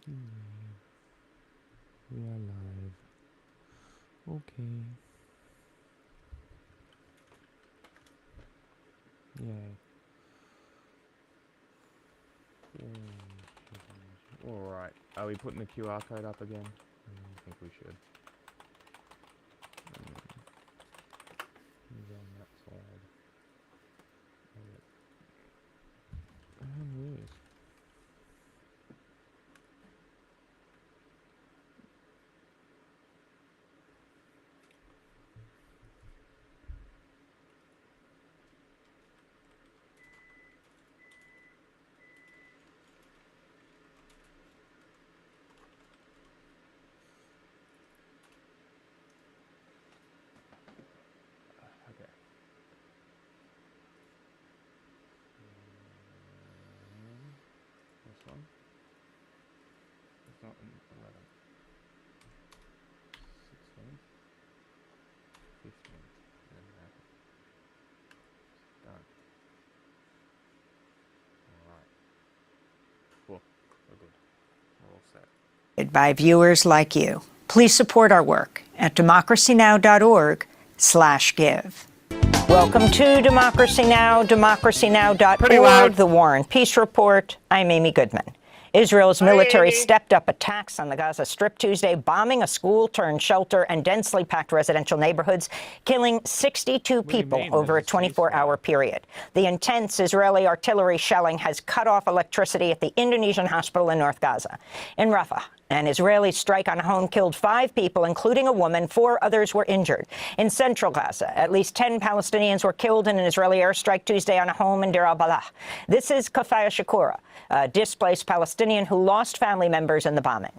We are live. Okay. Yay. Alright. Are we putting the QR code up again? I think we should. He's on that side. Yes. Okay. This one. It's not in 11. 16. 15. And that. Done. Alright. Cool. We're good. We're all set. By viewers like you. Please support our work at democracynow.org/give. Welcome to Democracy Now!, democracynow.org, The War and Peace Report. I'm Amy Goodman. Israel's military stepped up attacks on the Gaza Strip Tuesday, bombing a school-turned-shelter and densely packed residential neighborhoods, killing 62 people over a 24-hour period. The intense Israeli artillery shelling has cut off electricity at the Indonesian hospital in North Gaza. In Rafah, an Israeli strike on a home killed 5 people, including a woman. 4 others were injured. In central Gaza, at least 10 Palestinians were killed in an Israeli airstrike Tuesday on a home in Deir al-Balah. This is Kafaya Shakura, a displaced Palestinian who lost family members in the bombing.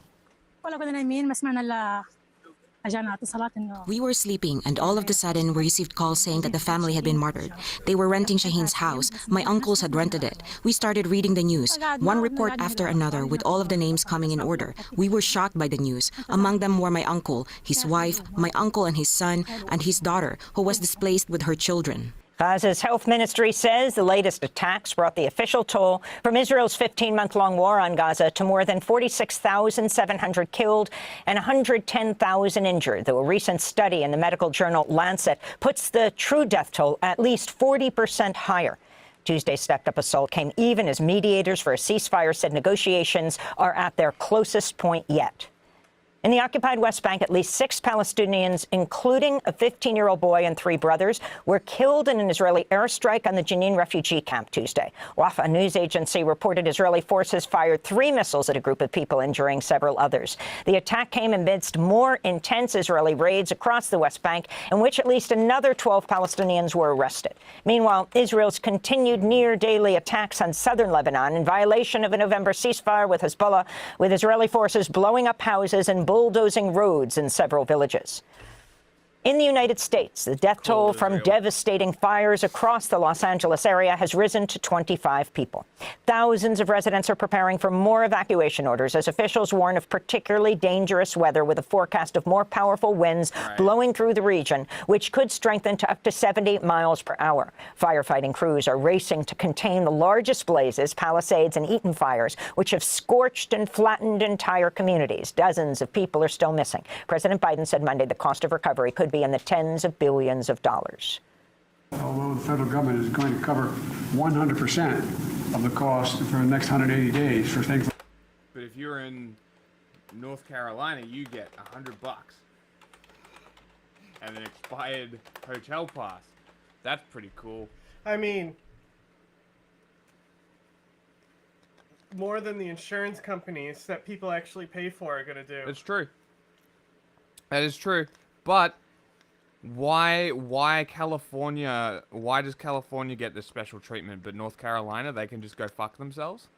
We were sleeping, and all of a sudden, we received calls saying that the family had been martyred. They were renting Shaheen's house. My uncles had rented it. We started reading the news, one report after another, with all of the names coming in order. We were shocked by the news. Among them were my uncle, his wife, my uncle and his son, and his daughter, who was displaced with her children. Gaza's health ministry says the latest attacks brought the official toll from Israel's 15-month-long war on Gaza to more than 46,700 killed and 110,000 injured, though a recent study in the medical journal Lancet puts the true death toll at least 40% higher. Tuesday's stepped-up assault came even as mediators for a ceasefire said negotiations are at their closest point yet. In the occupied West Bank, at least 6 Palestinians, including a 15-year-old boy and 3 brothers, were killed in an Israeli airstrike on the Jenin refugee camp Tuesday. Wafa news agency reported Israeli forces fired 3 missiles at a group of people, injuring several others. The attack came amidst more intense Israeli raids across the West Bank, in which at least another 12 Palestinians were arrested. Meanwhile, Israel's continued near-daily attacks on southern Lebanon in violation of a November ceasefire with Hezbollah, with Israeli forces blowing up houses and bulldozing roads in several villages. In the United States, the death toll from devastating fires across the Los Angeles area has risen to 25 people. Thousands of residents are preparing for more evacuation orders as officials warn of particularly dangerous weather with a forecast of more powerful winds blowing through the region, which could strengthen to up to 70 miles per hour. Firefighting crews are racing to contain the largest blazes, Palisades and Eaton fires, which have scorched and flattened entire communities. Dozens of people are still missing. President Biden said Monday the cost of recovery could be in the tens of billions of dollars. Although the federal government is going to cover 100% of the cost for the next 180 days for things. But if you're in North Carolina, you get $100 and an expired hotel pass. That's pretty cool. I mean, more than the insurance companies that people actually pay for are going to do. It's true. That is true. But why California? Why does California get this special treatment, but North Carolina, they can just go fuck themselves?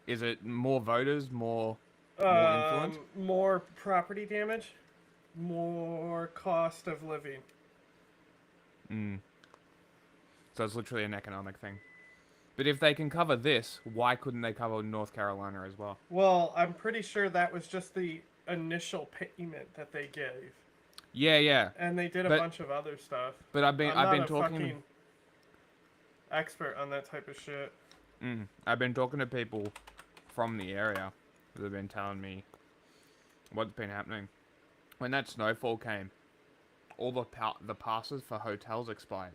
Is it more voters, more influence? More property damage, more cost of living. So it's literally an economic thing. But if they can cover this, why couldn't they cover North Carolina as well? Well, I'm pretty sure that was just the initial payment that they gave. Yeah. And they did a bunch of other stuff. But I've been talking. Fucking expert on that type of shit. I've been talking to people from the area, that have been telling me what's been happening. When that snowfall came, all the passes for hotels expired.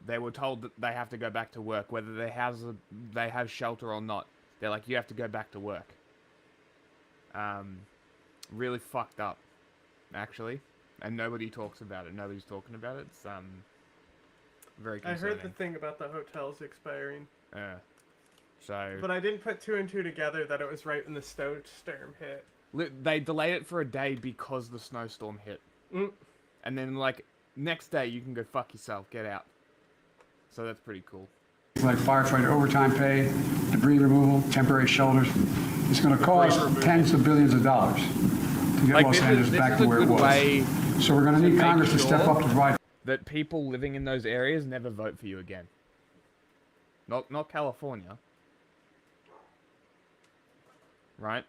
They were told that they have to go back to work, whether they have shelter or not. They're like, you have to go back to work. Really fucked up, actually, and nobody talks about it. Nobody's talking about it. It's very concerning. I heard the thing about the hotels expiring. Yeah. So. But I didn't put two and two together that it was right when the snowstorm hit. They delayed it for a day because the snowstorm hit. And then, like, next day you can go fuck yourself, get out. So that's pretty cool. Like firefighter overtime pay, debris removal, temporary shelters. It's going to cost tens of billions of dollars to get Los Angeles back to where it was. So we're going to need Congress to step up to provide. That people living in those areas never vote for you again. Not California. Right?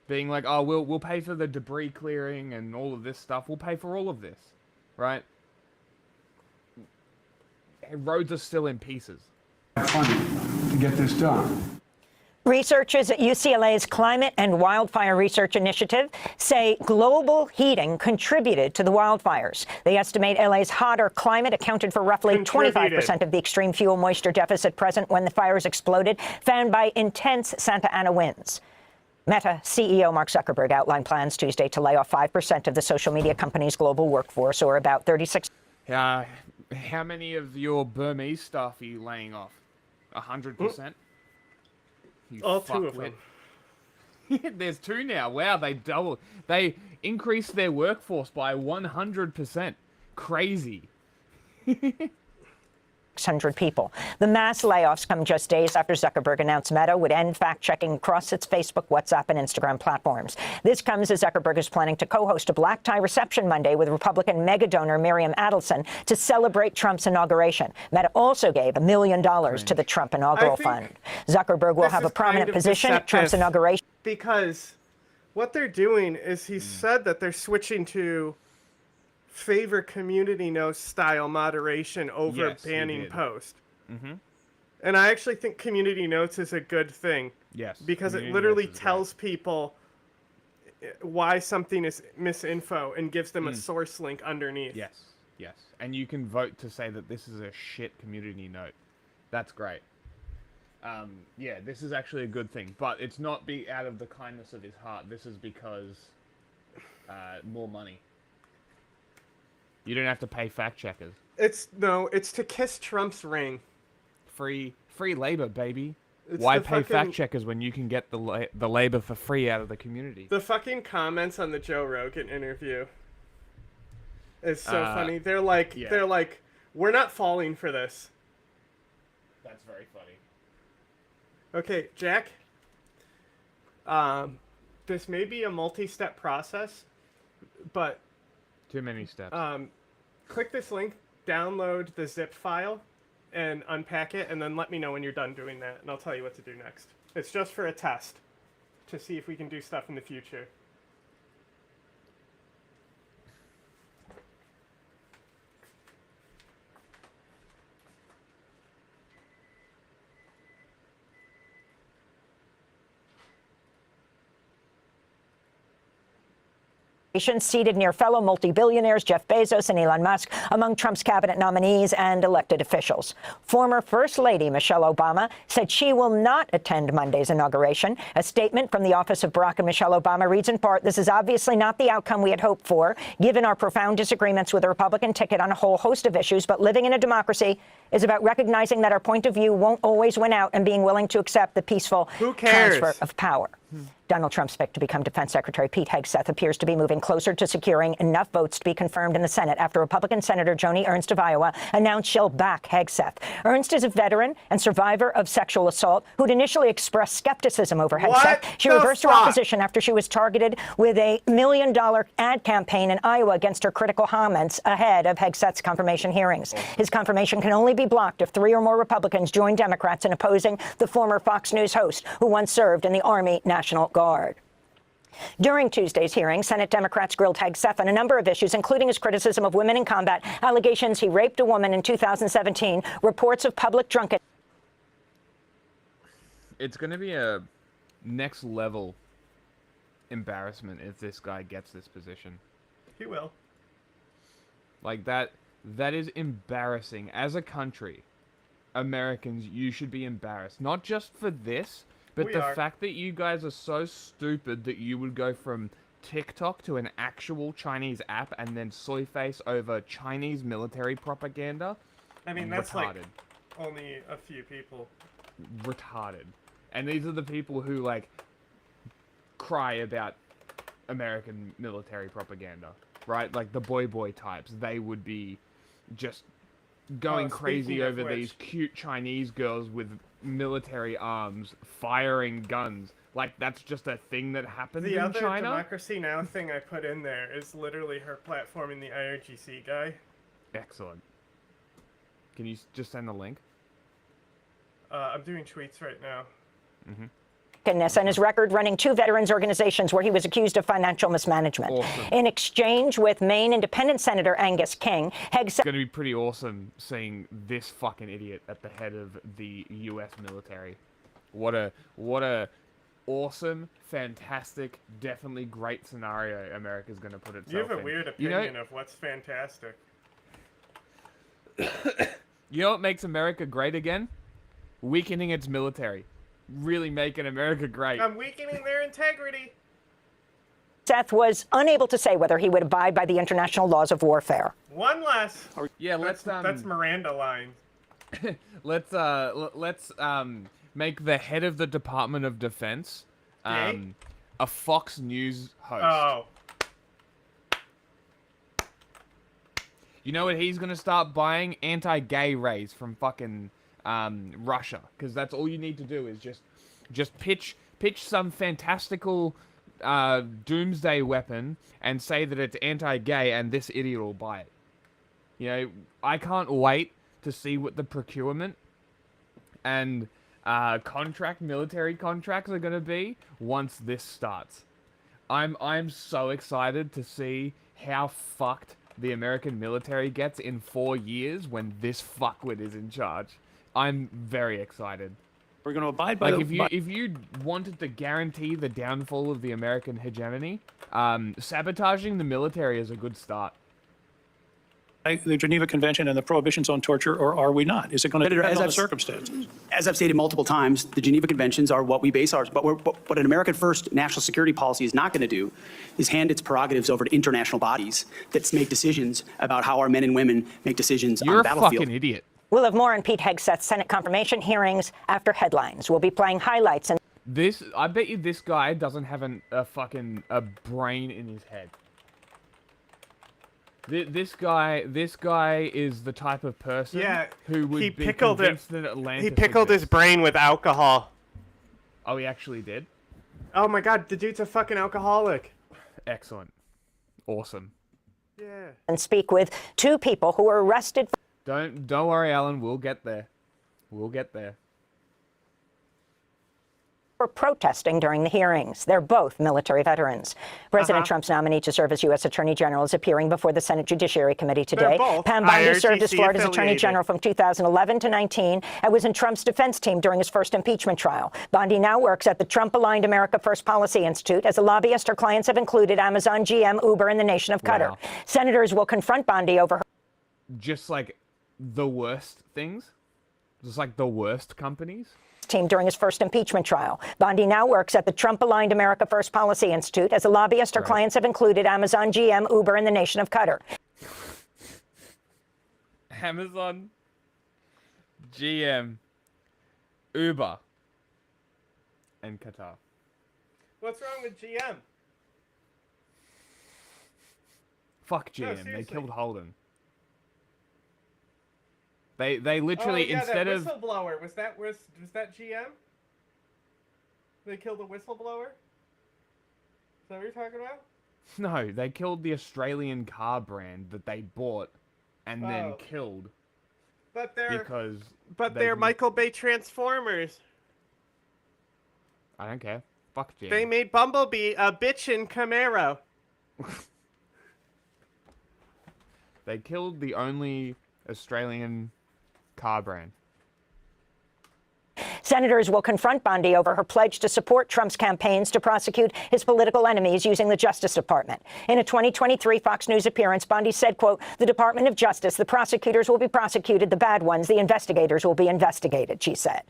Being like, oh, we'll pay for the debris clearing and all of this stuff. We'll pay for all of this. Right? Roads are still in pieces. Funding to get this done. Researchers at UCLA's Climate and Wildfire Research Initiative say global heating contributed to the wildfires. They estimate LA's hotter climate accounted for roughly 25% of the extreme fuel moisture deficit present when the fires exploded, fanned by intense Santa Ana winds. Meta CEO Mark Zuckerberg outlined plans Tuesday to lay off 5% of the social media company's global workforce, or about 36. How many of your Burmese staff are you laying off? 100%? All two of them. There's two now. Wow, they increased their workforce by 100%. Crazy. 600 people. The mass layoffs come just days after Zuckerberg announced Meta would end fact-checking across its Facebook, WhatsApp, and Instagram platforms. This comes as Zuckerberg is planning to co-host a black tie reception Monday with Republican mega donor Miriam Adelson to celebrate Trump's inauguration. Meta also gave $1 million to the Trump inaugural fund. Zuckerberg will have a prominent position at Trump's inauguration. Because what they're doing is he said that they're switching to favor community notes style moderation over banning post. And I actually think community notes is a good thing. Yes. Because it literally tells people why something is misinfo and gives them a source link underneath. Yes. Yes. And you can vote to say that this is a shit community note. That's great. Yeah, this is actually a good thing. But it's not out of the kindness of his heart. This is because more money. You don't have to pay fact checkers. It's to kiss Trump's ring. Free labor, baby. Why pay fact checkers when you can get the labor for free out of the community? The fucking comments on the Joe Rogan interview is so funny. They're like, we're not falling for this. That's very funny. Okay, Jack. This may be a multi-step process, but too many steps. Click this link, download the zip file, and unpack it, and then let me know when you're done doing that, and I'll tell you what to do next. It's just for a test to see if we can do stuff in the future. Seated near fellow multi-billionaires Jeff Bezos and Elon Musk among Trump's cabinet nominees and elected officials. Former First Lady Michelle Obama said she will not attend Monday's inauguration. A statement from the office of Barack and Michelle Obama reads in part, "This is obviously not the outcome we had hoped for, given our profound disagreements with the Republican ticket on a whole host of issues, but living in a democracy is about recognizing that our point of view won't always win out and being willing to accept the peaceful transfer of power." Donald Trump's pick to become Defense Secretary Pete Hegseth appears to be moving closer to securing enough votes to be confirmed in the Senate after Republican Senator Joni Ernst of Iowa announced she'll back Hegseth. Ernst is a veteran and survivor of sexual assault who'd initially expressed skepticism over Hegseth. She reversed her opposition after she was targeted with a $1 million ad campaign in Iowa against her critical comments ahead of Hegseth's confirmation hearings. His confirmation can only be blocked if 3 or more Republicans join Democrats in opposing the former Fox News host who once served in the Army National Guard. During Tuesday's hearing, Senate Democrats grilled Hegseth on a number of issues, including his criticism of women in combat, allegations he raped a woman in 2017, reports of public drunkenness. It's going to be a next level embarrassment if this guy gets this position. He will. Like that is embarrassing. As a country, Americans, you should be embarrassed. Not just for this, but the fact that you guys are so stupid that you would go from TikTok to an actual Chinese app and then soy face over Chinese military propaganda. I mean, that's retarded. like only a few people. Retarded. And these are the people who, like, cry about American military propaganda, right? Like the boy types. They would be just going crazy over these cute Chinese girls with military arms firing guns. Like, that's just a thing that happens in China. The other Democracy Now! Thing I put in there is literally her platforming the IRGC guy. Excellent. Can you just send the link? I'm doing tweets right now. Mm-hmm. And his record running 2 veterans organizations where he was accused of financial mismanagement. Awesome. In exchange with Maine Independent Senator Angus King, Hegg said it's going to be pretty awesome seeing this fucking idiot at the head of the U.S. military. What a awesome, fantastic, definitely great scenario America's going to put itself in. You have a weird opinion of what's fantastic. You know what makes America great again? Weakening its military. Really making America great. I'm weakening their integrity. Seth was unable to say whether he would abide by the international laws of warfare. One less. Yeah, that's Miranda lines. let's make the head of the Department of Defense a Fox News host. Oh. You know what he's gonna start buying? Anti-gay rays from fucking Russia, because that's all you need to do is just pitch some fantastical doomsday weapon and say that it's anti-gay, and this idiot will buy it. You know, I can't wait to see what the procurement and military contracts are gonna be once this starts. I'm so excited to see how fucked the American military gets in 4 years when this fuckwit is in charge. I'm very excited. We're going to abide by if you wanted to guarantee the downfall of the American hegemony, sabotaging the military is a good start. the Geneva Convention and the prohibitions on torture, or are we not? Is it going to depend on the circumstances? As I've stated multiple times, the Geneva Conventions are what we base ours. But what an American first national security policy is not going to do is hand its prerogatives over to international bodies that make decisions about how our men and women make decisions on the battlefield. You're a fucking idiot. We'll have more on Pete Hegseth's Senate confirmation hearings after headlines. We'll be playing highlights. And I bet you this guy doesn't have a brain in his head. This guy is the type of person who would be convinced that Atlantis He pickled his brain with alcohol. Oh, he actually did? Oh my god, the dude's a fucking alcoholic. Excellent. Awesome. Yeah. And speak with two people who were arrested. Don't worry, Alan. We'll get there. We'll get there. For protesting during the hearings. They're both military veterans. President Trump's nominee to serve as U.S. Attorney General is appearing before the Senate Judiciary Committee today. Pam Bondi served as Florida's Attorney General from 2011 to 19 and was in Trump's defense team during his first impeachment trial. Bondi now works at the Trump-aligned America First Policy Institute. As a lobbyist, her clients have included Amazon, GM, Uber, and the nation of Qatar. Wow. Senators will confront Bondi over her Just like the worst things? Just like the worst companies? team during his first impeachment trial. Bondi now works at the Trump-aligned America First Policy Institute. As a lobbyist, her clients have included Amazon, GM, Uber, and the nation of Qatar. Amazon, GM, Uber, and Qatar. What's wrong with GM? Fuck GM. They killed Holden. They literally instead that of whistleblower was that GM? They killed a whistleblower? Is that what you're talking about? No, they killed the Australian car brand that they bought and then killed. But they're they're Michael Bay Transformers. I don't care. Fuck GM. They made Bumblebee a bitchin' Camaro. They killed the only Australian car brand. Senators will confront Bondi over her pledge to support Trump's campaigns to prosecute his political enemies using the Justice Department. In a 2023 Fox News appearance, Bondi said, quote, "The Department of Justice, the prosecutors will be prosecuted, the bad ones, the investigators will be investigated," she said.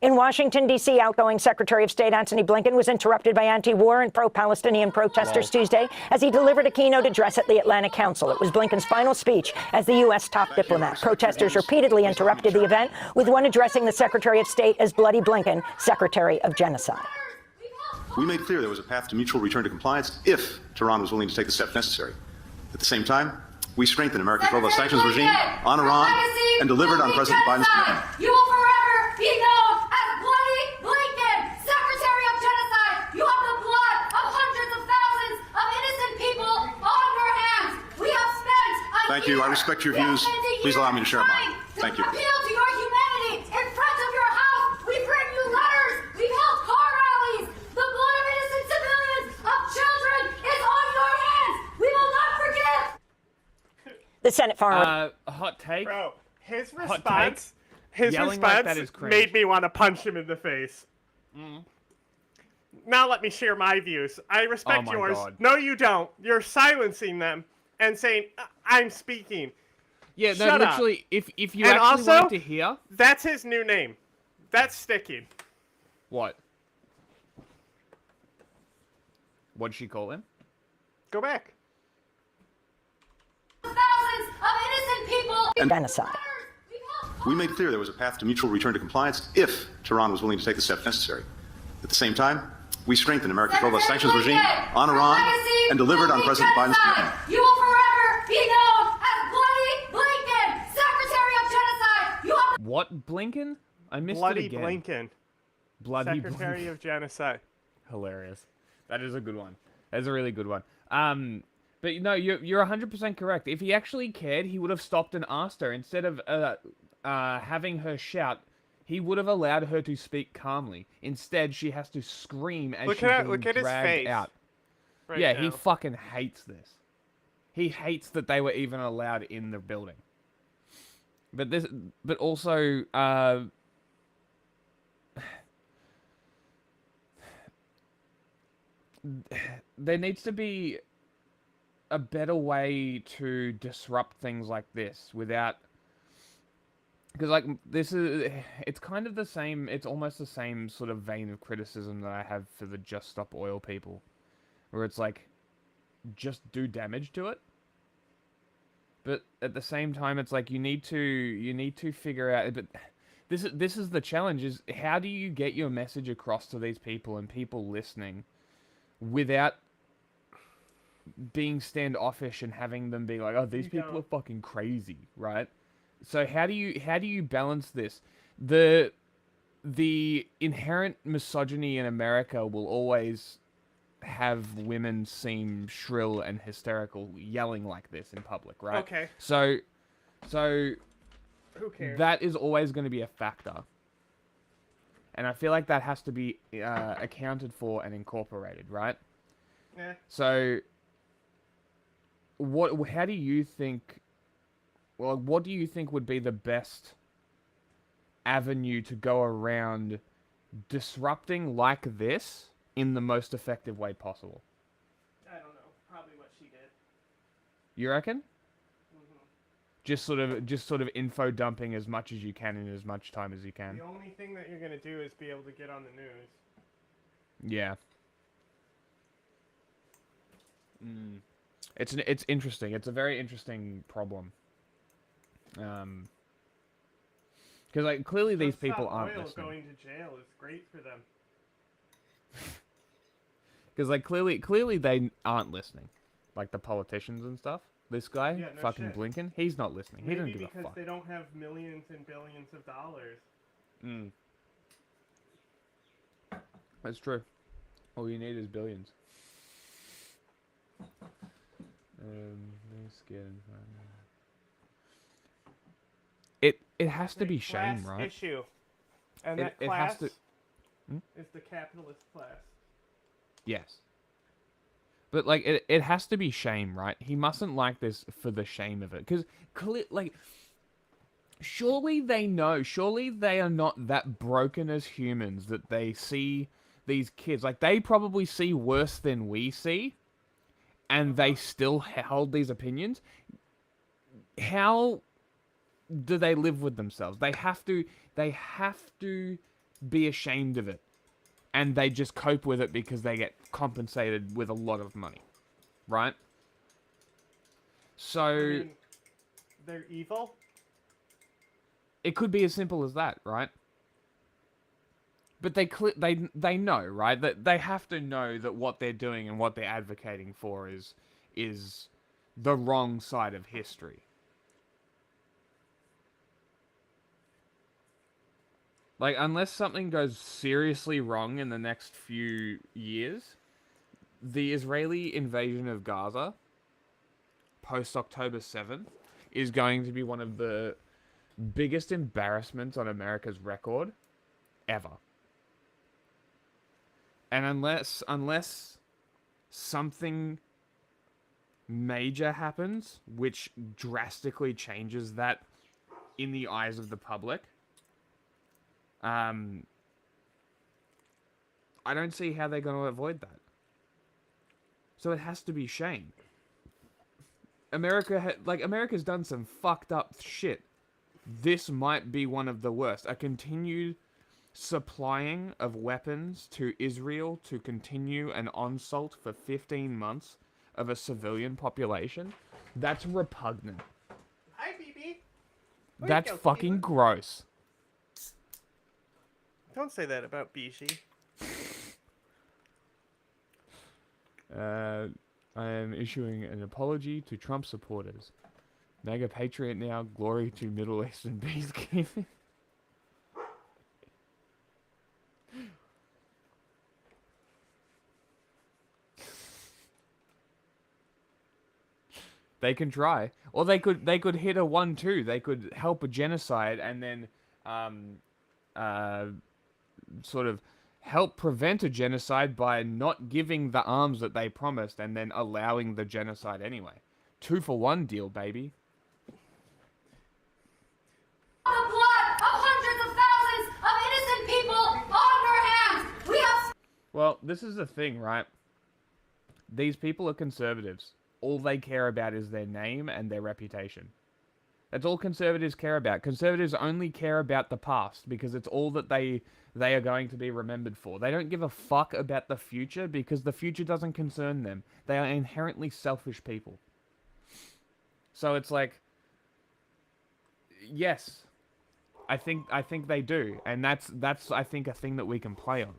In Washington, D.C., outgoing Secretary of State Antony Blinken was interrupted by anti-war and pro-Palestinian protesters Tuesday as he delivered a keynote address at the Atlantic Council. It was Blinken's final speech as the U.S. top diplomat. Protesters repeatedly interrupted the event, with one addressing the Secretary of State as Bloody Blinken, Secretary of Genocide. We made clear there was a path to mutual return to compliance if Tehran was willing to take the steps necessary. At the same time, we strengthened America's robust sanctions regime on Iran and delivered on President Biden's commitment. You will forever be known as Bloody Blinken, Secretary of Genocide. You have the blood of hundreds of thousands of innocent people on your hands. We have spent a Thank you. I respect your views. Please allow me to share mine. Thank you. Appeal to your humanity in front of your house. We've written you letters. We've held car rallies. The blood of innocent civilians, of children, is on your hands. We will not forgive. The Senate Farm. Hot take. Bro, his Hot response, his Yelling like that response is cringe. made me want to punch him in the face. Now let me share my views. I respect my yours. God. No, you don't. You're silencing them and saying, I'm speaking. Yeah, no, Shut up. literally, if you And actually also, wanted to hear... That's his new name. That's sticking. What? What'd she call him? Go back. Thousands of innocent people. Genocide. We made clear there was a path to mutual return to compliance if Tehran was willing to take the steps necessary. At the same time, we strengthened America's robust sanctions regime on Iran and delivered on President Biden's commitment. You will forever be known as Bloody Blinken, Secretary of Genocide. You have What, Blinken? I missed Bloody it again. Blinken, Bloody Secretary Blinken. of Genocide. Hilarious. That is a good one. That's a really good one. But no, you're 100% correct. If he actually cared, he would have stopped and asked her. Instead of having her shout, he would have allowed her to speak calmly. Instead, she has to scream as she's being look at his dragged face out. right Yeah, now. he fucking hates this. He hates that they were even allowed in the building. But also, there needs to be a better way to disrupt things like this without, because like it's kind of the same, it's almost the same sort of vein of criticism that I have for the Just Stop Oil people, where it's like, just do damage to it. But at the same time, it's like you need to figure out. But this is the challenge: is how do you get your message across to these people and people listening, without being standoffish and having them be like, "Oh, these people are fucking crazy," right? So how do you balance this? The inherent misogyny in America will always have women seem shrill and hysterical yelling like this in public, right? Okay. So Who cares? that is always going to be a factor. And I feel like that has to be accounted for and incorporated, right? Yeah. So how do you think, well, what do you think would be the best avenue to go around disrupting like this in the most effective way possible? I don't know. Probably what she did. You reckon? Just sort of info dumping as much as you can in as much time as you can. The only thing that you're gonna do is be able to get on the news. Yeah. It's interesting. It's a very interesting problem. Because like clearly these people aren't Oil listening. going to jail is great for them. Because like clearly they aren't listening, like the politicians and stuff. This guy, Yeah, no fucking shit. Blinken, he's not listening. He Maybe doesn't give a because fuck. they don't have millions and billions of dollars. That's true. All you need is billions. It has to be shame, Class right? Issue. And It- that it class has to- is the capitalist class. Yes. But like it has to be shame, right? He mustn't like this for the shame of it, because like Surely they know. Surely they are not that broken as humans that they see these kids. Like, they probably see worse than we see, and they still hold these opinions. How do they live with themselves? They have to be ashamed of it. And they just cope with it because they get compensated with a lot of money. Right? So... I mean, they're evil? It could be as simple as that, right? But they know, right? That they have to know that what they're doing and what they're advocating for is the wrong side of history. Like, unless something goes seriously wrong in the next few years, the Israeli invasion of Gaza, post-October 7th, is going to be one of the biggest embarrassments on America's record ever. And unless something major happens, which drastically changes that in the eyes of the public, I don't see how they're going to avoid that. So it has to be shame. America's done some fucked up shit. This might be one of the worst. A continued supplying of weapons to Israel to continue an onslaught for 15 months of a civilian population. That's repugnant. Hi, BB. That's fucking gross. Don't say that about BG. I am issuing an apology to Trump supporters. Mega Patriot now, glory to Middle Eastern peacekeeping. They can try. Or they could hit a 1-2. They could help a genocide and then sort of help prevent a genocide by not giving the arms that they promised and then allowing the genocide anyway. 2-for-1 deal, baby. The blood of hundreds of thousands of innocent people on your hands. We have... Well, this is the thing, right? These people are conservatives. All they care about is their name and their reputation. That's all conservatives care about. Conservatives only care about the past because it's all that they are going to be remembered for. They don't give a fuck about the future because the future doesn't concern them. They are inherently selfish people. So it's like, yes, I think they do, and that's I think a thing that we can play on.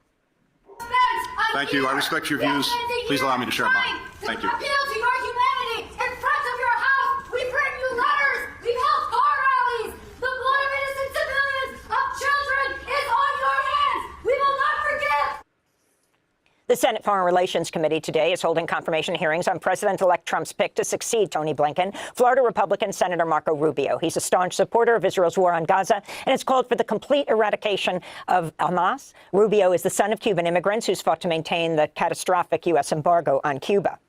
Thank you. I respect your views. Please allow me to share mine. Thank you. Appeal to your humanity in front of your house. We've written you letters. We've held car rallies. The blood of innocent civilians, of children, is on your hands. We will not forgive. The Senate Foreign Relations Committee today is holding confirmation hearings on President-elect Trump's pick to succeed Tony Blinken, Florida Republican Senator Marco Rubio. He's a staunch supporter of Israel's war on Gaza and has called for the complete eradication of Hamas. Rubio is the son of Cuban immigrants who's fought to maintain the catastrophic U.S. embargo on Cuba.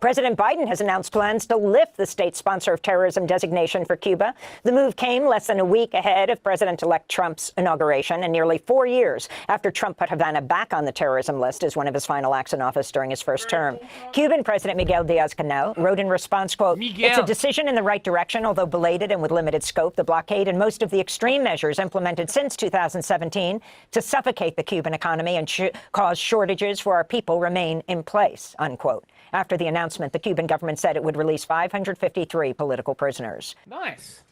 President Biden has announced plans to lift the state sponsor of terrorism designation for Cuba. The move came less than a week ahead of President-elect Trump's inauguration and nearly 4 years after Trump put Havana back on the terrorism list as one of his final acts in office during his first term. Cuban President Miguel Diaz-Canel wrote in response, quote, "It's a decision in the right direction, although belated and with limited scope. The blockade and most of the extreme measures implemented since 2017 to suffocate the Cuban economy and cause shortages for our people remain in place," unquote. After the announcement, the Cuban government said it would release 553 political prisoners. Nice.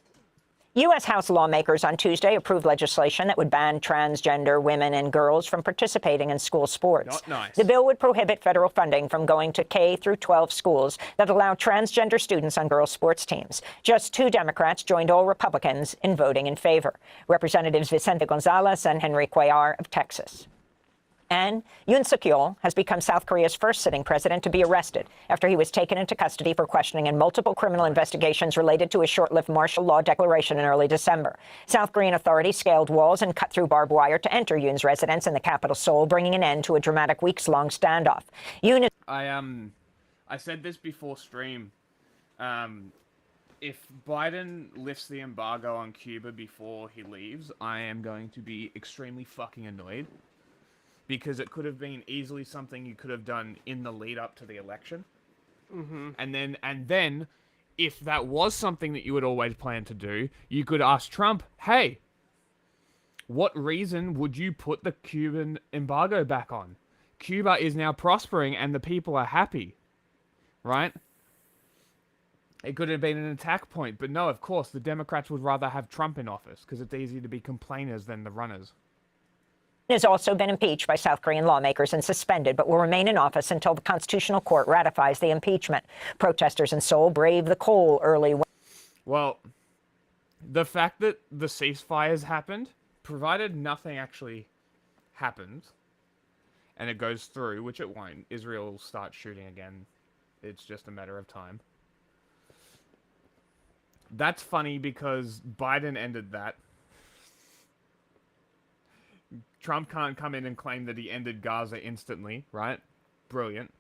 U.S. House lawmakers on Tuesday approved legislation that would ban transgender women and girls from participating in school sports. Not nice. The bill would prohibit federal funding from going to K through 12 schools that allow transgender students on girls' sports teams. Just 2 Democrats joined all Republicans in voting in favor. Representatives Vicente Gonzalez and Henry Cuellar of Texas. And Yoon Suk-yeol has become South Korea's first sitting president to be arrested after he was taken into custody for questioning in multiple criminal investigations related to his short-lived martial law declaration in early December. South Korean authorities scaled walls and cut through barbed wire to enter Yoon's residence in the capital, Seoul, bringing an end to a dramatic weeks-long standoff. Yoon is... I said this before stream. if Biden lifts the embargo on Cuba before he leaves, I am going to be extremely fucking annoyed. Because it could have been easily something you could have done in the lead up to the election. Mm-hmm. And then, if that was something that you had always planned to do, you could ask Trump, hey, what reason would you put the Cuban embargo back on? Cuba is now prospering and the people are happy. Right? It could have been an attack point, but no, of course, the Democrats would rather have Trump in office because it's easier to be complainers than the runners. He has also been impeached by South Korean lawmakers and suspended, but will remain in office until the Constitutional Court ratifies the impeachment. Protesters in Seoul braved the cold early. Well, the fact that the ceasefires happened, provided nothing actually happens, and it goes through, which it won't, Israel will start shooting again. It's just a matter of time. That's funny because Biden ended that. Trump can't come in and claim that he ended Gaza instantly, right? Brilliant.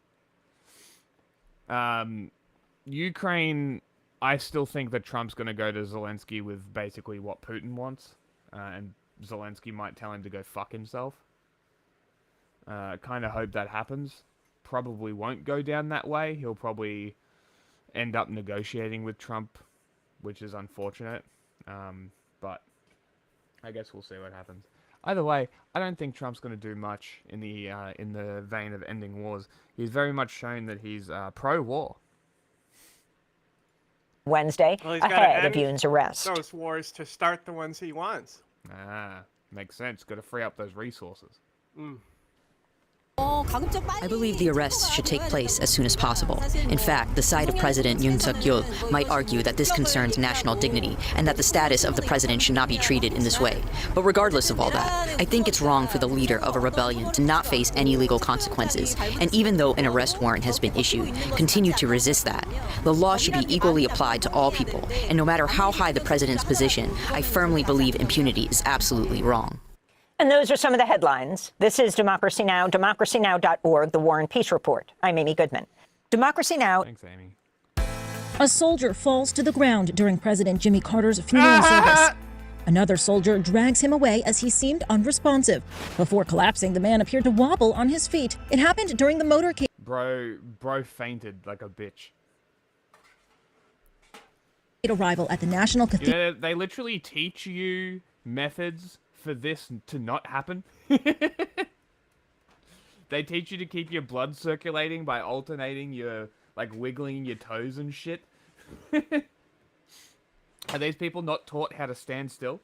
Ukraine, I still think that Trump's going to go to Zelensky with basically what Putin wants. And Zelensky might tell him to go fuck himself. Kind of hope that happens. Probably won't go down that way. He'll probably end up negotiating with Trump, which is unfortunate. But I guess we'll see what happens. Either way, I don't think Trump's going to do much in the vein of ending wars. He's very much shown that he's pro-war. Wednesday, Well, ahead of Yoon's arrest. Those wars to start the ones he wants. Makes sense. Got to free up those resources. I believe the arrests should take place as soon as possible. In fact, the side of President Yoon Suk-yeol might argue that this concerns national dignity and that the status of the president should not be treated in this way. But regardless of all that, I think it's wrong for the leader of a rebellion to not face any legal consequences, and even though an arrest warrant has been issued, continue to resist that. The law should be equally applied to all people, and no matter how high the president's position, I firmly believe impunity is absolutely wrong. And those are some of the headlines. This is Democracy Now!, democracynow.org, the War and Peace Report. I'm Amy Goodman. Democracy Now! Thanks, Amy. A soldier falls to the ground during President Jimmy Carter's funeral service. Another soldier drags him away as he seemed unresponsive. Before collapsing, the man appeared to wobble on his feet. It happened during the motorcade. Bro fainted like a bitch. Arrival at the National Cathedral. You know, they literally teach you methods for this to not happen. They teach you to keep your blood circulating by alternating your, like, wiggling your toes and shit. Are these people not taught how to stand still?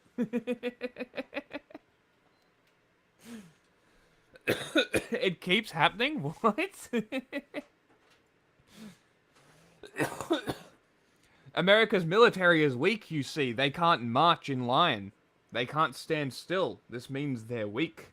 It keeps happening? What? America's military is weak, you see. They can't march in line. They can't stand still. This means they're weak.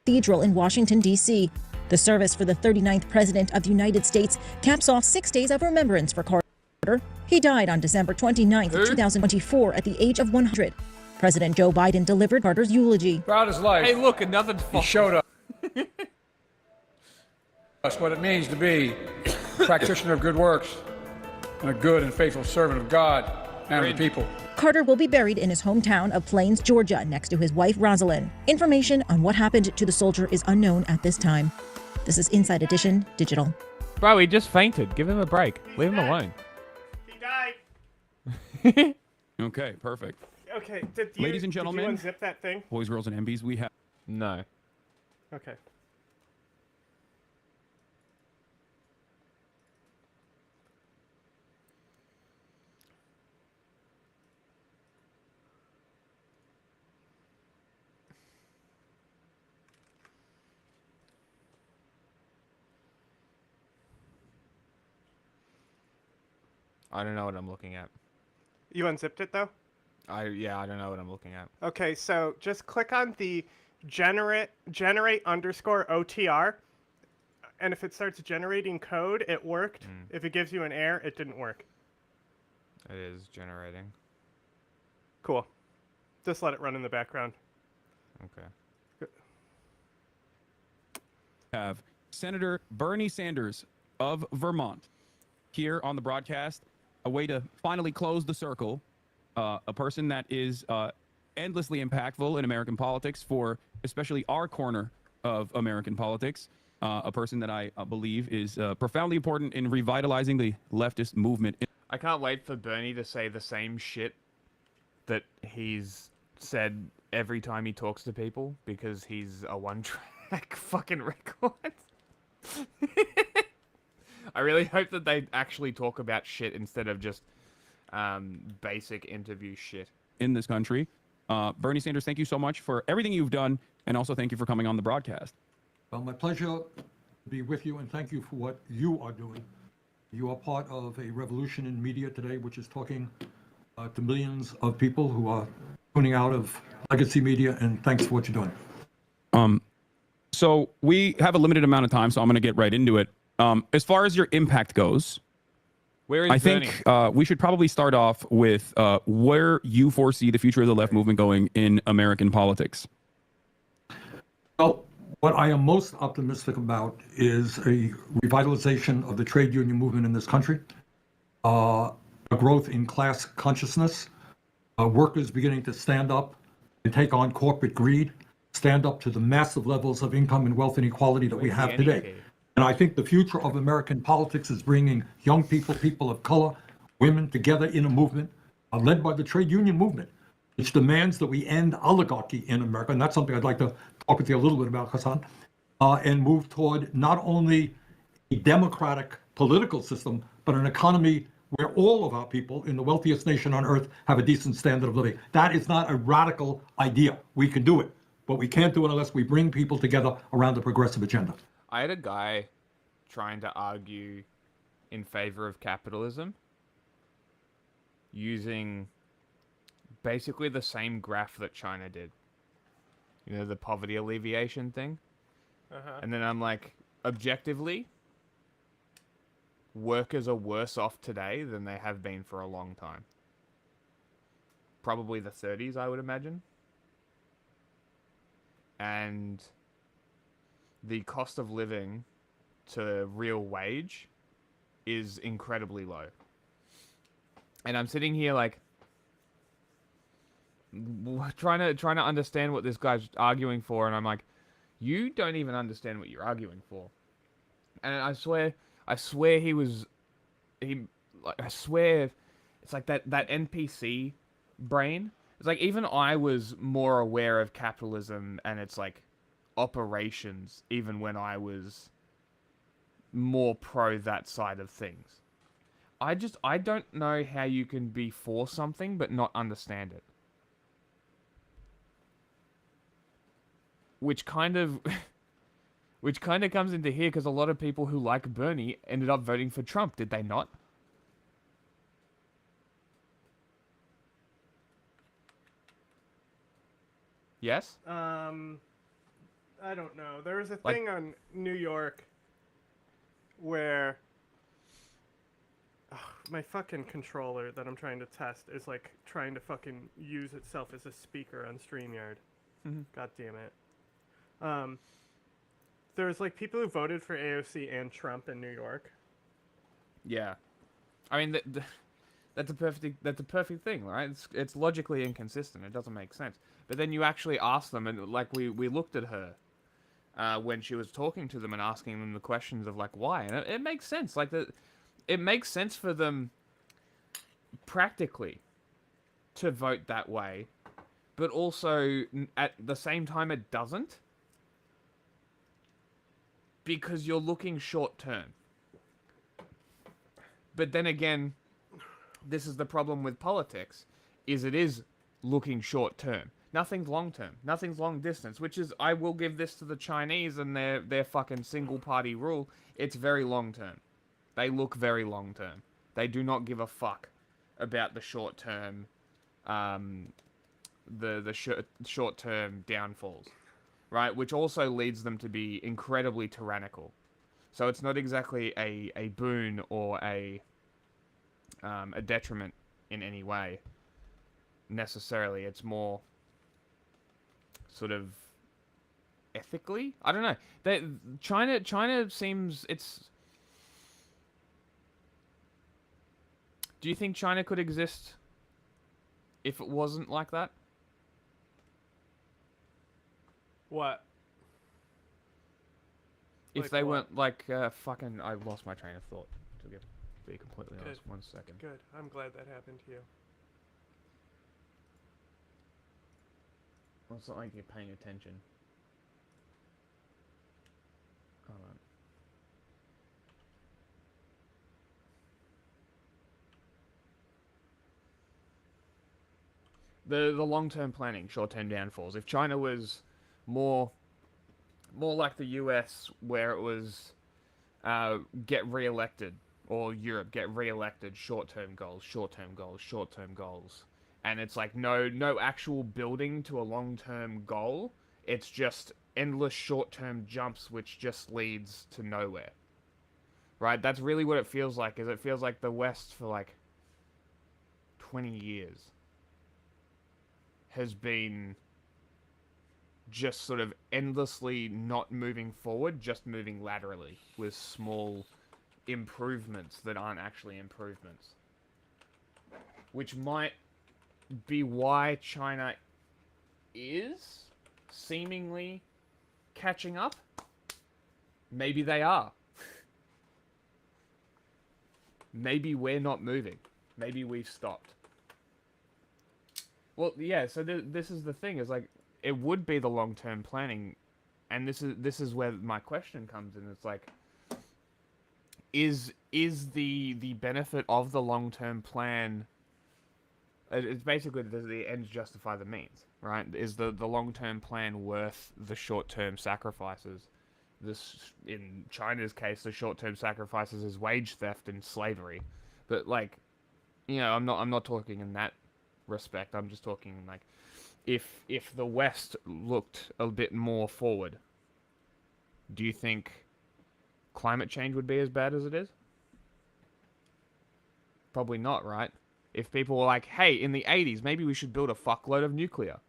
Cathedral in Washington, D.C. The service for the 39th President of the United States caps off 6 days of remembrance for Carter. He died on December 29, 2024 at the age of 100. President Joe Biden delivered Carter's eulogy. Throughout his life, Hey, look, another he showed us what it means to be a practitioner of good works and a good and faithful servant of God and of the people. Carter will be buried in his hometown of Plains, Georgia, next to his wife, Rosalind. Information on what happened to the soldier is unknown at this time. This is Inside Edition Digital. Bro, he just fainted. Give him a break. Leave him alone. He died. Okay, perfect. Okay, did you, Ladies and gentlemen, did you unzip that thing? Boys, girls, and MBs, we have... No. Okay. I don't know what I'm looking at. You unzipped it, though? Yeah, I don't know what I'm looking at. Okay, so just click on the generate underscore OTR, and if it starts generating code, it worked. If it gives you an error, it didn't work. It is generating. Cool. Just let it run in the background. Okay. Senator Bernie Sanders of Vermont here on the broadcast. a way to finally close the circle, a person that is endlessly impactful in American politics for especially our corner of American politics, a person that I believe is profoundly important in revitalizing the leftist movement. I can't wait for Bernie to say the same shit that he's said every time he talks to people, because he's a one-track fucking record. I really hope that they actually talk about shit instead of just basic interview shit. In this country. Bernie Sanders, thank you so much for everything you've done, and also thank you for coming on the broadcast. Well, my pleasure to be with you, and thank you for what you are doing. You are part of a revolution in media today, which is talking to millions of people who are tuning out of legacy media, and thanks for what you're doing. So we have a limited amount of time, so I'm going to get right into it. As far as your impact goes, where is I think we should probably start off with where you foresee the future of the left movement going in American politics. Well, what I am most optimistic about is a revitalization of the trade union movement in this country, a growth in class consciousness, workers beginning to stand up and take on corporate greed, stand up to the massive levels of income and wealth inequality that we have today. And I think the future of American politics is bringing young people, people of color, women together in a movement led by the trade union movement, which demands that we end oligarchy in America. And that's something I'd like to talk with you a little bit about, Hasan, and move toward not only a democratic political system, but an economy where all of our people in the wealthiest nation on earth have a decent standard of living. That is not a radical idea. We can do it, but we can't do it unless we bring people together around a progressive agenda. I had a guy trying to argue in favor of capitalism using basically the same graph that China did. You know, the poverty alleviation thing. And then I'm like, objectively, workers are worse off today than they have been for a long time. Probably the 30s, I would imagine. And the cost of living to real wage is incredibly low. And I'm sitting here like trying to understand what this guy's arguing for, and I'm like, you don't even understand what you're arguing for. And I swear I swear it's like that NPC brain. It's like even I was more aware of capitalism and its like operations even when I was more pro that side of things. I don't know how you can be for something but not understand it. Which kind of comes into here because a lot of people who like Bernie ended up voting for Trump, did they not? Yes? I don't know. There was a thing on New York where my fucking controller that I'm trying to test is like trying to fucking use itself as a speaker on StreamYard. Mm-hmm. God damn it. There's like people who voted for AOC and Trump in New York. Yeah, I mean that's a perfect thing, right? It's logically inconsistent. It doesn't make sense. But then you actually ask them, and like we looked at her when she was talking to them and asking them the questions of like why, and it makes sense. Like it makes sense for them practically to vote that way, but also at the same time it doesn't. Because you're looking short term. But then again, this is the problem with politics, is it is looking short term. Nothing's long term. Nothing's long distance, which is, I will give this to the Chinese and their fucking single party rule. It's very long term. They look very long term. They do not give a fuck about the short term, short term downfalls. Right, which also leads them to be incredibly tyrannical. So it's not exactly a boon or a detriment in any way, necessarily. It's more sort of ethically. I don't know. China seems it's. Do you think China could exist if it wasn't like that? What? If Like they what? weren't like fucking, I lost my train of thought. To be completely honest, 1 second. Good. I'm glad that happened to you. Well, it's not like you're paying attention. Hold on. The long-term planning, short-term downfalls. If China was more like the US, where it was get re-elected, or Europe get re-elected, short-term goals, short-term goals, short-term goals, and it's like no actual building to a long-term goal. It's just endless short-term jumps, which just leads to nowhere. Right? That's really what it feels like. Is it feels like the West for like 20 years has been just sort of endlessly not moving forward, just moving laterally with small improvements that aren't actually improvements. Which might be why China is seemingly catching up. Maybe they are. Maybe we're not moving. Maybe we've stopped. Well, yeah, so this is the thing, is like, it would be the long-term planning, and this is where my question comes in. It's like, is the benefit of the long-term plan, it's basically, does the ends justify the means, right? Is the long-term plan worth the short-term sacrifices? This, in China's case, the short-term sacrifices is wage theft and slavery. But like, you know, I'm not talking in that respect. I'm just talking like, if the West looked a bit more forward, do you think climate change would be as bad as it is? Probably not, right? If people were like, hey, in the 80s, maybe we should build a fuckload of nuclear.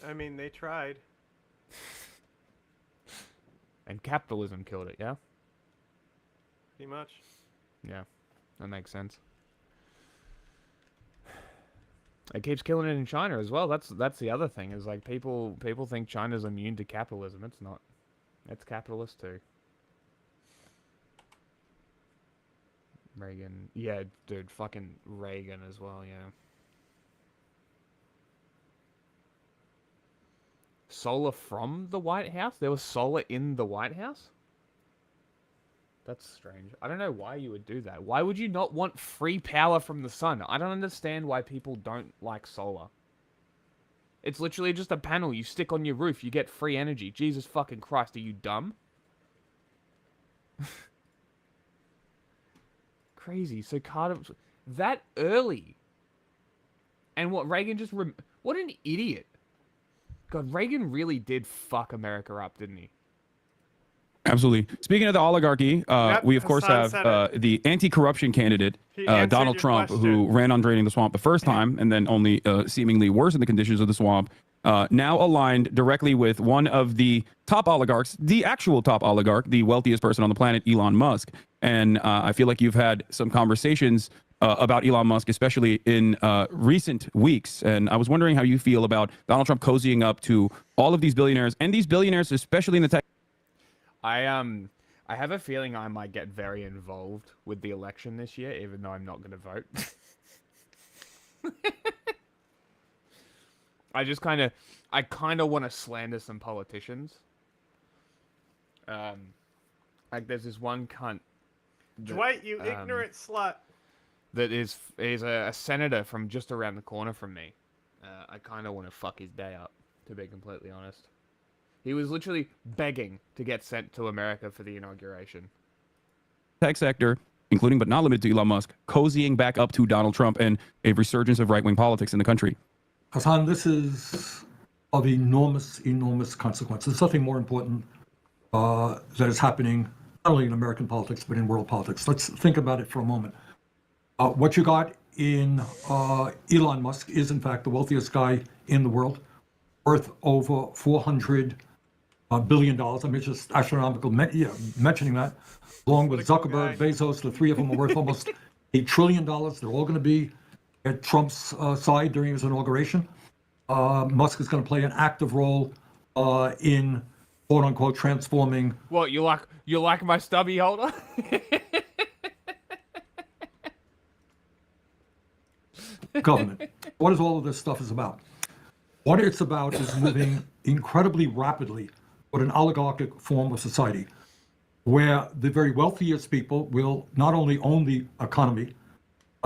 I mean, they tried. And capitalism killed it, yeah? Pretty much. Yeah, that makes sense. It keeps killing it in China as well. That's the other thing, is like people think China's immune to capitalism. It's not. It's capitalist too. Reagan. Yeah, dude, fucking Reagan as well, yeah. Solar from the White House? There was solar in the White House? That's strange. I don't know why you would do that. Why would you not want free power from the sun? I don't understand why people don't like solar. It's literally just a panel you stick on your roof. You get free energy. Jesus fucking Christ, are you dumb? Crazy. So Carter... that early. And what, Reagan just... what an idiot. God, Reagan really did fuck America up, didn't he? Absolutely. Speaking of the oligarchy, we of course Hasan have the anti-corruption candidate, Donald Trump, who ran on draining the swamp the first time and then only seemingly worsened the conditions of the swamp, now aligned directly with one of the top oligarchs, the actual top oligarch, the wealthiest person on the planet, Elon Musk. And I feel like you've had some conversations about Elon Musk, especially in recent weeks. And I was wondering how you feel about Donald Trump cozying up to all of these billionaires, and these billionaires, especially in the tech. I have a feeling I might get very involved with the election this year, even though I'm not going to vote. I kind of want to slander some politicians. Like there's this one cunt. Dwight, you ignorant slut. That is a senator from just around the corner from me. I kind of want to fuck his day up, to be completely honest. He was literally begging to get sent to America for the inauguration. Tech sector, including but not limited to Elon Musk, cozying back up to Donald Trump and a resurgence of right-wing politics in the country. Hasan, this is of enormous, enormous consequence. There's nothing more important that is happening, not only in American politics, but in world politics. Let's think about it for a moment. What you got in Elon Musk is, in fact, the wealthiest guy in the world, worth over $400 billion. I mean, it's just astronomical, mentioning that, along with Zuckerberg, Bezos, the three of them are worth almost $8 trillion. They're all going to be at Trump's side during his inauguration. Musk is going to play an active role in quote unquote transforming. What, you like my stubby holder? Government. What is all of this stuff is about? What it's about is moving incredibly rapidly toward an oligarchic form of society where the very wealthiest people will not only own the economy,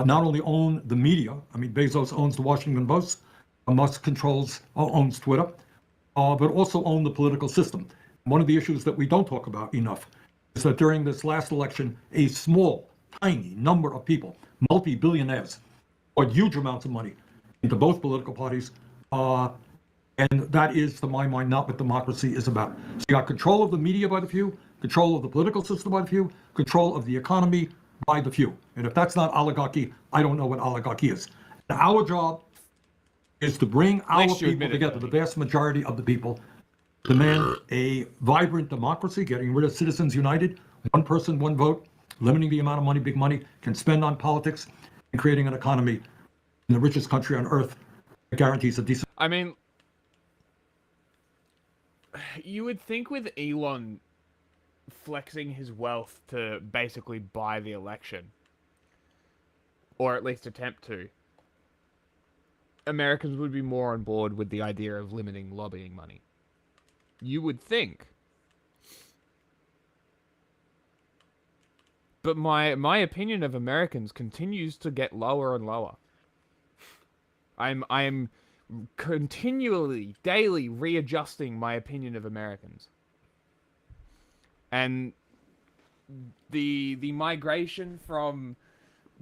not only own the media. I mean, Bezos owns the Washington Post, Musk owns Twitter, but also own the political system. One of the issues that we don't talk about enough is that during this last election, a small, tiny number of people, multi-billionaires, poured huge amounts of money into both political parties. And that is, to my mind, not what democracy is about. So you got control of the media by the few, control of the political system by the few, control of the economy by the few. And if that's not oligarchy, I don't know what oligarchy is. And our job is to bring our people together, the vast majority of the people, demand a vibrant democracy, getting rid of Citizens United, one person, one vote, limiting the amount of money big money can spend on politics, and creating an economy in the richest country on earth that guarantees a decent... I mean, you would think with Elon flexing his wealth to basically buy the election, or at least attempt to, Americans would be more on board with the idea of limiting lobbying money. You would think. But my opinion of Americans continues to get lower and lower. I'm continually, daily readjusting my opinion of Americans. And the migration from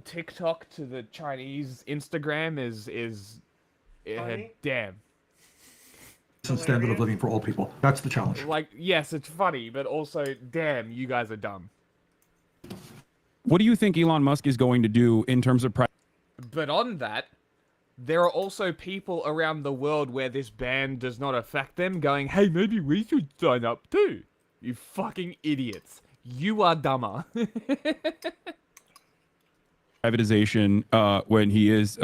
TikTok to the Chinese Instagram is damn. Standard of living for all people. That's the challenge. Like, yes, it's funny, but also, damn, you guys are dumb. What do you think Elon Musk is going to do in terms of... But on that, there are also people around the world where this ban does not affect them going, hey, maybe we should sign up too. You fucking idiots. You are dumber. Privatization when he is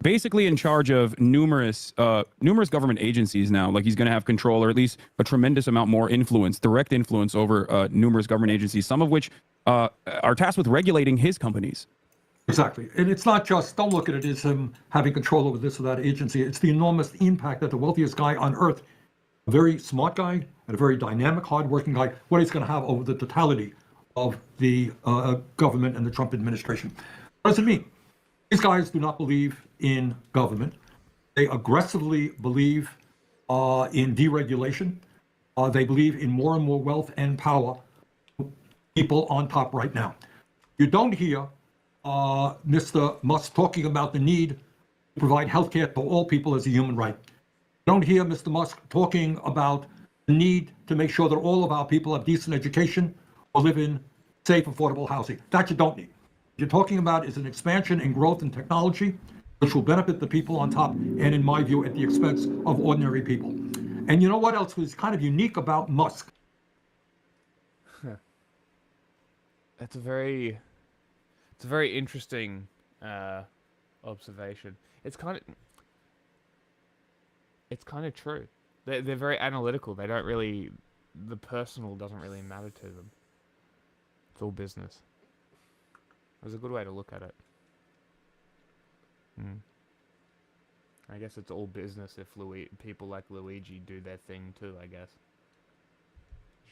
basically in charge of numerous government agencies now. Like, he's going to have control, or at least a tremendous amount more influence, direct influence over numerous government agencies, some of which are tasked with regulating his companies. Exactly. And it's not just, don't look at it as him having control over this or that agency. It's the enormous impact that the wealthiest guy on earth, a very smart guy and a very dynamic, hardworking guy, what he's going to have over the totality of the government and the Trump administration. What does it mean? These guys do not believe in government. They aggressively believe in deregulation. They believe in more and more wealth and power, people on top right now. You don't hear Mr. Musk talking about the need to provide health care to all people as a human right. You don't hear Mr. Musk talking about the need to make sure that all of our people have decent education or live in safe, affordable housing. That you don't need. What you're talking about is an expansion and growth in technology, which will benefit the people on top, and in my view, at the expense of ordinary people. And you know what else was kind of unique about Musk? It's a very interesting observation. It's kind of true. They're very analytical. They don't really, the personal doesn't really matter to them. It's all business. That's a good way to look at it. I guess it's all business if people like Luigi do their thing too, I guess.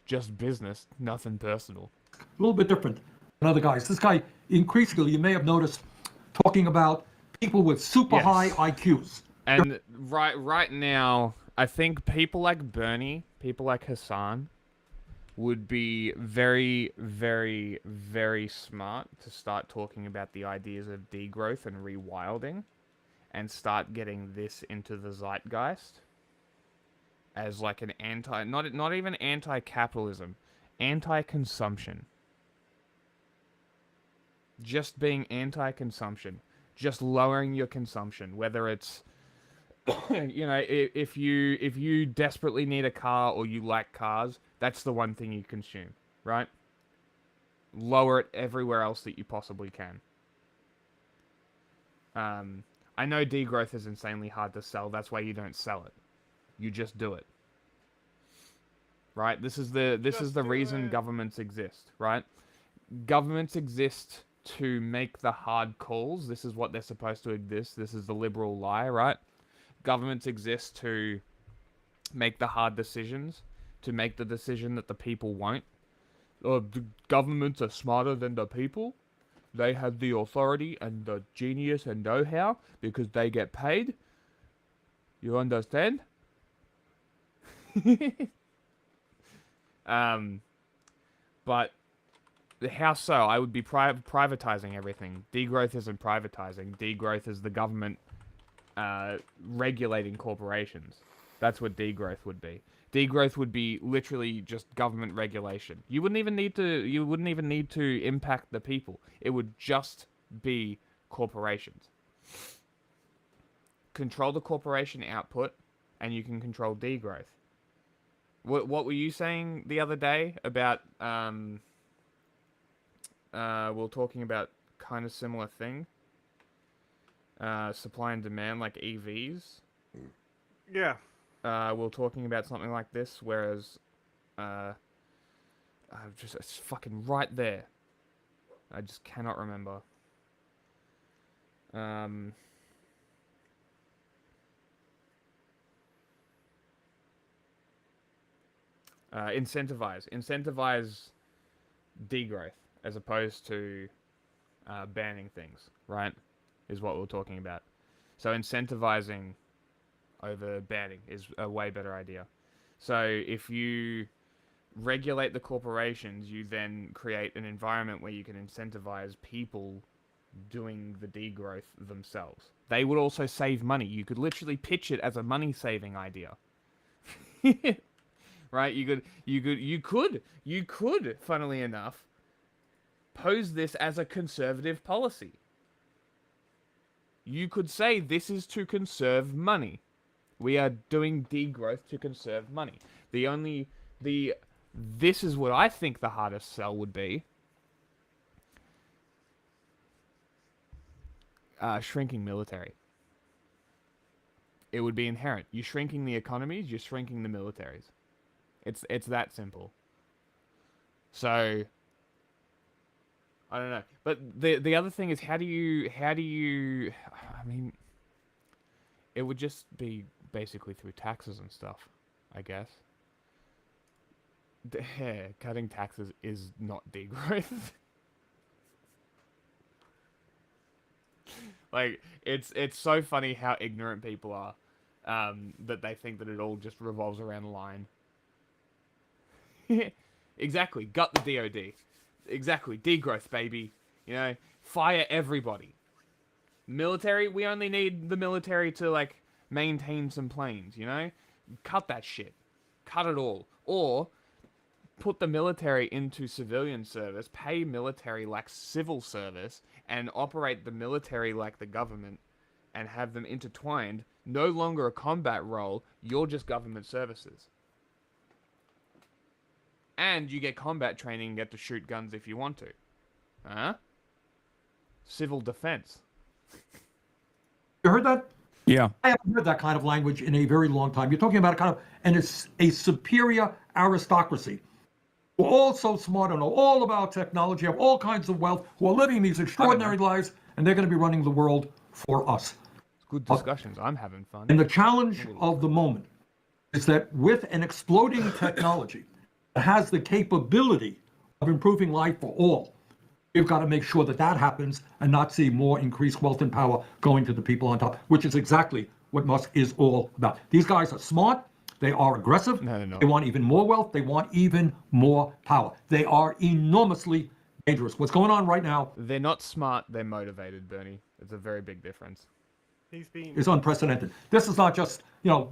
Just business, nothing personal. A little bit different than other guys. This guy, increasingly, you may have noticed, talking about people with super high IQs. And right now, I think people like Bernie, people like Hasan, would be very, very, very smart to start talking about the ideas of degrowth and rewilding, and start getting this into the zeitgeist as like an not even anti-capitalism, anti-consumption. Just being anti-consumption, just lowering your consumption, whether it's you know, if you desperately need a car or you like cars, that's the one thing you consume, right? Lower it everywhere else that you possibly can. I know degrowth is insanely hard to sell. That's why you don't sell it. You just do it. Right? This is the reason governments exist, right? Governments exist to make the hard calls. This is what they're supposed to exist. This is the liberal lie, right? Governments exist to make the hard decisions, to make the decision that the people won't. The governments are smarter than the people. They have the authority and the genius and know-how because they get paid. You understand? But how so? I would be privatizing everything. Degrowth isn't privatizing. Degrowth is the government regulating corporations. That's what degrowth would be. Degrowth would be literally just government regulation. You wouldn't even need to impact the people. It would just be corporations. Control the corporation output, and you can control degrowth. What were you saying the other day about we were talking about kind of similar thing? Supply and demand, like EVs. Yeah. We're talking about something like this, whereas it's fucking right there. I just cannot remember. Incentivize degrowth as opposed to banning things, right? Is what we're talking about. So incentivizing over banning is a way better idea. So if you regulate the corporations, you then create an environment where you can incentivize people doing the degrowth themselves. They would also save money. You could literally pitch it as a money-saving idea. Right? You could, funnily enough, pose this as a conservative policy. You could say this is to conserve money. We are doing degrowth to conserve money. This is what I think the hardest sell would be. Shrinking military. It would be inherent. You're shrinking the economies, you're shrinking the militaries. It's that simple. So I don't know. But the other thing is how do you I mean, it would just be basically through taxes and stuff, I guess. Cutting taxes is not degrowth. Like, it's so funny how ignorant people are, that they think that it all just revolves around the line. Exactly, gut the DOD. Exactly, degrowth, baby. You know, fire everybody. Military, we only need the military to, like, maintain some planes, you know? Cut that shit. Cut it all. Or put the military into civilian service, pay military like civil service, and operate the military like the government, and have them intertwined. No longer a combat role, you're just government services. And you get combat training and get to shoot guns if you want to. Huh? Civil defense. You heard that? Yeah. I haven't heard that kind of language in a very long time. You're talking about a superior aristocracy who are all so smart and know all about technology, have all kinds of wealth, who are living these extraordinary lives, and they're going to be running the world for us. It's good discussions. I'm having fun. And the challenge of the moment is that with an exploding technology that has the capability of improving life for all, we've got to make sure that that happens and not see more increased wealth and power going to the people on top, which is exactly what Musk is all about. These guys are smart. They are aggressive. No. They want even more wealth. They want even more power. They are enormously dangerous. What's going on right now? They're not smart. They're motivated, Bernie. It's a very big difference. Is unprecedented. This is not just,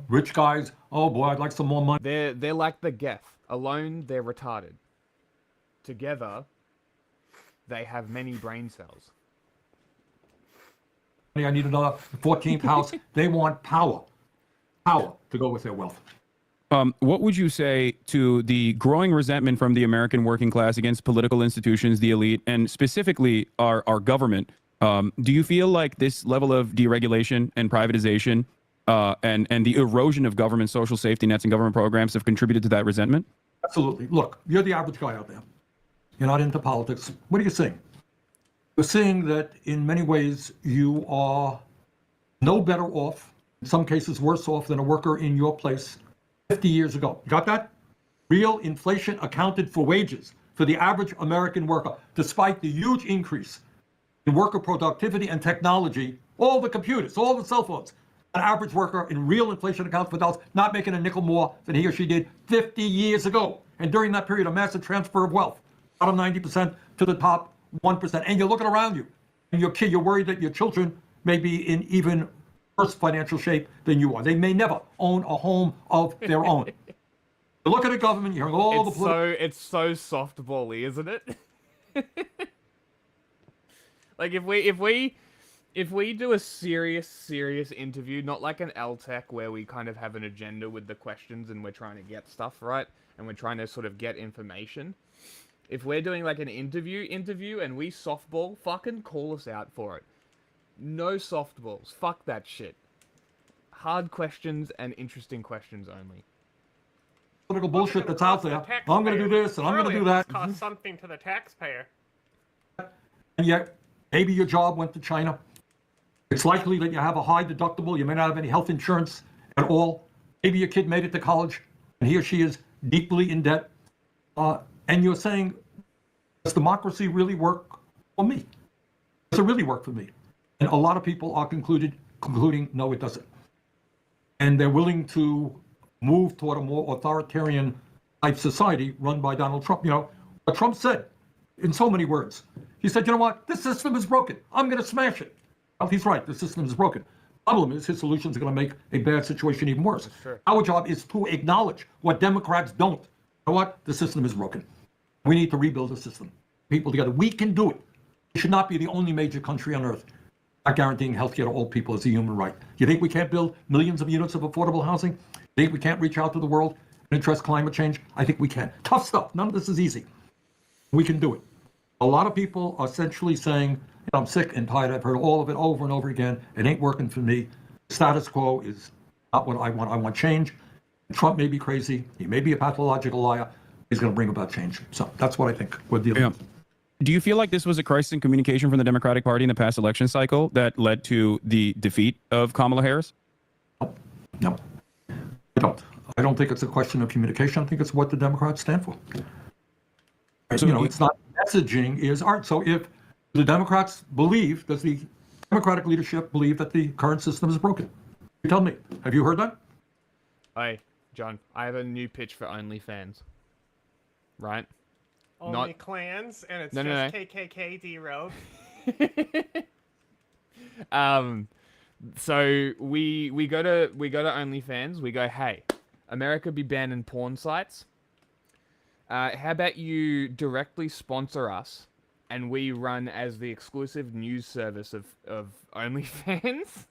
rich guys. Oh boy, I'd like some more money. They're like the Geth. Alone, they're retarded. Together, they have many brain cells. I need another 14th house. They want power. Power to go with their wealth. What would you say to the growing resentment from the American working class against political institutions, the elite, and specifically our government Do you feel like this level of deregulation and privatization and the erosion of government social safety nets and government programs have contributed to that resentment? Absolutely. Look, you're the average guy out there. You're not into politics. What are you seeing? You're seeing that in many ways you are no better off, in some cases worse off than a worker in your place 50 years ago. You got that? Real inflation accounted for wages for the average American worker, despite the huge increase in worker productivity and technology, all the computers, all the cell phones. An average worker in real inflation accounts for dollars not making a nickel more than he or she did 50 years ago. And during that period, a massive transfer of wealth, bottom 90% to the top 1%. And you're looking around you, and you're worried that your children may be in even worse financial shape than you are. They may never own a home of their own. You look at the government, you're hearing all the political... It's so softbally, isn't it? Like if we do a serious interview, not like an LTech where we kind of have an agenda with the questions and we're trying to get stuff right and we're trying to sort of get information. If we're doing like an interview and we softball, fucking call us out for it. No softballs. Fuck that shit. Hard questions and interesting questions only. Political bullshit that's out there. I'm going to do this and I'm going to do that. Cost something to the taxpayer. And yet, maybe your job went to China. It's likely that you have a high deductible. You may not have any health insurance at all. Maybe your kid made it to college and he or she is deeply in debt. And you're saying, does democracy really work for me? Does it really work for me? And a lot of people are concluding, no, it doesn't. And they're willing to move toward a more authoritarian type society run by Donald Trump. You know, what Trump said in so many words. He said, you know what? This system is broken. I'm going to smash it. Well, he's right. The system is broken. Problem is, his solutions are going to make a bad situation even worse. Our job is to acknowledge what Democrats don't. You know what? The system is broken. We need to rebuild the system. People together. We can do it. We should not be the only major country on earth not guaranteeing health care to all people as a human right. You think we can't build millions of units of affordable housing? You think we can't reach out to the world and address climate change? I think we can. Tough stuff. None of this is easy. We can do it. A lot of people are essentially saying, I'm sick and tired. I've heard all of it over and over again. It ain't working for me. The status quo is not what I want. I want change. Trump may be crazy. He may be a pathological liar. He's going to bring about change. So that's what I think we're dealing with. Do you feel like this was a crisis in communication from the Democratic Party in the past election cycle that led to the defeat of Kamala Harris? No, I don't. I don't think it's a question of communication. I think it's what the Democrats stand for. So, it's not messaging is art. So if the Democrats believe, does the Democratic leadership believe that the current system is broken? You tell me. Have you heard that? Hey, John, I have a new pitch for OnlyFans. Right? Only clans, and it's KKK D-Rogue. So we go to OnlyFans. We go, hey, America be banning porn sites. How about you directly sponsor us, and we run as the exclusive news service of OnlyFans,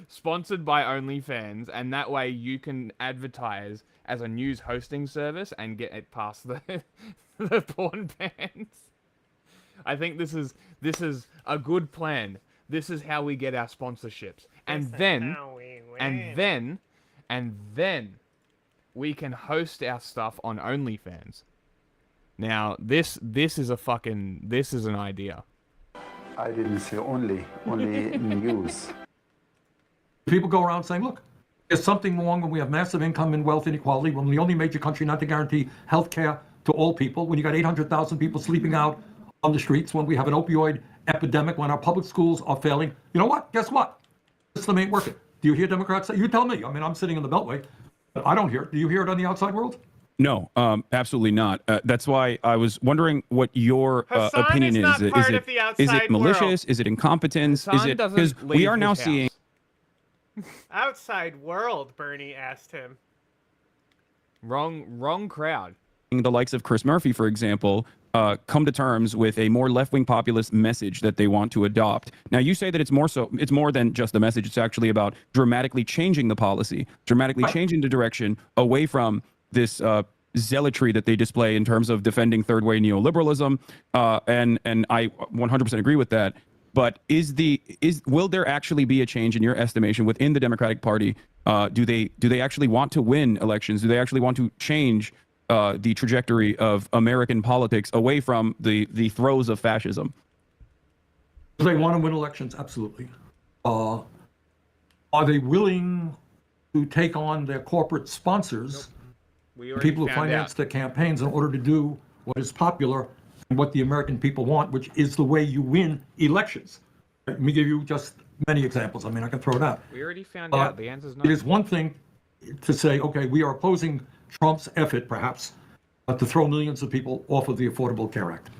sponsored by OnlyFans, and that way you can advertise as a news hosting service and get it past the porn bans. I think this is a good plan. This is how we get our sponsorships, and then we can host our stuff on OnlyFans. Now this is an idea. I didn't say only news. People go around saying, look, there's something wrong when we have massive income and wealth inequality, when we're the only major country not to guarantee health care to all people, when you got 800,000 people sleeping out on the streets, when we have an opioid epidemic, when our public schools are failing. You know what? Guess what? The system ain't working. Do you hear Democrats say? You tell me. I mean, I'm sitting in the Beltway. But I don't hear it. Do you hear it on the outside world? No, absolutely not. That's why I was wondering what your opinion is. Is it malicious? Is it incompetence? Hasan is it because we are now seeing outside world? Bernie asked him. Wrong crowd. The likes of Chris Murphy, for example, come to terms with a more left-wing populist message that they want to adopt. Now, you say that it's more than just the message. It's actually about dramatically changing the policy, dramatically changing the direction away from this zealotry that they display in terms of defending third-way neoliberalism. And I 100% agree with that. But will there actually be a change in your estimation within the Democratic Party? Do they actually want to win elections? Do they actually want to change the trajectory of American politics away from the throes of fascism? Do they want to win elections? Absolutely. Are they willing to take on their corporate sponsors, the people who finance their campaigns, in order to do what is popular and what the American people want, which is the way you win elections? Let me give you just many examples. I mean, I can throw it out. We already found out. The answer's no. It is one thing to say, okay, we are opposing Trump's effort, perhaps, to throw millions of people off of the Affordable Care Act.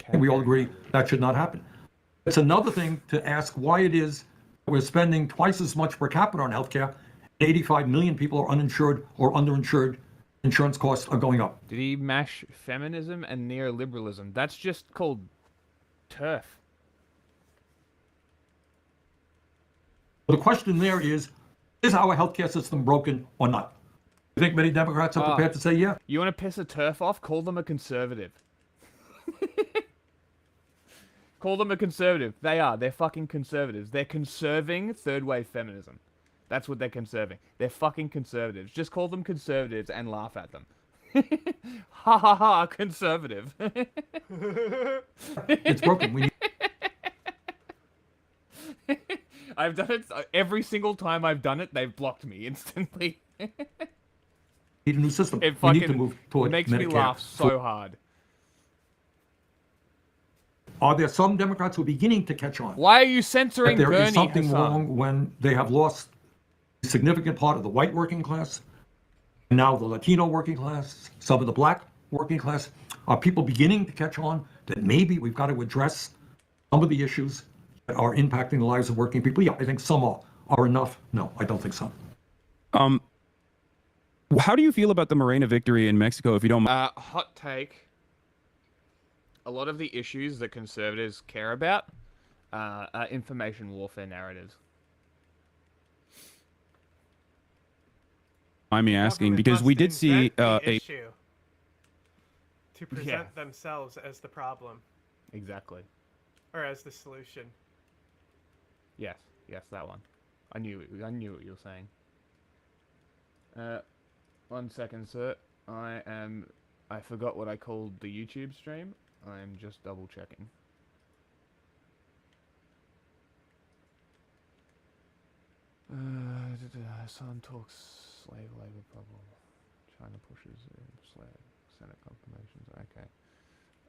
And we all agree that should not happen. It's another thing to ask why it is that we're spending twice as much per capita on healthcare. 85 million people are uninsured or underinsured. Insurance costs are going up. Did he mash feminism and neoliberalism? That's just called turf. The question there is our healthcare system broken or not? You think many Democrats are prepared to say yeah? You want to piss a turf off? Call them a conservative. Call them a conservative. They are. They're fucking conservatives. They're conserving third-wave feminism. That's what they're conserving. They're fucking conservatives. Just call them conservatives and laugh at them. Ha ha ha, conservative. It's broken. I've done it every single time I've done it. They've blocked me instantly. Need a new system. It we need to move toward makes Medicare. me laugh so hard. Are there some Democrats who are beginning to catch on? Why are you censoring Bernie? There Bernie, is something Hasan? wrong when they have lost a significant part of the white working class, and now the Latino working class, some of the black working class. Are people beginning to catch on that maybe we've got to address some of the issues that are impacting the lives of working people? Yeah, I think some are enough. No, I don't think so. How do you feel about the Morena victory in Mexico, if you don't mind? Hot take. A lot of the issues that conservatives care about are information warfare narratives. I'm asking because we did see issue to present themselves as the problem. Exactly. Or as the solution. Yes, that one. I knew what you were saying. 1 second, sir. I forgot what I called the YouTube stream. I'm just double checking. Hasan talks slave labor problem. China pushes slave Senate confirmations. Okay.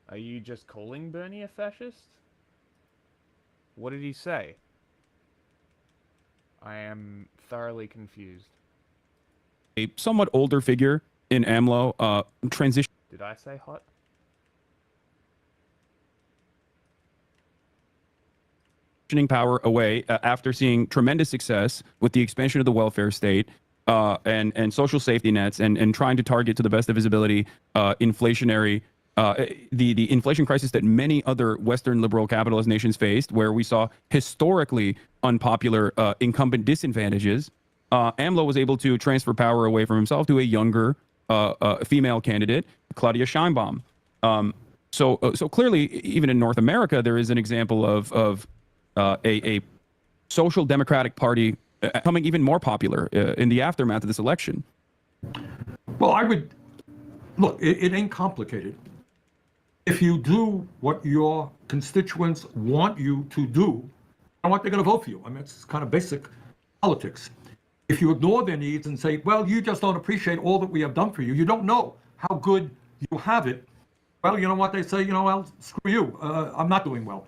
Are you just calling Bernie a fascist? What did he say? I am thoroughly confused. A somewhat older figure in AMLO transition. Did I say hot? Power away after seeing tremendous success with the expansion of the welfare state and social safety nets and trying to target to the best of his ability inflationary the inflation crisis that many other Western liberal capitalist nations faced, where we saw historically unpopular incumbent disadvantages. AMLO was able to transfer power away from himself to a younger female candidate, Claudia Sheinbaum. So clearly, even in North America, there is an example of a social democratic party becoming even more popular in the aftermath of this election. Well, I would look. It ain't complicated. If you do what your constituents want you to do, I want they're going to vote for you. I mean, it's kind of basic politics. If you ignore their needs and say, well, you just don't appreciate all that we have done for you, you don't know how good you have it, well, you know what they say, well, screw you, I'm not doing well.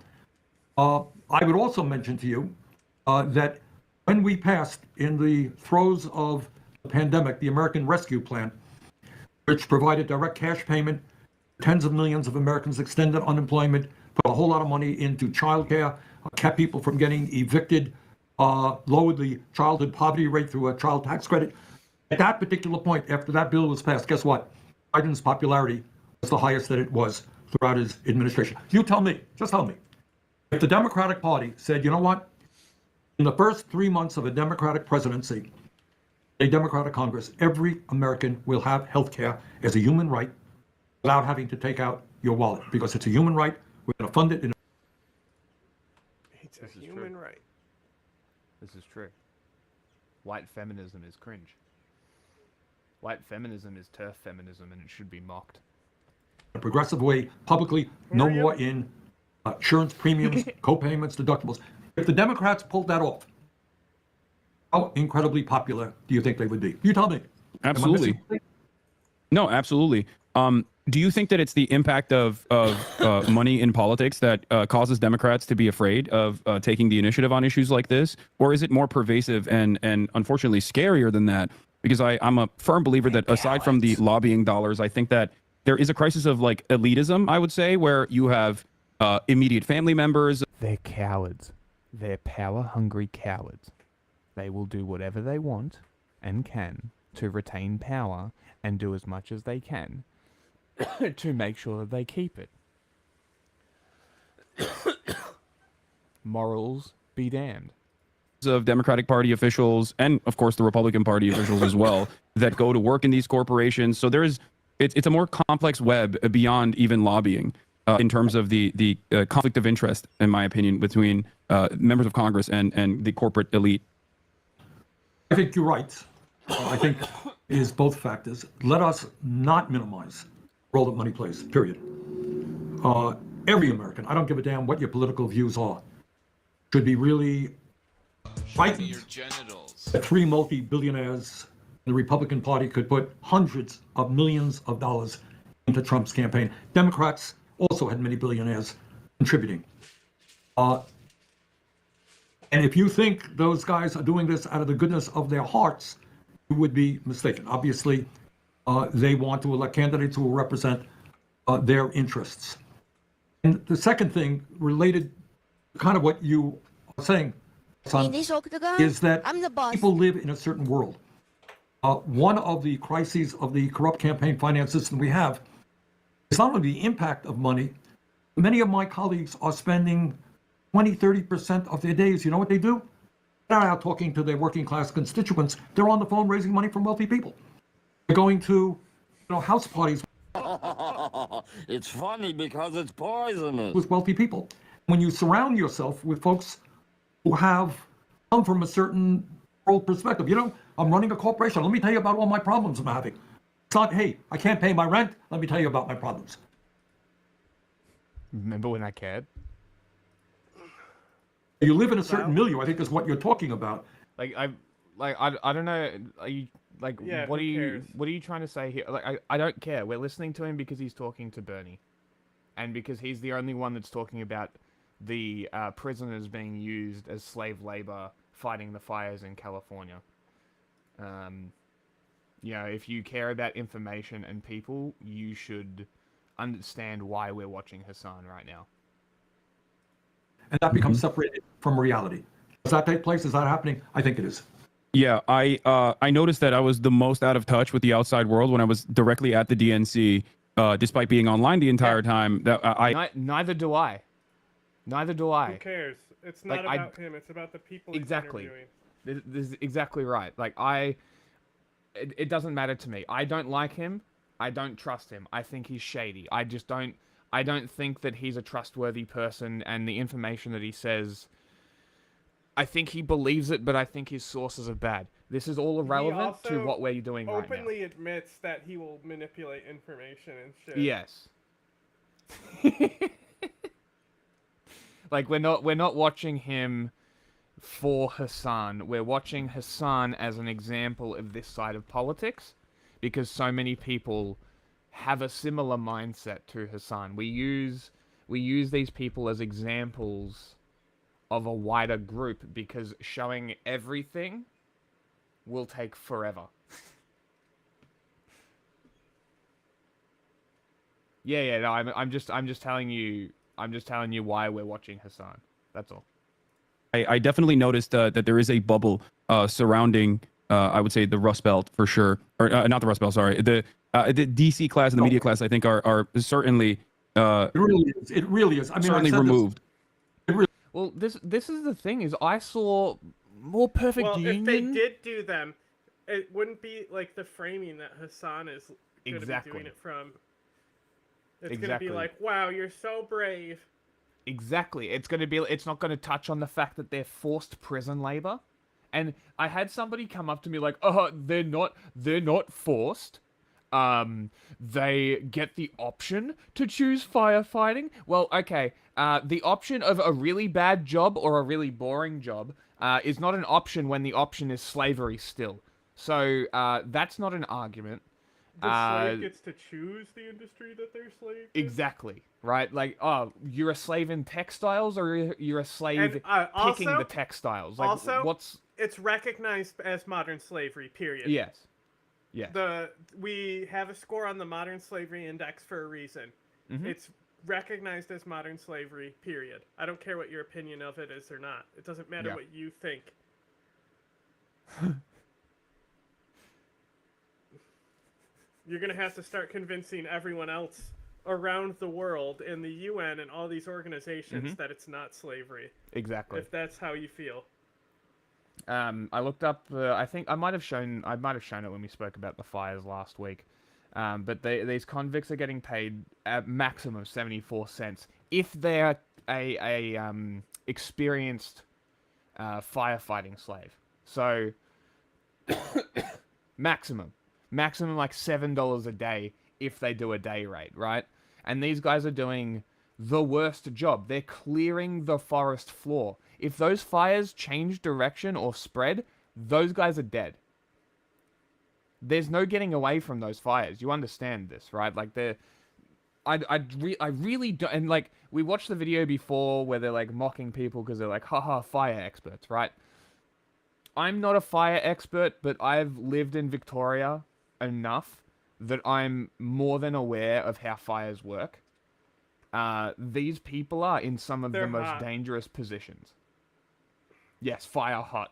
I would also mention to you that when we passed in the throes of the pandemic, the American Rescue Plan, which provided direct cash payment, tens of millions of Americans extended unemployment, put a whole lot of money into childcare, kept people from getting evicted, lowered the childhood poverty rate through a child tax credit. At that particular point, after that bill was passed, guess what? Biden's popularity was the highest that it was throughout his administration. You tell me, just tell me. If the Democratic Party said, you know what? In the first 3 months of a Democratic presidency, a Democratic Congress, every American will have health care as a human right without having to take out your wallet, because it's a human right. We're going to fund it in This is human true. right. This is true. White feminism is cringe. White feminism is turf feminism, and it should be mocked. A progressive way, publicly, no more in insurance premiums, co-payments, deductibles. If the Democrats pulled that off, how incredibly popular do you think they would be? You tell me. Absolutely. No, absolutely. Do you think that it's the impact of money in politics that causes Democrats to be afraid of taking the initiative on issues like this? Or is it more pervasive and unfortunately scarier than that? Because I'm a firm believer that aside from the lobbying dollars, I think that there is a crisis of like elitism, I would say, where you have immediate family members. They're cowards. They're power-hungry cowards. They will do whatever they want and can to retain power and do as much as they can to make sure that they keep it. Morals be damned. Of Democratic Party officials and of course the Republican Party officials as well that go to work in these corporations. So it's a more complex web beyond even lobbying in terms of the conflict of interest, in my opinion, between members of Congress and the corporate elite. I think you're right. I think it is both factors. Let us not minimize the role that money plays, period. Every American, I don't give a damn what your political views are, should be really frightened that 3 multi-billionaires in the Republican Party could put hundreds of millions of dollars into Trump's campaign. Democrats also had many billionaires contributing. And if you think those guys are doing this out of the goodness of their hearts, you would be mistaken. Obviously, they want to elect candidates who will represent their interests. And the second thing, related to kind of what you are saying, Son, is that people live in a certain world. One of the crises of the corrupt campaign finance system we have is not only the impact of money. Many of my colleagues are spending 20, 30% of their days. You know what they do? They're not out talking to their working class constituents. They're on the phone raising money from wealthy people. They're going to, house parties. It's funny because it's poisonous. With wealthy people. When you surround yourself with folks who have come from a certain world perspective, I'm running a corporation. Let me tell you about all my problems I'm having. It's not, hey, I can't pay my rent. Let me tell you about my problems. Remember when I cared? You live in a certain milieu, I think is what you're talking about. I don't know. Are you what are you trying to say here? I don't care. We're listening to him because he's talking to Bernie, and because he's the only one that's talking about the prisoners being used as slave labor fighting the fires in California. If you care about information and people, you should understand why we're watching Hasan right now. And that becomes separated from reality. Does that take place? Is that happening? I think it is. Yeah, I noticed that I was the most out of touch with the outside world when I was directly at the DNC, despite being online the entire time. That Neither do I. Neither do I. Who cares? It's not about him. It's about the people he's interviewing. This is exactly right. It doesn't matter to me. I don't like him. I don't trust him. I think he's shady. I don't think that he's a trustworthy person, and the information that he says, I think he believes it, but I think his sources are bad. This is all irrelevant to what we're doing right now. He openly admits that he will manipulate information and shit. Yes. We're not watching him for Hasan. We're watching Hasan as an example of this side of politics, because so many people have a similar mindset to Hasan. We use these people as examples of a wider group, because showing everything will take forever. No, I'm just telling you why we're watching Hasan. That's all. I definitely noticed that there is a bubble surrounding, I would say, the Rust Belt for sure, or not the Rust Belt. Sorry, the DC class and the media class. I think are certainly. It really is. It really is. I mean, certainly removed. Well, this is the thing, is I saw more perfect union. If they did do them, it wouldn't be like the framing that Hasan is going to be doing it from. It's going to be like, wow, you're so brave. Exactly. It's not going to touch on the fact that they're forced prison labor. And I had somebody come up to me like, "Oh, they're not forced. They get the option to choose firefighting." Well, okay. The option of a really bad job or a really boring job is not an option when the option is slavery still. So that's not an argument. The slave gets to choose the industry that they're slave in? Exactly, right? Like, oh, you're a slave in textiles, or you're a slave picking also, the textiles. Like, also, what's... it's recognized as modern slavery, period. Yes. Yes. We have a score on the Modern Slavery Index for a reason. Mm-hmm. It's recognized as modern slavery, period. I don't care what your opinion of it is or not. It doesn't matter what you think. You're going to have to start convincing everyone else around the world in the UN and all these organizations that it's not slavery. Exactly. If that's how you feel. I looked up. I think I might have shown it when we spoke about the fires last week. But these convicts are getting paid a maximum of 74 cents if they're a experienced firefighting slave. So maximum like $7 a day if they do a day rate, right? And these guys are doing the worst job. They're clearing the forest floor. If those fires change direction or spread, those guys are dead. There's no getting away from those fires. You understand this, right? Like, I really don't... And, like, we watched the video before where they're, like, mocking people because they're like, haha, fire experts, right? I'm not a fire expert, but I've lived in Victoria enough that I'm more than aware of how fires work. These people are in some of the most dangerous positions. Yes, fire hot.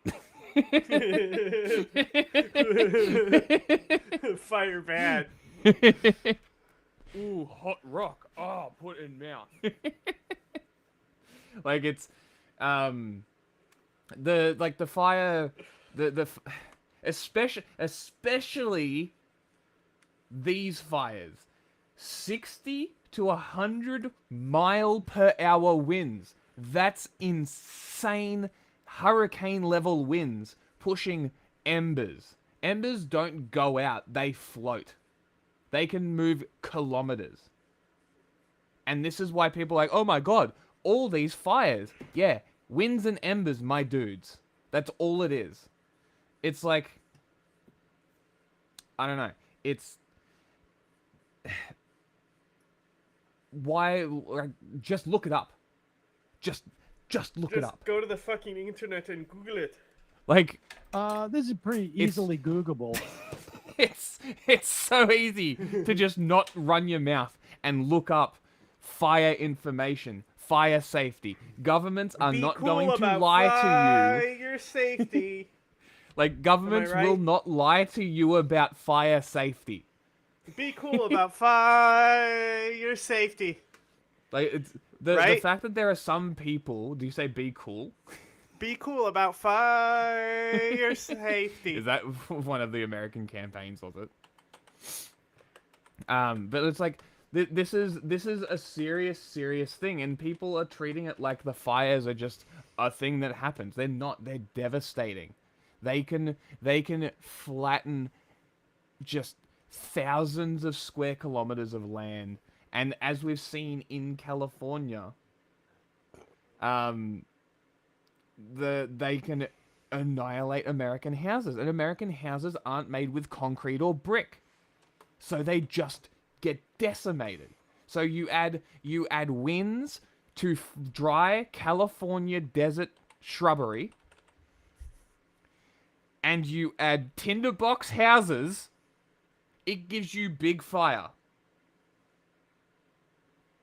Fire bad. Ooh, hot rock. Oh, put in mouth. Like, it's the fire, especially these fires, 60 to 100 mile per hour winds. That's insane. Hurricane level winds pushing embers. Embers don't go out, they float. They can move kilometers. And this is why people are like, oh my god, all these fires. Yeah, winds and embers, my dudes. That's all it is. It's like, I don't know. It's... Why... Like, just look it up. Just look it up. Go to the fucking internet and Google it. Like... this is pretty easily Googleable. It's so easy to just not run your mouth and look up fire information, fire safety. Governments are not going to lie to you. Fire safety. Like, governments will not lie to you about fire safety. Be cool about fire safety. Like, it's the fact that there are some people... Do you say be cool? Be cool about fire safety. Is that one of the American campaigns, was it? But it's like, this is a serious thing, and people are treating it like the fires are just a thing that happens. They're not. They're devastating. They can flatten just thousands of square kilometers of land, and as we've seen in California, they can annihilate American houses, and American houses aren't made with concrete or brick, so they just get decimated. So you add winds to dry California desert shrubbery, and you add tinderbox houses, it gives you big fire.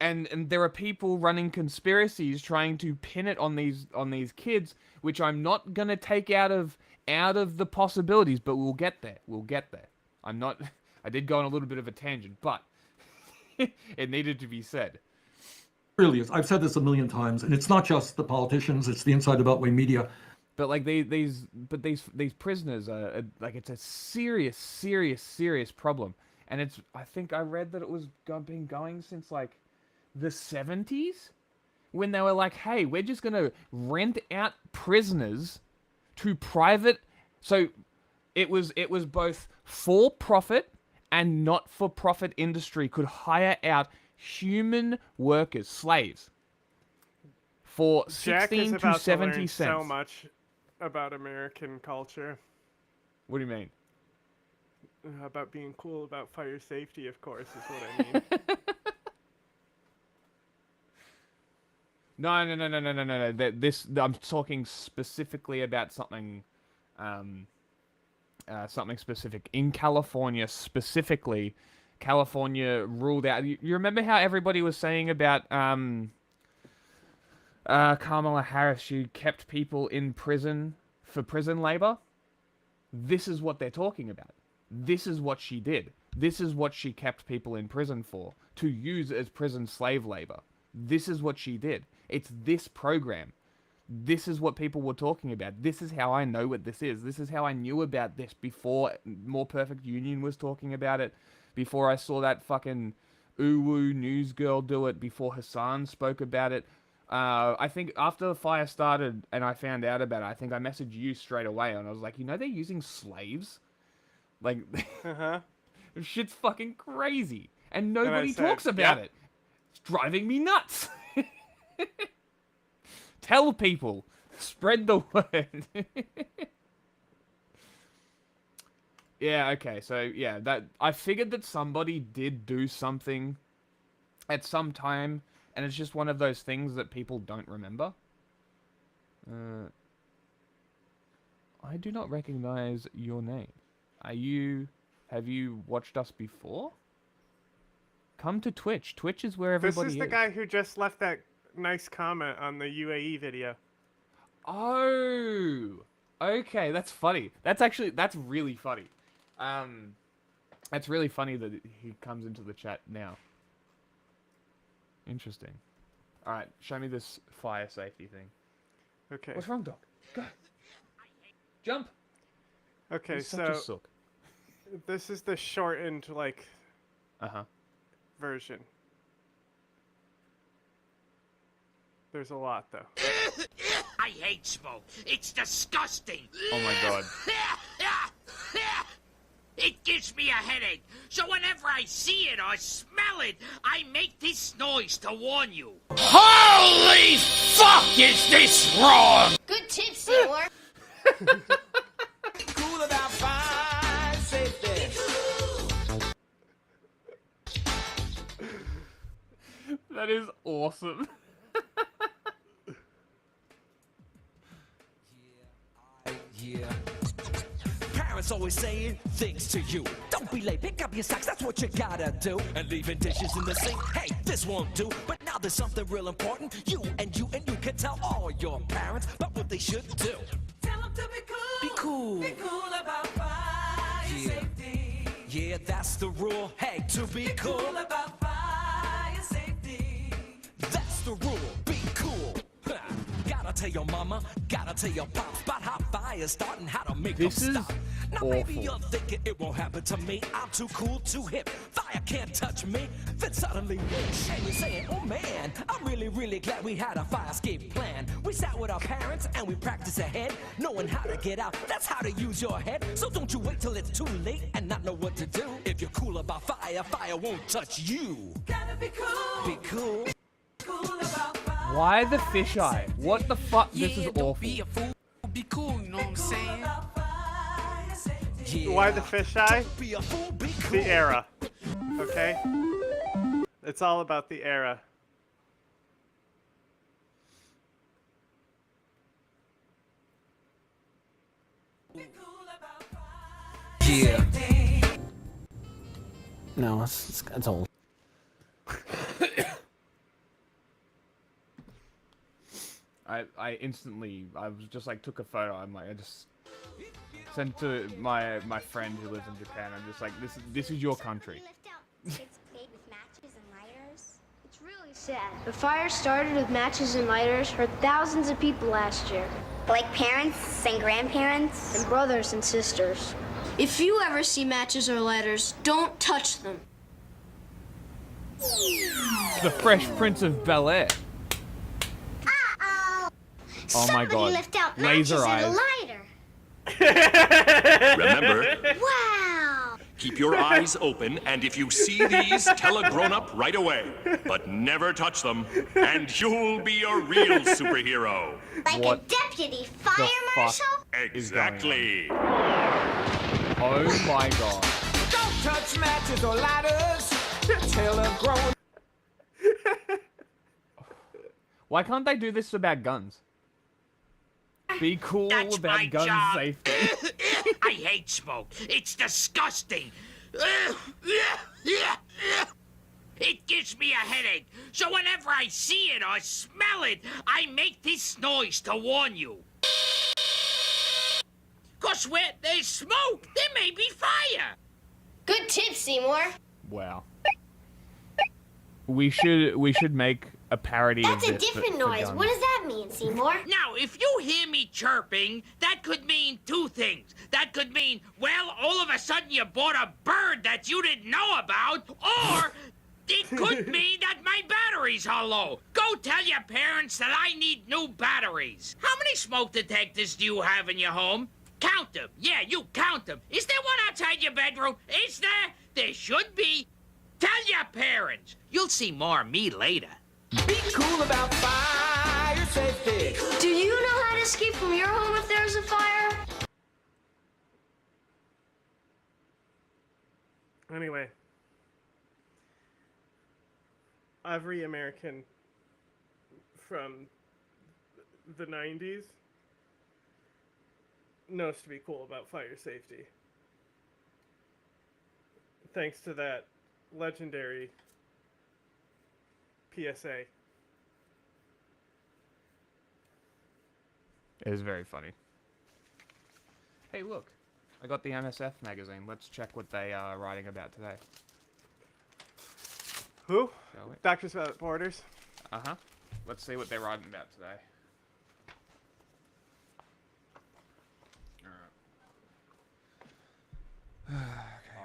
And there are people running conspiracies trying to pin it on these kids, which I'm not gonna take out of the possibilities, but we'll get there. We'll get there. I did go on a little bit of a tangent, but it needed to be said. It really is. I've said this a million times, and it's not just the politicians; it's the Inside the Beltway media. But like these prisoners are like, it's a serious problem, and I think I read that it was been going since like the 70s, when they were like, hey, we're just going to rent out prisoners to private. So it was both for profit and not for profit industry could hire out human workers, slaves, for 16 to 70 cents. So much about American culture. What do you mean? About being cool about fire safety, of course, is what I mean. No. I'm talking specifically about something, something specific. In California, specifically, California ruled out... You remember how everybody was saying about Kamala Harris? She kept people in prison for prison labor? This is what they're talking about. This is what she did. This is what she kept people in prison for, to use as prison slave labor. This is what she did. It's this program. This is what people were talking about. This is how I know what this is. This is how I knew about this before More Perfect Union was talking about it, before I saw that fucking Uwu news girl do it, before Hasan spoke about it. I think after the fire started and I found out about it, I think I messaged you straight away and I was like, you know, they're using slaves? Like, shit's fucking crazy. And nobody talks about it. It's driving me nuts. Tell people. Spread the word. Yeah, okay. So, yeah, that I figured that somebody did do something at some time, and it's just one of those things that people don't remember. I do not recognize your name. Have you watched us before? Come to Twitch. Twitch is where everybody is. This is the guy who just left that nice comment on the UAE video. Oh, okay, that's funny. That's really funny. That's really funny that he comes into the chat now. Interesting. All right, show me this fire safety thing. Okay. What's wrong, Doc? Go. Jump. Okay, He's such a so sook. This is the shortened version. There's a lot though. I hate smoke. It's disgusting. Oh my god. It gives me a headache. So whenever I see it or smell it, I make this noise to warn you. Holy fuck, is this wrong? Good tips, Senor. Cool about fire safety. That is awesome. Yeah. Parents always saying things to you. Don't be late, pick up your socks, that's what you gotta do. And leaving dishes in the sink, hey, this won't do. But now there's something real important. You can tell all your parents about what they should do. Tell them to be cool. Be cool. Be cool about fire safety. Yeah, that's the rule. Hey, to be cool about fire safety. That's the rule. Be cool. Gotta tell your mama, gotta tell your pops about how fire's starting, how to make them stop. Now maybe you're thinking it won't happen to me. I'm too cool, too hip. Fire can't touch me. Then suddenly we're saying, oh man, I'm really glad we had a fire escape plan. We sat with our parents and we practiced ahead, knowing how to get out. That's how to use your head. So don't you wait till it's too late and not know what to do. If you're cool about fire, fire won't touch you. Gotta be cool. Be cool. Cool about fire. Why the fisheye? What the fuck? This is awful. Be a fool. Be cool, you know what I'm saying? Yeah. Why the fisheye? The era. Okay? It's all about the era. Yeah. No, it's old. I instantly, I was just like, took a photo. I'm like, I just sent to my friend who lives in Japan. I'm just like, this is your country. It's made with matches and lighters. It's really sad. The fire started with matches and lighters hurt thousands of people last year. Like parents and grandparents? And brothers and sisters. If you ever see matches or lighters, don't touch them. The Fresh Prince of Bel-Air. Oh my god. Lift out Laser matches eyes. and a lighter. Remember, Wow. keep your eyes open, and if you see these, tell a grown-up right away. But never touch them, and you'll be a real superhero. Like What a deputy fire marshal? Exactly. Oh my god. Don't touch matches or ladders. Tell a grown. Why can't they do this about guns? Be cool That's about my gun job. safety. I hate smoke. It's disgusting. It gives me a headache. So whenever I see it or smell it, I make this noise to warn you. 'Cause where there's smoke, there may be fire. Good tip, Seymour. Wow. We should make a parody That's of a this. different for noise. guns. What does that mean, Seymour? Now, if you hear me chirping, that could mean two things. That could mean, well, all of a sudden you bought a bird that you didn't know about, or it could mean that my batteries are low. Go tell your parents that I need new batteries. How many smoke detectors do you have in your home? Count them. Yeah, you count them. Is there one outside your bedroom? Is there? There should be. Tell your parents. You'll see more of me later. Be cool about fire safety. Do you know how to escape from your home if there's a fire? Anyway, every American from the 90s knows to be cool about fire safety. Thanks to that legendary PSA. It is very funny. Hey, look. I got the MSF magazine. Let's check what they are writing about today. Who? Shall we? Doctors Without Borders. Uh-huh. Let's see what they're writing about today. Okay.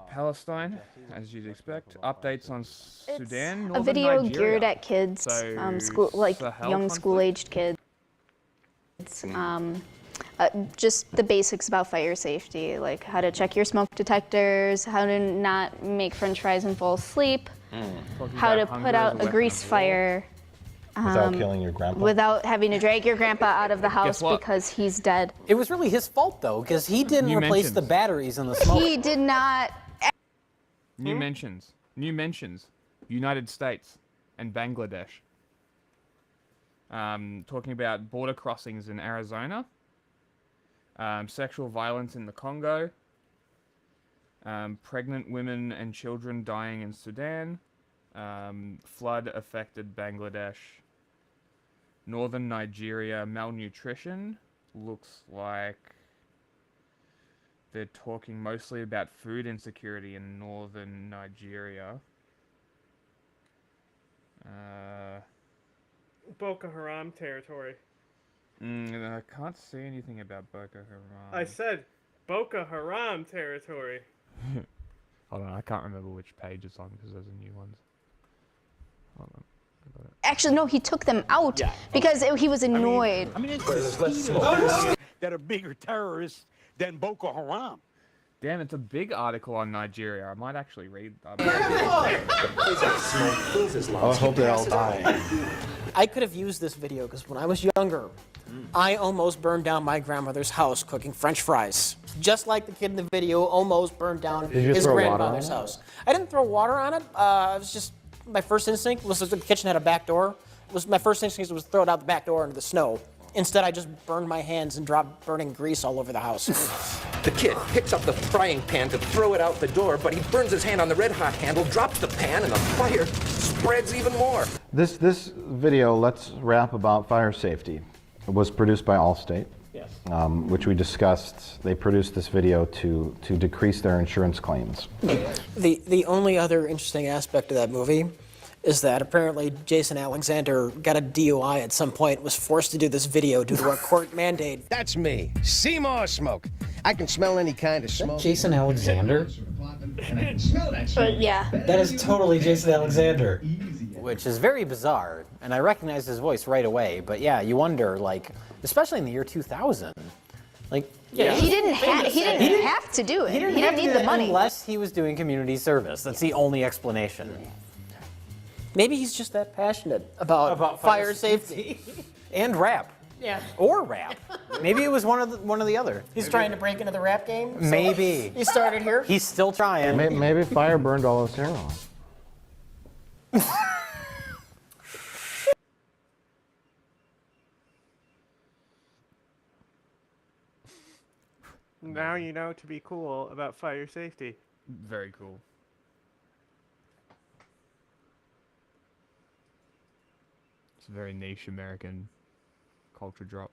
Palestine, as you'd expect. Updates on Sudan, a Northern video Nigeria. geared at kids, So, school, like Sahel young conflict? school-aged kids. Just the basics about fire safety, like how to check your smoke detectors, how to not make French fries and fall asleep, how to put out a grease fire. Without killing your grandpa? Without having to drag your grandpa out of the house what? because he's dead. It was really his fault, though, because he didn't replace the batteries in the smoke. He did not. New mentions. New mentions. United States and Bangladesh. Talking about border crossings in Arizona. Sexual violence in the Congo. Pregnant women and children dying in Sudan. Flood affected Bangladesh. Northern Nigeria malnutrition. Looks like they're talking mostly about food insecurity in northern Nigeria. Boko Haram territory. I can't see anything about Boko Haram. I said Boko Haram territory. Hold on, I can't remember which page it's on because those are new ones. Hold on. I got it. Actually, no, he took them out because he was annoyed. I mean, that are bigger terrorists than Boko Haram. Damn, it's a big article on Nigeria. I might actually read that. I hope they all die. I could have used this video because when I was younger, I almost burned down my grandmother's house cooking French fries. Just like the kid in the video almost burned down his grandmother's house. I didn't throw water on it. It was just my first instinct was that the kitchen had a back door. My first instinct was throw it out the back door into the snow. Instead, I just burned my hands and dropped burning grease all over the house. The kid picks up the frying pan to throw it out the door, but he burns his hand on the red hot handle, drops the pan, and the fire spreads even more. This video, Let's Rap About Fire Safety, was produced by Allstate, Yes. Which we discussed. They produced this video to decrease their insurance claims. The only other interesting aspect of that movie is that apparently Jason Alexander got a DUI at some point, was forced to do this video due to a court mandate. That's me, Seymour Smoke. I can smell any kind of smoke. Jason Alexander? But yeah. That is totally Jason Alexander. which is very bizarre. And I recognized his voice right away. But yeah, you wonder, like, especially in the year 2000, like, yeah, he didn't have to do it. He didn't need the money unless he was doing community service. That's the only explanation. Maybe he's just that passionate about fire safety and rap. Yeah. Or rap. Maybe it was one of the other. He's trying to break into the rap game. So maybe he started here. He's still trying. Maybe fire burned all his hair off. Now you know to be cool about fire safety. Very cool. It's a very niche American culture drop.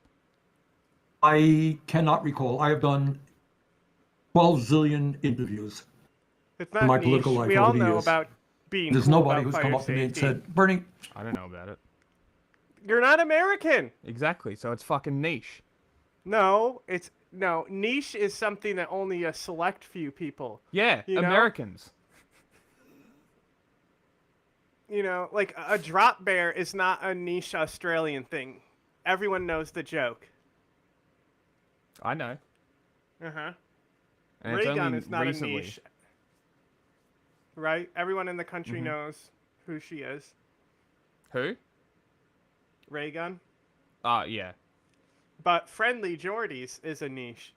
I cannot recall. I have done 12 zillion interviews It's in not my niche. political life We over all the know years. about being There's cool nobody about who's fire come up to me and safety. said, Bernie, I don't know about it. You're not American. Exactly, so it's fucking niche. No, niche is something that only a select few people. Yeah, you know? Americans. You know, like a drop bear is not a niche Australian thing. Everyone knows the joke. I know. Uh-huh. And Ray it's gun only is not recently. a niche. Right? Everyone in the country Mhm. knows who she is. Who? Ray gun. Yeah. But Friendly Jordies is a niche.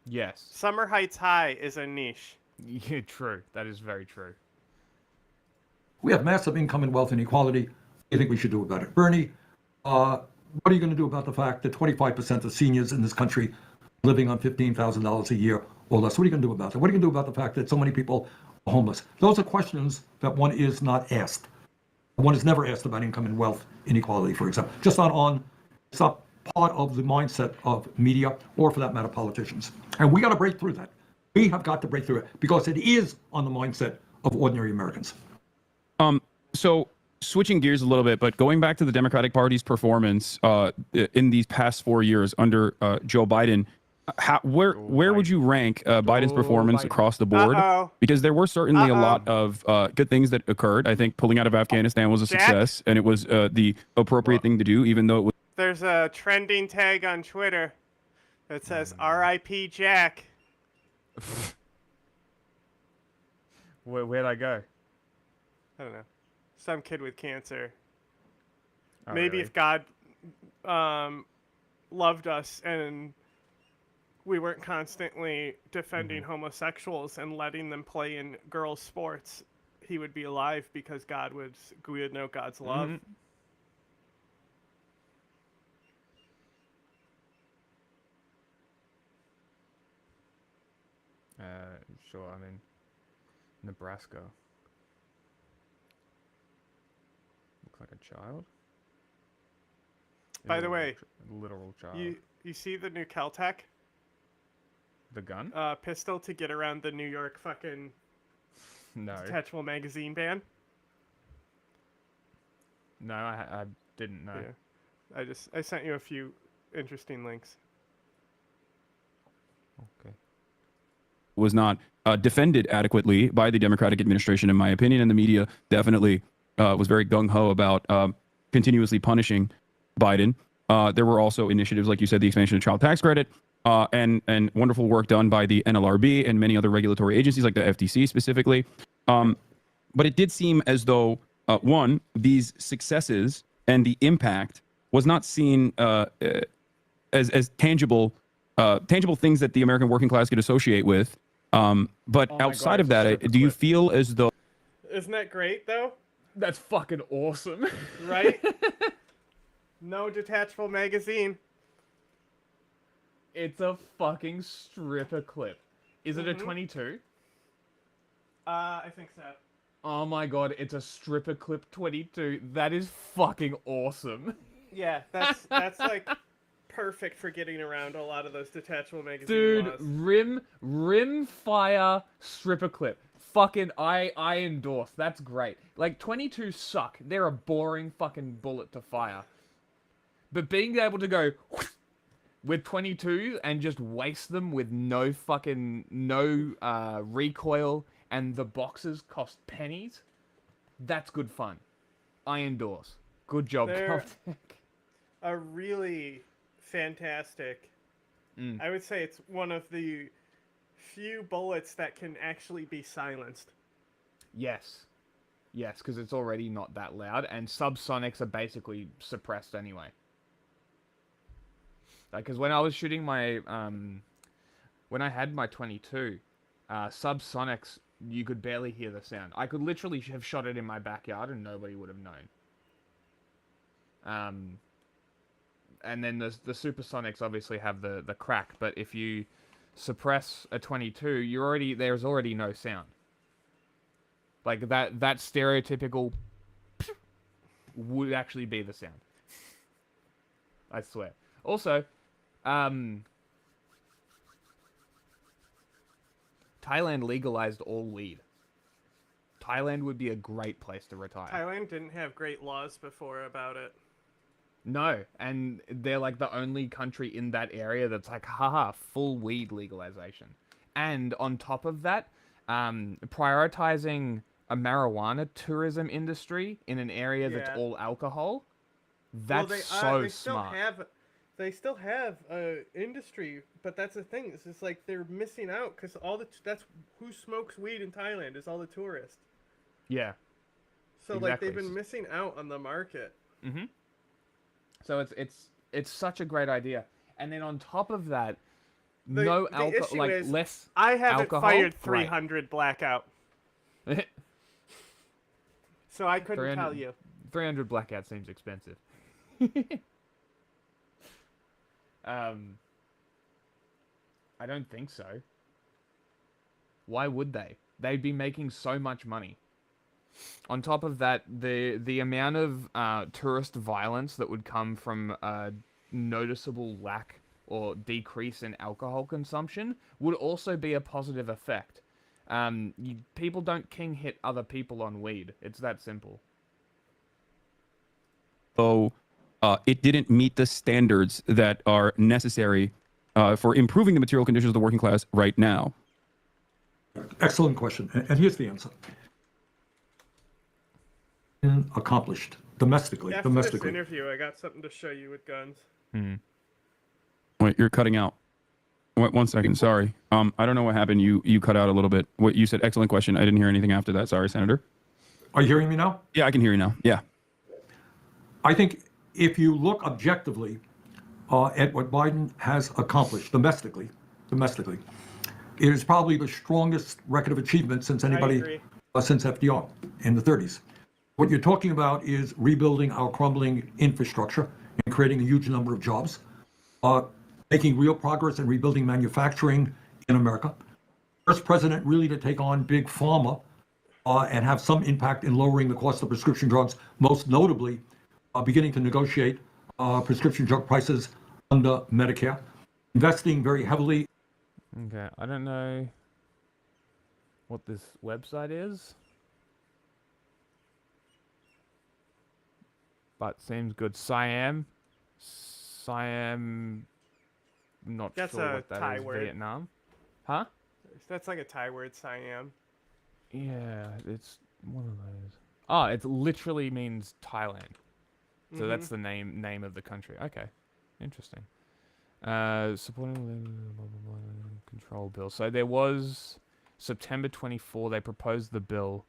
Yes. Summer Heights High is a niche. Yeah, true. That is very true. we have massive income and wealth inequality. What do you think we should do about it? Bernie, what are you going to do about the fact that 25% of seniors in this country living on $15,000 a year or less? What are you going to do about that? What are you going to do about the fact that so many people are homeless? Those are questions that one is not asked. One is never asked about income and wealth inequality, for example. Just not on, it's not part of the mindset of media or, for that matter, politicians. And we got to break through that. We have got to break through it because it is on the mindset of ordinary Americans. So switching gears a little bit, but going back to the Democratic Party's performance in these past 4 years under Joe Biden, where would you rank Biden's performance across the board? Because there were certainly a lot of good things that occurred. I think pulling out of Afghanistan was a success, and it was the appropriate thing to do, even though it was. There's a trending tag on Twitter that says "R.I.P. Jack." Where'd I go? I don't know. Some kid with cancer. Oh, Maybe really? if God loved us and we weren't constantly defending homosexuals and letting them play in girls' sports, he would be alive because we would know God's love. Sure, I mean, Nebraska. Looks like a child. By the way, literal child. You see the new Keltec? The gun? Pistol to get around the New York fucking No. detachable magazine ban? No, I didn't know. Yeah. I sent you a few interesting links. Okay. Was not defended adequately by the Democratic administration, in my opinion, and the media definitely was very gung-ho about continuously punishing Biden. There were also initiatives, like you said, the expansion of child tax credit, and wonderful work done by the NLRB and many other regulatory agencies, like the FTC specifically. But it did seem as though, one, these successes and the impact was not seen as tangible things that the American working class could associate with. But outside of that, do you feel as though... Isn't that great, though? That's fucking awesome. Right? No detachable magazine. It's a fucking stripper clip. Is it a 22? I think so. Oh my god, it's a stripper clip 22. That is fucking awesome. Yeah, that's like perfect for getting around a lot of those detachable magazine Dude, laws. rim fire stripper clip. Fucking I endorse. That's great. Like 22 suck. They're a boring fucking bullet to fire. But being able to go with 22 and just waste them with no recoil and the boxes cost pennies, that's good fun. I endorse. Good job, They're Caltech. a really fantastic. I would say it's one of the few bullets that can actually be silenced. Yes. Yes, because it's already not that loud, and subsonics are basically suppressed anyway. Like, because when I was shooting my, when I had my 22, subsonics, you could barely hear the sound. I could literally have shot it in my backyard and nobody would have known. And then the supersonics obviously have the crack, but if you suppress a 22, there's already no sound. Like that stereotypical would actually be the sound. I swear. Also, Thailand legalized all weed. Thailand would be a great place to retire. Thailand didn't have great laws before about it. No, and they're like the only country in that area that's like, haha, full weed legalization. And on top of that, prioritizing a marijuana tourism industry in an area that's all alcohol, that's they smart. They still have industry, but that's the thing. It's just like they're missing out because that's who smokes weed in Thailand is all the tourists. Yeah. So like they've been missing out on the market. Mm-hmm. So it's such a great idea, and then on top of that, no alcohol, like less. I haven't alcohol, fired 300 blackout, so I couldn't tell you. 300 blackout seems expensive. I don't think so. Why would they? They'd be making so much money. On top of that, the amount of tourist violence that would come from a noticeable lack or decrease in alcohol consumption would also be a positive effect. People don't king hit other people on weed. It's that simple. So it didn't meet the standards that are necessary for improving the material conditions of the working class right now. Excellent question. And here's the answer. Accomplished domestically. After this interview, I got something to show you with guns. Wait, you're cutting out. Wait, 1 second. Sorry. I don't know what happened. You cut out a little bit. What you said, excellent question. I didn't hear anything after that. Sorry, Senator. Are you hearing me now? Yeah, I can hear you now. Yeah. I think if you look objectively at what Biden has accomplished domestically, it is probably the strongest record of achievement since anybody, since FDR in the 30s. What you're talking about is rebuilding our crumbling infrastructure and creating a huge number of jobs, making real progress in rebuilding manufacturing in America. First president really to take on big pharma and have some impact in lowering the cost of prescription drugs, most notably beginning to negotiate prescription drug prices under Medicare, investing very heavily. Okay, I don't know what this website is, but seems good. Siam, not That's sure a what that Thai is. word. Vietnam? Huh? That's like a Thai word, Siam. Yeah, it's one of those. Oh, it literally means Thailand. So that's the name of the country. Okay, interesting. Supporting control bill. So there was September 24. They proposed the bill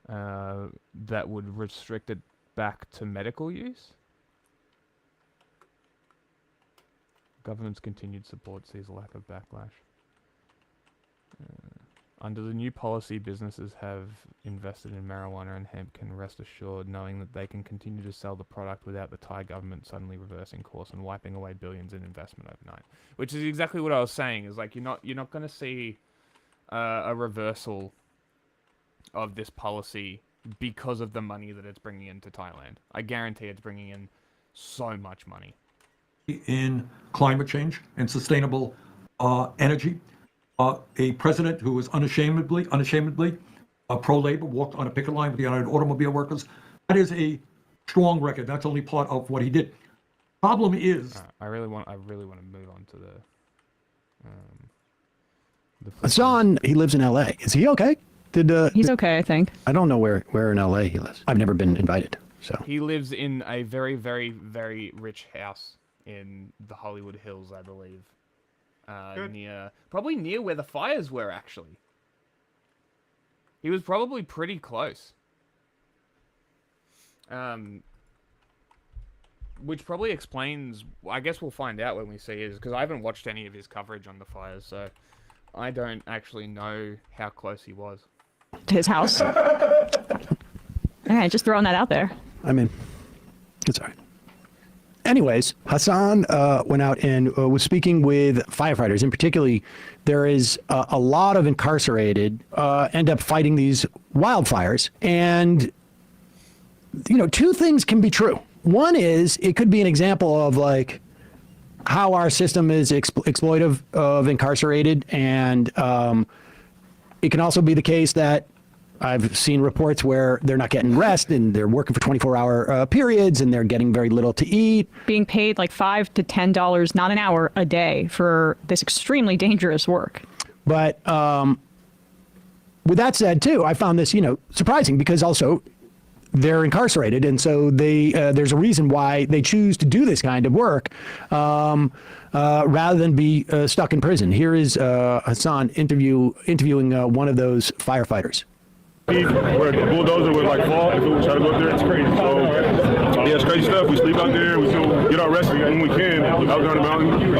that would restrict it back to medical use. Government's continued support sees a lack of backlash. Under the new policy, businesses have invested in marijuana and hemp can rest assured knowing that they can continue to sell the product without the Thai government suddenly reversing course and wiping away billions in investment overnight. Which is exactly what I was saying, is like you're not going to see a reversal of this policy because of the money that it's bringing into Thailand. I guarantee it's bringing in so much money. In climate change and sustainable energy. A president who was unashamedly pro-labor, walked on a picket line with the United Automobile Workers. That is a strong record. That's only part of what he did. Problem is, I really want to move on to the Hasan, he lives in L.A. Is he okay? He's okay, I think. I don't know where in L.A. he lives. I've never been invited, so. He lives in a very, very, very rich house in the Hollywood Hills, I believe. Probably near where the fires were, actually. He was probably pretty close. Which probably explains, I guess we'll find out when we see his, because I haven't watched any of his coverage on the fires, so I don't actually know how close he was. To his house? Alright, just throwing that out there. I mean, it's all right. Anyways, Hasan went out and was speaking with firefighters. In particular, there is a lot of incarcerated end up fighting these wildfires. And, you know, two things can be true. One is it could be an example of like how our system is exploitive of incarcerated. And it can also be the case that I've seen reports where they're not getting rest and they're working for 24-hour periods and they're getting very little to eat. Being paid like $5 to $10, not an hour, a day for this extremely dangerous work. But with that said, too, I found this, you know, surprising because also they're incarcerated. And so there's a reason why they choose to do this kind of work rather than be stuck in prison. Here is Hasan interviewing one of those firefighters. Where the bulldozer would like fall if it would try to go up there. It's crazy. So yeah, it's crazy stuff. We sleep out there. We still get our rest when we can out there on the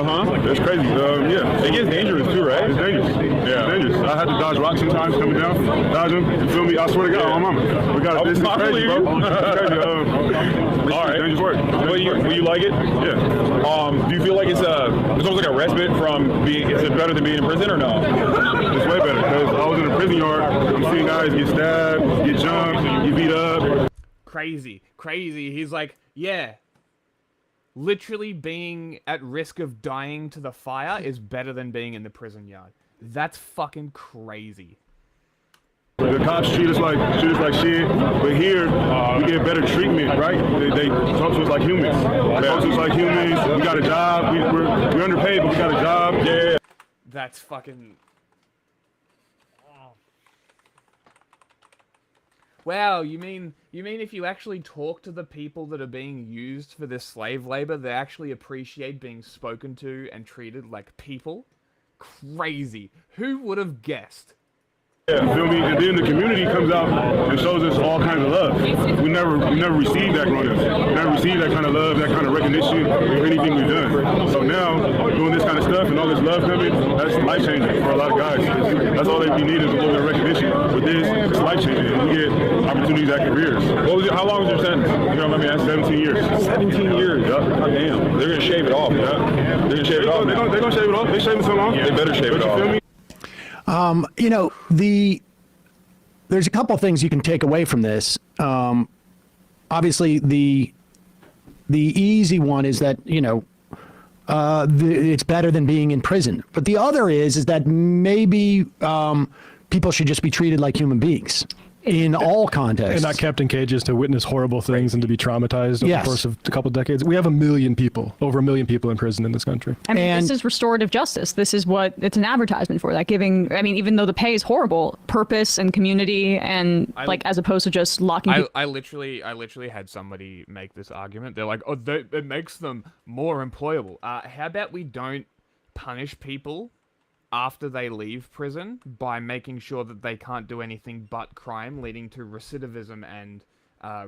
mountain. That's crazy. Yeah, it gets dangerous too, right? It's dangerous. Yeah, it's dangerous. I had to dodge rocks sometimes coming down, dodge them. You feel me? I swear to God, my mama. We got this. It's crazy, bro. It's crazy. All right. Dangerous work. Will you like it? Yeah. Do you feel like it's almost like a respite from being? Is it better than being in prison or no? It's way better because I was in a prison yard. I'm seeing guys get stabbed, get jumped, get beat up. Crazy. He's like, yeah, literally being at risk of dying to the fire is better than being in the prison yard. That's fucking crazy. The cops treat us like shit, but here we get better treatment, right? They talk to us like humans. They talk to us like humans. We got a job. We're underpaid, but we got a job. Yeah. That's fucking. Wow, you mean if you actually talk to the people that are being used for this slave labor, they actually appreciate being spoken to and treated like people? Crazy. Who would have guessed? Yeah, feel me? And then the community comes out and shows us all kinds of love. We never received that growing up. We never received that kind of love, that kind of recognition for anything we've done. So now, doing this kind of stuff and all this love coming, that's life-changing for a lot of guys. That's all they need is a little bit of recognition. With this, it's life-changing. We get opportunities at careers. How long was your sentence? You know what I mean? That's 17 years. 17 years? Yep. God damn. They're going to shave it off. Yeah. They're going to shave it off. They're going to shave it off. They shave it so long. They better shave it off. Feel me? You know, there's a couple things you can take away from this. Obviously, the easy one is that, you know, it's better than being in prison. But the other is that maybe people should just be treated like human beings in all contexts. And not kept in cages to witness horrible things and to be traumatized over the course of a couple of decades. We have over 1 million people in prison in this country. I mean, this is restorative justice. This is what it's an advertisement for. That giving, I mean, even though the pay is horrible, purpose and community and as opposed to just locking people. I literally had somebody make this argument. They're like, oh, it makes them more employable. How about we don't punish people after they leave prison by making sure that they can't do anything but crime, leading to recidivism and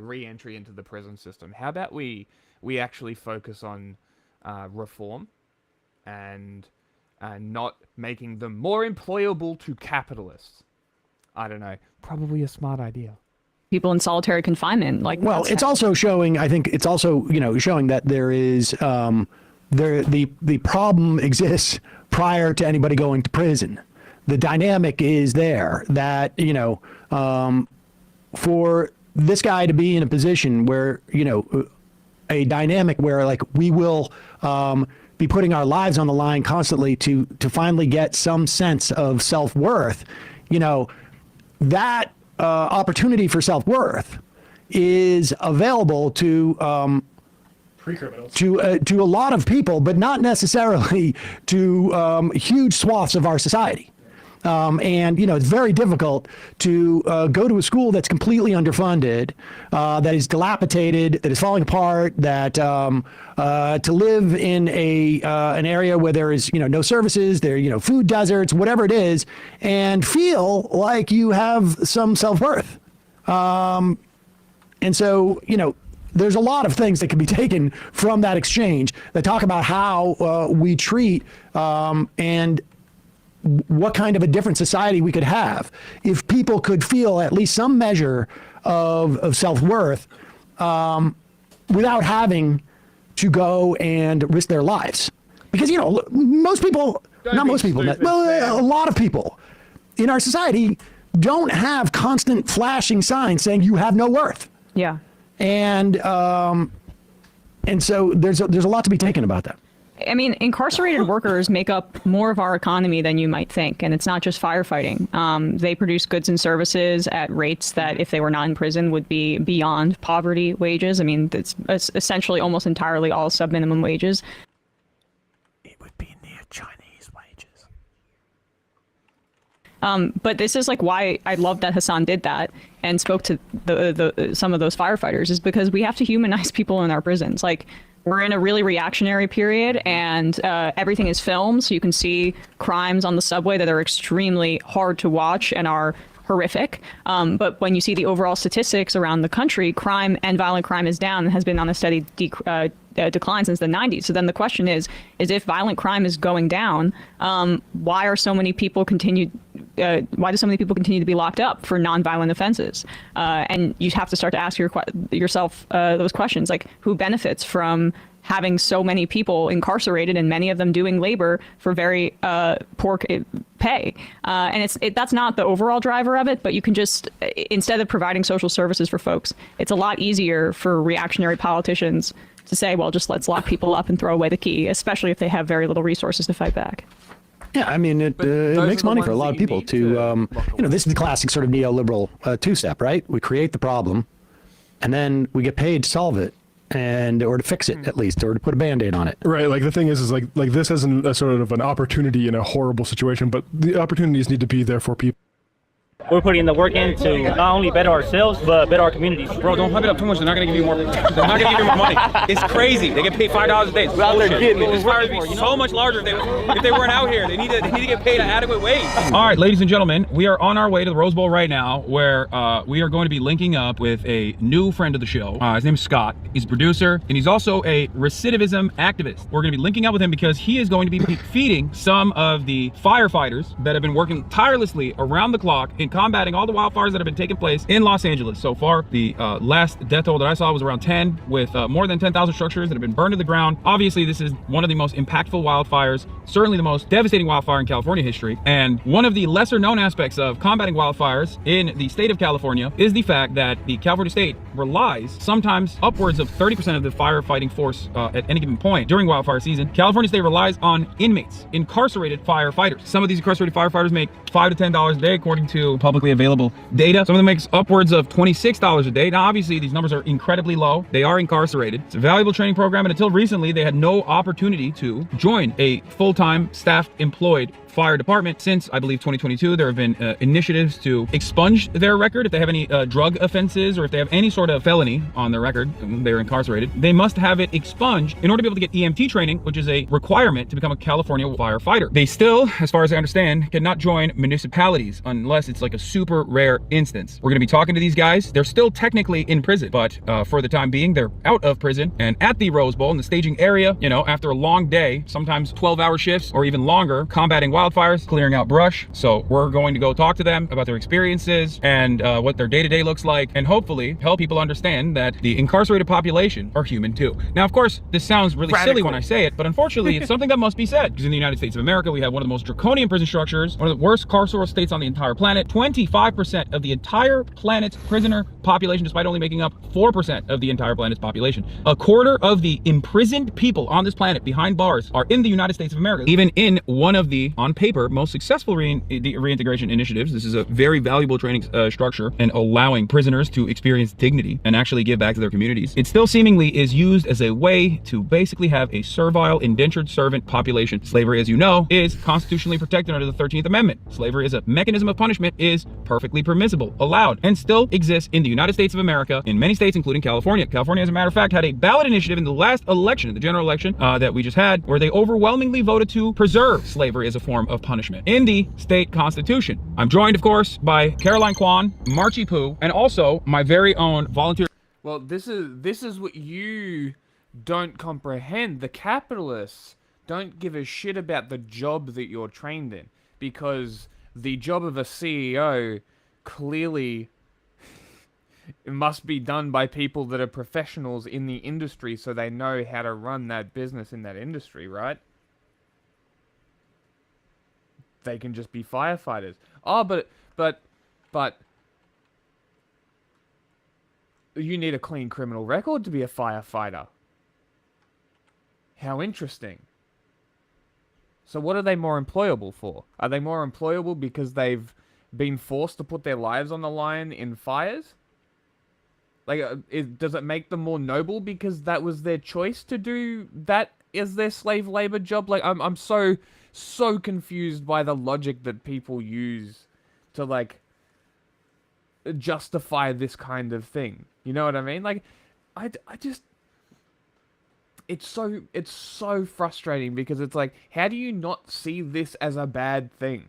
re-entry into the prison system? How about we actually focus on reform and not making them more employable to capitalists? I don't know. Probably a smart idea. People in solitary confinement, well, it's also showing. I think it's also showing that there is the problem exists prior to anybody going to prison. The dynamic is there that, for this guy to be in a position where, a dynamic where we will be putting our lives on the line constantly to finally get some sense of self-worth, that opportunity for self-worth is available to to a lot of people, but not necessarily to huge swaths of our society. And, it's very difficult to go to a school that's completely underfunded, that is dilapidated, that is falling apart, that to live in an area where there is, no services, there, food deserts, whatever it is, and feel like you have some self-worth. And so, there's a lot of things that can be taken from that exchange that talk about how we treat and what kind of a different society we could have if people could feel at least some measure of self-worth without having to go and risk their lives. Because, most people, not most people, well, a lot of people in our society don't have constant flashing signs saying you have no worth. Yeah. And so there's a lot to be taken about that. I mean, incarcerated workers make up more of our economy than you might think, and it's not just firefighting. They produce goods and services at rates that, if they were not in prison, would be beyond poverty wages. I mean, it's essentially almost entirely all sub-minimum wages. It would be near Chinese wages. But this is like why I love that Hasan did that and spoke to some of those firefighters, is because we have to humanize people in our prisons. Like, we're in a really reactionary period, and everything is filmed, so you can see crimes on the subway that are extremely hard to watch and are horrific. But when you see the overall statistics around the country, crime and violent crime is down and has been on a steady decline since the 90s. So then the question is if violent crime is going down, why do so many people continue to be locked up for nonviolent offenses? And you have to start to ask yourself those questions, like who benefits from having so many people incarcerated and many of them doing labor for very poor pay. And that's not the overall driver of it, but you can just, instead of providing social services for folks, it's a lot easier for reactionary politicians to say, well, just let's lock people up and throw away the key, especially if they have very little resources to fight back. Yeah, I mean, it makes money for a lot of people to this is the classic sort of neoliberal two-step, right? We create the problem, and then we get paid to solve it, or to fix it at least, or to put a Band-Aid on it. Right. Like the thing is like this isn't a sort of an opportunity in a horrible situation, but the opportunities need to be there for people. We're putting the work in to not only better ourselves, but better our communities. Bro, don't hype it up too much. They're not going to give you more. They're not going to give you more money. It's crazy. They get paid $5 a day. It's bullshit. This fire would be so much larger if they weren't out here. They need to get paid an adequate wage. All right, ladies and gentlemen, we are on our way to the Rose Bowl right now, where we are going to be linking up with a new friend of the show. His name is Scott. He's a producer, and he's also a recidivism activist. We're going to be linking up with him because he is going to be feeding some of the firefighters that have been working tirelessly around the clock in combating all the wildfires that have been taking place in Los Angeles so far. The last death toll that I saw was around 10, with more than 10,000 structures that have been burned to the ground. Obviously, this is one of the most impactful wildfires, certainly the most devastating wildfire in California history. And one of the lesser known aspects of combating wildfires in the state of California is the fact that the California state relies sometimes upwards of 30% of the firefighting force at any given point during wildfire season. California state relies on inmates, incarcerated firefighters. Some of these incarcerated firefighters make $5 to $10 a day, according to publicly available data. Some of them makes upwards of $26 a day. Now, obviously, these numbers are incredibly low. They are incarcerated. It's a valuable training program, and until recently, they had no opportunity to join a full-time staff employed fire department. Since I believe 2022, there have been initiatives to expunge their record if they have any drug offenses, or if they have any sort of felony on their record, they're incarcerated. They must have it expunged in order to be able to get EMT training, which is a requirement to become a California firefighter. They still, as far as I understand, cannot join municipalities unless it's like a super rare instance. We're going to be talking to these guys. They're still technically in prison, but for the time being, they're out of prison and at the Rose Bowl in the staging area, after a long day, sometimes 12-hour shifts or even longer, combating wildfires, clearing out brush. So we're going to go talk to them about their experiences and what their day-to-day looks like, and hopefully help people understand that the incarcerated population are human too. Now, of course, this sounds really silly when I say it, but unfortunately, it's something that must be said, because in the United States of America, we have one of the most draconian prison structures, one of the worst carceral states on the entire planet. 25% of the entire planet's prisoner population, despite only making up 4% of the entire planet's population. A quarter of the imprisoned people on this planet behind bars are in the United States of America. Even in one of the, on on paper, most successful reintegration initiatives. This is a very valuable training structure and allowing prisoners to experience dignity and actually give back to their communities. It still seemingly is used as a way to basically have a servile, indentured servant population. Slavery, as you know, is constitutionally protected under the 13th Amendment. Slavery as a mechanism of punishment is perfectly permissible, allowed, and still exists in the United States of America, in many states, including California. California, as a matter of fact, had a ballot initiative in the last election, the general election that we just had, where they overwhelmingly voted to preserve slavery as a form of punishment in the state constitution. I'm joined, of course, by Caroline Kwan, Marchie Poo, and also my very own volunteer. Well, this is what you don't comprehend. The capitalists don't give a shit about the job that you're trained in, because the job of a CEO clearly it must be done by people that are professionals in the industry, so they know how to run that business in that industry, right? They can just be firefighters. Oh, but you need a clean criminal record to be a firefighter. How interesting. So what are they more employable for? Are they more employable because they've been forced to put their lives on the line in fires? Like, does it make them more noble because that was their choice to do that as their slave labor job? Like, I'm so confused by the logic that people use to, like, justify this kind of thing. You know what I mean? Like, I just... It's so frustrating because it's like, how do you not see this as a bad thing?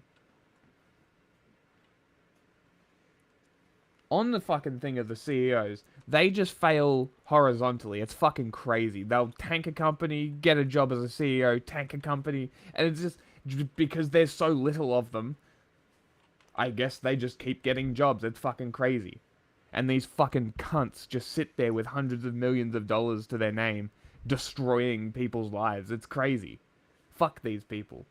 On the fucking thing of the CEOs, they just fail horizontally. It's fucking crazy. They'll tank a company, get a job as a CEO, tank a company, and it's just because there's so little of them, I guess they just keep getting jobs. It's fucking crazy. And these fucking cunts just sit there with hundreds of millions of dollars to their name, destroying people's lives. It's crazy. Fuck these people.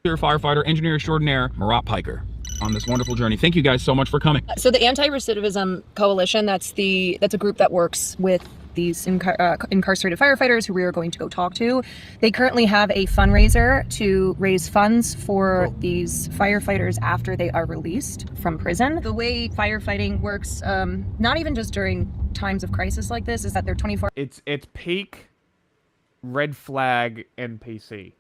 Firefighter, engineer extraordinaire, Marat Piker, on this wonderful journey. Thank you guys so much for coming. So the Anti-Recidivism Coalition, that's a group that works with these incarcerated firefighters who we are going to go talk to. They currently have a fundraiser to raise funds for these firefighters after they are released from prison. The way firefighting works, not even just during times of crisis like this, is that they're 24. It's peak red flag NPC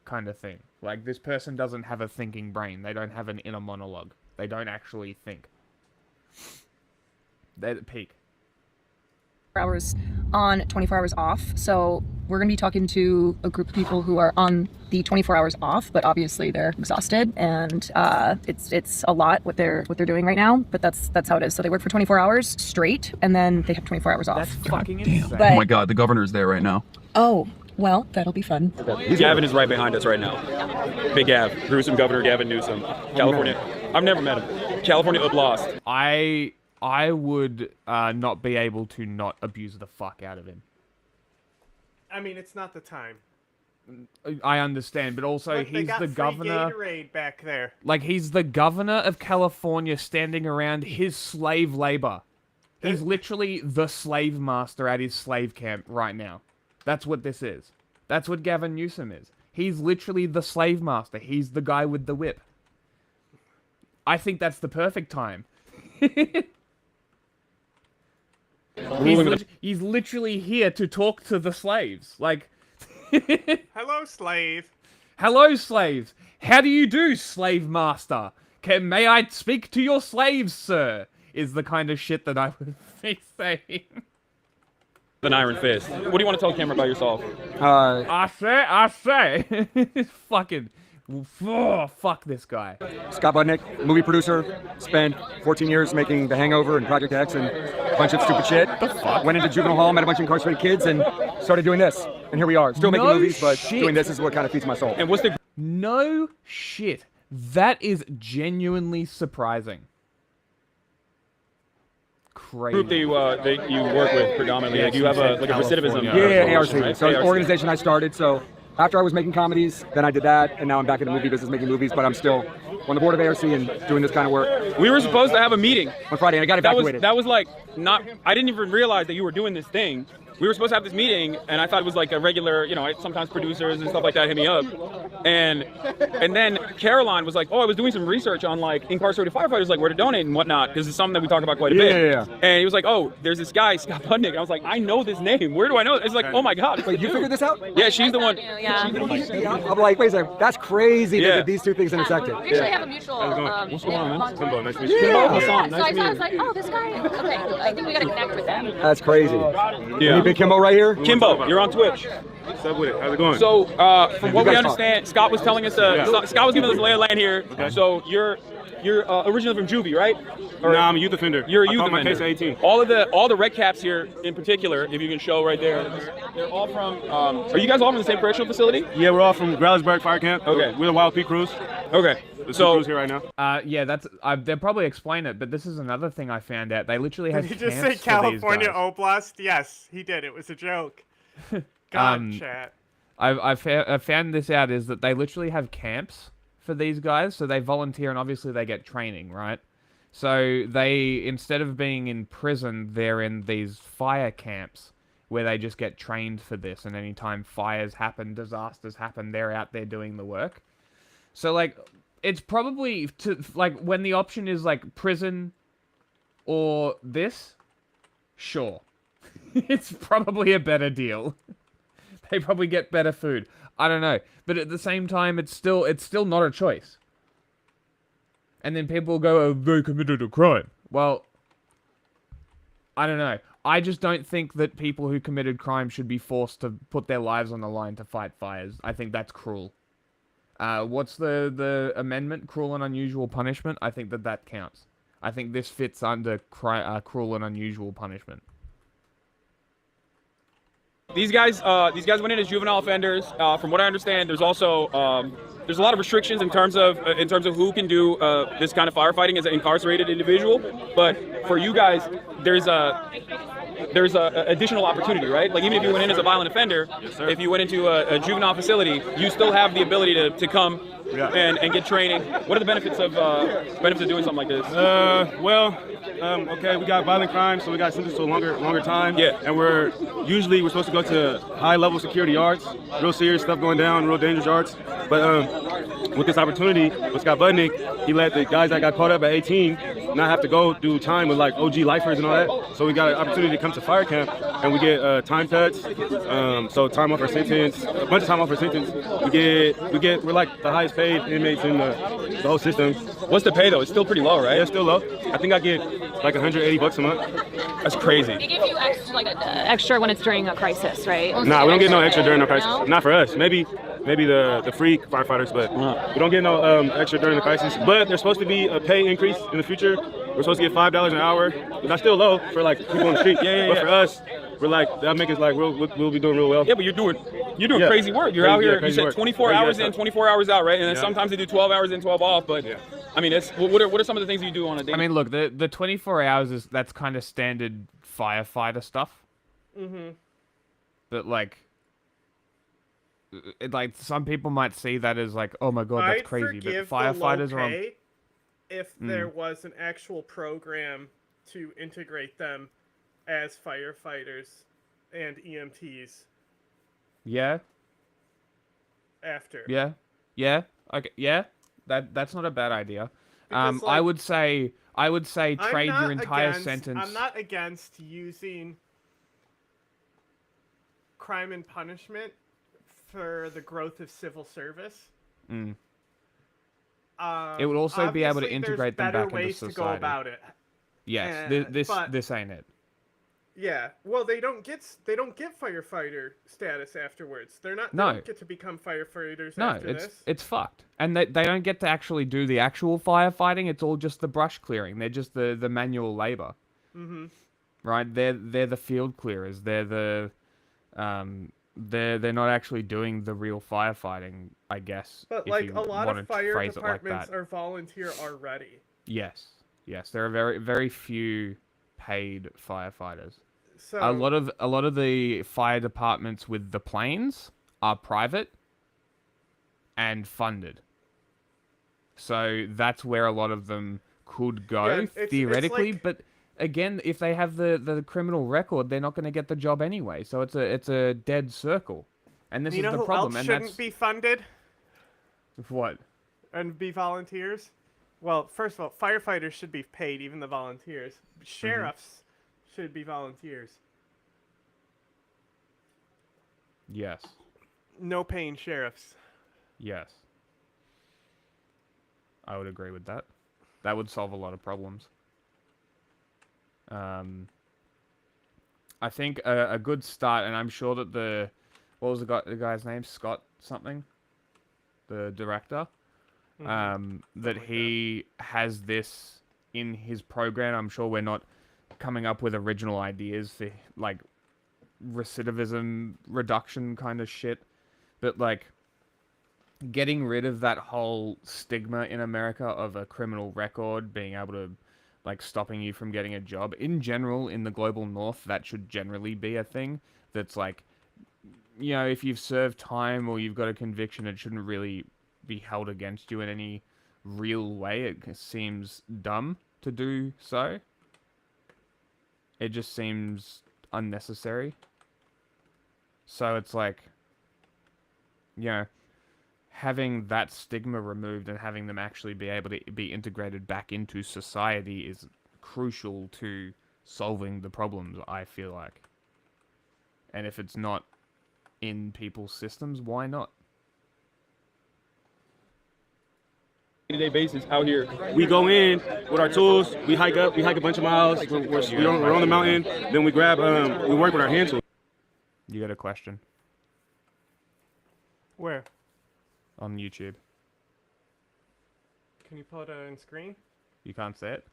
kind of thing. Like, this person doesn't have a thinking brain. They don't have an inner monologue. They don't actually think. They're at peak. Hours on, 24 hours off. So we're going to be talking to a group of people who are on the 24 hours off, but obviously they're exhausted, and it's a lot what they're doing right now. But that's how it is. So they work for 24 hours straight, and then they have 24 hours off. That's fucking insane. But, oh my God, the governor's there right now. Oh. Well, that'll be fun. Gavin is right behind us right now. Big Gav, gruesome Governor Gavin Newsom, California. I've never met him. California lost. I would not be able to not abuse the fuck out of him. I mean, it's not the time. I understand, but also Look, he's the governor. Gatorade back there. Like, he's the governor of California, standing around his slave labor. He's literally the slave master at his slave camp right now. That's what this is. That's what Gavin Newsom is. He's literally the slave master. He's the guy with the whip. I think that's the perfect time. He's literally here to talk to the slaves. Like, hello, slave. Hello, slaves. How do you do, slave master? May I speak to your slaves, sir? Is the kind of shit that I would be saying. An iron fist. What do you want to tell the camera about yourself? I say. Fucking, fuck this guy. Scott Budnick, movie producer, spent 14 years making The Hangover and Project X and a bunch of stupid shit. The fuck? Went into juvenile hall, met a bunch of incarcerated kids, and started doing this. And here we are, still making movies, but doing this is what kind of feeds my soul. And what's the... No shit. That is genuinely surprising. Crazy. Group that you work with predominantly. Yeah, like, you have a recidivism. Yeah, ARC. Right? So ARC. the organization I started. So after I was making comedies, then I did that, and now I'm back in the movie business making movies. But I'm still on the board of ARC and doing this kind of work. We were supposed to have a meeting on Friday, and I got evacuated. That was like not. I didn't even realize that you were doing this thing we were supposed to have this meeting, and I thought it was like a regular, sometimes producers and stuff like that hit me up, and then Caroline was like, oh, I was doing some research on like incarcerated firefighters, like where to donate and whatnot, because it's something that we talk about quite a bit. Yeah. And he was like, oh, there's this guy, Scott Budnick. And I was like, I know this name. Where do I know? It's like, oh my God. Wait, you figured this out? Yeah, she's the one. Yeah. I'm like, wait a second, that's crazy that these two things intersected. We actually have a mutual. What's going on, man? Kimbo, nice to meet you. Kimbo, Yeah. Hasan, So nice I to saw, I meet was like, oh, this guy. Okay, I think we gotta connect with them. That's crazy. Yeah. Any big Kimbo right here? Kimbo, you're on Twitch. What's up with it? How's it going? So, from what You we guys understand, Scott was telling us, Scott was giving us the lay of land here. Okay. So you're originally from Juvie, right? No, I'm a youth offender. You're a I youth caught my offender. case at 18. All the red caps here, in particular, if you can show right there, they're all from. Are you guys all from the same correctional facility? Yeah, we're all from Growlersburg Fire Camp. Okay. We're the Wild Peak Crews. Okay. There's So two crews here right now. Yeah, that's. They'll probably explain it, but this is another thing I found out. They literally have Did he just camps say for these California guys. Oblast? Yes, he did. It was a joke. God, chat. I found this out is that they literally have camps for these guys, so they volunteer and obviously they get training, right? So they, instead of being in prison, they're in these fire camps where they just get trained for this, and anytime fires happen, disasters happen, they're out there doing the work. So, like, it's probably, like, when the option is, like, prison or this, sure. It's probably a better deal. They probably get better food. I don't know. But at the same time, it's still not a choice. And then people go, oh, they committed a crime. Well, I don't know. I just don't think that people who committed crime should be forced to put their lives on the line to fight fires. I think that's cruel. What's the amendment? Cruel and unusual punishment? I think that counts. I think this fits under cruel and unusual punishment. these guys went in as juvenile offenders. From what I understand, there's also there's a lot of restrictions in terms of who can do this kind of firefighting as an incarcerated individual. But for you guys, there's a additional opportunity, right? Like even if you went in as a violent offender, if you went into a juvenile facility, you still have the ability to come and get training. What are the benefits of doing something like this? Okay, we got violent crime, so we got sentenced to a longer time. Yeah. And we're supposed to go to high level security yards, real serious stuff going down, real dangerous yards. But with this opportunity, with Scott Budnick, he let the guys that got caught up at 18 not have to go do time with like OG lifers and all that. So we got an opportunity to come to fire camp, and we get time cuts, so time off our sentence, a bunch of time off our sentence. We're like the highest paid inmates in the whole system. What's the pay though? It's still pretty low, right? Yeah, it's still low. I think I get like $180 a month. That's crazy. They give you extra when it's during a crisis, right? Nah, we don't get no extra during the crisis. No? Not for us. Maybe the free firefighters, but we don't get no extra during the crisis. But there's supposed to be a pay increase in the future. We're supposed to get $5 an hour. That's still low for like people on the street. But for us, we're like, that make us like we'll be doing real well. Yeah, but you're doing crazy work. You're out here. You said 24 hours in, 24 hours out, right? And then sometimes they do 12 hours in, 12 off. But I mean, what are some of the things you do on a day? I mean, look, the 24 hours that's kind of standard firefighter stuff. Mm-hmm. But like some people might see that as like, oh my god, that's crazy. But firefighters are on. If there was an actual program to integrate them as firefighters and EMTs. Yeah. After. Yeah. Okay. Yeah. That's not a bad idea. I would say trade your entire sentence. I'm not against using crime and punishment for the growth of civil service. Mm. It would also be able to integrate them back into society. There's better ways to go about it. Yes, this ain't it. Yeah, well, they don't get firefighter status afterwards. They don't get to become firefighters after this. It's fucked. And they don't get to actually do the actual firefighting. It's all just the brush clearing. They're just the manual labor. Mm-hmm. Right? They're the field clearers. They're the they're not actually doing the real firefighting, I guess. But like a lot of fire departments are volunteer already. Yes. There are very, very few paid firefighters. So a lot of the fire departments with the planes are private and funded. So that's where a lot of them could go theoretically, but again, if they have the criminal record, they're not going to get the job anyway. So it's a dead circle, and this You is know the who problem. else And shouldn't that's be funded what. and be volunteers? Well, first of all, firefighters should be paid, even the volunteers. Sheriffs should be volunteers. Yes. No paying sheriffs. Yes. I would agree with that. That would solve a lot of problems. I think a good start, and I'm sure that what was the guy's name? Scott something? The director? That he has this in his program. I'm sure we're not coming up with original ideas for, like, recidivism reduction kind of shit. But, like, getting rid of that whole stigma in America of a criminal record being able to, like, stopping you from getting a job. In general, in the global north, that should generally be a thing. That's like, you know, if you've served time or you've got a conviction, it shouldn't really be held against you in any real way. It seems dumb to do so. It just seems unnecessary. So it's like, you know, having that stigma removed and having them actually be able to be integrated back into society is crucial to solving the problems, I feel like. And if it's not in people's systems, why not? Day-to-day basis out here. We go in with our tools, we hike a bunch of miles, we're on the mountain, then we grab, we work with our hand tools. You got a question? Where? On YouTube. Can you pull it on screen? You can't say it?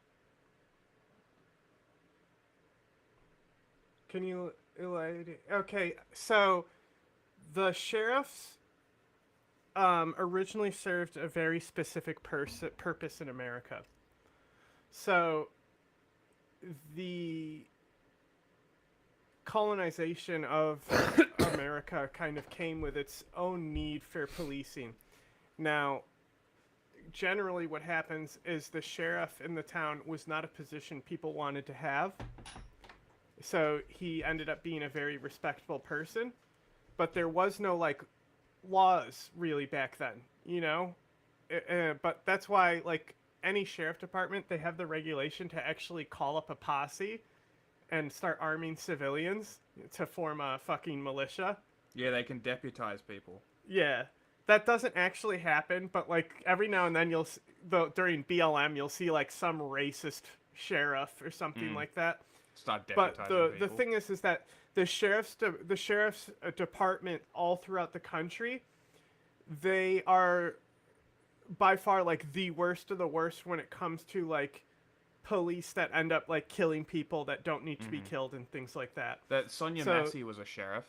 Can you... Okay, so the sheriffs originally served a very specific purpose in America. So the colonization of America kind of came with its own need for policing. Now, generally what happens is the sheriff in the town was not a position people wanted to have. So he ended up being a very respectable person, but there was no, like, laws really back then, you know? But that's why, like, any sheriff department, they have the regulation to actually call up a posse and start arming civilians to form a fucking militia. Yeah, they can deputize people. Yeah. That doesn't actually happen, but, like, every now and then during BLM, you'll see, like, some racist sheriff or something like that. Start deputizing But the people. thing is that the sheriff's department all throughout the country, they are by far, like, the worst of the worst when it comes to, like, police that end up, like, killing people that don't need to be killed and things like that. That Sonia Massey was a sheriff.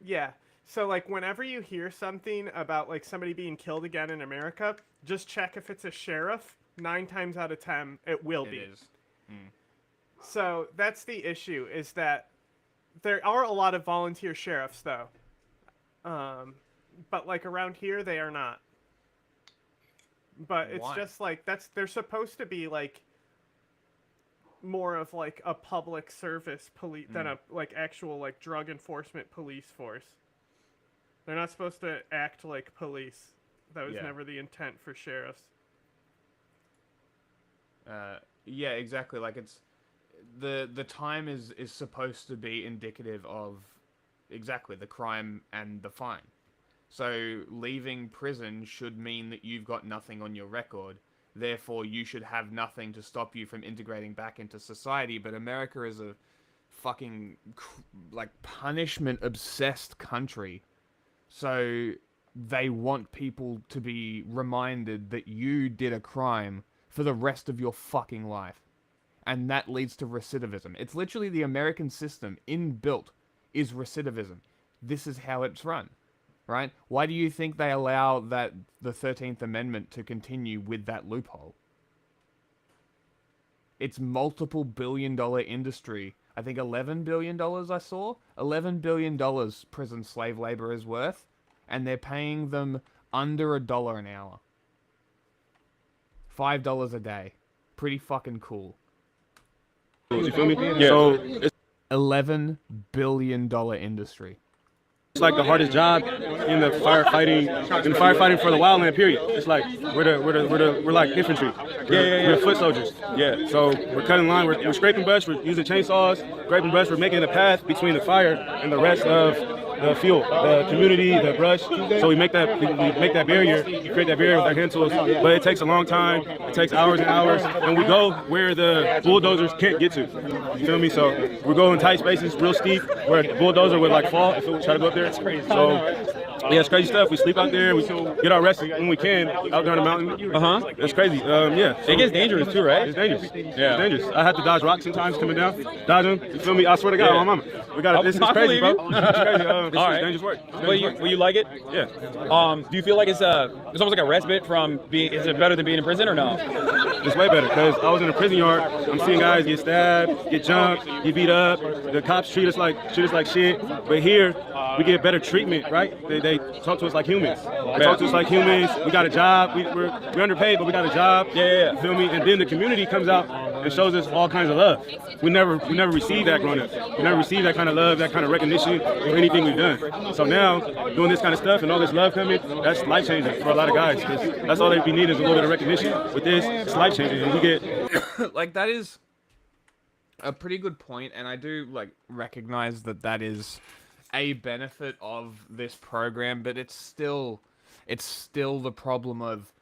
Yeah. So, like, whenever you hear something about, like, somebody being killed again in America, just check if it's a sheriff. 9 times out of 10, it will be. It is. So that's the issue, is that there are a lot of volunteer sheriffs, though. But, like, around here, they are not. But it's just, like, they're supposed to be, like, more of, like, a public service police than a, like, actual, like, drug enforcement police force. They're not supposed to act like police. That was never the intent for sheriffs. Yeah, exactly. Like, it's the time is supposed to be indicative of exactly the crime and the fine. So leaving prison should mean that you've got nothing on your record. Therefore, you should have nothing to stop you from integrating back into society. But America is a fucking, like, punishment-obsessed country. So they want people to be reminded that you did a crime for the rest of your fucking life. And that leads to recidivism. It's literally the American system, inbuilt, is recidivism. This is how it's run, right? Why do you think they allow the 13th Amendment to continue with that loophole? It's multiple billion-dollar industry. I think $11 billion I saw. $11 billion prison slave labor is worth. And they're paying them under $1 an hour. $5 a day. Pretty fucking cool. You feel me? Yeah. So it's $11 billion industry. like the hardest job in the firefighting for the wildland. Period. It's like we're like infantry. We're foot soldiers. Yeah. So we're cutting line. We're scraping brush. We're using chainsaws, scraping brush. We're making a path between the fire and the rest of the fuel, the community, the brush. So we make that barrier. We create that barrier with our hand tools. But it takes a long time. It takes hours and hours. And we go where the bulldozers can't get to. You feel me? So we go in tight spaces, real steep, where a bulldozer would like fall if it would try to go up there. So yeah, it's crazy stuff. We sleep out there. We get our rest when we can out there on the mountain. It's crazy. Yeah. It gets dangerous too, right? It's dangerous. Yeah. It's dangerous. I have to dodge rocks sometimes coming down. Dodge them. You feel me? I swear to God, my mama. We got this. It's crazy, bro. It's crazy. It's dangerous work. Will you like it? Yeah. Do you feel like it's almost like a respite from being? Is it better than being in prison or no? It's way better because I was in a prison yard. I'm seeing guys get stabbed, get jumped, get beat up. The cops treat us like shit. But here, we get better treatment, right? They talk to us like humans. They talk to us like humans. We got a job. We're underpaid, but we got a job. Yeah. You feel me? And then the community comes out and shows us all kinds of love. We never received that growing up. We never received that kind of love, that kind of recognition for anything we've done. So now, doing this kind of stuff and all this love coming, that's life changing for a lot of guys. Because that's all they be needing is a little bit of recognition. With this, it's life changing, and we get like that is a pretty good point, and I do like recognize that is a benefit of this program, but it's still the problem of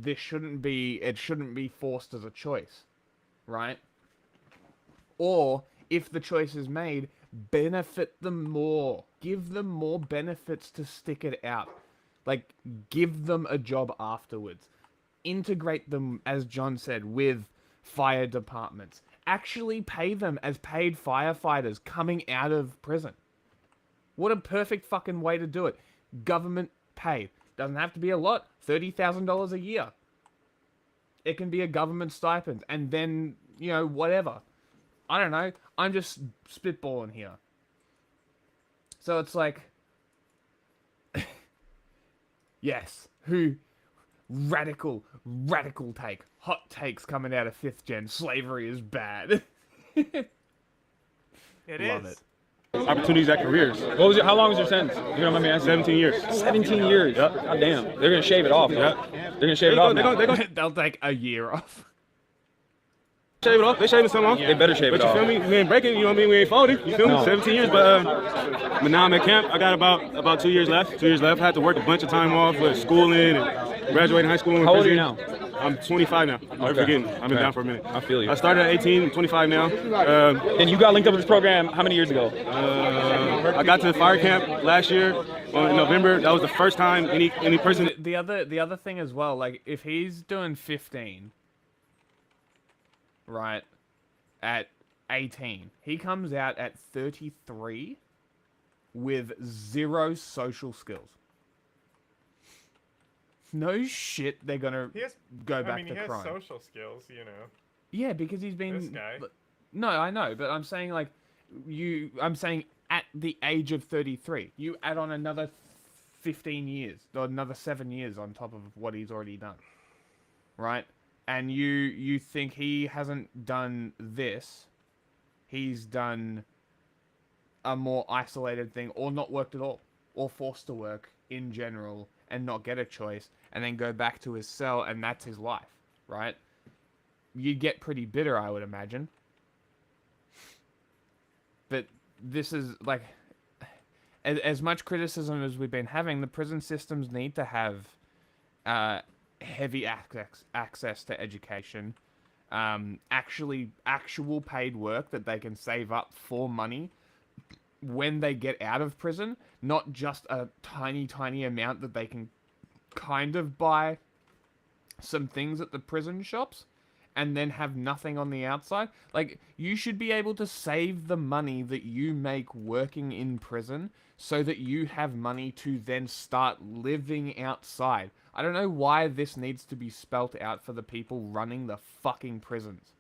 it shouldn't be forced as a choice, right? Or if the choice is made, benefit them more. Give them more benefits to stick it out. Like, give them a job afterwards. Integrate them, as John said, with fire departments. Actually pay them as paid firefighters coming out of prison. What a perfect fucking way to do it. Government paid. Doesn't have to be a lot. $30,000 a year. It can be a government stipend. And then, whatever. I don't know. I'm just spitballing here. So it's like... yes. Radical take. Hot takes coming out of 5th gen. Slavery is bad. It Love is. it. Opportunities at careers. How long was your sentence? You don't mind me asking? 17 years. 17 years? Yep. God damn. They're going to shave it off. Yep. They're going to shave it off now. They'll take a year off. Shave it off. They shaving some off. They better shave it off. But you feel me? We ain't breaking. You know what I mean? We ain't folding. You feel me? 17 years. But now I'm at camp. I got about 2 years left. 2 years left. I had to work a bunch of time off with schooling and graduating high school. How old are you now? I'm 25 now. I'm forgetting. I've been down for a minute. I feel you. I started at 18. I'm 25 now. And you got linked up with this program how many years ago? I got to the fire camp last year in November. That was the first time any person. The other thing as well, like if he's doing 15, right, at 18, he comes out at 33 with 0 social skills. No shit, they're gonna go back to crime. He has social skills, Yeah, because he's been. This guy. No, I know, but I'm saying I'm saying at the age of 33, you add on another 15 years or another 7 years on top of what he's already done, right? And you think he hasn't done this? He's done a more isolated thing, or not worked at all, or forced to work in general and not get a choice, and then go back to his cell, and that's his life, right? You'd get pretty bitter, I would imagine. But this is, like, as much criticism as we've been having, the prison systems need to have heavy access to education, actual paid work that they can save up for money when they get out of prison, not just a tiny amount that they can kind of buy some things at the prison shops and then have nothing on the outside. Like, you should be able to save the money that you make working in prison so that you have money to then start living outside. I don't know why this needs to be spelt out for the people running the fucking prisons.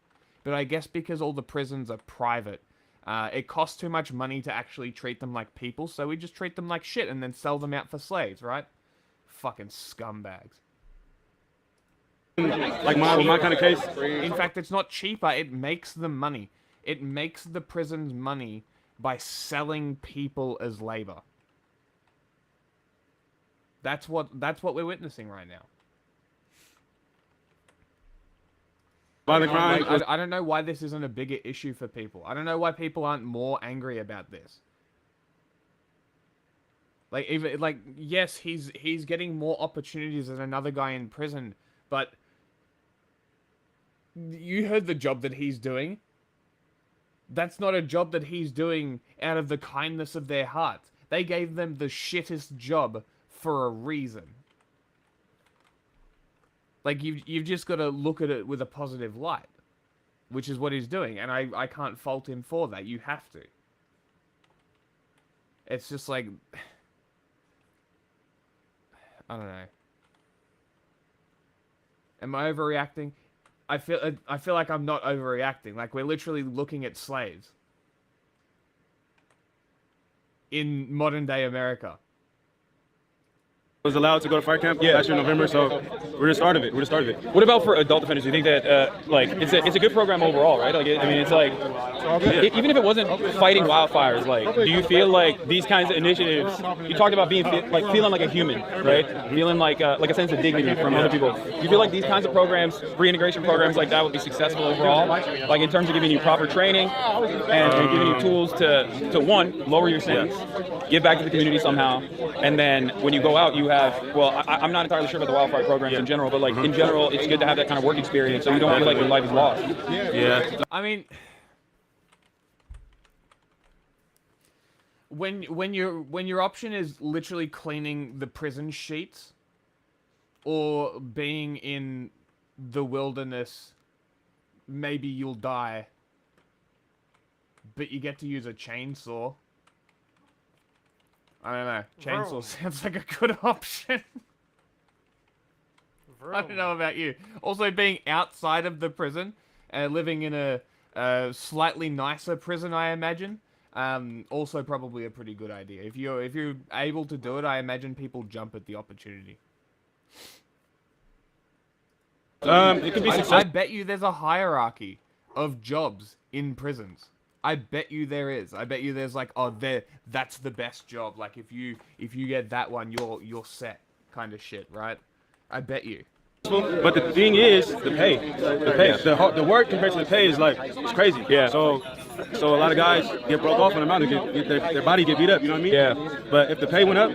But I guess because all the prisons are private, it costs too much money to actually treat them like people, so we just treat them like shit and then sell them out for slaves, right? Fucking scumbags. Like my kind of case. In fact, it's not cheaper. It makes them money. It makes the prisons money by selling people as labor. That's what we're witnessing right now. I don't know why this isn't a bigger issue for people. I don't know why people aren't more angry about this. Like, even like, yes, he's getting more opportunities than another guy in prison, but you heard the job that he's doing. That's not a job that he's doing out of the kindness of their hearts. They gave them the shittest job for a reason. Like, you've just got to look at it with a positive light, which is what he's doing, and I can't fault him for that. You have to. It's just like, I don't know. Am I overreacting? I feel like I'm not overreacting. Like, we're literally looking at slaves in modern day America. Was allowed to go to fire camp last year in November, so we're the start of it. What about for adult offenders? Do you think that like it's a good program overall, right? Like I mean, it's like even if it wasn't fighting wildfires, like do you feel like these kinds of initiatives? You talked about being feeling like a human, right? Feeling like a sense of dignity from other people. Do you feel like these kinds of programs, reintegration programs like that, would be successful overall? Like in terms of giving you proper training and giving you tools to one, lower your sins, give back to the community somehow, and then when you go out, you have, well, I'm not entirely sure about the wildfire programs in general, but like in general, it's good to have that kind of work experience so you don't feel like your life is lost. Yeah. I mean, when your option is literally cleaning the prison sheets or being in the wilderness, maybe you'll die, but you get to use a chainsaw. I don't know. Chainsaw sounds like a good option. I don't know about you. Also, being outside of the prison, living in a slightly nicer prison, I imagine, also probably a pretty good idea. If you're able to do it, I imagine people jump at the opportunity. It could be successful. I bet you there's a hierarchy of jobs in prisons. I bet you there is. I bet you there's like, oh, that's the best job. Like if you get that one, you're set, kind of shit, right? I bet you. But the thing is, the pay, the work compared to the pay is like, it's crazy. Yeah. So a lot of guys get broke off on the mountain, their body get beat up. You know what I mean? Yeah. But if the pay went up,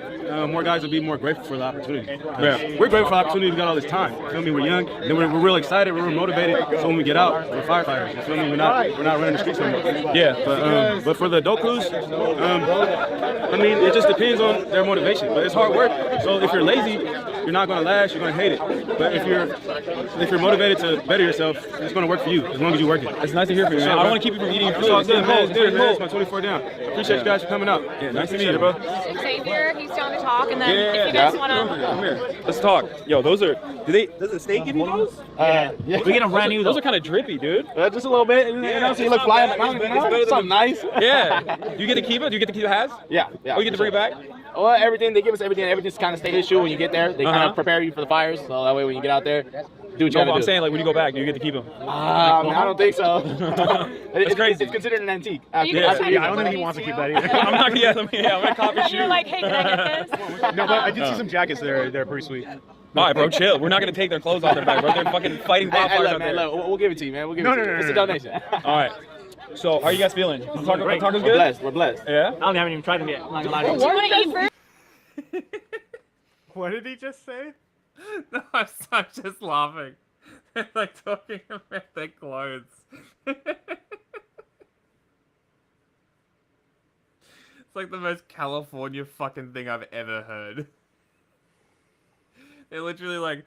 more guys would be more grateful for the opportunity. Yeah. We're grateful for the opportunity we got all this time. You feel me? We're young, and we're real excited. We're motivated. So when we get out, we're firefighters. You feel me? We're not running the streets anymore. Yeah. But for the adult crews, I mean, it just depends on their motivation. But it's hard work. So if you're lazy, you're not gonna last. You're gonna hate it. But if you're motivated to better yourself, it's gonna work for you as long as you work it. It's nice to hear from you. I don't want to keep you from eating your food. It's good, man. It's my 24 down. Appreciate you guys for coming out. Yeah, nice to meet you, bro. Xavier, he's down to talk, and then if you guys want to come here, let's talk. Yo, those are. Does the state give you those? Yeah. We get them brand new. Those are kind of drippy, dude. Just a little bit. You know, so you look fly on the mountain. Something nice. Yeah. Do you get to keep it? Do you get to keep the hats? Yeah. Oh, you get to bring it back? Well, everything they give us, everything's kind of state issue when you get there. They kind of prepare you for the fires, so that way when you get out there, do what you gotta do. I'm saying, like when you go back, do you get to keep them? I don't think so. It's crazy. It's considered an antique. I don't think he wants to keep that either. I'm not gonna. I'm gonna copy shoot. You're like, hey, can I get this? No, but I did see some jackets there. They're pretty sweet. All right, bro, chill. We're not gonna take their clothes off their back, bro. They're fucking fighting wildfires out there. We'll give it to you, man. We'll give it to you. It's a donation. All right. So, how are you guys feeling? Tacos good? We're blessed. Yeah. I haven't even tried them yet. I'm not gonna lie to you. Do you want to eat first? What did he just say? No, I'm just laughing. They're like talking about their clothes. It's like the most California fucking thing I've ever heard. They're literally like,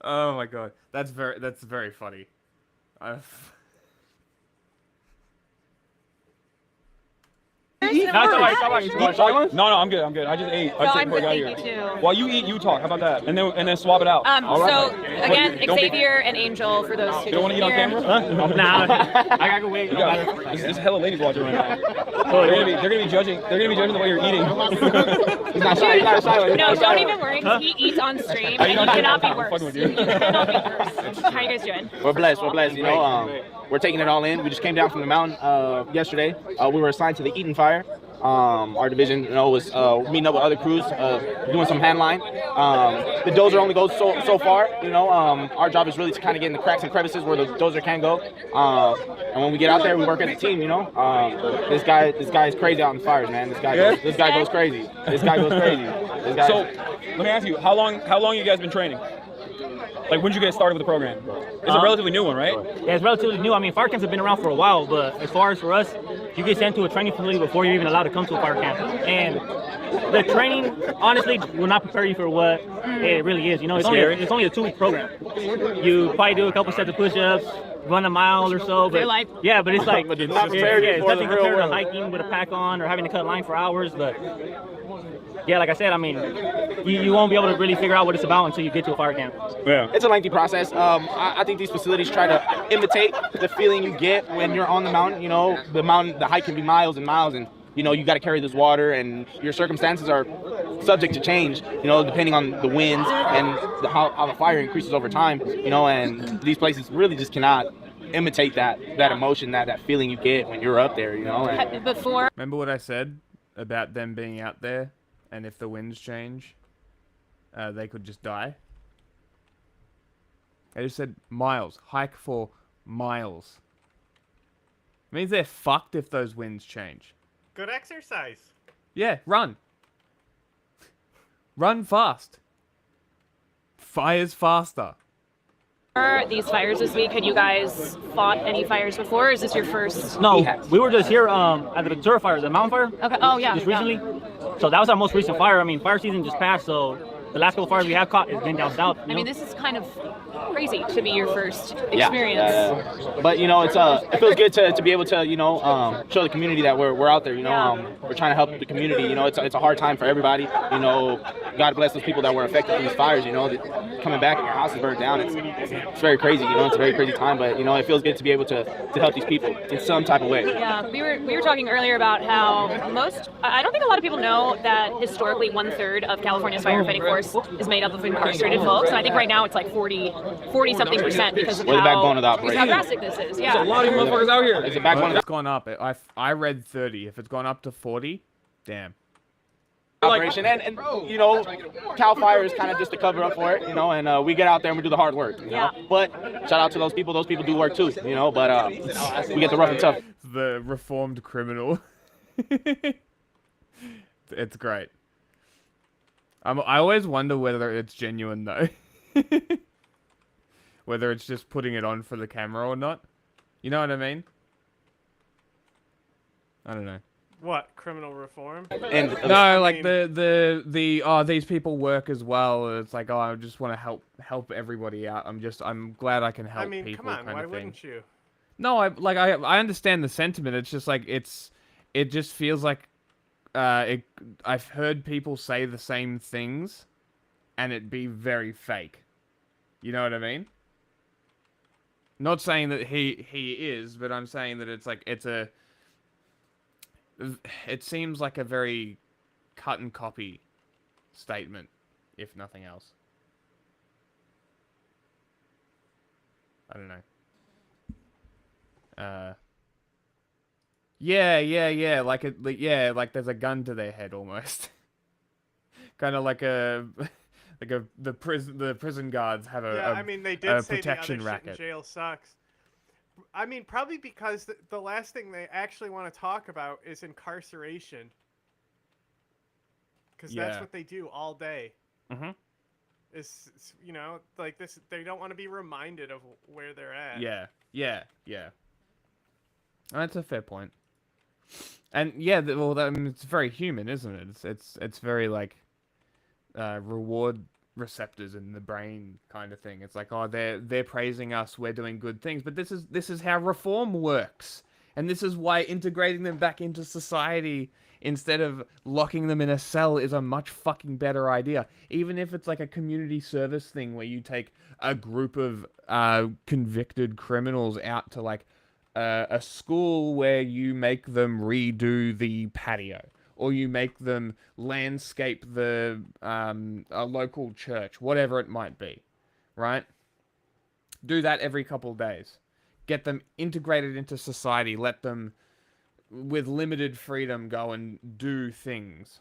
oh my god, that's very funny. No, I'm good. I just ate. I just ate before I got here. Too. While you eat, you talk. How about that? And then swap it out. So again, Xavier and Angel for those who You don't want to eat on camera? Huh? Nah, I gotta go wait. There's hella ladies watching right now. So they're gonna be judging. They're gonna be judging the way you're eating. He's not shy. He's not shy. No, don't even worry. He eats on stream, and you cannot be worse. You cannot be worse. How you guys doing? We're blessed. We're blessed. You know, we're taking it all in. We just came down from the mountain yesterday. We were assigned to the Eaton Fire. Our division, you know, was meeting up with other crews, doing some hand line. The dozer only goes so far. You know, our job is really to kind of get in the cracks and crevices where the dozer can go. And when we get out there, we work as a team. You know, this guy is crazy out in the fires, man. This guy goes crazy. This guy goes crazy. So let me ask you, how long you guys been training? Like, when did you get started with the program? It's a relatively new one, right? Yeah, it's relatively new. I mean, fire camps have been around for a while, but as far as for us, you get sent to a training facility before you're even allowed to come to a fire camp. And the training, honestly, will not prepare you for what it really is. You know, it's only a 2-week program. You probably do a couple sets of push-ups, run a mile or so, but yeah, but it's like it's nothing compared to hiking with a pack on or having to cut line for hours. But yeah, like I said, I mean, you won't be able to really figure out what it's about until you get to a fire camp. Yeah, it's a lengthy process. I think these facilities try to imitate the feeling you get when you're on the mountain. You know, the hike can be miles and miles, and you know you got to carry this water, and your circumstances are subject to change. You know, depending on the winds and how the fire increases over time. You know, and these places really just cannot imitate that emotion, that feeling you get when you're up there. You know. And before. Remember what I said about them being out there, and if the winds change, they could just die. I just said miles. Hike for miles. It means they're fucked if those winds change. Good exercise. Yeah, run. Run fast. Fires faster. These fires this week, had you guys fought any fires before, or is this your first? No, we were just here at the Ventura fire, the mountain fire. Okay. Oh yeah. Just recently. So that was our most recent fire. I mean, fire season just passed, so the last couple fires we have caught has been down south. I mean, this is kind of crazy to be your first experience. Yeah. But you know, it feels good to be able to show the community that we're out there. You know, we're trying to help the community. You know, it's a hard time for everybody. You know, God bless those people that were affected by these fires. You know, coming back and your house is burned down. It's very crazy. You know, it's a very crazy time. But you know, it feels good to be able to help these people in some type of way. Yeah, we were talking earlier about how I don't think a lot of people know that historically 1/3 of California's firefighting force is made up of incarcerated folks. And I think right now it's like 40-something % because of we're the backbone of the operation. How drastic this is. Yeah. There's a lot of you motherfuckers out here. It's the backbone. It's gone up. I read 30. If it's gone up to 40, damn. Operation and you know, Cal Fire is kind of just to cover up for it, you know, and we get out there and we do the hard work, you know. But shout out to those people do work too, you know, but we get the rough and tough. The reformed criminal. It's great. I always wonder whether it's genuine though. Whether it's just putting it on for the camera or not. You know what I mean? I don't know. What, criminal reform? And no, like these people work as well. It's like, I just want to help everybody out. I'm glad I can help people. Come on, kind why of thing. wouldn't you? No, I understand the sentiment. It's just like it just feels like I've heard people say the same things, and it be very fake. You know what I mean? Not saying that he is, but I'm saying that it's like it seems like a very cut and copy statement, if nothing else. I don't know. Yeah. Like there's a gun to their head almost. Kind of like the prison guards have I mean, they did say protection the other racket. Shit in jail sucks. I mean, probably because the last thing they actually want to talk about is incarceration. Because that's what they do all day. Mm-hmm. Is, you know, like this, they don't want to be reminded of where they're at. Yeah. That's a fair point. And yeah, I mean, it's very human, isn't it? It's very like reward receptors in the brain kind of thing. It's like, oh, they're praising us, we're doing good things, but this is how reform works, and this is why integrating them back into society instead of locking them in a cell is a much fucking better idea. Even if it's like a community service thing where you take a group of convicted criminals out to like a school where you make them redo the patio, or you make them landscape the a local church, whatever it might be, right? Do that every couple of days. Get them integrated into society. Let them, with limited freedom, go and do things,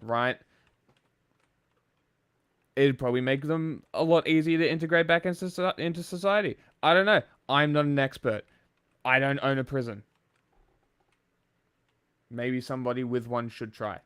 right? It'd probably make them a lot easier to integrate back into society. I don't know. I'm not an expert. I don't own a prison. Maybe somebody with one should try.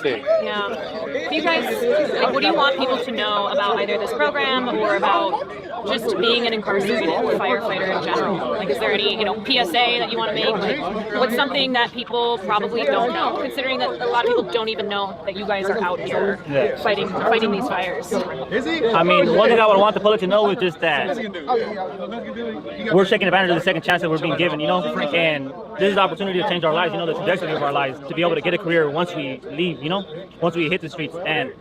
Yeah. Do you guys, like, what do you want people to know about either this program or about just being an incarcerated firefighter in general? Like, is there any, PSA that you want to make? Like, what's something that people probably don't know, considering that a lot of people don't even know that you guys are out here fighting these fires? I mean, one thing I would want the public to know is just that we're taking advantage of the second chance that we're being given, and this is the opportunity to change our lives, the trajectory of our lives, to be able to get a career once we leave, once we hit the streets. And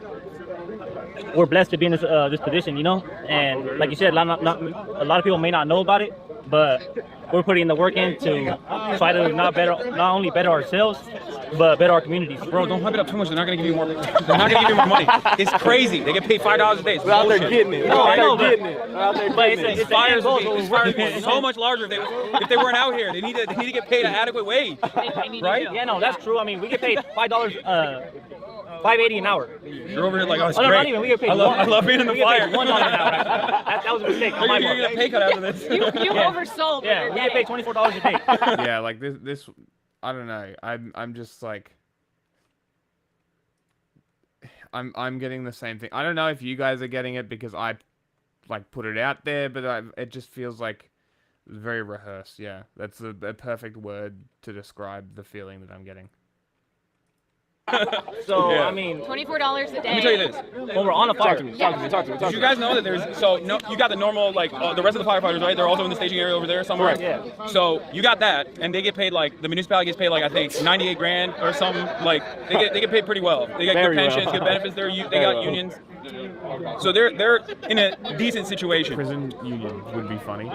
we're blessed to be in this position, and like you said, a lot of people may not know about it, but we're putting the work in to try to not only better ourselves, but better our communities. Bro, don't hype it up too much. They're not gonna give you more. They're not gonna give you more money. It's crazy. They get paid $5 a day. We're out there getting it. No, I know, but it's fires would be so much larger if they weren't out here. They need to get paid an adequate wage, right? Yeah, no, that's true. I mean, we get paid $5, $5.80 an hour. You're over here like, oh, it's great. great. Not even. We get paid I love being in the fire. $1 an hour. That was a mistake. You're gonna get a pay cut after this. You oversold. Yeah, we get paid $24 a day. Yeah, like this. I don't know. I'm just like. I'm getting the same thing. I don't know if you guys are getting it because I like put it out there, but it just feels like very rehearsed. Yeah, that's a perfect word to describe the feeling that I'm getting. So, I mean, $24 a day. Let me tell you this. When we're on a fire. Talk to me. Did you guys know that you got the normal, like, the rest of the firefighters, right? They're also in the staging area over there somewhere. Right, yeah. So you got that, and they get paid, like, the municipality gets paid, like, I think, $98,000 or something. Like, they get paid pretty well. They get good pensions, good benefits. They got unions. So they're in a decent situation. Prison union would be funny.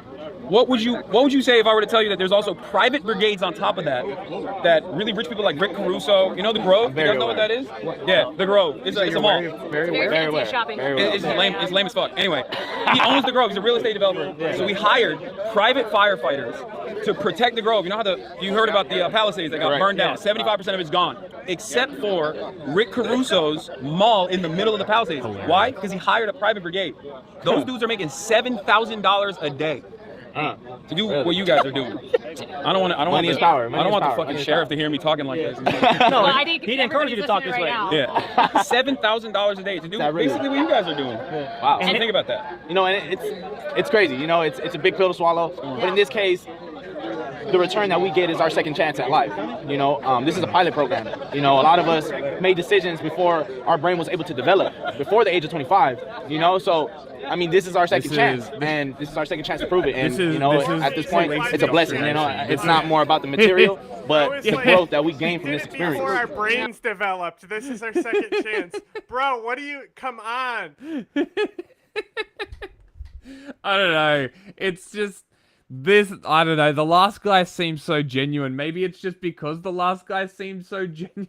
What would you say if I were to tell you that there's also private brigades on top of that really rich people like Rick Caruso, the Grove? You guys know what that is? Yeah, the Grove. It's a mall. Very fancy shopping. It's lame as fuck. Anyway, he owns the Grove. He's a real estate developer. So we hired private firefighters to protect the Grove. You know how you heard about the Palisades that got burned down? 75% of it's gone, except for Rick Caruso's mall in the middle of the Palisades. Why? Because he hired a private brigade. Those dudes are making $7,000 a day. To do what you guys are doing. I don't want the fucking sheriff to hear me talking like this. No, he'd encourage you to talk this way. Yeah, $7,000 a day to do basically what you guys are doing. Wow. And think about that. And it's crazy. It's a big pill to swallow. But in this case, the return that we get is our second chance at life. This is a pilot program. A lot of us made decisions before our brain was able to develop, before the age of 25. So. I mean, this is our second chance, and this is our second chance to prove it. And at this point, it's a blessing. It's not more about the material, but the growth that we gain from this experience. Before our brains developed, this is our second chance, bro. What do you? Come on. I don't know. It's just this. I don't know. The last guy seems so genuine. Maybe it's just because the last guy seems so genuine.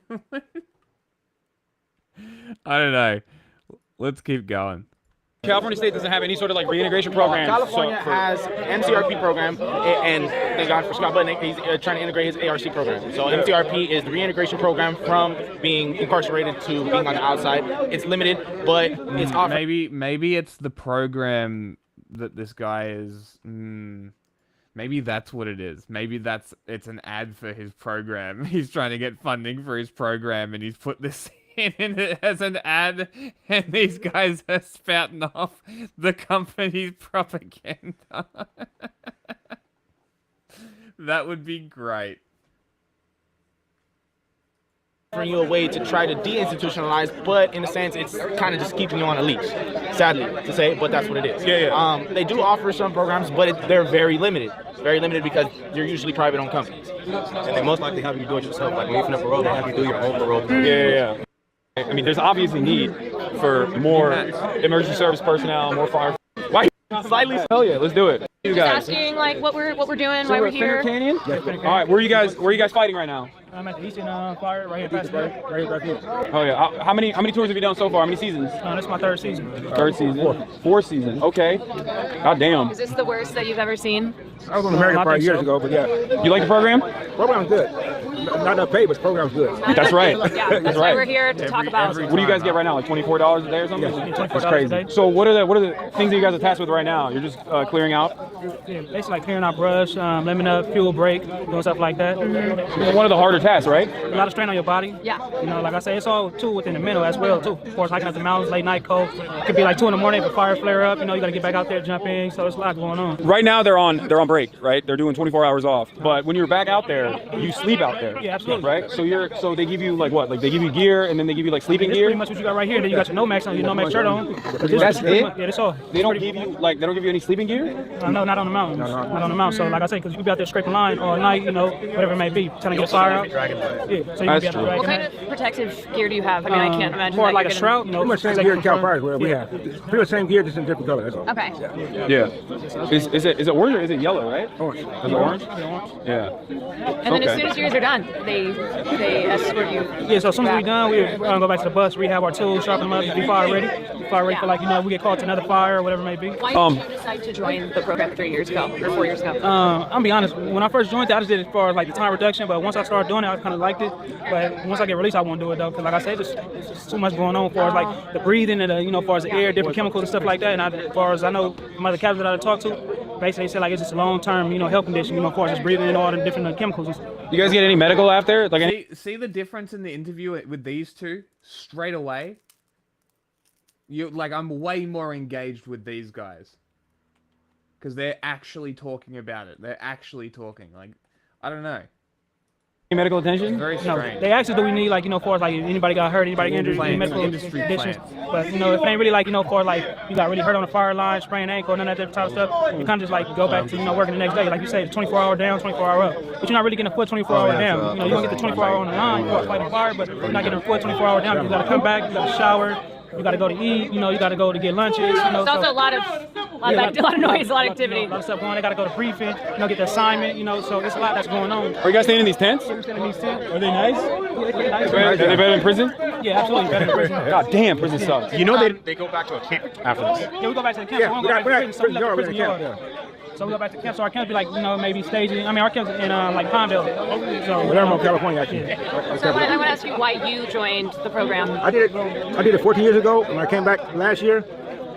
I don't know. Let's keep going. California State doesn't have any sort of like reintegration program. California has MCRP program, and thank God for Scott Button, he's trying to integrate his ARC program. So MCRP is the reintegration program from being incarcerated to being on the outside. It's limited, but it's offered. Maybe it's the program that this guy is. Maybe that's what it is. Maybe it's an ad for his program. He's trying to get funding for his program, and he's put this in it as an ad, and these guys are spouting off the company's propaganda. That would be great. offering you a way to try to deinstitutionalize, but in a sense, it's kind of just keeping you on a leash. Sadly to say, but that's what it is. Yeah. They do offer some programs, but they're very limited. Very limited because they're usually private-owned companies. And they most likely have you do it yourself. Like when you open up a road, they have you do your own road. Yeah. I mean, there's obviously need for more emergency service personnel, more fire. Why? Slightly. Hell yeah, let's do it. You Just guys. asking like what we're doing, So why we're we're at here. Fenner Canyon? All right, where are you guys fighting right now? I'm at the Eastern Fire right here past the right here. Oh yeah. How many tours have you done so far? How many seasons? This is my third season. Third season. Fourth season. Okay. God damn. Is this the worst that you've ever seen? I was on American Fire years ago, but yeah. You like the program? Program's good. Not enough pay, but the program's good. That's right. Yeah, That's that's why right. we're here to talk about. What do you guys get right now? Like $24 a day or something? Yeah, $24 That's crazy. a day. So what are the things that you guys are tasked with right now? You're just clearing out? Yeah, basically like clearing out brush, lemon up, fuel break, doing stuff like that. One of the harder tasks, right? A lot of strain on your body. Yeah. You know, like I say, it's all too within the mental as well too. Of course, hiking up the mountains, late night cold. It could be like 2 in the morning if a fire flare up. You know, you got to get back out there, jump in. So it's a lot going on. Right now they're on break, right? They're doing 24 hours off. But when you're back out there, you sleep out there. Yeah, absolutely. Right? So they give you like what? Like they give you gear and then they give you like sleeping That's gear? pretty much what you got right here. Then you got your Nomax on, your Nomax shirt on. That's it? Yeah, that's all. They don't give you any sleeping gear? No, not on the mountains. Not on the mountain. So like I say, because you could be out there scraping line all night, you know, whatever it may be, trying to get a fire out. Yeah, so you can be out there What kind of protective gear do you have? I mean, I can't imagine. More that like a you're shroud. Pretty much same gear in Cal Fire where we have. Pretty much same gear, just in different color. That's all. Okay. Yeah. Is it orange or is it yellow, right? Orange. Is it orange? Yeah. And then as soon as you guys are done, they escort you. Yeah, so as soon as we're done, we're going to go back to the bus, rehab our tools, sharpen them up, be fire ready. Fire ready for like, you know, we get called to another fire or whatever it may be. Why did you decide to join the program 3 years ago or 4 years ago? I'm gonna be honest, when I first joined it, I just did it as far as like the time reduction, but once I started doing it, I kind of liked it. But once I get released, I won't do it though, because like I said, it's just too much going on as far as like the breathing and the, you know, as far as the air, different chemicals and stuff like that. And as far as I know, some other captains that I talked to, basically they said like it's just a long-term, you know, health condition, you know, as far as just breathing in all the different chemicals. You guys get any medical after? Like any? See the difference in the interview with these two straight away. I'm way more engaged with these guys because they're actually talking about it. They're actually talking. Like, I don't know. Any medical attention? Very strange. No, they asked us, do we need like, you know, for like anybody got hurt, anybody injured, any medical conditions. But you know, if it ain't really like, you know, for like you got really hurt on the fire line, sprained ankle, none of that type of stuff, you kind of just like go back to, you know, working the next day. Like you say, 24-hour down, 24-hour up. But you're not really getting a full 24-hour down. You know, you don't get the 24-hour on the line, you fight a fire, but you're not getting a full 24-hour down. You got to come back, you got to shower. You got to go to eat, you know, you got to go to get lunches. You know, It's also a lot of noise, a lot of activity. A lot of stuff going on. They got to go to briefing, you know, get the assignment, you know, so it's a lot that's going on. Are you guys staying in these tents? We're staying in these tents. Are they nice? Yeah, they're pretty nice. Are they better than prison? Yeah, absolutely better than prison. God damn, prison sucks. You know they go back to a camp after this. Yeah, we go back to the camp. Yeah, So we don't go back to prison, so we left the prison camp. yard. So we go back to camp. So our camp be like, you know, maybe staging. I mean, our camp's in like Palmdale. So Palermo, California, actually. So I want to ask you why you joined the program. I did it 14 years ago. When I came back last year,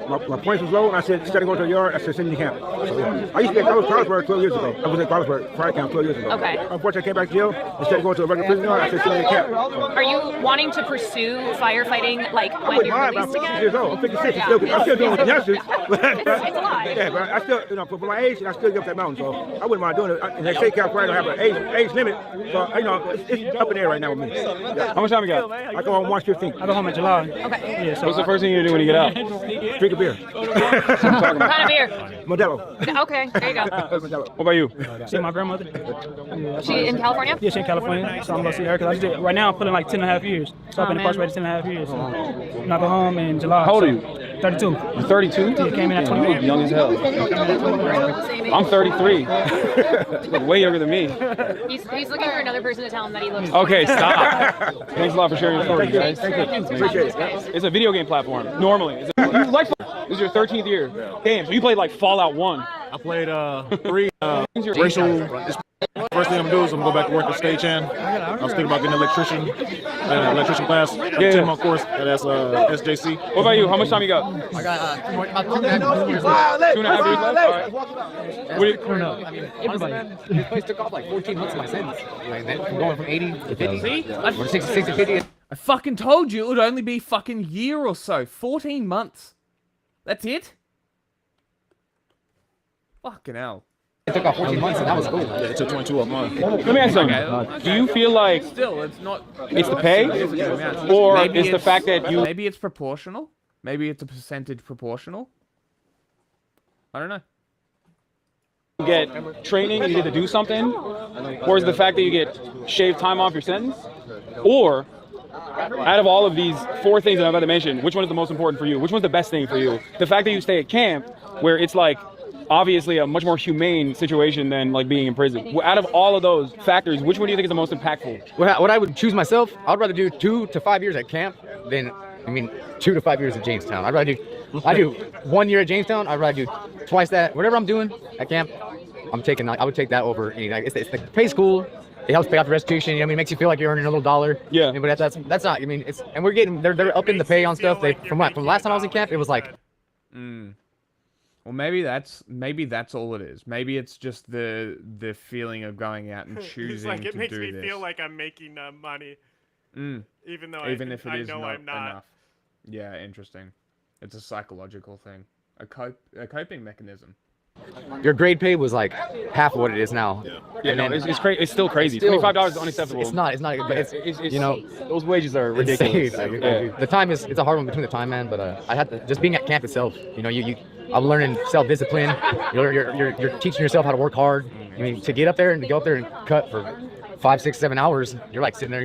my points was low, and I said, instead of going to the yard, I said, send me to camp. So, yeah. I was Carlsberg 12 years ago. I was at Carlsberg fire camp 12 years ago. Okay. Unfortunately, I came back to jail. Instead of going to a regular prison yard, I said, send me to camp. Are you wanting to pursue firefighting like when you're released I'm again? 56 years old. I'm 56. I'm still doing it with youngsters. It's a lot. Yeah, but I still, you know, for my age, I still get up that mountain, so I wouldn't mind doing it. And they say California don't have an age limit, so you know, it's up in the air right now with me. Yeah. How much time you got? I go home March 15th. I go home in July. Okay. Yeah, so What's the first thing you do when you get out? Drink a beer. What kind of beer? Modelo. Okay, there you go. What about you? See my grandmother. She in California? Yeah, she in California. So I'm gonna see her because right now I'm putting like 10.5 years. So I've been incarcerated 10.5 years. So I'm not go home in July. How old are you? 32. You're 32? Yeah, came in at 21. Young as hell. I'm 33. Way younger than me. He's looking for another person to tell him that he looks. Okay, stop. Thanks a lot for sharing your story, guys. Thank you. Appreciate it. It's a video game platform. Normally, you like. This is your 13th year. Damn, so you played like Fallout 1. I played 3 racial. First thing I'm gonna do is I'm gonna go back to work at stagehand. I was thinking about getting an electrician class. Yeah. 10-month course. That's SJC. What about you? How much time you got? I got about 2.5 years left. 2.5 years left? All right. What do you, Honestly, this place took off like 14 months of my sentence. Like, from going from 80 to 50. See? Or 66 to 50. I fucking told you it would only be fucking year or so. 14 months. That's it? Fucking hell. It took off 14 months, and that was cool. Yeah, it took 22 of mine. Let me ask you something. Do you feel like Still, it's not. it's the pay, or Maybe is the it's- fact that you Maybe it's proportional. Maybe it's a percentage proportional. I don't know. get training and you get to do something, or is the fact that you get shaved time off your sentence, or out of all of these 4 things that I'm about to mention, which one is the most important for you? Which one's the best thing for you? The fact that you stay at camp, where it's like obviously a much more humane situation than like being in prison. Out of all of those factors, which one do you think is the most impactful? What I would choose myself, I'd rather do 2 to 5 years at camp than, 2 to 5 years at Jamestown. I do 1 year at Jamestown. I'd rather do twice that. Whatever I'm doing at camp, I would take that over. It's the pay's cool. It helps pay off the restitution. You know, it makes you feel like you're earning a little dollar. Yeah. But that's not. It's and we're getting they're upping the pay on stuff. From last time I was in camp, it was like. Well, maybe that's all it is. Maybe it's just the feeling of going out and choosing He's like, it to makes do me this. feel like I'm making money, even though if it I is know not I'm not. enough. Yeah, interesting. It's a psychological thing, a coping mechanism. Your grade pay was like half of what it is now. Yeah, And no, then- it's crazy. It's still crazy. Still- $25 is unacceptable. It's not. But it's you know, those wages are ridiculous. insane. The time it's a hard one between the time, man. But I had to just being at camp itself. You know, I'm learning self-discipline. You're teaching yourself how to work hard. To get up there and to go up there and cut for 5, 6, 7 hours, you're like sitting there.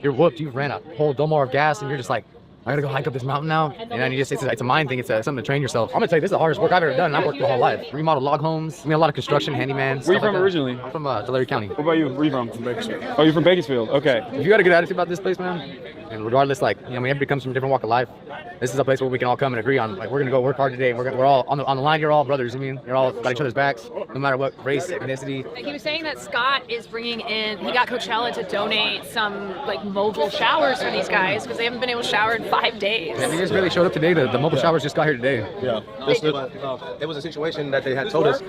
You're whooped. You've ran a whole Domar of gas, and you're just like, I gotta go hike up this mountain now. And then it's a mind thing. It's something to train yourself. I'm gonna tell you, this is the hardest work I've ever done. I've worked my whole life. Remodeled log homes. A lot of construction, handyman. Where you from originally? I'm from Tulare County. What about you? Where you from? Bakersfield. Oh, you're from Bakersfield. Okay. If you got a good attitude about this place, man, and regardless, everybody comes from a different walk of life. This is a place where we can all come and agree on, we're gonna go work hard today. And we're all on the line. You're all brothers. You're all got each other's backs, no matter what race, ethnicity. He was saying that Scott is bringing in, he got Coachella to donate some mobile showers for these guys because they haven't been able to shower in 5 days. They just really showed up today. The mobile showers just got here today. Yeah. It was a situation that they had told us.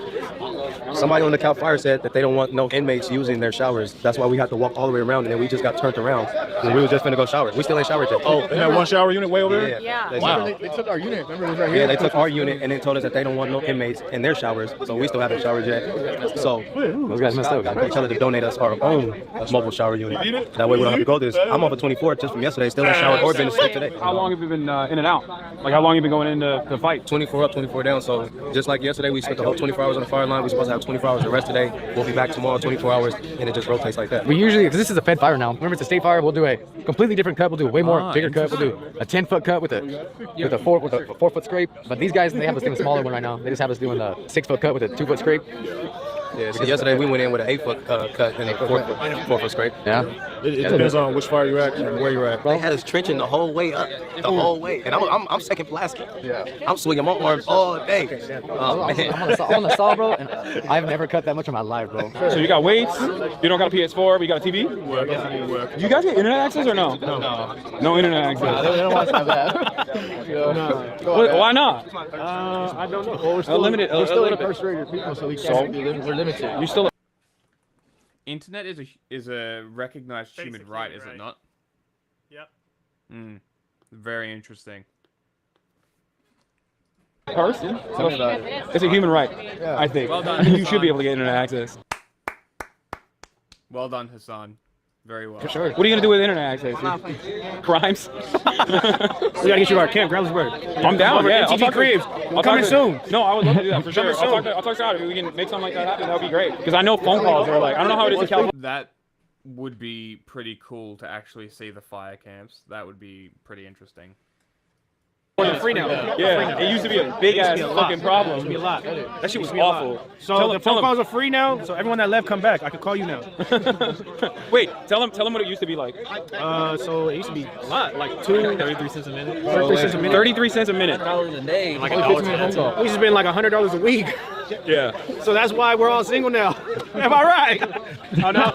Somebody on the Cal Fire said that they don't want no inmates using their showers. That's why we had to walk all the way around, and then we just got turned around. And we were just finna go shower. We still ain't showered yet. Oh, in that one shower unit way over there? Yeah. Wow. They took our unit. Remember, it was right here. Yeah, they took our unit and then told us that they don't want no inmates in their showers. So we still haven't showered yet. So those guys messed up. Coachella to donate us our own mobile shower unit. That way we don't have to go this. I'm off at 24 just from yesterday. Still ain't showered or been to sleep today. How long have you been in and out? Like how long have you been going into the fight? 24 up, 24 down. So just like yesterday, we spent the whole 24 hours on the fire line. We're supposed to have 24 hours of rest today. We'll be back tomorrow, 24 hours, and it just rotates like that. We usually, because this is a fed fire now. Remember, it's a state fire. We'll do a completely different cut. We'll do a way more bigger cut. We'll do a 10-foot cut with a 4-foot scrape. But these guys, they have us doing a smaller one right now. They just have us doing a 6-foot cut with a 2-foot scrape. Yeah, so yesterday we went in with an 8-foot cut and a 4-foot scrape. Yeah. It depends on which fire you're at and where you're at. They had us trenching the whole way up, the whole way. And I'm second plastic. Yeah. I'm swinging my arms all day. Oh, man. I'm on the saw, bro, and I've never cut that much in my life, bro. So you got weights, you don't got a PS4, but you got a TV? Do you guys get internet access or no? No internet access. They don't want to have that. No. Why not? I don't know. Well, we're still limited. We're still incarcerated people, so we can't. We're limited. You still. Internet is a recognized human right, is it not? Yep. Very interesting. Person? It's a human right, I think. Well done, You should be able to get internet access. Well done, Hasan. Very well. For sure. What are you gonna do with internet access? Crimes? We gotta get you to our camp, Gramsburg. I'm down. Yeah, I'll MTV talk Cribs. I'll Coming talk soon. No, I would love to do that for sure. Coming I'll talk to Scott. If we can make something like that happen, that would be great. Because I know phone calls are like, I don't know how it is in California. That would be pretty cool to actually see the fire camps. That would be pretty interesting. Free now. Yeah, it used to be a big ass fucking problem. It used to be a lot. That shit was awful. So the phone calls are free now. So everyone that left, come back. I could call you now. Wait, tell them what it used to be like. So it used to be a lot, like 33 cents a minute. 33 cents a minute. 33 cents a minute. $1 a day. Like $1 phone call. We just been like $100 a week. Yeah. So that's why we're all single now. Am I right? Oh no,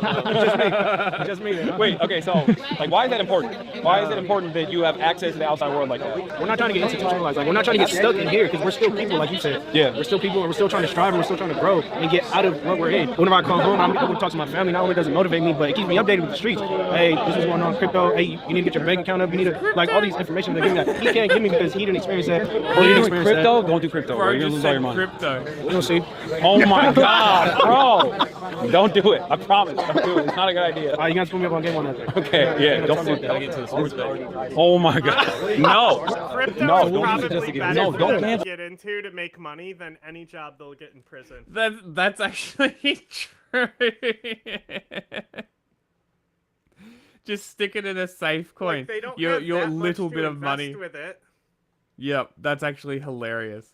just me. Wait, okay, so like, why is that important? Why is it important that you have access to the outside world like that? We're not trying to get institutionalized. Like, we're not trying to get stuck in here because we're still people, like you said. Yeah. We're still people, and we're still trying to strive, and we're still trying to grow and get out of what we're in. Whenever I come home, I'm able to talk to my family. Not only does it motivate me, but it keeps me updated with the streets. Hey, this is going on crypto. Hey, you need to get your bank account up. You need to, like, all these information that he can't give me because he didn't experience that. Or he didn't experience Crypto? that. Don't do crypto. Bro, you're gonna lose all your money. Crypto. We'll see. Oh my God, bro! Don't do it. I promise. Don't do it. It's not a good idea. All right, you guys put me up on game one after. Okay, yeah. Don't do that. Oh my God. No. Crypto No, is don't probably use it just to get. better No, for don't them to cancel. get into to make money than any job they'll get in prison. That's actually true. Just stick it in a safe coin. Like, they don't your have that much little to bit of invest money. with it. Yep, that's actually hilarious.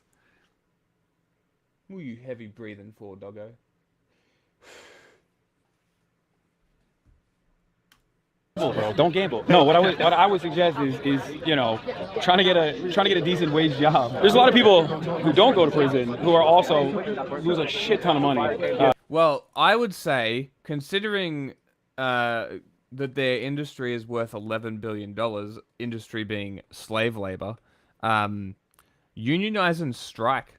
What are you heavy breathing for, doggo? Bro, don't gamble. No, what I would suggest is you know, trying to get a decent wage job. There's a lot of people who don't go to prison who are also lose a shit ton of money. Well, I would say, considering that their industry is worth $11 billion, industry being slave labor, unionize and strike.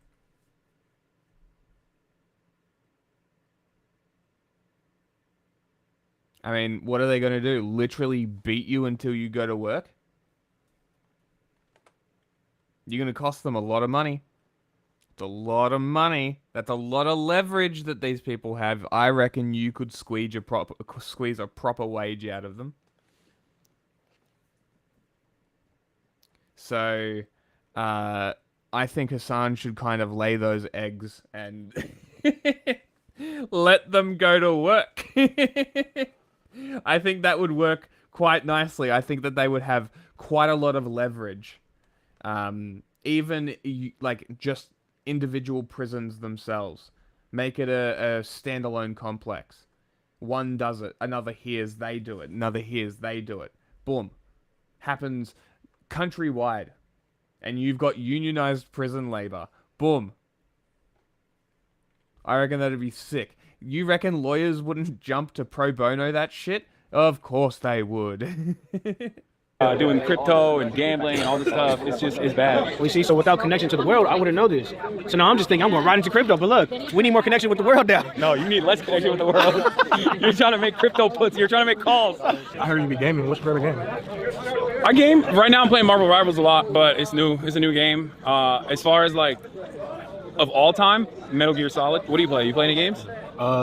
I mean, what are they going to do? Literally beat you until you go to work? You're going to cost them a lot of money. It's a lot of money. That's a lot of leverage that these people have. I reckon you could squeeze a proper wage out of them. So, I think Hasan should kind of lay those eggs and let them go to work. I think that would work quite nicely. I think that they would have quite a lot of leverage. Even like just individual prisons themselves. Make it a standalone complex. One does it, another hears, they do it, another hears, they do it. Boom. Happens countrywide. And you've got unionized prison labor. Boom. I reckon that'd be sick. You reckon lawyers wouldn't jump to pro bono that shit? Of course they would. Doing crypto and gambling and all this stuff, it's bad. We see, so without connection to the world, I wouldn't know this. So now I'm just thinking I'm going right into crypto, but look, we need more connection with the world now. No, you need less connection with the world. You're trying to make crypto puts, you're trying to make calls. I heard you be gaming. What's your favorite game? I game, right now I'm playing Marvel Rivals a lot, but it's new. It's a new game. As far as like, of all time, Metal Gear Solid. What do you play? You play any games?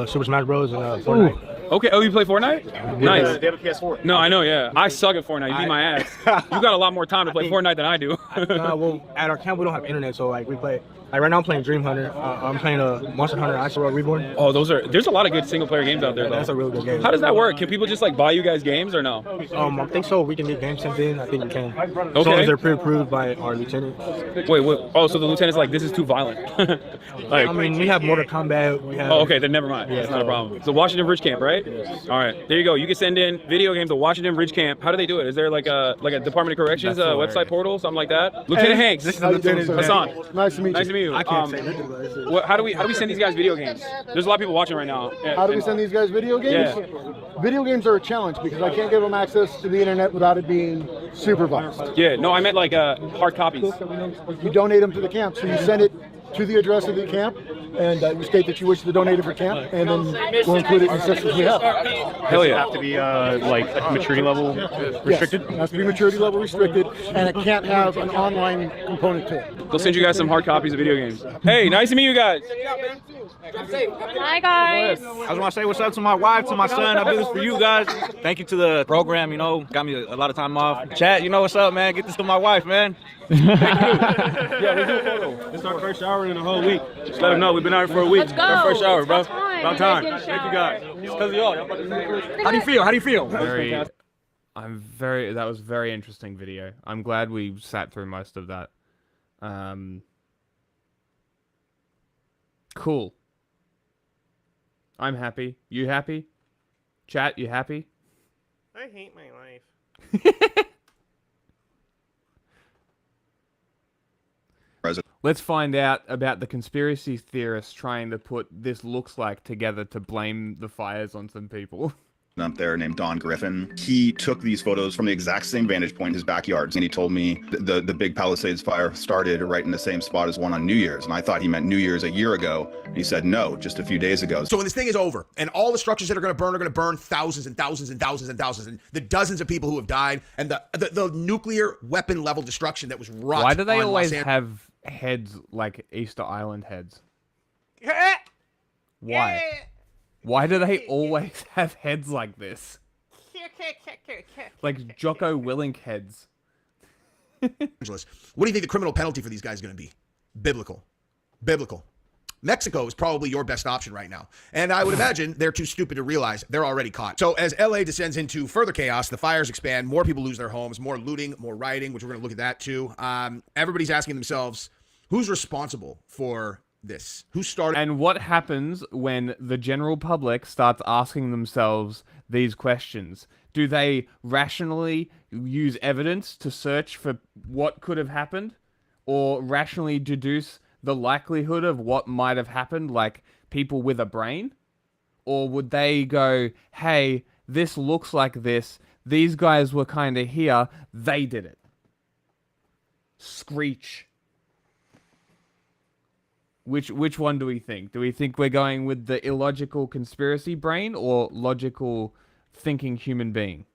Super Smash Bros. And Fortnite. Okay. Oh, you play Fortnite? Nice. They have a PS4. No, I know. Yeah, I suck at Fortnite. You beat my ass. You got a lot more time to play Fortnite than I do. Well, at our camp we don't have internet, so like we play. Like right now I'm playing Dream Hunter. I'm playing Monster Hunter Ice World Reborn. Oh, there's a lot of good single player games out there though. That's a really good game. How does that work? Can people just like buy you guys games or no? I think so. We can get games sent in. I think we can. As long Okay. as they're pre-approved by our lieutenant. Wait, what? Oh, so the lieutenant's like, this is too violent. Like, I mean, we have Mortal Kombat. We have. oh, okay, then never mind. Yeah, That's not a problem. So Washington Ridge Camp, right? All right, there you go. You can send in video games to Washington Ridge Camp. How do they do it? Is there like a Department of Corrections website portal, something like that? Lieutenant Hanks, This is Lieutenant Hassan. Nice to meet you. Nice to meet you. I can't say nothing. How do we send these guys video games? There's a lot of people watching right now. How do we send these guys video games? Yeah. Video games are a challenge because I can't give them access to the internet without it being supervised. Yeah, no, I meant like hard copies. You donate them to the camp, so you send it to the address of the camp, and you state that you wish to donate it for camp, and then we'll include it in the systems we have. Hell yeah. Have to be like maturity level restricted. Yes, it has to be maturity level restricted, and it can't have an online component to it. They'll send you guys some hard copies of video games. Hey, nice to meet you guys. Hi guys. I just want to say what's up to my wife, to my son. I do this for you guys. Thank you to the program, you know, got me a lot of time off. Chat, you know what's up, man. Get this to my wife, man. Yeah, we do a photo. It's our first shower in a whole week. Just let them know we've been out here for a week. Let's go. Our first shower, bro. It's time. About time. Let's get a Thank you guys. shower. It's because of y'all. How do you feel? How do you feel? That was a very interesting video. I'm glad we sat through most of that. Cool. I'm happy. You happy? Chat, you happy? I hate my life. Let's find out about the conspiracy theorists trying to put this looks like together to blame the fires on some people. Up there named Don Griffin. He took these photos from the exact same vantage point in his backyard, and he told me the big Palisades fire started right in the same spot as one on New Year's, and I thought he meant New Year's a year ago, and he said no, just a few days ago. So when this thing is over and all the structures that are going to burn thousands and thousands and thousands and thousands, and the dozens of people who have died, and the nuclear weapon level destruction that was wrought. Why do they on always Los have heads like Easter Island heads? Why? Why do they always have heads like this? Like Jocko Willink heads. What do you think the criminal penalty for these guys is going to be? Biblical. Mexico is probably your best option right now. And I would imagine they're too stupid to realize they're already caught. So as LA descends into further chaos, the fires expand, more people lose their homes, more looting, more rioting, which we're going to look at that too. Everybody's asking themselves, who's responsible for this? Who started? And what happens when the general public starts asking themselves these questions? Do they rationally use evidence to search for what could have happened? Or rationally deduce the likelihood of what might have happened, like people with a brain? Or would they go, hey, this looks like this, these guys were kind of here, they did it. Screech. Which one do we think? Do we think we're going with the illogical conspiracy brain or logical thinking human being?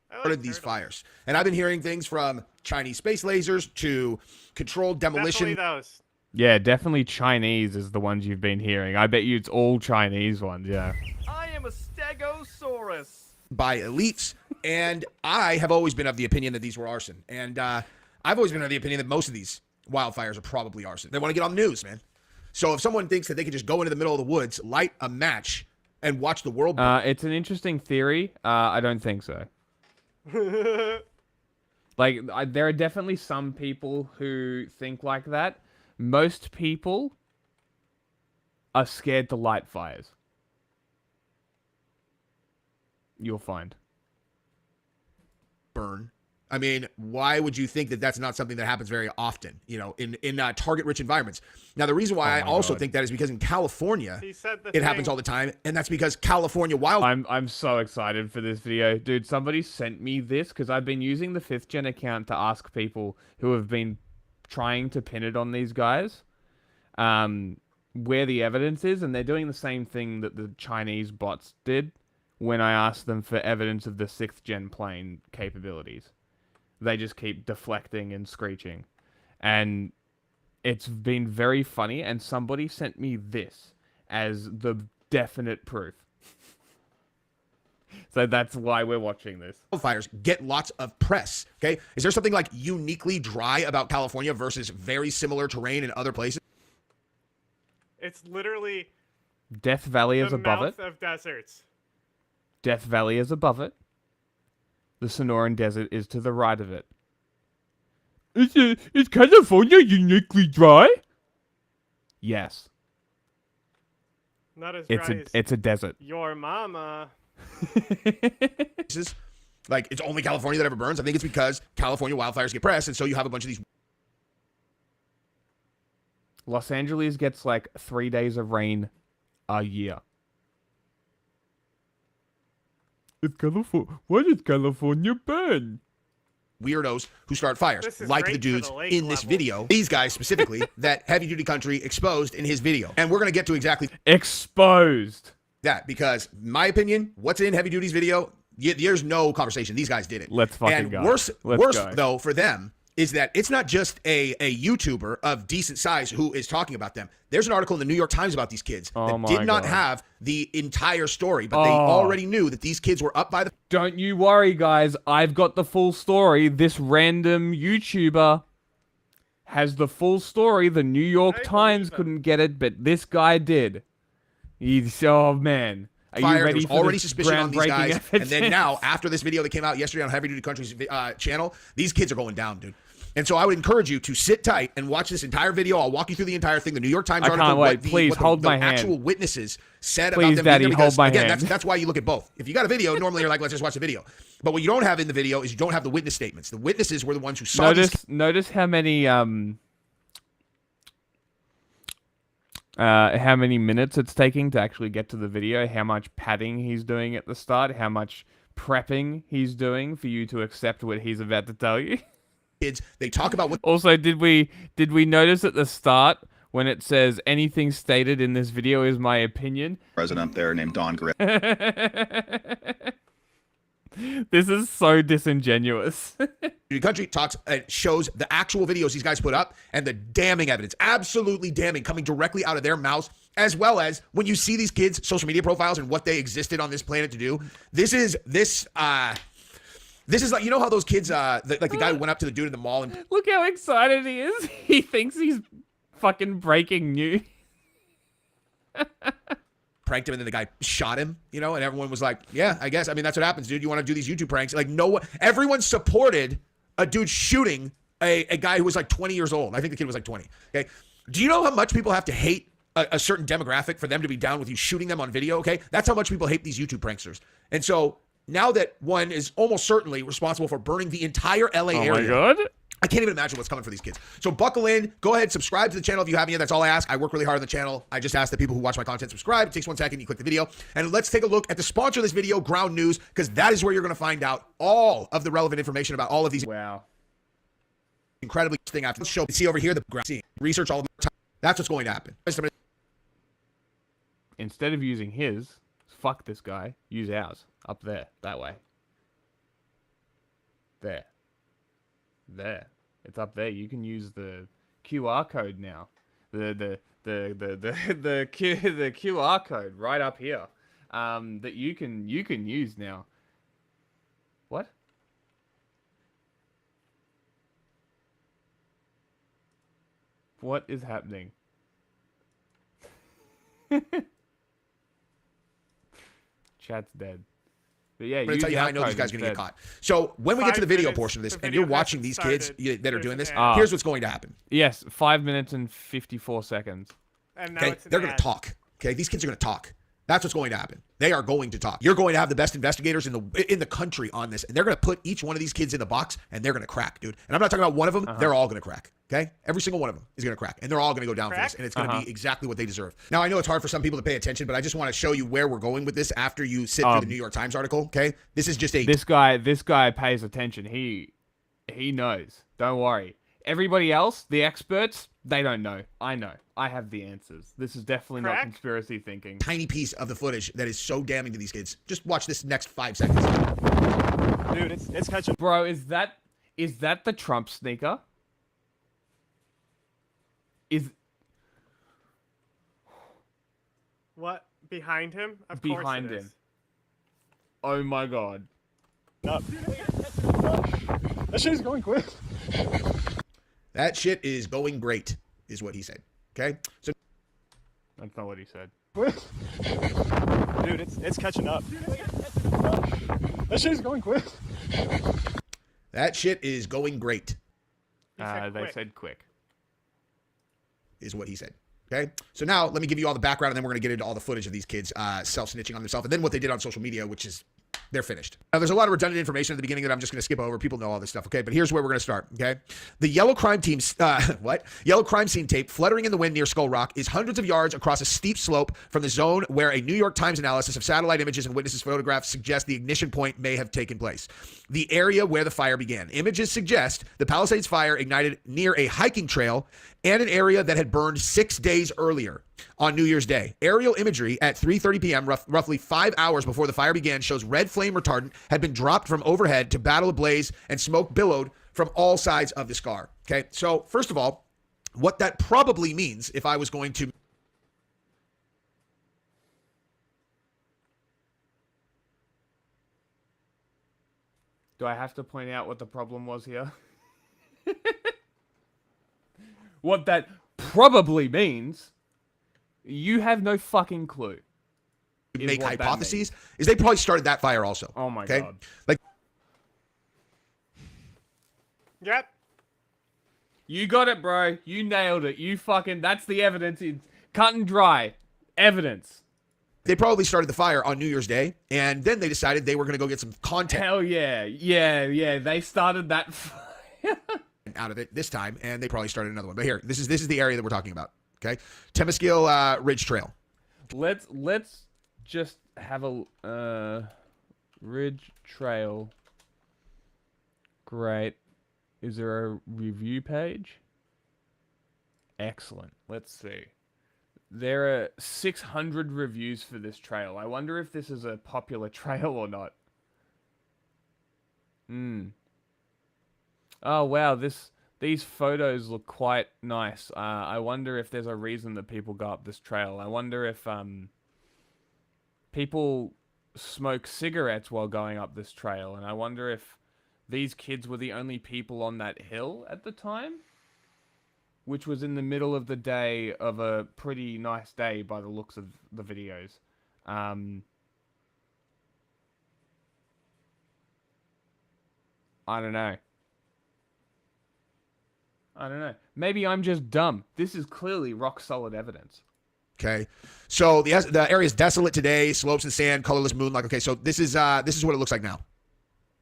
Started these fires. And I've been hearing things from Chinese space lasers to controlled demolition. Definitely those. Yeah, definitely Chinese is the ones you've been hearing. I bet you it's all Chinese ones, yeah. I am a Stegosaurus. By elites. And I have always been of the opinion that these were arson. And I've always been of the opinion that most of these wildfires are probably arson. They want to get on the news, man. So if someone thinks that they can just go into the middle of the woods, light a match, and watch the world burn. It's an interesting theory. I don't think so. Like, there are definitely some people who think like that. Most people are scared to light fires. You'll find. Burn. I mean, why would you think that that's not something that happens very often, you know, in target-rich environments? Now, the reason why I also think that is because in California, it happens all the time, and that's because California I'm so excited for this video. Dude, somebody sent me this because I've been using the 5th Gen account to ask people who have been trying to pin it on these guys where the evidence is, and they're doing the same thing that the Chinese bots did when I asked them for evidence of the 6th Gen plane capabilities. They just keep deflecting and screeching. And it's been very funny, and somebody sent me this as the definite proof. So that's why we're watching this. Wildfires get lots of press, okay? Is there something like uniquely dry about California versus very similar terrain in other places? It's literally Death Valley is the above mouth it. of deserts. Death Valley is above it. The Sonoran Desert is to the right of it. Is California uniquely dry? Yes. Not as dry It's a desert. Your mama. Like, it's only California that ever burns. I think it's because California wildfires get press, and so you have a bunch of these. Los Angeles gets like 3 days of rain a year. Why does California burn? Weirdos who start fires, like the dudes in this video. These guys specifically, that Heavy Duty Country exposed in his video. And we're going to get to exactly exposed that, because my opinion, what's in Heavy Duty's video, there's no conversation. These guys did it. Let's fucking and go. Worse go. though for them is that it's not just a YouTuber of decent size who is talking about them. There's an article in the New York Times about these kids that did not have the entire story, but they already knew that these kids were up by the... Don't you worry, guys. I've got the full story. This random YouTuber has the full story. The New York Times couldn't get it, but this guy did. Oh, man. Are you ready for already this suspicion on these guys, evidence? and then now, after this video that came out yesterday on Heavy Duty Country's channel, these kids are going down, dude. And so I would encourage you to sit tight and watch this entire video. I'll walk you through the entire thing. The New York Times I article, can't wait. what the, Please what the, hold the my hand. actual witnesses said Please, about them Daddy, being there. hold Because, my again, hand. that's why you look at both. If you got a video, normally you're like, let's just watch the video. But what you don't have in the video is you don't have the witness statements. The witnesses were the ones who saw Notice how many minutes it's taking to actually get to the video, how much padding he's doing at the start, how much prepping he's doing for you to accept what he's about to tell you. Kids, they talk about what. Also, did we notice at the start when it says anything stated in this video is my opinion? President there named Don Griffin. This is so disingenuous. The country talks shows the actual videos these guys put up and the damning evidence, absolutely damning, coming directly out of their mouths, as well as when you see these kids' social media profiles and what they existed on this planet to do. This is like, you know how those kids, like the guy who went up to the dude in the mall and Look how excited he is. He thinks he's fucking breaking news. pranked him, and then the guy shot him, you know, and everyone was like, yeah, I guess. I mean, that's what happens, dude. You want to do these YouTube pranks. Like, no one, everyone supported a dude shooting a guy who was like 20 years old. I think the kid was like 20. Okay. Do you know how much people have to hate a certain demographic for them to be down with you shooting them on video? Okay. That's how much people hate these YouTube pranksters. And so now that one is almost certainly responsible for burning the entire LA area. Oh my God. I can't even imagine what's coming for these kids. So buckle in. Go ahead, subscribe to the channel if you haven't yet. That's all I ask. I work really hard on the channel. I just ask that people who watch my content subscribe. It takes 1 second. You click the video. And let's take a look at the sponsor of this video, Ground News, because that is where you're going to find out all of the relevant information about all of these. Wow. Incredibly thing after the show. See over here, the research all the time. That's what's going to happen. Instead of using his, fuck this guy, use ours. Up there. That way. There. There. It's up there. You can use the QR code now. The QR code right up here. That you can use now. What? What is happening? Chat's dead. But yeah, I'm going to tell you how I know these guys are going to get caught. So when we get to the video portion of this, and you're watching these kids that are doing this, here's what's going to happen. Yes, 5 minutes and 54 seconds. Okay, they're going to talk. Okay, these kids are going to talk. That's what's going to happen. They are going to talk. You're going to have the best investigators in the country on this, and they're going to put each one of these kids in the box, and they're going to crack, dude. And I'm not talking about one of them. They're all going to crack. Okay, every single one of them is going to crack, and they're all going to go down for this, and it's going to be exactly what they deserve. Now, I know it's hard for some people to pay attention, but I just want to show you where we're going with this after you sit through the New York Times article. Okay, this is just a this guy pays attention. He knows. Don't worry. Everybody else, the experts, they don't know. I know. I have the answers. This is definitely not conspiracy thinking. Tiny piece of the footage that is so damning to these kids. Just watch this next 5 seconds. Dude, it's catching. Bro, is that the Trump sneaker? Is what behind him? Of behind course it him? is. Oh my God! That shit is going quick. That shit is going great, is what he said. Okay, so that's not what he said. Dude, it's catching up. That shit is going quick. That shit is going great. They said quick. Is what he said. Okay, so now let me give you all the background, and then we're going to get into all the footage of these kids self-snitching on themselves, and then what they did on social media, which is they're finished. Now, there's a lot of redundant information at the beginning that I'm just going to skip over. People know all this stuff, okay? But here's where we're going to start, okay? The yellow crime team's, Yellow crime scene tape fluttering in the wind near Skull Rock is hundreds of yards across a steep slope from the zone where a New York Times analysis of satellite images and witnesses' photographs suggests the ignition point may have taken place. The area where the fire began. Images suggest the Palisades fire ignited near a hiking trail and an area that had burned 6 days earlier on New Year's Day. Aerial imagery at 3:30 p.m., roughly 5 hours before the fire began, shows red flame retardant had been dropped from overhead to battle a blaze, and smoke billowed from all sides of the scar. Okay, so first of all, what that probably means, if I was going to... Do I have to point out what the problem was here? What that probably means, you have no fucking clue. Make hypotheses, is they probably started that fire also. Oh my God. Like, Yep. You got it, bro. You nailed it. You fucking... That's the evidence. It's cut and dry. Evidence. They probably started the fire on New Year's Day, and then they decided they were going to go get some content. Hell yeah. Yeah. They started that fire. Out of it this time, and they probably started another one. But here, this is the area that we're talking about. Okay, Temescal Ridge Trail. Let's just have a Ridge Trail. Great. Is there a review page? Excellent. Let's see. There are 600 reviews for this trail. I wonder if this is a popular trail or not. Oh wow, these photos look quite nice. I wonder if there's a reason that people go up this trail. I wonder if people smoke cigarettes while going up this trail, and I wonder if these kids were the only people on that hill at the time, which was in the middle of the day of a pretty nice day by the looks of the videos. I don't know. Maybe I'm just dumb. This is clearly rock solid evidence. Okay, so the area is desolate today, slopes and sand, colorless moonlight. Okay, so this is what it looks like now,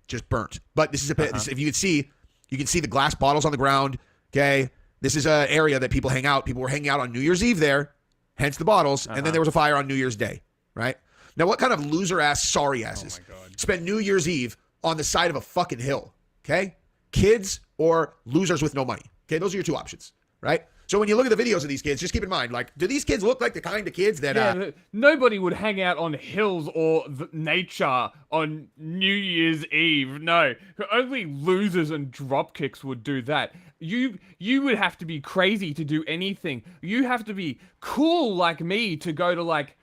just burnt. But this is if you can see the glass bottles on the ground. Okay, this is an area that people hang out. People were hanging out on New Year's Eve there, hence the bottles. And then there was a fire on New Year's Day, right? Now, what kind of loser ass sorry asses spend New Year's Eve on the side of a fucking hill? Okay, kids or losers with no money. Okay, those are your two options, right? So when you look at the videos of these kids, just keep in mind, like, do these kids look like the kind of kids that... nobody would hang out on hills or nature on New Year's Eve. No, only losers and dropkicks would do that. You would have to be crazy to do anything. You have to be cool like me to go to, like,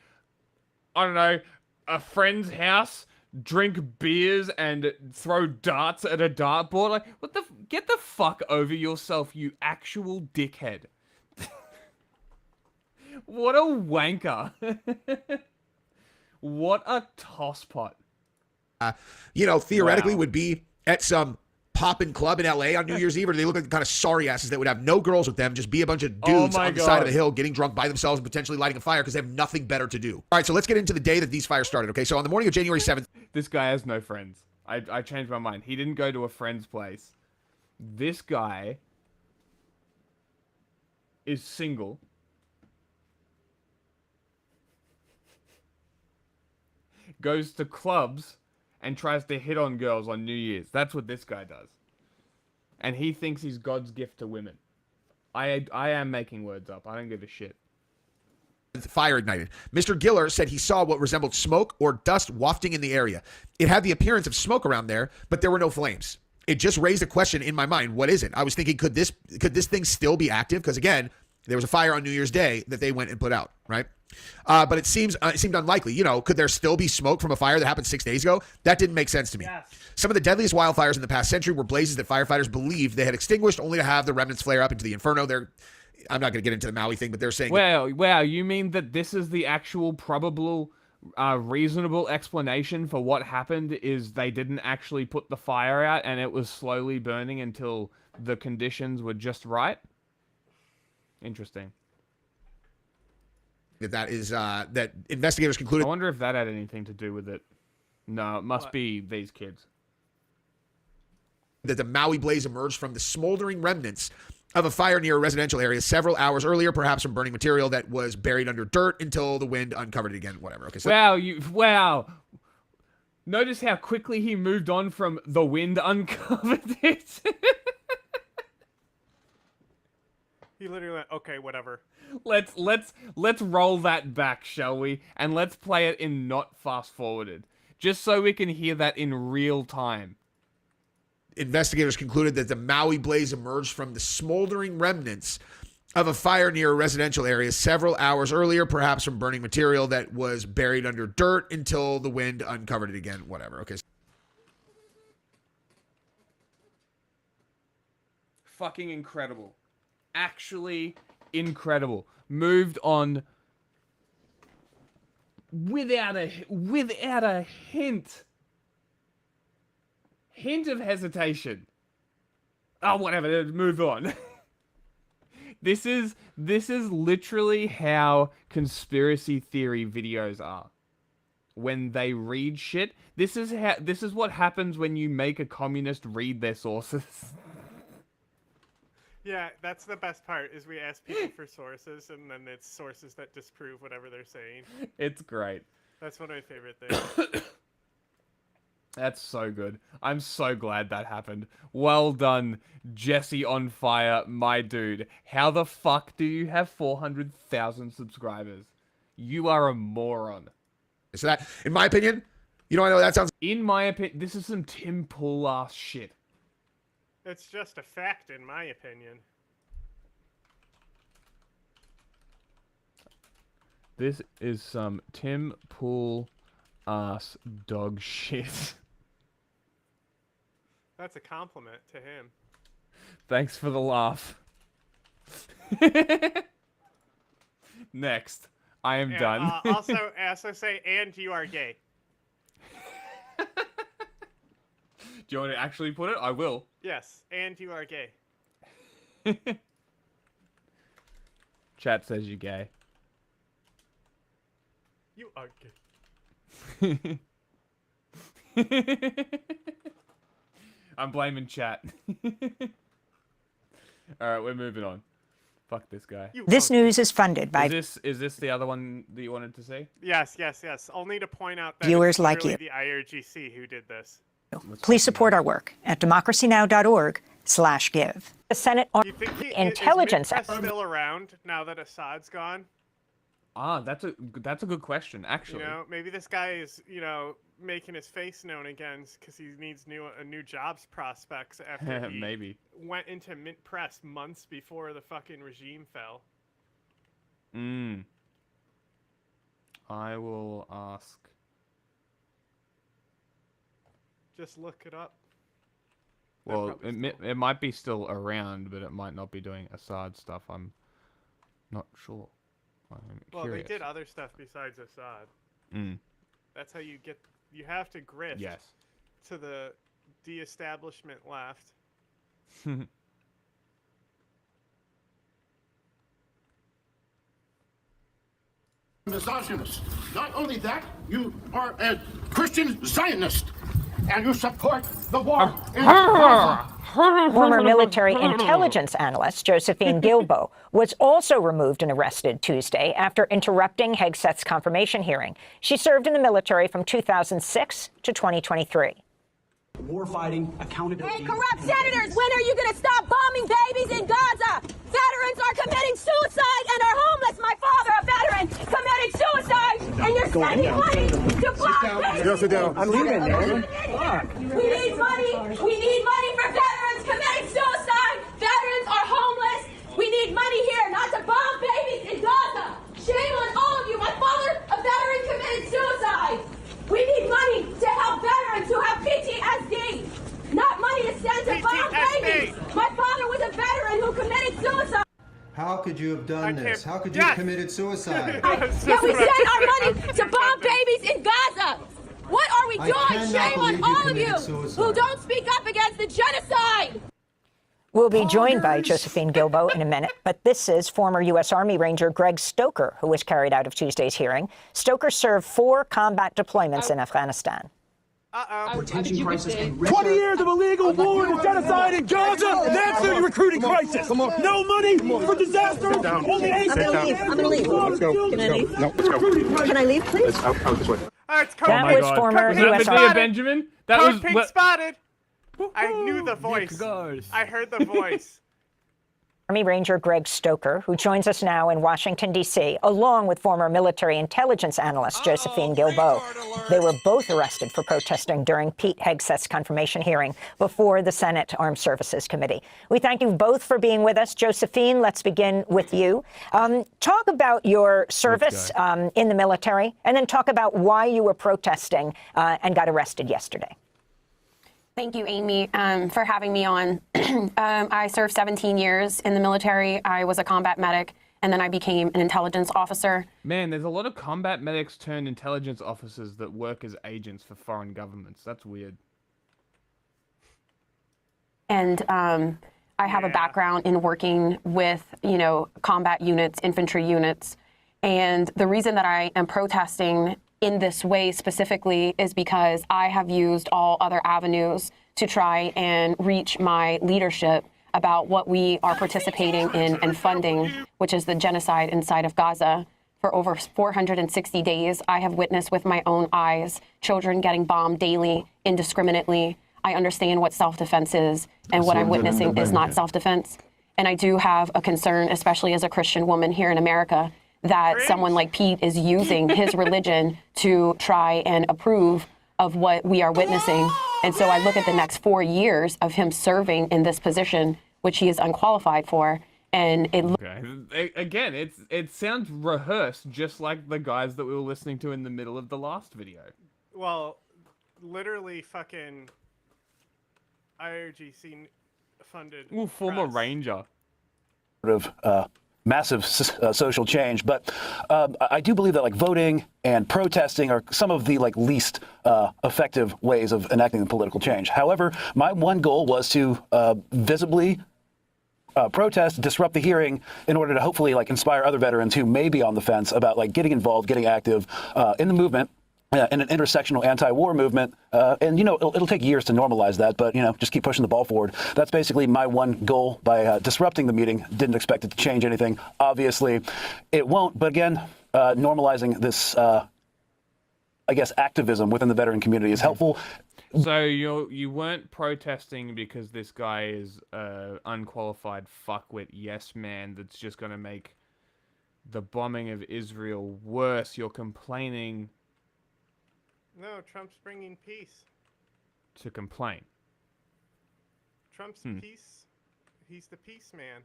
I don't know, a friend's house, drink beers and throw darts at a dartboard. Like, what the... Get the fuck over yourself, you actual dickhead. What a wanker. What a tosspot. Theoretically would be at some poppin' club in LA on New Year's Eve, or do they look like the kind of sorry asses that would have no girls with them, just be a bunch of dudes on the side of the hill getting drunk by themselves and potentially lighting a fire because they have nothing better to do? All right, so let's get into the day that these fires started. Okay, so on the morning of January 7th. This guy has no friends. I changed my mind. He didn't go to a friend's place. This guy is single. Goes to clubs and tries to hit on girls on New Year's. That's what this guy does. And he thinks he's God's gift to women. I am making words up. I don't give a shit. Fire ignited. Mr. Giller said he saw what resembled smoke or dust wafting in the area. It had the appearance of smoke around there, but there were no flames. It just raised a question in my mind. What is it? I was thinking, could this thing still be active? Because again, there was a fire on New Year's Day that they went and put out, right? But it seemed unlikely. Could there still be smoke from a fire that happened 6 days ago? That didn't make sense to me. Yes. Some of the deadliest wildfires in the past century were blazes that firefighters believed they had extinguished, only to have the remnants flare up into the inferno. I'm not going to get into the Maui thing, but they're saying... Wow, you mean that this is the actual probable... reasonable explanation for what happened is they didn't actually put the fire out and it was slowly burning until the conditions were just right? Interesting. That investigators concluded... I wonder if that had anything to do with it. No, it must be these kids. That the Maui blaze emerged from the smoldering remnants of a fire near a residential area several hours earlier, perhaps from burning material that was buried under dirt until the wind uncovered it again. Whatever. Okay. So Wow. Notice how quickly he moved on from the wind uncovered it. He literally went, okay, whatever. Let's roll that back, shall we? And let's play it in not fast forwarded, just so we can hear that in real time. Investigators concluded that the Maui blaze emerged from the smoldering remnants of a fire near a residential area several hours earlier, perhaps from burning material that was buried under dirt until the wind uncovered it again. Whatever. Okay. Fucking incredible. Actually incredible. Moved on without a hint of hesitation. Oh, whatever. Move on. This is literally how conspiracy theory videos are. When they read shit, this is what happens when you make a communist read their sources. Yeah, that's the best part, is we ask people for sources, and then it's sources that disprove whatever they're saying. It's great. That's one of my favorite things. That's so good. I'm so glad that happened. Well done, Jesse on fire, my dude. How the fuck do you have 400,000 subscribers? You are a moron. So that, in my opinion, you know, I know that sounds... In my opinion, this is some Tim Pool ass shit. It's just a fact, in my opinion. This is some Tim Pool ass dog shit. That's a compliment to him. Thanks for the laugh. Next. I am done. Also say, and you are gay. Do you want to actually put it? I will. Yes, and you are gay. Chat says you're gay. You are gay. I'm blaming chat. Alright, we're moving on. Fuck this guy. This news is funded by Is this the other one that you wanted to see? Yes. Only to point out that Viewers it's like literally you. the IRGC who did this. Please support our work at democracynow.org/give. The Senate Intelligence Is Minpress still around now that Assad's gone? Ah, that's a good question, actually. You know, maybe this guy is, making his face known again because he needs new jobs prospects after he maybe went into mint press months before the fucking regime fell. I will ask. Just look it up. Well, it might be still around, but it might not be doing Assad stuff. I'm not sure. Well, they did other stuff besides Assad. That's how you get... You have to grift to the de-establishment left. Misogynist. Not only that, you are a Christian Zionist, and you support the war in Gaza. Former military intelligence analyst Josephine Gilbo was also removed and arrested Tuesday after interrupting Hegseth's confirmation hearing. She served in the military from 2006 to 2023. War fighting, accountability. Hey, corrupt senators, when are you going to stop bombing babies in Gaza? Veterans are committing suicide and are homeless. My father, a veteran, committed suicide, and you're spending money to bomb babies. Sit down. I'm leaving, man. We need money. We need money for veterans committing suicide. Veterans are homeless. We need money here, not to bomb babies in Gaza. Shame on all of you. My father, a veteran, committed suicide. We need money to help veterans who have PTSD, not money to send to bomb babies. My father was a veteran who committed suicide. How could you have done this? How could you have committed suicide? Yeah, we sent our money to bomb babies in Gaza. What are we doing? Shame on all of you who don't speak up against the genocide. We'll be joined by Josephine Gilbo in a minute, but this is former U.S. Army Ranger Greg Stoker, who was carried out of Tuesday's hearing. Stoker served 4 combat deployments in Afghanistan. Retention crisis. 20 years of illegal war and genocide in Gaza. That's the recruiting crisis. No money for disaster. Only I'm gonna leave. Let's go. Can I leave? No, let's go. Can I leave, please? Out this way. That was former U.S. Medea Benjamin? That Code was Pink spotted. I knew the voice. I heard the voice. Army Ranger Greg Stoker, who joins us now in Washington, D.C., along with former military intelligence analyst Josephine Gilbo. They were both arrested for protesting during Pete Hegseth's confirmation hearing before the Senate Armed Services Committee. We thank you both for being with us. Josephine, let's begin with you. Talk about your service in the military, and then talk about why you were protesting and got arrested yesterday. Thank you, Amy, for having me on. I served 17 years in the military. I was a combat medic, and then I became an intelligence officer. Man, there's a lot of combat medics turned intelligence officers that work as agents for foreign governments. That's weird. And I have a background in working with, combat units, infantry units. And the reason that I am protesting in this way specifically is because I have used all other avenues to try and reach my leadership about what we are participating in and funding, which is the genocide inside of Gaza. For over 460 days, I have witnessed with my own eyes children getting bombed daily, indiscriminately. I understand what self-defense is, and what I'm witnessing is not self-defense. And I do have a concern, especially as a Christian woman here in America, that someone like Pete is using his religion to try and approve of what we are witnessing. And so I look at the next 4 years of him serving in this position, which he is unqualified for, and it again, it sounds rehearsed, just like the guys that we were listening to in the middle of the last video. Well, literally fucking IRGC funded. Ooh, former Ranger. Sort of massive social change, but I do believe that like voting and protesting are some of the like least effective ways of enacting the political change. However, my one goal was to visibly protest, disrupt the hearing in order to hopefully like inspire other veterans who may be on the fence about like getting involved, getting active in the movement. In an intersectional anti-war movement, and it'll take years to normalize that, but just keep pushing the ball forward. That's basically my one goal by disrupting the meeting. Didn't expect it to change anything. Obviously, it won't. But again, normalizing this, I guess, activism within the veteran community is helpful. So you weren't protesting because this guy is unqualified fuckwit yes man that's just going to make the bombing of Israel worse. You're complaining. No, Trump's bringing peace. To complain. Trump's peace. He's the peace man.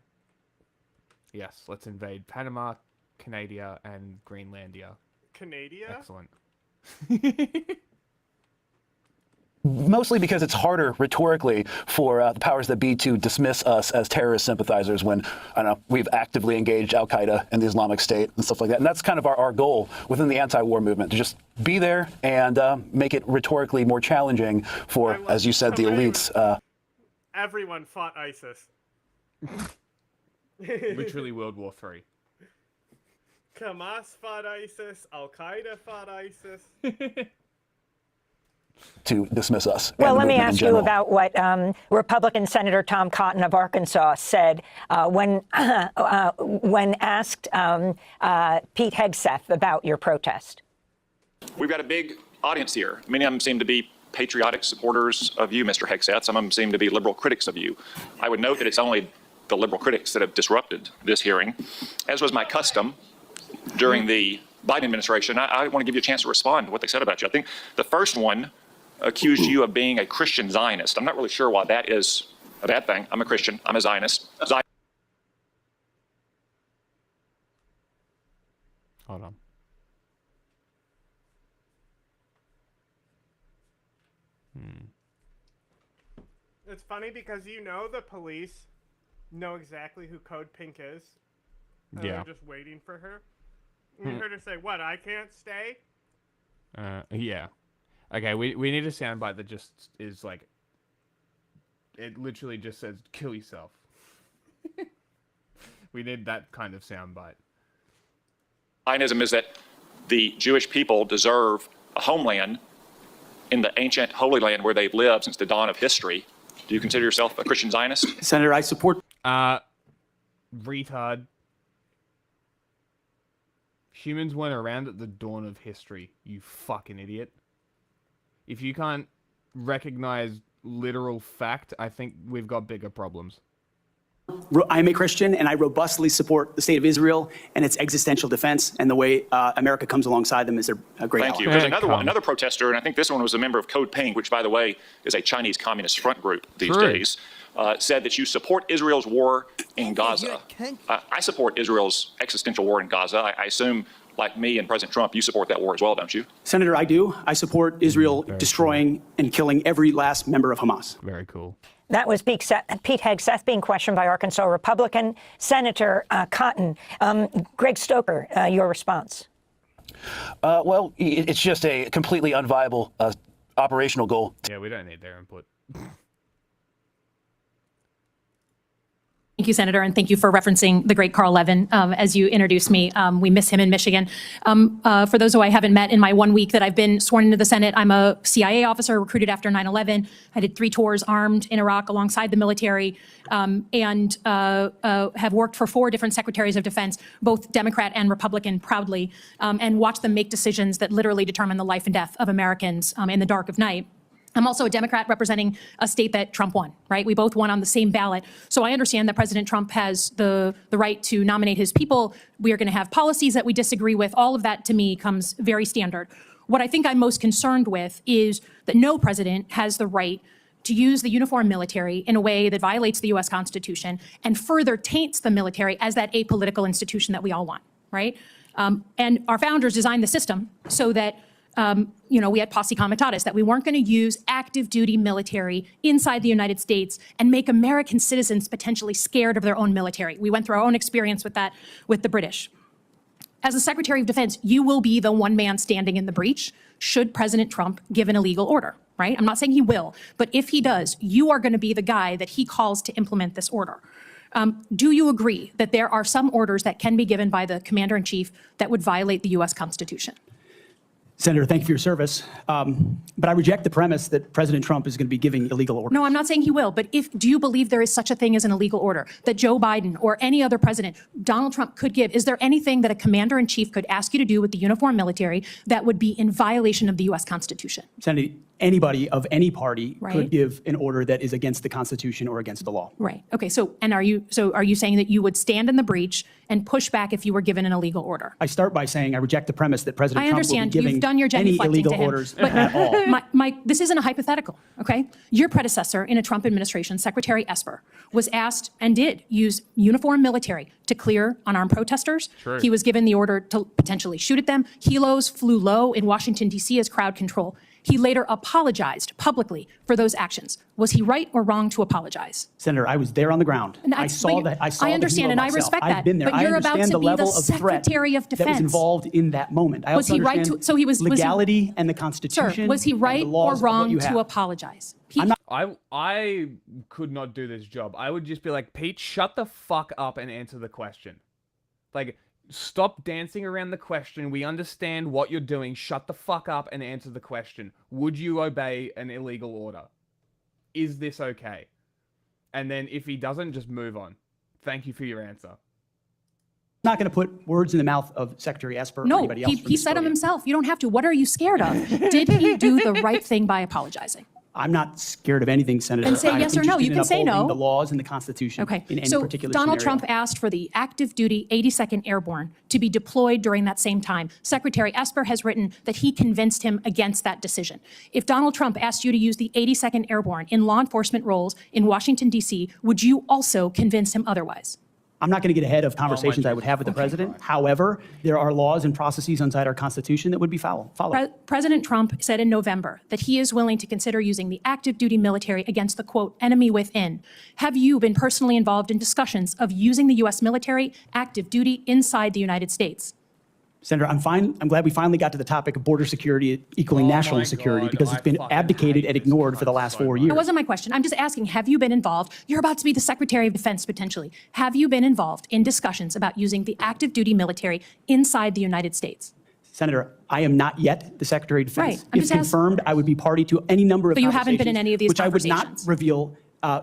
Yes, let's invade Panama, Canada, and Greenlandia. Canada? Excellent. Mostly because it's harder rhetorically for the powers that be to dismiss us as terrorist sympathizers when, we've actively engaged Al-Qaeda and the Islamic State and stuff like that. And that's kind of our goal within the anti-war movement, to just be there and make it rhetorically more challenging for, as you said, the elites. Everyone fought ISIS. Literally World War III. Hamas fought ISIS. Al-Qaeda fought ISIS. To dismiss us. Well, let me ask you about what Republican Senator Tom Cotton of Arkansas said when asked Pete Hegseth about your protest. We've got a big audience here. Many of them seem to be patriotic supporters of you, Mr. Hegseth. Some of them seem to be liberal critics of you. I would note that it's only the liberal critics that have disrupted this hearing, as was my custom during the Biden administration. I want to give you a chance to respond to what they said about you. I think the first one accused you of being a Christian Zionist. I'm not really sure why that is a bad thing. I'm a Christian. I'm a Zionist. Hold on. It's funny because the police know exactly who Code Pink is. And Yeah. They're just waiting for her. And you heard her say, "What? I can't stay." Yeah. Okay, we need a soundbite that just is like, it literally just says, kill yourself. We need that kind of soundbite. Zionism is that the Jewish people deserve a homeland in the ancient Holy Land where they've lived since the dawn of history. Do you consider yourself a Christian Zionist? Senator, I support... Retard. Humans weren't around at the dawn of history, you fucking idiot. If you can't recognize literal fact, I think we've got bigger problems. I'm a Christian, and I robustly support the state of Israel and its existential defense, and the way America comes alongside them is a great Thank you. ally. There's another protester, and I think this one was a member of Code Pink, which, by the way, is a Chinese Communist front group these True. days, said that you support Israel's war in Gaza. I support Israel's existential war in Gaza. I assume, like me and President Trump, you support that war as well, don't you? Senator, I do. I support Israel destroying and killing every last member of Hamas. Very cool. That was Pete Hegseth being questioned by Arkansas Republican Senator Cotton. Greg Stoker, your response? Well, it's just a completely unviable operational goal. Yeah, we don't need their input. Thank you, Senator, and thank you for referencing the great Carl Levin as you introduced me. We miss him in Michigan. For those who I haven't met, in my 1 week that I've been sworn into the Senate, I'm a CIA officer recruited after 9/11. I did 3 tours armed in Iraq alongside the military, and have worked for 4 different secretaries of defense, both Democrat and Republican, proudly, and watched them make decisions that literally determine the life and death of Americans in the dark of night. I'm also a Democrat representing a state that Trump won, right? We both won on the same ballot. So I understand that President Trump has the right to nominate his people. We are going to have policies that we disagree with. All of that, to me, comes very standard. What I think I'm most concerned with is that no president has the right to use the uniformed military in a way that violates the U.S. Constitution and further taints the military as that apolitical institution that we all want, right? And our founders designed the system so that we had posse comitatus, that we weren't going to use active duty military inside the United States and make American citizens potentially scared of their own military. We went through our own experience with that with the British. As the Secretary of Defense, you will be the one man standing in the breach should President Trump give an illegal order, right? I'm not saying he will, but if he does, you are going to be the guy that he calls to implement this order. Do you agree that there are some orders that can be given by the Commander-in-Chief that would violate the U.S. Constitution? Senator, thank you for your service. But I reject the premise that President Trump is going to be giving illegal orders. No, I'm not saying he will, but do you believe there is such a thing as an illegal order that Joe Biden or any other president, Donald Trump, could give? Is there anything that a commander-in-chief could ask you to do with the uniformed military that would be in violation of the U.S. Constitution? Senator, anybody of any party Right. could give an order that is against the Constitution or against the law. Right. Okay. So are you saying that you would stand in the breach and push back if you were given an illegal order? I start by saying I reject the premise that President I Trump will understand. be giving You've done your any genuflecting illegal to him. orders But at all. this isn't a hypothetical, okay? Your predecessor in a Trump administration, Secretary Esper, was asked and did use uniformed military to clear unarmed protesters. True. He was given the order to potentially shoot at them. Helos flew low in Washington, D.C. as crowd control. He later apologized publicly for those actions. Was he right or wrong to apologize? Senator, I was there on the ground. And I saw that. I understand, and I respect that. I've been there. But you're I about understand to the be level the of threat Secretary of that was Defense. involved in that moment. I Was also he right understand to? So he was legality and the Constitution. Sir, was he right and the or laws of what wrong you to have. apologize? I could not do this job. I would just be like, Pete, shut the fuck up and answer the question. Like, stop dancing around the question. We understand what you're doing. Shut the fuck up and answer the question. Would you obey an illegal order? Is this okay? And then if he doesn't, just move on. Thank you for your answer. Not going to put words in the mouth of Secretary Esper or No, anybody else. he said them himself. You don't have to. What are you scared of? Did he do the right thing by apologizing? I'm not scared of anything, Senator. And say I'm yes or no. interested You in can say upholding no. the laws and the Constitution Okay. in any So particular Donald scenario. Trump asked for the active duty 82nd Airborne to be deployed during that same time. Secretary Esper has written that he convinced him against that decision. If Donald Trump asked you to use the 82nd Airborne in law enforcement roles in Washington, D.C., would you also convince him otherwise? I'm not going to get ahead of conversations I would have with the president. However, there are laws and processes inside our Constitution that would be followed. President Trump said in November that he is willing to consider using the active duty military against the, quote, enemy within. Have you been personally involved in discussions of using the U.S. military active duty inside the United States? Senator, I'm glad we finally got to the topic of border security equaling national security because it's been abdicated and ignored for the last 4 years. That wasn't my question. I'm just asking, have you been involved? You're about to be the Secretary of Defense potentially. Have you been involved in discussions about using the active duty military inside the United States? Senator, I am not yet the Secretary of Defense. Right. I'm If just asking- confirmed, I would be party to any number of But you conversations. haven't been in any of these which I would not conversations. reveal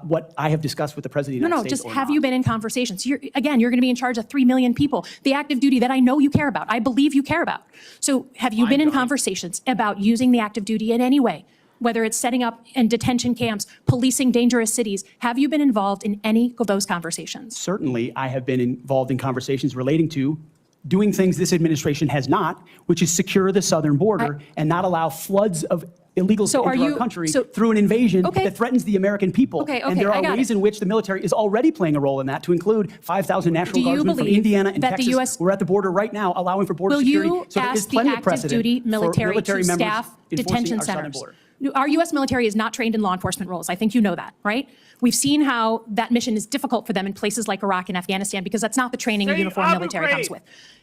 what I have discussed with the President of the No, United States. just have you been in conversations? You're going to be in charge of 3 million people, the active duty that I know you care about. I believe you care about. So have you been in conversations about using the active duty in any way? Whether it's setting up in detention camps, policing dangerous cities, have you been involved in any of those conversations? Certainly, I have been involved in conversations relating to doing things this administration has not, which is secure the southern border and not allow floods of illegals So are into you- our country so- through an invasion Okay. that threatens the American people. Okay, and there I are got ways it. in which the military is already playing a role in that, to include 5,000 National Do you Guardsmen from believe Indiana and that the Texas. US We're at the border right now, allowing for border Will security. you So there is ask the plenty of active precedent duty for military military to members staff enforcing detention our southern centers? border. Our U.S. military is not trained in law enforcement roles. I think you know that, right? We've seen how that mission is difficult for them in places like Iraq and Afghanistan because that's not the training a Say uniformed Abu military Ghraib. comes with.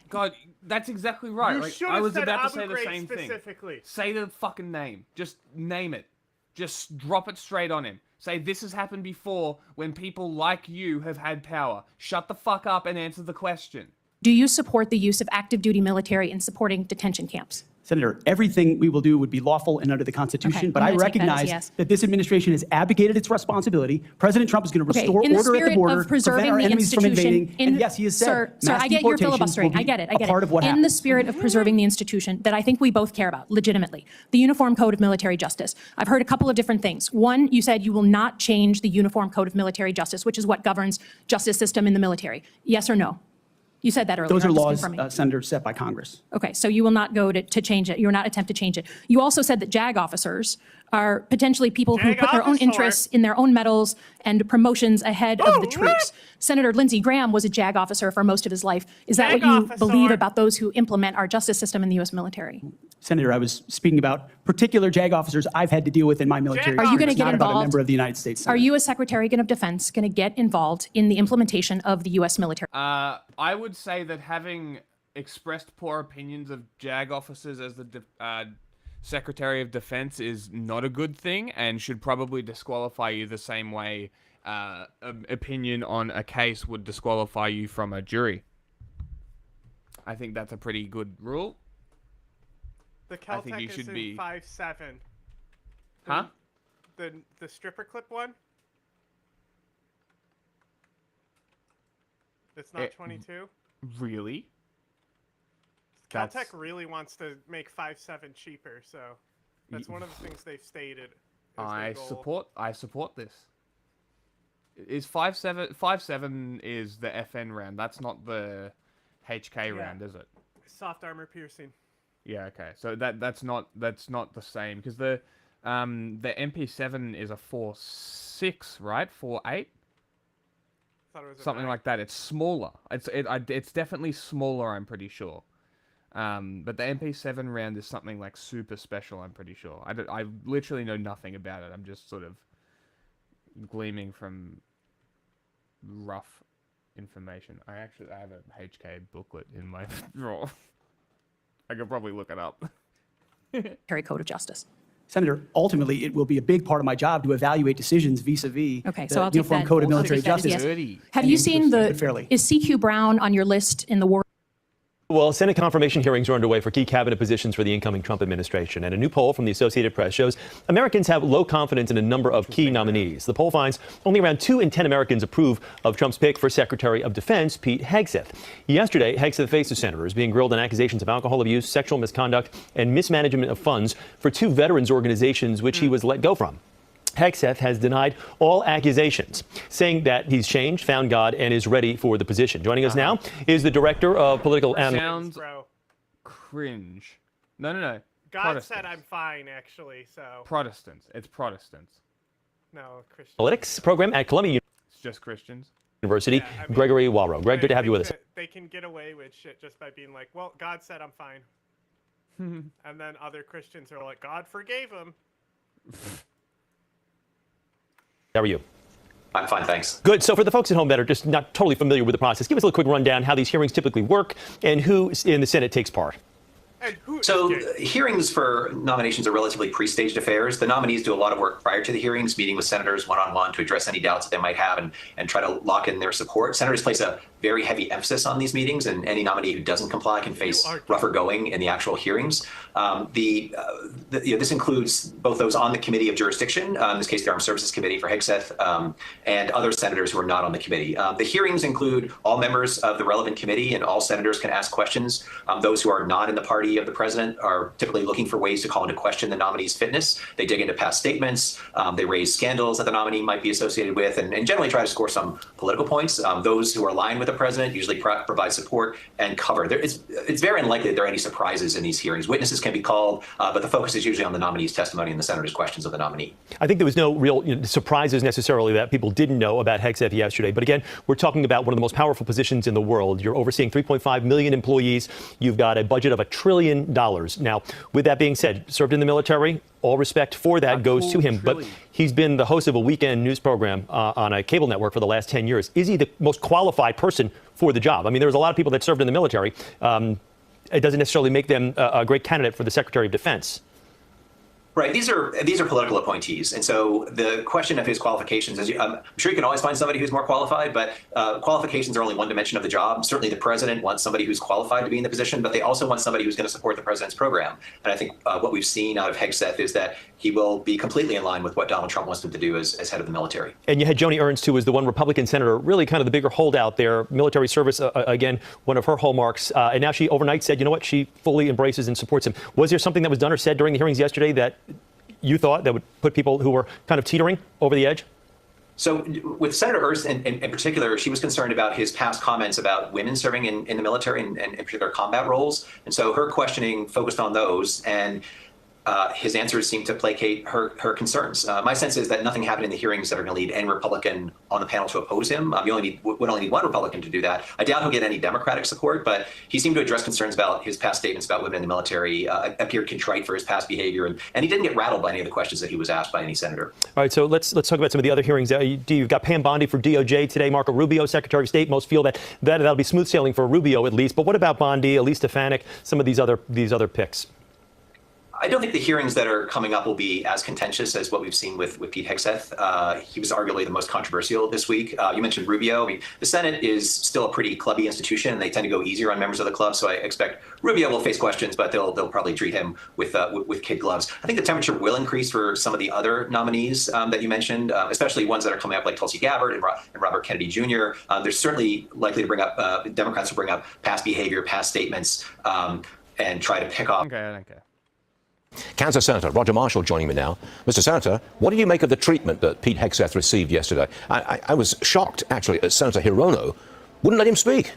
God, that's exactly right. You Like, should I have was said about to Abu say the Ghraib same thing. specifically. Say the fucking name. Just name it. Just drop it straight on him. Say, this has happened before when people like you have had power. Shut the fuck up and answer the question. Do you support the use of active duty military in supporting detention camps? Senator, everything we will do would be lawful and under the Constitution, Okay, but I'm I gonna take that as recognize yes. that this administration has abdicated its responsibility. President Trump is going to Okay, restore in the order at the spirit border, of preserving prevent our the enemies from institution, invading, and yes, he has said Sir, mass I get your deportations filibustering. will I be get it. I a get part it. of what In happens. the spirit of preserving the institution that I think we both care about, legitimately, the Uniform Code of Military Justice. I've heard a couple of different things. One, you said you will not change the Uniform Code of Military Justice, which is what governs justice system in the military. Yes or no? You said that earlier. Those are I'm just laws, confirming. Senator, set by Congress. Okay, so you will not go to change it. You will not attempt to change it. You also said that JAG officers are potentially people who put their own interests in their own medals and promotions ahead of the troops. Senator Lindsey Graham was a JAG officer for most of his life. Is that what you believe about those who implement our justice system in the U.S. military? Senator, I was speaking about particular JAG officers I've had to deal with in my military Are you going to experience, get not about a involved? member of the United States Senate. Are you, as Secretary of Defense, going to get involved in the implementation of the U.S. military? I would say that having expressed poor opinions of JAG officers as the Secretary of Defense is not a good thing and should probably disqualify you the same way an opinion on a case would disqualify you from a jury. I think that's a pretty good rule. The I think Caltech you is should in be 5.7. Huh? The stripper clip one? It's not 22? Really? Caltech That's- really wants to make 5.7 cheaper, so that's one of the things they've stated. I support this. Is 5.7 is the FN round? That's not the HK round, is it? Soft armor piercing. Yeah, okay. So that's not the same because the MP7 is a 4.6, right? 4.8. Thought it was a Something 9. like that. It's smaller. It's definitely smaller. I'm pretty sure. But the MP7 round is something like super special. I'm pretty sure. I literally know nothing about it. I'm just sort of gleaming from rough information. I have a HK booklet in my drawer. I could probably look it up. Military Code of Justice. Senator, ultimately, it will be a big part of my job to evaluate decisions vis-a-vis Okay, the so I'll take Uniform that. Code of I'll Military take that as Justice. yes. Have you seen is CQ Brown on your list in the war? Well, Senate confirmation hearings are underway for key cabinet positions for the incoming Trump administration. And a new poll from the Associated Press shows Americans have low confidence in a number of key nominees. The poll finds only around 2 in 10 Americans approve of Trump's pick for Secretary of Defense, Pete Hegseth. Yesterday, Hegseth faced the senators being grilled on accusations of alcohol abuse, sexual misconduct, and mismanagement of funds for 2 veterans organizations which he was let go from. Hegseth has denied all accusations, saying that he's changed, found God, and is ready for the position. Joining us now is the director of political Sounds cringe. No. God said I'm fine, actually, so... Protestants. It's Protestants. No, Christian. Analytics program at Columbia It's just Christians. University. Yeah, I mean, Gregory Walrow. Greg, good to have you with us. They can get away with shit just by being like, well, God said I'm fine. And then other Christians are like, God forgave him. How are you? I'm fine, thanks. Good. So for the folks at home that are just not totally familiar with the process, give us a little quick rundown how these hearings typically work and who in the Senate takes part. So hearings for nominations are relatively pre-staged affairs. The nominees do a lot of work prior to the hearings, meeting with senators one-on-one to address any doubts that they might have and try to lock in their support. Senators place a very heavy emphasis on these meetings, and any nominee who doesn't comply can face rougher going in the actual hearings. This includes both those on the Committee of Jurisdiction, in this case the Armed Services Committee for Hegseth, and other senators who are not on the committee. The hearings include all members of the relevant committee, and all senators can ask questions. Those who are not in the party of the president are typically looking for ways to call into question the nominee's fitness. They dig into past statements. They raise scandals that the nominee might be associated with, and generally try to score some political points. Those who are aligned with the president usually provide support and cover. It's very unlikely that there are any surprises in these hearings. Witnesses can be called, but the focus is usually on the nominee's testimony and the senator's questions of the nominee. I think there was no real surprises necessarily that people didn't know about Hegseth yesterday. But again, we're talking about one of the most powerful positions in the world. You're overseeing 3.5 million employees. You've got a budget of $1 trillion. Now, with that being said, served in the military, all respect for that goes to him. But he's been the host of a weekend news program on a cable network for the last 10 years. Is he the most qualified person for the job? I mean, there's a lot of people that served in the military. It doesn't necessarily make them a great candidate for the Secretary of Defense. Right. These are political appointees, and so the question of his qualifications, I'm sure you can always find somebody who's more qualified, but qualifications are only one dimension of the job. Certainly, the president wants somebody who's qualified to be in the position, but they also want somebody who's going to support the president's program. And I think what we've seen out of Hegseth is that he will be completely in line with what Donald Trump wants him to do as head of the military. And you had Joni Ernst, who was the one Republican senator, really kind of the bigger holdout there, military service, again, one of her hallmarks. And now she overnight said, you know what, she fully embraces and supports him. Was there something that was done or said during the hearings yesterday that you thought that would put people who were kind of teetering over the edge? So with Senator Ernst in particular, she was concerned about his past comments about women serving in the military and in particular combat roles. And so her questioning focused on those, and his answers seemed to placate her concerns. My sense is that nothing happened in the hearings that are going to lead any Republican on the panel to oppose him. You would only need one Republican to do that. I doubt he'll get any Democratic support, but he seemed to address concerns about his past statements about women in the military, appeared contrite for his past behavior, and he didn't get rattled by any of the questions that he was asked by any senator. All right, so let's talk about some of the other hearings. You've got Pam Bondi for DOJ today, Marco Rubio, Secretary of State. Most feel that'll be smooth sailing for Rubio at least. But what about Bondi, Elise Stefanik, some of these other picks? I don't think the hearings that are coming up will be as contentious as what we've seen with Pete Hegseth. He was arguably the most controversial this week. You mentioned Rubio. I mean, the Senate is still a pretty clubby institution, and they tend to go easier on members of the club. So I expect Rubio will face questions, but they'll probably treat him with kid gloves. I think the temperature will increase for some of the other nominees that you mentioned, especially ones that are coming up like Tulsi Gabbard and Robert Kennedy Jr. They're certainly likely to bring up, Democrats will bring up past behavior, past statements, and try to pick off. Okay. Kansas Senator Roger Marshall joining me now. Mr. Senator, what did you make of the treatment that Pete Hegseth received yesterday? I was shocked, actually, that Senator Hirono wouldn't let him speak.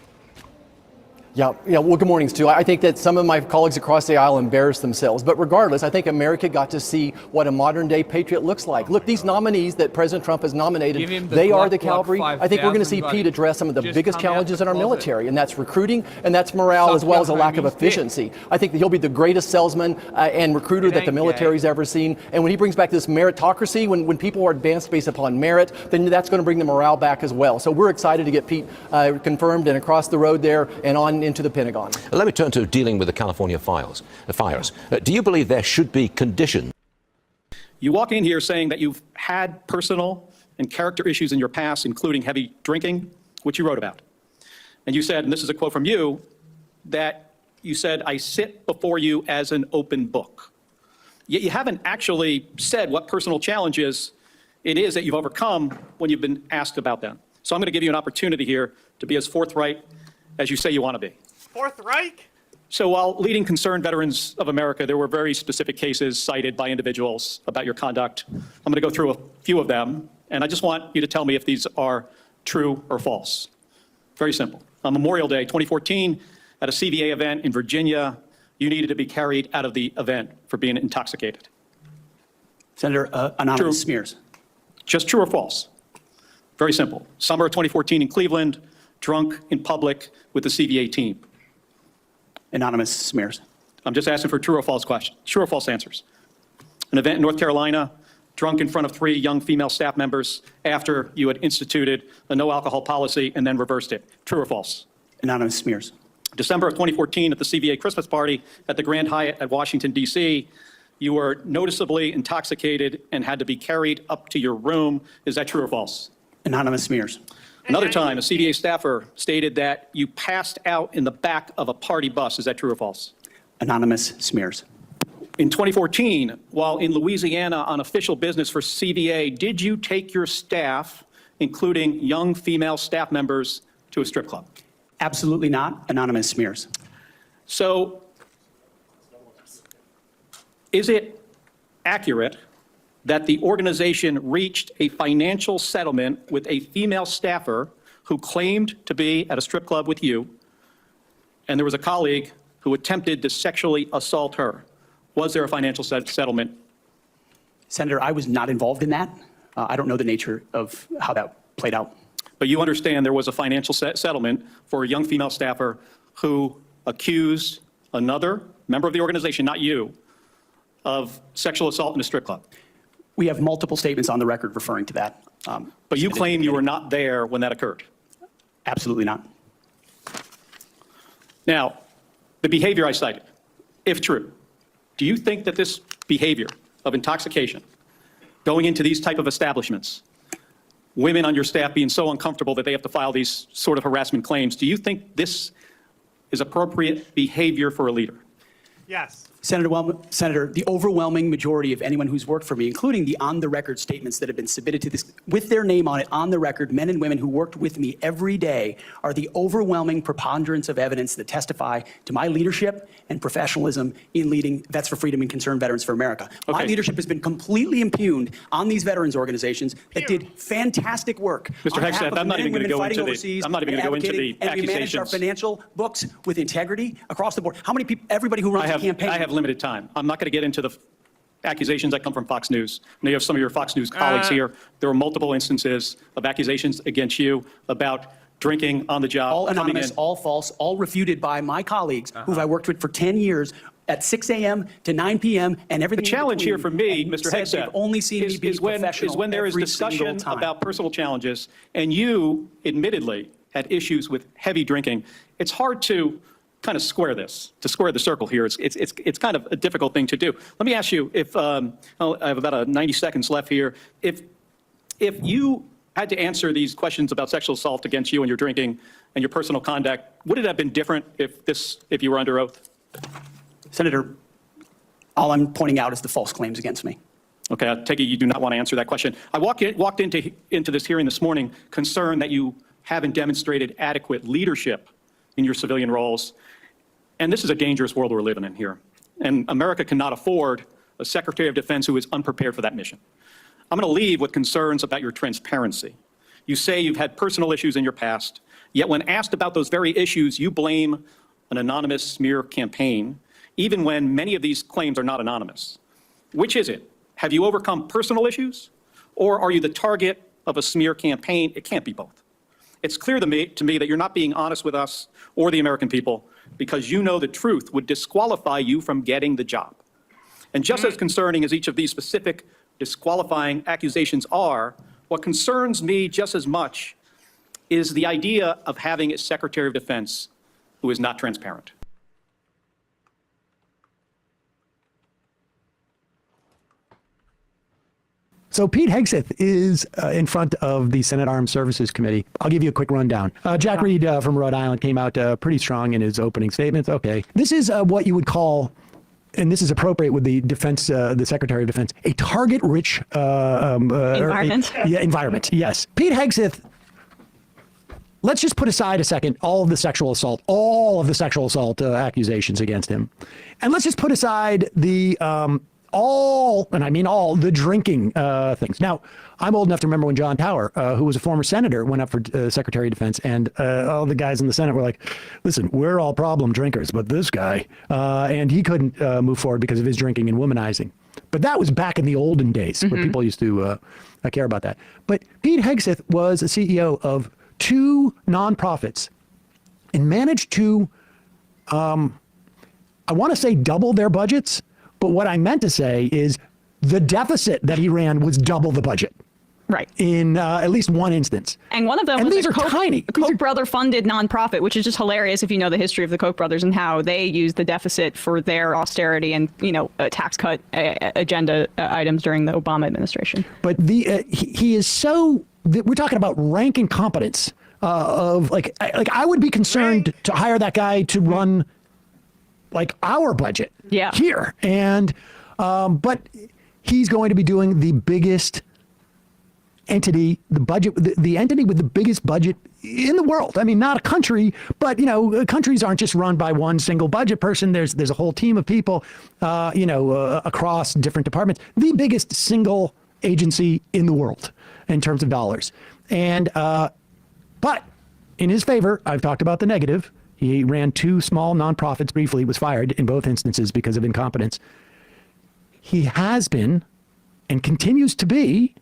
Yeah. Well, good morning, Stu. I think that some of my colleagues across the aisle embarrassed themselves. But regardless, I think America got to see what a modern-day patriot looks like. Look, these nominees that President Trump has nominated, they are the cavalry. I think we're going to see Pete address some of the biggest challenges in our military, and that's recruiting, and that's morale, as well as a lack of efficiency. I think that he'll be the greatest salesman and recruiter that the military's ever seen. And when he brings back this meritocracy, when people are advanced based upon merit, then that's going to bring the morale back as well. So we're excited to get Pete confirmed and across the road there and on into the Pentagon. Let me turn to dealing with the California fires. Do you believe there should be conditions? You walk in here saying that you've had personal and character issues in your past, including heavy drinking, which you wrote about. And you said, and this is a quote from you, that you said, "I sit before you as an open book." Yet you haven't actually said what personal challenges it is that you've overcome when you've been asked about them. So I'm going to give you an opportunity here to be as forthright as you say you want to be. Fourth Reich? So while leading Concerned Veterans of America, there were very specific cases cited by individuals about your conduct. I'm going to go through a few of them, and I just want you to tell me if these are true or false. Very simple. On Memorial Day 2014, at a CVA event in Virginia, you needed to be carried out of the event for being intoxicated. Senator, anonymous smears. Just true or false? Very simple. Summer of 2014 in Cleveland, drunk in public with the CVA team. Anonymous smears. I'm just asking for true or false questions, true or false answers. An event in North Carolina, drunk in front of 3 young female staff members after you had instituted a no alcohol policy and then reversed it. True or false? Anonymous smears. December of 2014 at the CVA Christmas party at the Grand Hyatt at Washington, D.C., you were noticeably intoxicated and had to be carried up to your room. Is that true or false? Anonymous smears. Another time, a CVA staffer stated that you passed out in the back of a party bus. Is that true or false? Anonymous smears. In 2014, while in Louisiana on official business for CVA, did you take your staff, including young female staff members, to a strip club? Absolutely not. Anonymous smears. So, is it accurate that the organization reached a financial settlement with a female staffer who claimed to be at a strip club with you, and there was a colleague who attempted to sexually assault her? Was there a financial settlement? Senator, I was not involved in that. I don't know the nature of how that played out. But you understand there was a financial settlement for a young female staffer who accused another member of the organization, not you, of sexual assault in a strip club? We have multiple statements on the record referring to that. But you claim you were not there when that occurred? Absolutely not. Now, the behavior I cited, if true, do you think that this behavior of intoxication, going into these type of establishments, women on your staff being so uncomfortable that they have to file these sort of harassment claims, do you think this is appropriate behavior for a leader? Yes. Senator, the overwhelming majority of anyone who's worked for me, including the on-the-record statements that have been submitted to this, with their name on it, on the record, men and women who worked with me every day, are the overwhelming preponderance of evidence that testify to my leadership and professionalism in leading Vets for Freedom and Concerned Veterans for America. Okay. My leadership has been completely impugned on these veterans organizations that did fantastic work. Mr. Hegseth, I'm not even going to go into the, I'm not even going to go into the and we managed our accusations. financial books with integrity across the board. How many people, everybody who runs a campaign. I have limited time. I'm not going to get into the accusations that come from Fox News. And you have some of your Fox News colleagues here. There were multiple instances of accusations against you about drinking on the job. All anonymous, all false, all refuted by my colleagues who I worked with for 10 years at 6 a.m. to 9 p.m. and everything. The challenge here for me, Mr. Hegseth, only seen me be professional is when there is every discussion single time. about personal challenges, and you admittedly had issues with heavy drinking. It's hard to kind of square the circle here. It's kind of a difficult thing to do. Let me ask you, if I have about 90 seconds left here, if you had to answer these questions about sexual assault against you and your drinking and your personal conduct, would it have been different if you were under oath? Senator, all I'm pointing out is the false claims against me. Okay, I take it you do not want to answer that question. I walked into this hearing this morning concerned that you haven't demonstrated adequate leadership in your civilian roles. And this is a dangerous world we're living in here. And America cannot afford a Secretary of Defense who is unprepared for that mission. I'm going to leave with concerns about your transparency. You say you've had personal issues in your past, yet when asked about those very issues, you blame an anonymous smear campaign, even when many of these claims are not anonymous. Which is it? Have you overcome personal issues, or are you the target of a smear campaign? It can't be both. It's clear to me that you're not being honest with us or the American people because you know the truth would disqualify you from getting the job. And just as concerning as each of these specific disqualifying accusations are, what concerns me just as much is the idea of having a Secretary of Defense who is not transparent. So Pete Hegseth is in front of the Senate Armed Services Committee. I'll give you a quick rundown. Jack Reed from Rhode Island came out pretty strong in his opening statements. Okay, this is what you would call, and this is appropriate with the defense, the Secretary of Defense, a target-rich environment. Environment. Yes, Pete Hegseth. Let's just put aside a second all of the sexual assault accusations against him, and let's just put aside the and I mean all, the drinking things. Now, I'm old enough to remember when John Tower, who was a former senator, went up for Secretary of Defense, and all the guys in the Senate were like, listen, we're all problem drinkers, but this guy, and he couldn't move forward because of his drinking and womanizing. But that was back in the olden days where people used to care about that. But Pete Hegseth was a CEO of 2 nonprofits and managed to, I want to say double their budgets. But what I meant to say is the deficit that he ran was double the budget. Right. In at least one instance. And one of them was these are tiny. Koch brother funded nonprofit, which is just hilarious if you know the history of the Koch brothers and how they used the deficit for their austerity and, tax cut agenda items during the Obama administration. But he is so, we're talking about rank incompetence of I would be concerned to hire that guy to run our budget here. And, but he's going to be doing the biggest entity, the entity with the biggest budget in the world. I mean, not a country, but, countries aren't just run by one single budget person. There's a whole team of people, across different departments, the biggest single agency in the world in terms of dollars. And, but in his favor, I've talked about the negative. He ran 2 small nonprofits briefly, was fired in both instances because of incompetence. He has been and continues to be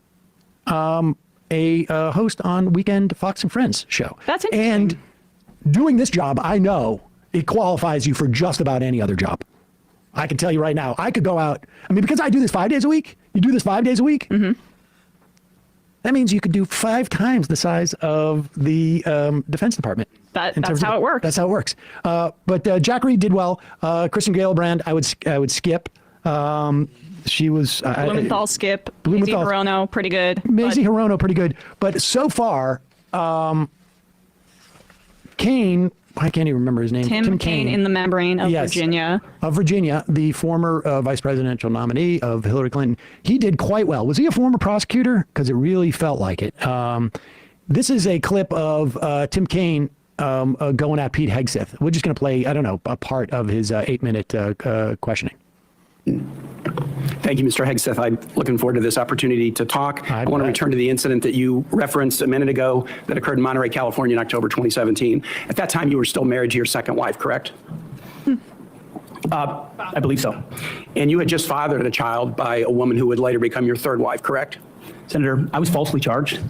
a host on Weekend Fox and Friends show. That's interesting. And doing this job, I know it qualifies you for just about any other job. I can tell you right now, I could go out. I mean, because I do this 5 days a week. You do this 5 days a week. Mm-hmm. That means you could do 5 times the size of the Defense Department. That's how it works. That's how it works. But Jack Reed did well. Kristen Gillibrand, I would skip. She was Blumenthal, Skip, Maisie Blumenthal, Hirono, pretty good. Maisie Hirono, pretty good. But so far, Kaine, I can't even remember his name. Tim Kaine in the membrane of Virginia. Of Virginia, the former vice presidential nominee of Hillary Clinton. He did quite well. Was he a former prosecutor? Because it really felt like it. This is a clip of Tim Kaine going at Pete Hegseth. We're just going to play, I don't know, a part of his 8-minute questioning. Thank you, Mr. Hegseth. I'm looking forward to this opportunity to talk. I want to return to the incident that you referenced a minute ago that occurred in Monterey, California in October 2017. At that time, you were still married to your second wife, correct? I believe so. And you had just fathered a child by a woman who would later become your third wife, correct? Senator, I was falsely charged,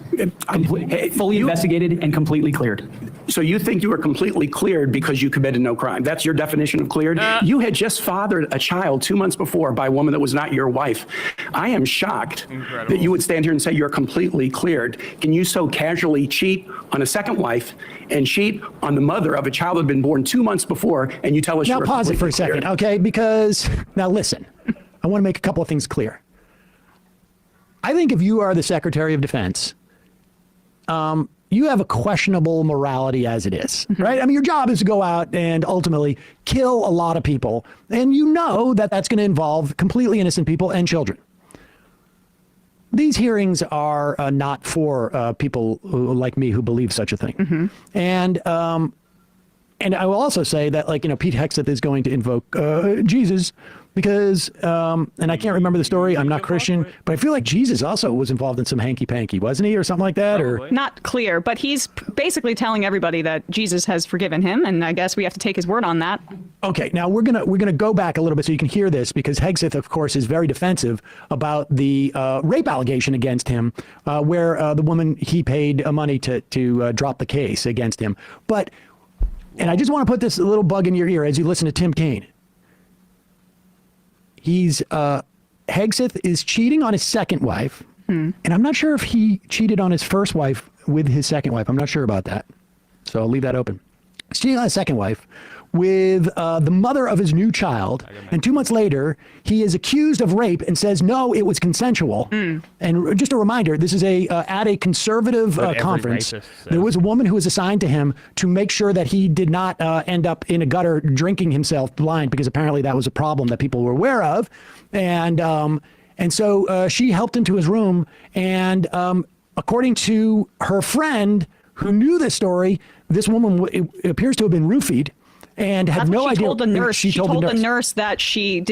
fully investigated, and completely cleared. So you think you were completely cleared because you committed no crime? That's your definition of cleared? You had just fathered a child 2 months before by a woman that was not your wife. I am shocked that you would stand here and say you're completely cleared. Can you so casually cheat on a second wife and cheat on the mother of a child that had been born 2 months before, and you tell us now you're pause it for a completely second, cleared? okay? Because now listen, I want to make a couple of things clear. I think if you are the Secretary of Defense, you have a questionable morality as it is, right? I mean, your job is to go out and ultimately kill a lot of people, and you know that that's going to involve completely innocent people and children. These hearings are not for people like me who believe such a thing. And I will also say that, like, you know, Pete Hegseth is going to invoke Jesus because, and I can't remember the story, I'm not Christian, but I feel like Jesus also was involved in some hanky-panky, wasn't he, or something like that? Or Not clear, but he's basically telling everybody that Jesus has forgiven him, and I guess we have to take his word on that. Okay, now we're gonna go back a little bit so you can hear this, because Hegseth, of course, is very defensive about the rape allegation against him, where the woman he paid money to drop the case against him. But, and I just want to put this little bug in your ear as you listen to Tim Kaine. Hegseth is cheating on his second wife, and I'm not sure if he cheated on his first wife with his second wife. I'm not sure about that, so I'll leave that open. He's cheating on his second wife with the mother of his new child, and 2 months later, he is accused of rape and says, no, it was consensual. And just a reminder, this is at a conservative conference. There was a woman who was assigned to him to make sure that he did not end up in a gutter drinking himself blind, because apparently that was a problem that people were aware of. And so she helped him to his room, and according to her friend who knew this story, this woman it appears to have been roofied and had no idea. Told the nurse. She told the nurse that she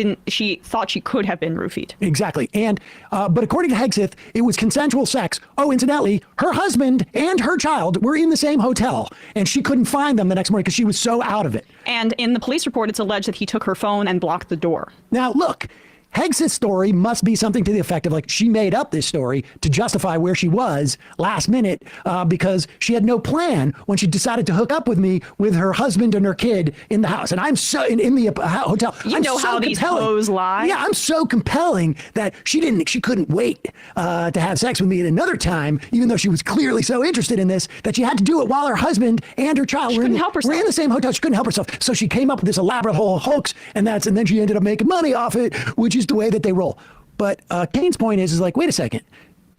thought she could have been roofied. Exactly. And but according to Hegseth, it was consensual sex. Oh, incidentally, her husband and her child were in the same hotel, and she couldn't find them the next morning because she was so out of it. And in the police report, it's alleged that he took her phone and blocked the door. Now, look, Hegseth's story must be something to the effect of, like, she made up this story to justify where she was last minute because she had no plan when she decided to hook up with me with her husband and her kid in the house. And I'm so in the hotel. You know how these hoes lie. Yeah, I'm so compelling that she couldn't wait to have sex with me at another time, even though she was clearly so interested in this, that she had to do it while her husband and her child were in the same hotel. She couldn't help herself. So she came up with this elaborate whole hoax, and then she ended up making money off it, which is the way that they roll. But Kaine's point is like, wait a second,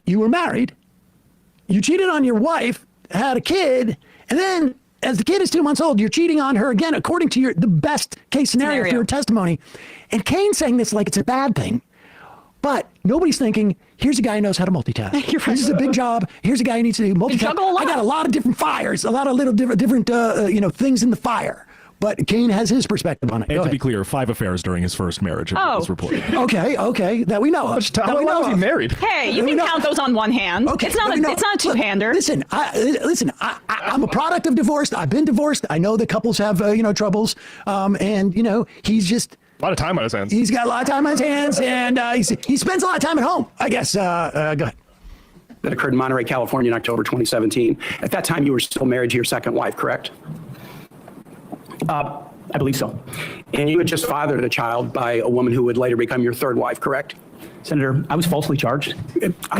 you were married, you cheated on your wife, had a kid, and then as the kid is 2 months old, you're cheating on her again, according to the best case scenario for your testimony. And Kaine's saying this like it's a bad thing, but nobody's thinking, here's a guy who knows how to multitask. This is a big job. Here's a guy who needs to multitask. I got a lot of different fires, a lot of little different things in the fire. But Kaine has his perspective on it. And to be clear, 5 affairs during his first marriage. Was reported. Okay, that we know of. How long was he married? Hey, you can count those on one hand. Okay, it's not a two-hander. Listen, I'm a product of divorce. I've been divorced. I know that couples have troubles, and he's just a lot of time on his hands. He's got a lot of time on his hands, and he spends a lot of time at home, I guess. Go ahead. That occurred in Monterey, California in October 2017. At that time, you were still married to your second wife, correct? I believe so. And you had just fathered a child by a woman who would later become your third wife, correct? Senator, I was falsely charged,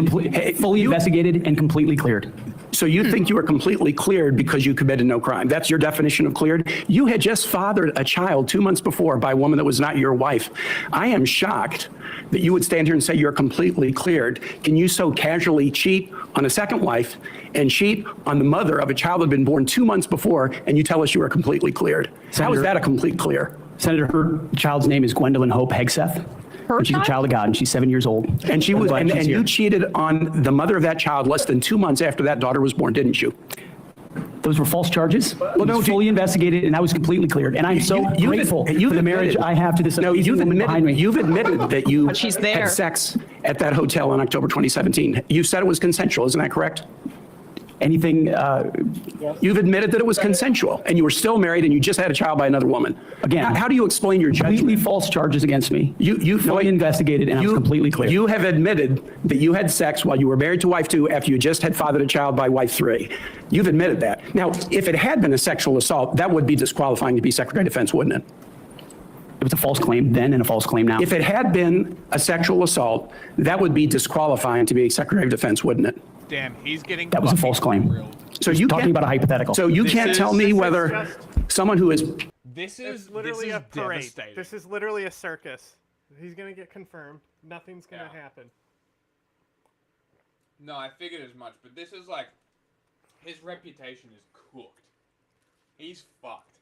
fully investigated, and completely cleared. So you think you are completely cleared because you committed no crime. That's your definition of cleared? You had just fathered a child 2 months before by a woman that was not your wife. I am shocked that you would stand here and say you're completely cleared. Can you so casually cheat on a second wife and cheat on the mother of a child that had been born 2 months before, and you tell us you are completely cleared? How is that a complete clear? Senator, her child's name is Gwendolyn Hope Hegseth. And she's a child of God, and she's 7 years old. And she was, and you cheated on the mother of that child less than 2 months after that daughter was born, didn't you? Those were false charges. Well, no, fully investigated, and I was completely cleared. And I'm so grateful for the marriage I have to this amazing woman behind me. You've admitted that you there. had sex at that hotel in October 2017. You said it was consensual, isn't that correct? Anything, You've admitted that it was consensual, and you were still married, and you just had a child by another woman. Again, how do you explain your judgment? Completely false charges against me. You fully investigated, and I was completely clear. You have admitted that you had sex while you were married to wife 2 after you just had fathered a child by wife 3. You've admitted that. Now, if it had been a sexual assault, that would be disqualifying to be Secretary of Defense, wouldn't it? It was a false claim then and a false claim now. If it had been a sexual assault, that would be disqualifying to be Secretary of Defense, wouldn't it? Damn, he's getting. That was a false claim. So you talking about a hypothetical. So you can't tell me whether someone who is. This is literally this a is parade. devastating. This is literally a circus. He's gonna get confirmed. Nothing's gonna happen. No, I figured as much, but this is like, his reputation is cooked. He's fucked.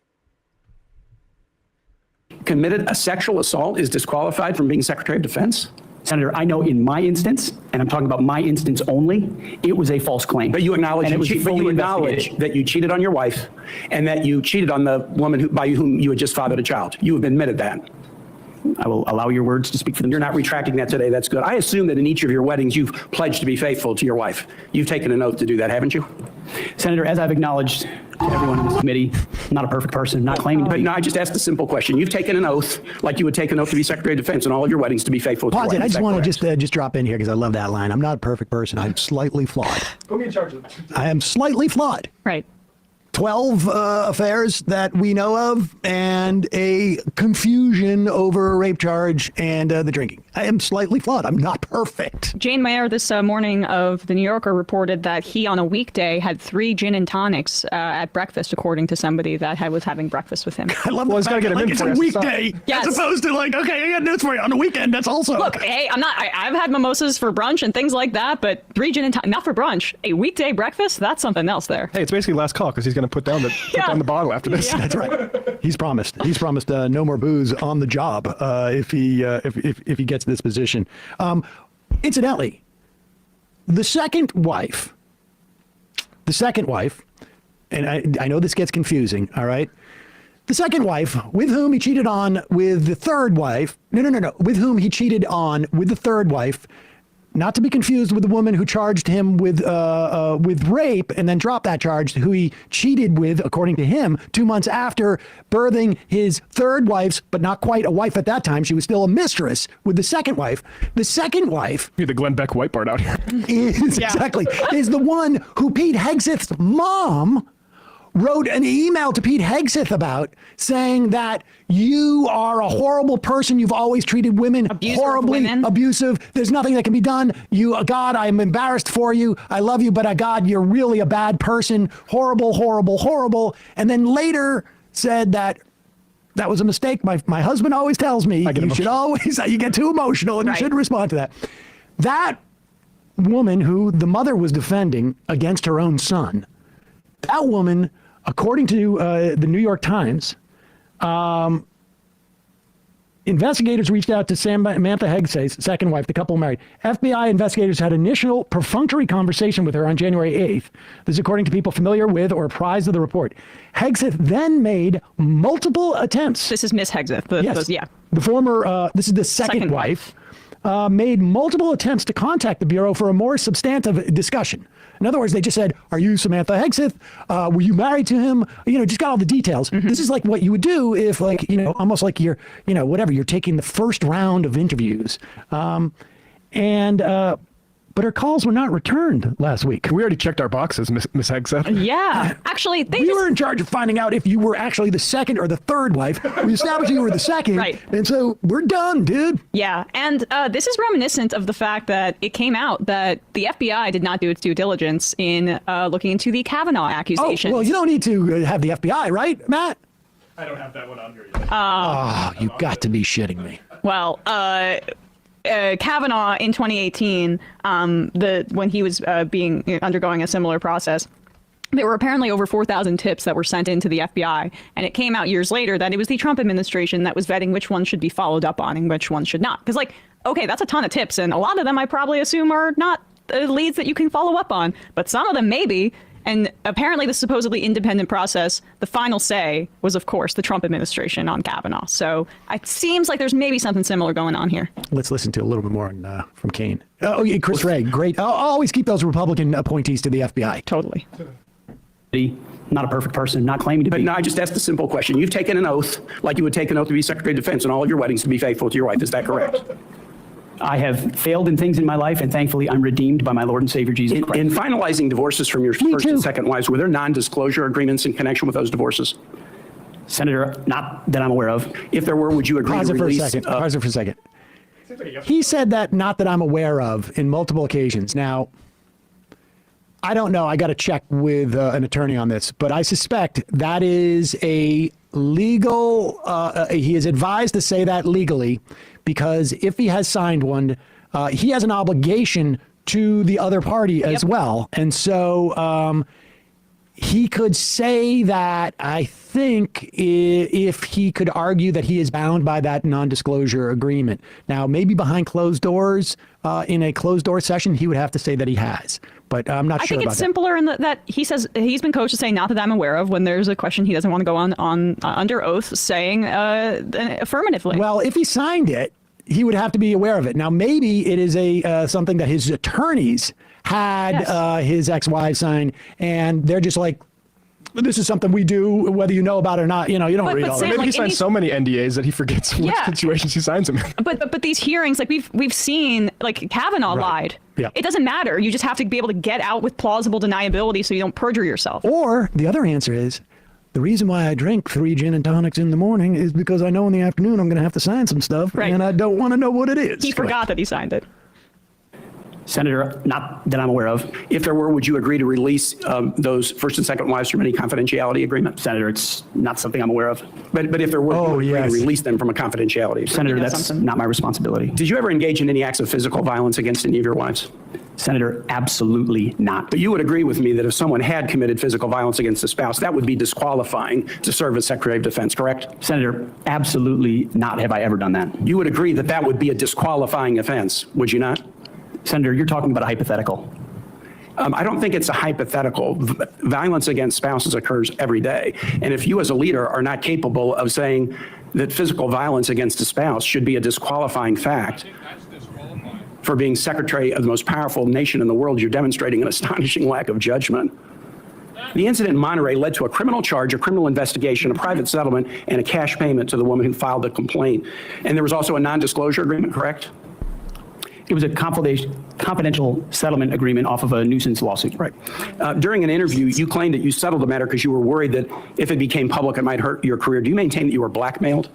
Committed a sexual assault is disqualified from being Secretary of Defense? Senator, I know in my instance, and I'm talking about my instance only, it was a false claim. But you acknowledge, that you cheated on your wife and that you cheated on the woman by whom you had just fathered a child. You have admitted that. I will allow your words to speak for them. You're not retracting that today. That's good. I assume that in each of your weddings, you've pledged to be faithful to your wife. You've taken an oath to do that, haven't you? Senator, as I've acknowledged to everyone in this committee, I'm not a perfect person, not claiming to be. But no, I just asked a simple question. You've taken an oath, like you would take an oath to be Secretary of Defense in all of your weddings, to be faithful to your wife. I just want to just drop in here because I love that line. I'm not a perfect person. I'm slightly flawed. Put me in charge of it. I am slightly flawed. Right. 12 affairs that we know of, and a confusion over a rape charge and the drinking. I am slightly flawed. I'm not perfect. Jane Mayer this morning of The New Yorker reported that he on a weekday had 3 gin and tonics at breakfast, according to somebody that was having breakfast with him. I love the fact that it's a weekday as opposed to like, okay, I got news for you on the weekend. That's also. Look, hey, I've had mimosas for brunch and things like that, but 3 gin and tonics, not for brunch. A weekday breakfast, that's something else there. Hey, it's basically last call because he's going to put down the bottle after this. Yeah. That's right. He's promised no more booze on the job if he gets this position. Incidentally, the second wife, and I know this gets confusing. All right. The second wife, with whom he cheated on with the third wife, with whom he cheated on with the third wife, not to be confused with the woman who charged him with rape and then dropped that charge, who he cheated with, according to him, 2 months after birthing his third wife's, but not quite a wife at that time. She was still a mistress with the second wife. The second wife... You're the Glenn Beck Whitebart out here. Exactly. Is the one who Pete Hegseth's mom wrote an email to Pete Hegseth about, saying that you are a horrible person. You've always treated women horribly, abusive. There's nothing that can be done. God, I'm embarrassed for you. I love you, but God, you're really a bad person. Horrible, horrible, horrible. And then later said that was a mistake. My husband always tells me you should always, you get too emotional and you shouldn't respond to that. That woman who the mother was defending against her own son, that woman, according to the New York Times, investigators reached out to Samantha Hegseth's second wife, the couple married. FBI investigators had initial perfunctory conversation with her on January 8th. This is according to people familiar with or apprised of the report. Hegseth then made multiple attempts. This is Miss Hegseth. The former, this is the second wife. Made multiple attempts to contact the Bureau for a more substantive discussion. In other words, they just said, are you Samantha Hegseth? Were you married to him? Just got all the details. Mm-hmm. This is like what you would do if almost like you're taking the first round of interviews. but her calls were not returned last week. We already checked our boxes, Miss Hegseth. Yeah, actually, we were in charge of finding out if you were actually the second or the third wife. We established you were the second, right? And so we're done, dude. Yeah, and this is reminiscent of the fact that it came out that the FBI did not do its due diligence in looking into the Kavanaugh accusations. Oh, well, you don't need to have the FBI, right, Matt? I don't have that one on here yet. Oh, you got to be shitting me. Well, Kavanaugh in 2018, when he was undergoing a similar process, there were apparently over 4,000 tips that were sent into the FBI, and it came out years later that it was the Trump administration that was vetting which ones should be followed up on and which ones should not. Because, like, okay, that's a ton of tips, and a lot of them I probably assume are not leads that you can follow up on, but some of them maybe. And apparently the supposedly independent process, the final say was, of course, the Trump administration on Kavanaugh. So it seems like there's maybe something similar going on here. Let's listen to a little bit more from Kane. Oh, yeah, Chris Wray, great. I'll always keep those Republican appointees to the FBI. Totally. Not a perfect person, not claiming to be. But no, I just asked a simple question. You've taken an oath, like you would take an oath to be Secretary of Defense on all of your weddings to be faithful to your wife. Is that correct? I have failed in things in my life, and thankfully I'm redeemed by my Lord and Savior Jesus Christ. In finalizing divorces from your first and second wives, were there non-disclosure agreements in connection with those divorces? Senator, not that I'm aware of. If there were, would you agree to release? Pause it for a second. He said that, not that I'm aware of, in multiple occasions. Now, I don't know. I got to check with an attorney on this, but I suspect that is a legal, he is advised to say that legally, because if he has signed one, he has an obligation to the other party as well. And so he could say that, I think, if he could argue that he is bound by that non-disclosure agreement. Now, maybe behind closed doors, in a closed door session, he would have to say that he has. But I'm not sure about that. I think it's simpler in that he says he's been coached to say not that I'm aware of when there's a question he doesn't want to go on under oath saying affirmatively. Well, if he signed it, he would have to be aware of it. Now, maybe it is a something that his attorneys had his ex-wife sign, and they're just like, this is something we do, whether you know about it or not. You know, you don't read all that. Maybe he signs so many NDAs that he forgets which situations he signs them in. But these hearings, like we've seen, like Kavanaugh lied. Yeah. It doesn't matter. You just have to be able to get out with plausible deniability so you don't perjure yourself. Or the other answer is, the reason why I drink 3 gin and tonics in the morning is because I know in the afternoon I'm going to have to sign some stuff, and I don't want to know what it is. He forgot that he signed it. Senator, not that I'm aware of. If there were, would you agree to release those first and second wives from any confidentiality agreement? Senator, it's not something I'm aware of. But if there were, would you agree to release them from a confidentiality agreement? Senator, that's not my responsibility. Did you ever engage in any acts of physical violence against any of your wives? Senator, absolutely not. But you would agree with me that if someone had committed physical violence against a spouse, that would be disqualifying to serve as Secretary of Defense, correct? Senator, absolutely not have I ever done that. You would agree that that would be a disqualifying offense, would you not? Senator, you're talking about a hypothetical. I don't think it's a hypothetical. Violence against spouses occurs every day. And if you as a leader are not capable of saying that physical violence against a spouse should be a disqualifying fact for being secretary of the most powerful nation in the world, you're demonstrating an astonishing lack of judgment. The incident in Monterey led to a criminal charge, a criminal investigation, a private settlement, and a cash payment to the woman who filed the complaint. And there was also a non-disclosure agreement, correct? It was a confidential settlement agreement off of a nuisance lawsuit. Right. During an interview, you claimed that you settled the matter because you were worried that if it became public, it might hurt your career. Do you maintain that you were blackmailed?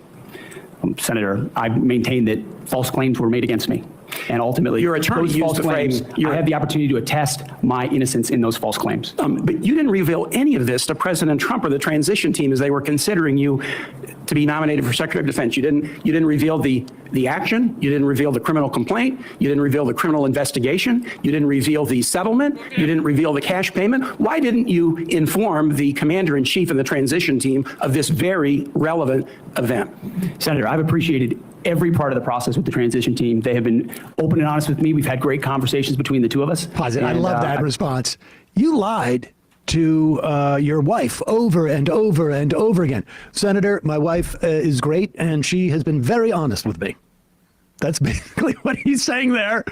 Senator, I maintain that false claims were made against me. And ultimately, your attorney used the phrase, I had the opportunity to attest my innocence in those false claims. But you didn't reveal any of this to President Trump or the transition team as they were considering you to be nominated for Secretary of Defense. You didn't reveal the action. You didn't reveal the criminal complaint. You didn't reveal the criminal investigation. You didn't reveal the settlement. You didn't reveal the cash payment. Why didn't you inform the commander-in-chief and the transition team of this very relevant event? Senator, I've appreciated every part of the process with the transition team. They have been open and honest with me. We've had great conversations between the two of us. I love that response. You lied to your wife over and over and over again. Senator, my wife is great, and she has been very honest with me. That's basically what he's saying there.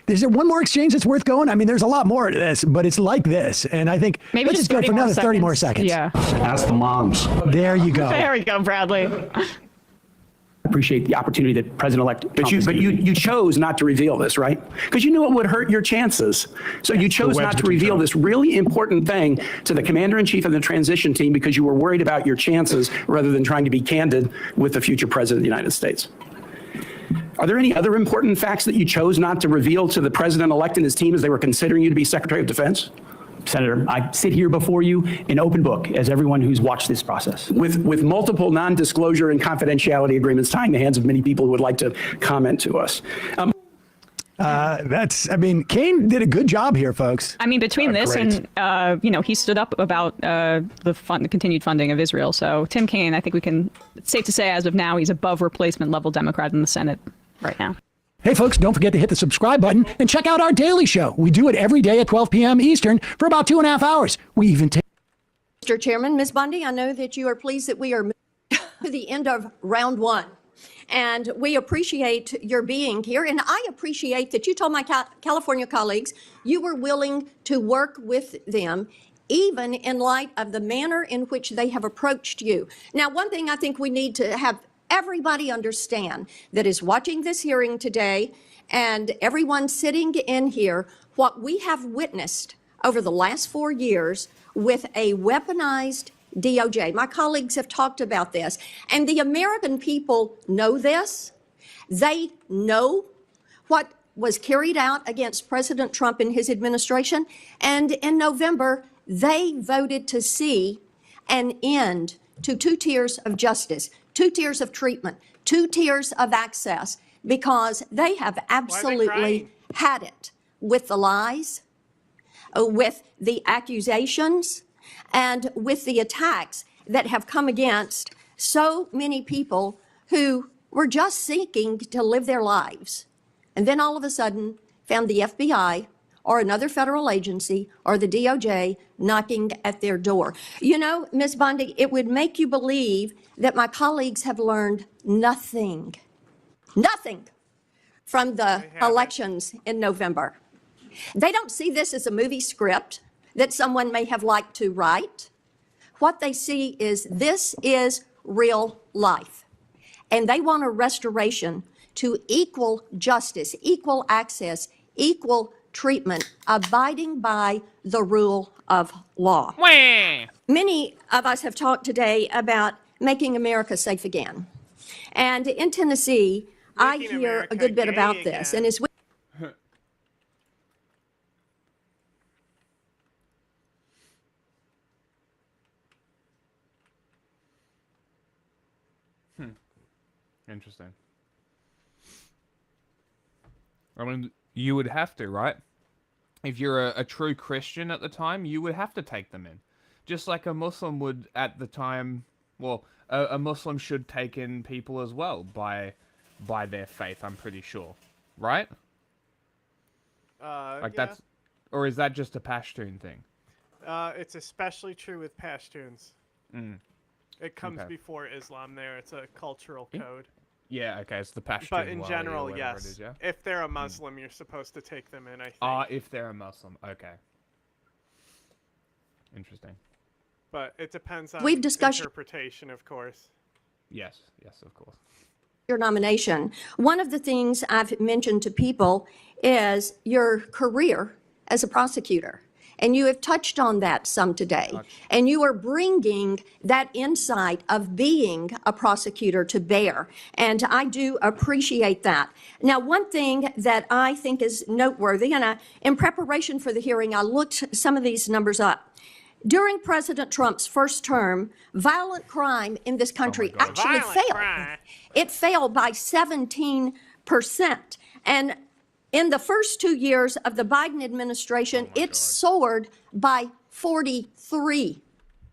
Is there one more exchange that's worth going? I mean, there's a lot more to this, but it's like this. And I think maybe let's just go for another 30 more seconds. Yeah. Ask the moms. There you go. There we go, Bradley. appreciate the opportunity that President-elect Trump but you chose not to reveal this, right? Because you knew it would hurt your chances. So you chose not to reveal this really important thing to the commander-in-chief and the transition team because you were worried about your chances rather than trying to be candid with the future president of the United States. Are there any other important facts that you chose not to reveal to the president-elect and his team as they were considering you to be Secretary of Defense? Senator, I sit here before you, an open book, as everyone who's watched this process. With multiple non-disclosure and confidentiality agreements tying the hands of many people who would like to comment to us. Kane did a good job here, folks. I mean, between this and, he stood up about the continued funding of Israel. So Tim Kaine, I think it's safe to say as of now, he's above replacement level Democrat in the Senate right now. Hey, folks, don't forget to hit the subscribe button and check out our daily show. We do it every day at 12 p.m. Eastern for about 2.5 hours. We even take... Mr. Chairman, Ms. Bundy, I know that you are pleased that we are to the end of round one. And we appreciate your being here. And I appreciate that you told my California colleagues you were willing to work with them, even in light of the manner in which they have approached you. Now, one thing I think we need to have everybody understand that is watching this hearing today and everyone sitting in here, what we have witnessed over the last 4 years with a weaponized DOJ. My colleagues have talked about this, and the American people know this. They know what was carried out against President Trump and his administration, and in November, they voted to see an end to 2 tiers of justice, 2 tiers of treatment, 2 tiers of access, because they have absolutely had it with the lies, with the accusations, and with the attacks that have come against so many people who were just seeking to live their lives. And then all of a sudden found the FBI or another federal agency or the DOJ knocking at their door. You know, Ms. Bundy, it would make you believe that my colleagues have learned nothing from the elections in November. They don't see this as a movie script that someone may have liked to write. What they see is this is real life. And they want a restoration to equal justice, equal access, equal treatment, abiding by the rule of law. Many of us have talked today about making America safe again. And in Tennessee, I hear a good bit about this. And as we Interesting. I mean, you would have to, right? If you're a true Christian at the time, you would have to take them in. Just like a Muslim would at the time, well, a Muslim should take in people as well by their faith, I'm pretty sure. Right? That's... Or is that just a Pashtun thing? It's especially true with Pashtuns. It comes before Islam there. It's a cultural code. Yeah, okay, it's the Pashtun. But in general, yes. It is, yeah? If they're a Muslim, you're supposed to take them in, I think. If they're a Muslim. Okay. Interesting. But it depends on We've discussed interpretation, of course. Yes, of course. Your nomination. One of the things I've mentioned to people is your career as a prosecutor. And you have touched on that some today. And you are bringing that insight of being a prosecutor to bear. And I do appreciate that. Now, one thing that I think is noteworthy, and in preparation for the hearing, I looked some of these numbers up. During President Trump's first term, violent crime in this country actually failed. It fell by 17%. And in the first 2 years of the Biden administration, it soared by 43.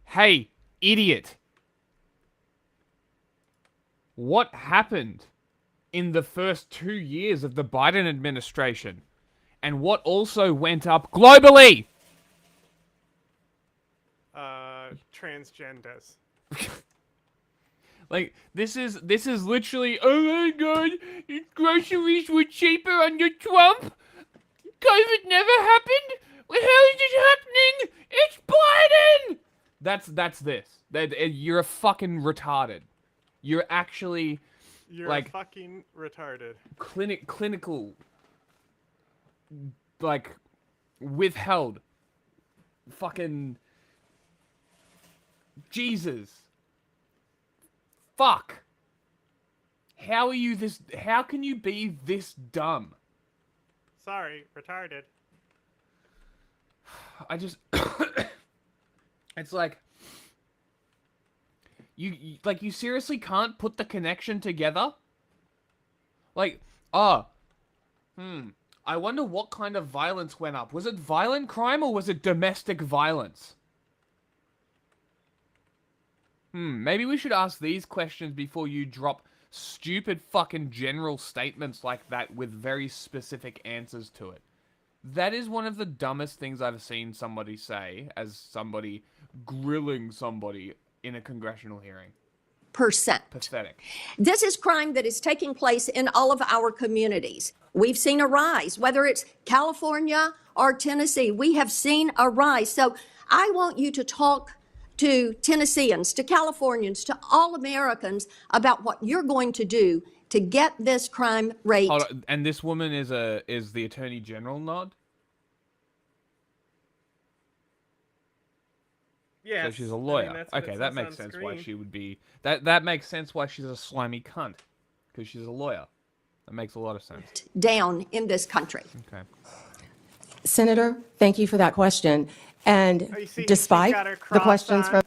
Hey, idiot. What happened in the first 2 years of the Biden administration? And what also went up globally? Transgenders. Like, this is literally, oh my god, groceries were cheaper under Trump? COVID never happened? How is it happening? It's Biden! That's this. You're a fucking retarded. You're actually You're like fucking retarded. Clinical, like withheld. Fucking Jesus. Fuck. How are you this? How can you be this dumb? Sorry, retarded. I just. It's like. You seriously can't put the connection together? Like, I wonder what kind of violence went up. Was it violent crime or was it domestic violence? Maybe we should ask these questions before you drop stupid fucking general statements like that with very specific answers to it. That is one of the dumbest things I've seen somebody say as somebody grilling somebody in a congressional hearing. Pathetic. This is crime that is taking place in all of our communities. We've seen a rise, whether it's California or Tennessee, we have seen a rise. So I want you to talk to Tennesseans, to Californians, to all Americans about what you're going to do to get this crime rate. Hold on. And this woman is the Attorney General nod? Yeah. So she's a lawyer. I mean, that's what okay, it that says makes on sense why screen. she would be... That makes sense why she's a slimy cunt. Because she's a lawyer. That makes a lot of sense. Down in this country. Okay. Senator, thank you for that question. And Oh, you see, despite she's got her the cross questions on. from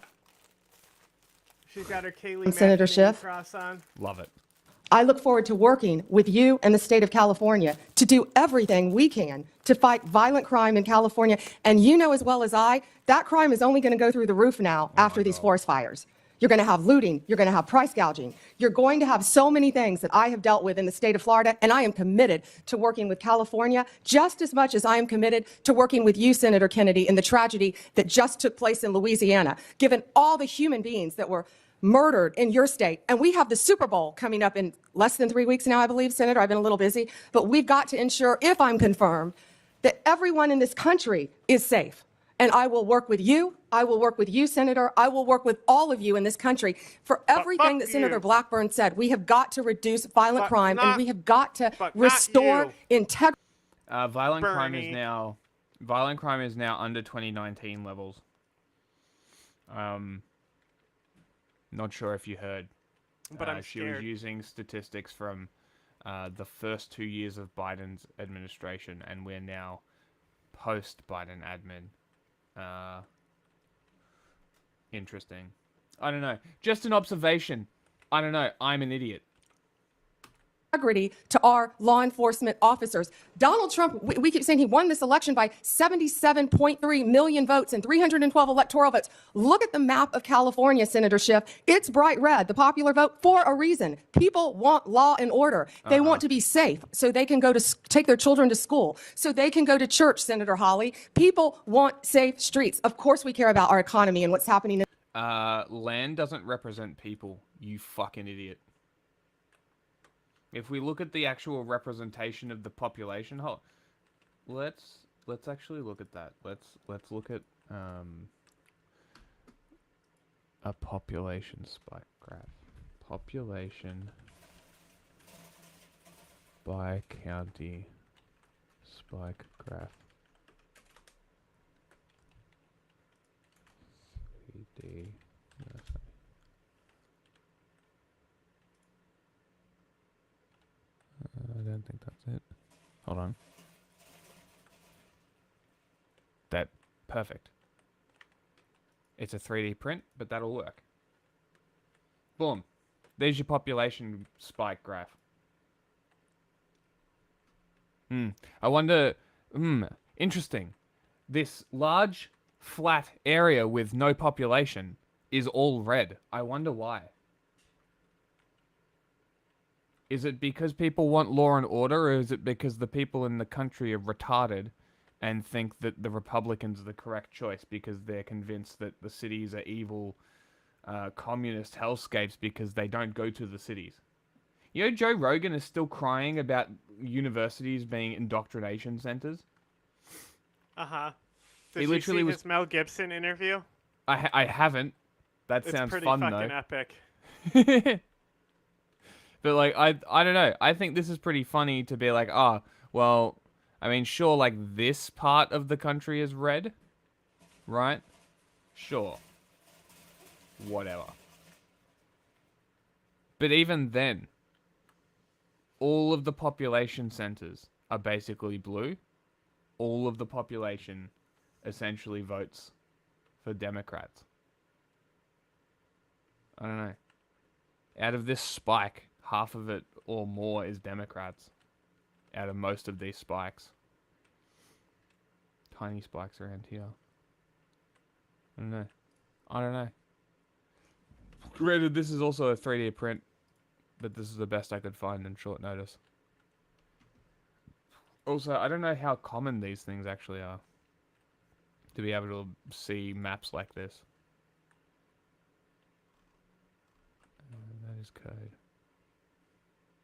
She's got her Kaylee Senator McEnany Schiff. cross on. Love it. I look forward to working with you and the state of California to do everything we can to fight violent crime in California. And you know as well as I, that crime is only going to go through the roof now after these forest fires. You're going to have looting. You're going to have price gouging. You're going to have so many things that I have dealt with in the state of Florida, and I am committed to working with California just as much as I am committed to working with you, Senator Kennedy, in the tragedy that just took place in Louisiana, given all the human beings that were murdered in your state. And we have the Super Bowl coming up in less than 3 weeks now, I believe, Senator. I've been a little busy. But we've got to ensure, if I'm confirmed, that everyone in this country is safe. And I will work with you. I will work with you, Senator. I will work with all of you in this country for everything that Senator Blackburn said. We have got to reduce violent crime, and we have got to restore integrity. Violent crime is now under 2019 levels. Not sure if you heard. But I'm she scared. was using statistics from the first 2 years of Biden's administration, and we're now post-Biden admin. Interesting. I don't know. Just an observation. I don't know. I'm an idiot. Integrity to our law enforcement officers. Donald Trump, we keep saying he won this election by 77.3 million votes and 312 electoral votes. Look at the map of California, Senator Schiff. It's bright red, the popular vote, for a reason. People want law and order. They want to be safe so they can go to take their children to school, so they can go to church, Senator Hawley. People want safe streets. Of course we care about our economy and what's happening. Land doesn't represent people, you fucking idiot. If we look at the actual representation of the population, let's actually look at that. Let's look at a population spike graph. Population by county spike graph. PD. I don't think that's it. Hold on. That perfect. It's a 3D print, but that'll work. Boom. There's your population spike graph. I wonder. Interesting. This large, flat area with no population is all red. I wonder why. Is it because people want law and order, or is it because the people in the country are retarded and think that the Republicans are the correct choice because they're convinced that the cities are evil, communist hellscapes because they don't go to the cities? You know, Joe Rogan is still crying about universities being indoctrination centers. Uh-huh. He Did literally you see was... his Mel Gibson interview? I haven't. That sounds fun, though. It's pretty fucking epic. But like, I don't know. I think this is pretty funny to be like, ah, well, I mean, sure, like this part of the country is red, right? Sure. Whatever. But even then, all of the population centers are basically blue. All of the population essentially votes for Democrats. I don't know. Out of this spike, half of it or more is Democrats. Out of most of these spikes. Tiny spikes around here. I don't know. I don't know. Granted, this is also a 3D print, but this is the best I could find in short notice. Also, I don't know how common these things actually are. To be able to see maps like this. That is code.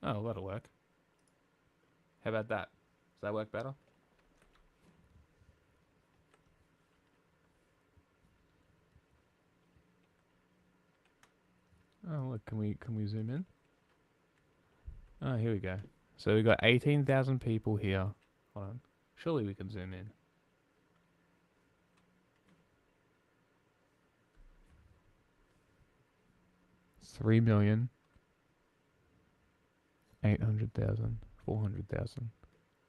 Oh, that'll work. How about that? Does that work better? Oh, look, can we zoom in? Oh, here we go. So we got 18,000 people here. Hold on. Surely we can zoom in. Three million, 800,000, 400,000,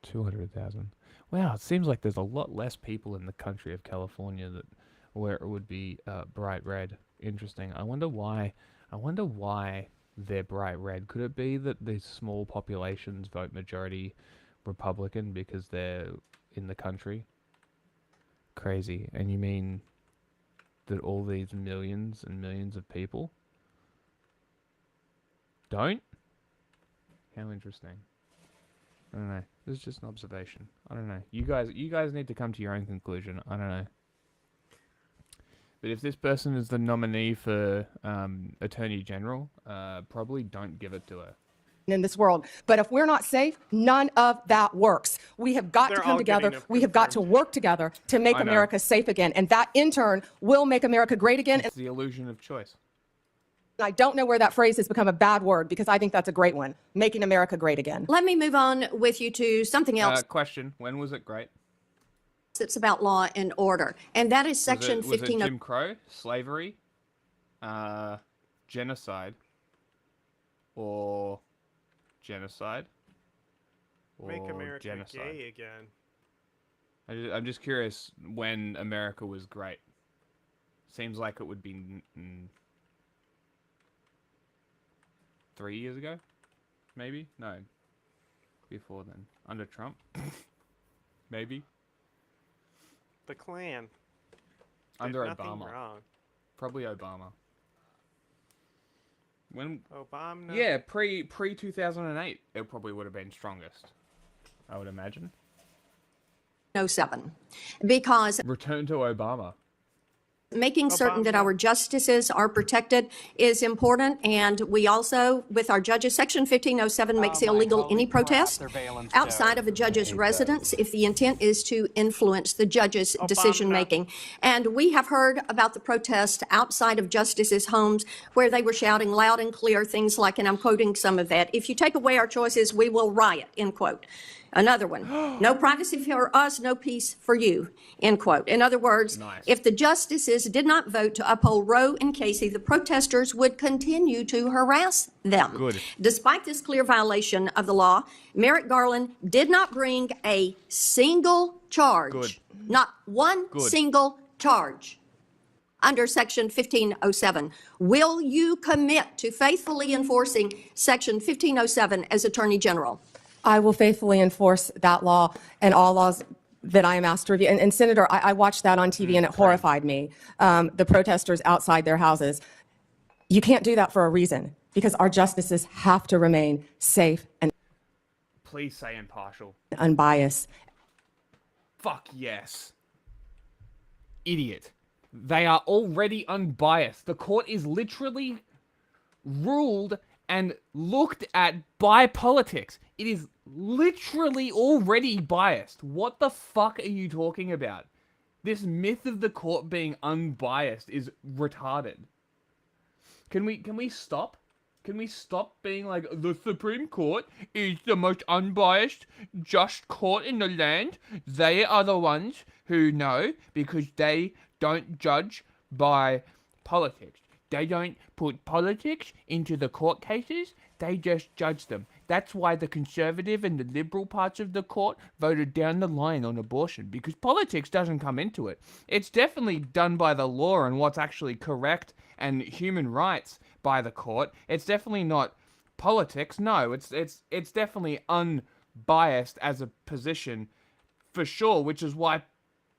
200,000. Wow, it seems like there's a lot less people in the country of California that where it would be bright red. Interesting. I wonder why. I wonder why they're bright red. Could it be that these small populations vote majority Republican because they're in the country? Crazy. And you mean that all these millions and millions of people don't? How interesting. I don't know. This is just an observation. I don't know. You guys need to come to your own conclusion. I don't know. But if this person is the nominee for Attorney General, probably don't give it to her. In this world. But if we're not safe, none of that works. We have got to come together. We have got to work together to make America safe again. And that, in turn, will make America great again. It's the illusion of choice. I don't know where that phrase has become a bad word because I think that's a great one. Making America great again. Let me move on with you to something else. Question. When was it great? It's about law and order. And that is section 15. Was it Jim Crow, slavery, genocide, or genocide? Or Make America genocide? gay again. I'm just curious when America was great. Seems like it would be 3 years ago, maybe? No, before then. Under Trump, maybe. The Klan. Under nothing Obama. Wrong. Probably Obama. When Obama? Yeah, pre 2008, it probably would have been strongest. I would imagine. 07. Because Return to Obama. making certain that our justices are protected is important. And we also, with our judges, section 1507 makes it illegal any protest outside of a judge's residence if the intent is to influence the judge's decision making. And we have heard about the protest outside of justices' homes where they were shouting loud and clear things like, and I'm quoting some of that, "If you take away our choices, we will riot," end quote. Another one, "No privacy for us, no peace for you," end quote. In other words, if the justices did not vote to uphold Roe and Casey, the protesters would continue to harass them. Good. Despite this clear violation of the law, Merrick Garland did not bring a single charge. Good. Not one Good. single charge under section 1507. Will you commit to faithfully enforcing section 1507 as Attorney General? I will faithfully enforce that law and all laws that I am asked to review. And Senator, I watched that on TV and it horrified me. The protesters outside their houses. You can't do that for a reason because our justices have to remain safe and Please say impartial. unbiased. Fuck yes. Idiot. They are already unbiased. The court is literally ruled and looked at by politics. It is literally already biased. What the fuck are you talking about? This myth of the court being unbiased is retarded. Can we stop? Can we stop being like, the Supreme Court is the most unbiased, just court in the land? They are the ones who know because they don't judge by politics. They don't put politics into the court cases. They just judge them. That's why the conservative and the liberal parts of the court voted down the line on abortion, because politics doesn't come into it. It's definitely done by the law and what's actually correct and human rights by the court. It's definitely not politics. No, it's definitely unbiased as a position for sure, which is why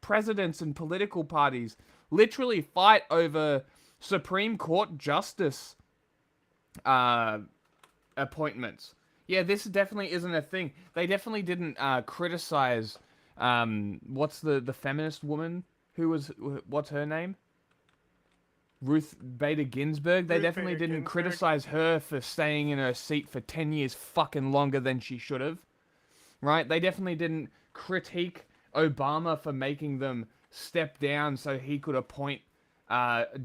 presidents and political parties literally fight over Supreme Court justice appointments. Yeah, this definitely isn't a thing. They definitely didn't criticize what's the feminist woman who was, what's her name? Ruth Bader Ginsburg. They definitely didn't criticize her for staying in her seat for 10 years fucking longer than she should have. Right? They definitely didn't critique Obama for making them step down so he could appoint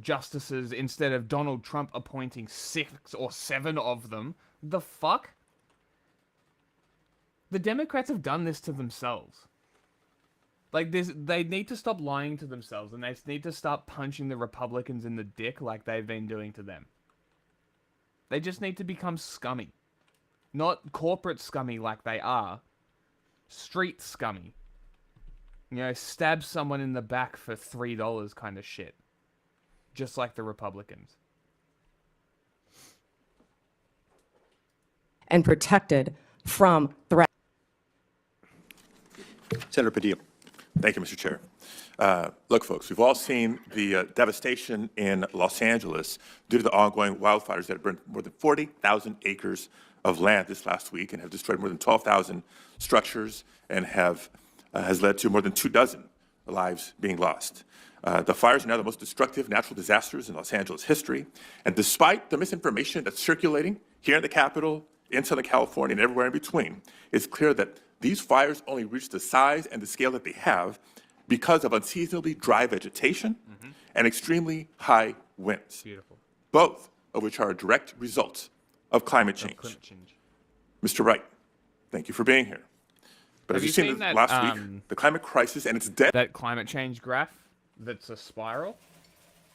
justices instead of Donald Trump appointing 6 or 7 of them. The fuck? The Democrats have done this to themselves. Like, they need to stop lying to themselves, and they need to start punching the Republicans in the dick like they've been doing to them. They just need to become scummy. Not corporate scummy like they are. Street scummy. You know, stab someone in the back for $3 kind of shit. Just like the Republicans. And protected from threat. Senator Padilla. Thank you, Mr. Chair. Look, folks, we've all seen the devastation in Los Angeles due to the ongoing wildfires that have burned more than 40,000 acres of land this last week and have destroyed more than 12,000 structures and has led to more than 24 lives being lost. The fires are now the most destructive natural disasters in Los Angeles history. And despite the misinformation that's circulating here in the Capitol, in Southern California, and everywhere in between, it's clear that these fires only reach the size and the scale that they have because of unseasonably dry vegetation and extremely high winds. Beautiful. Both of which are a direct result of climate change. Mr. Wright, thank you for being here. But Have as you've seen that, last week, the climate crisis and its death. That climate change graph that's a spiral,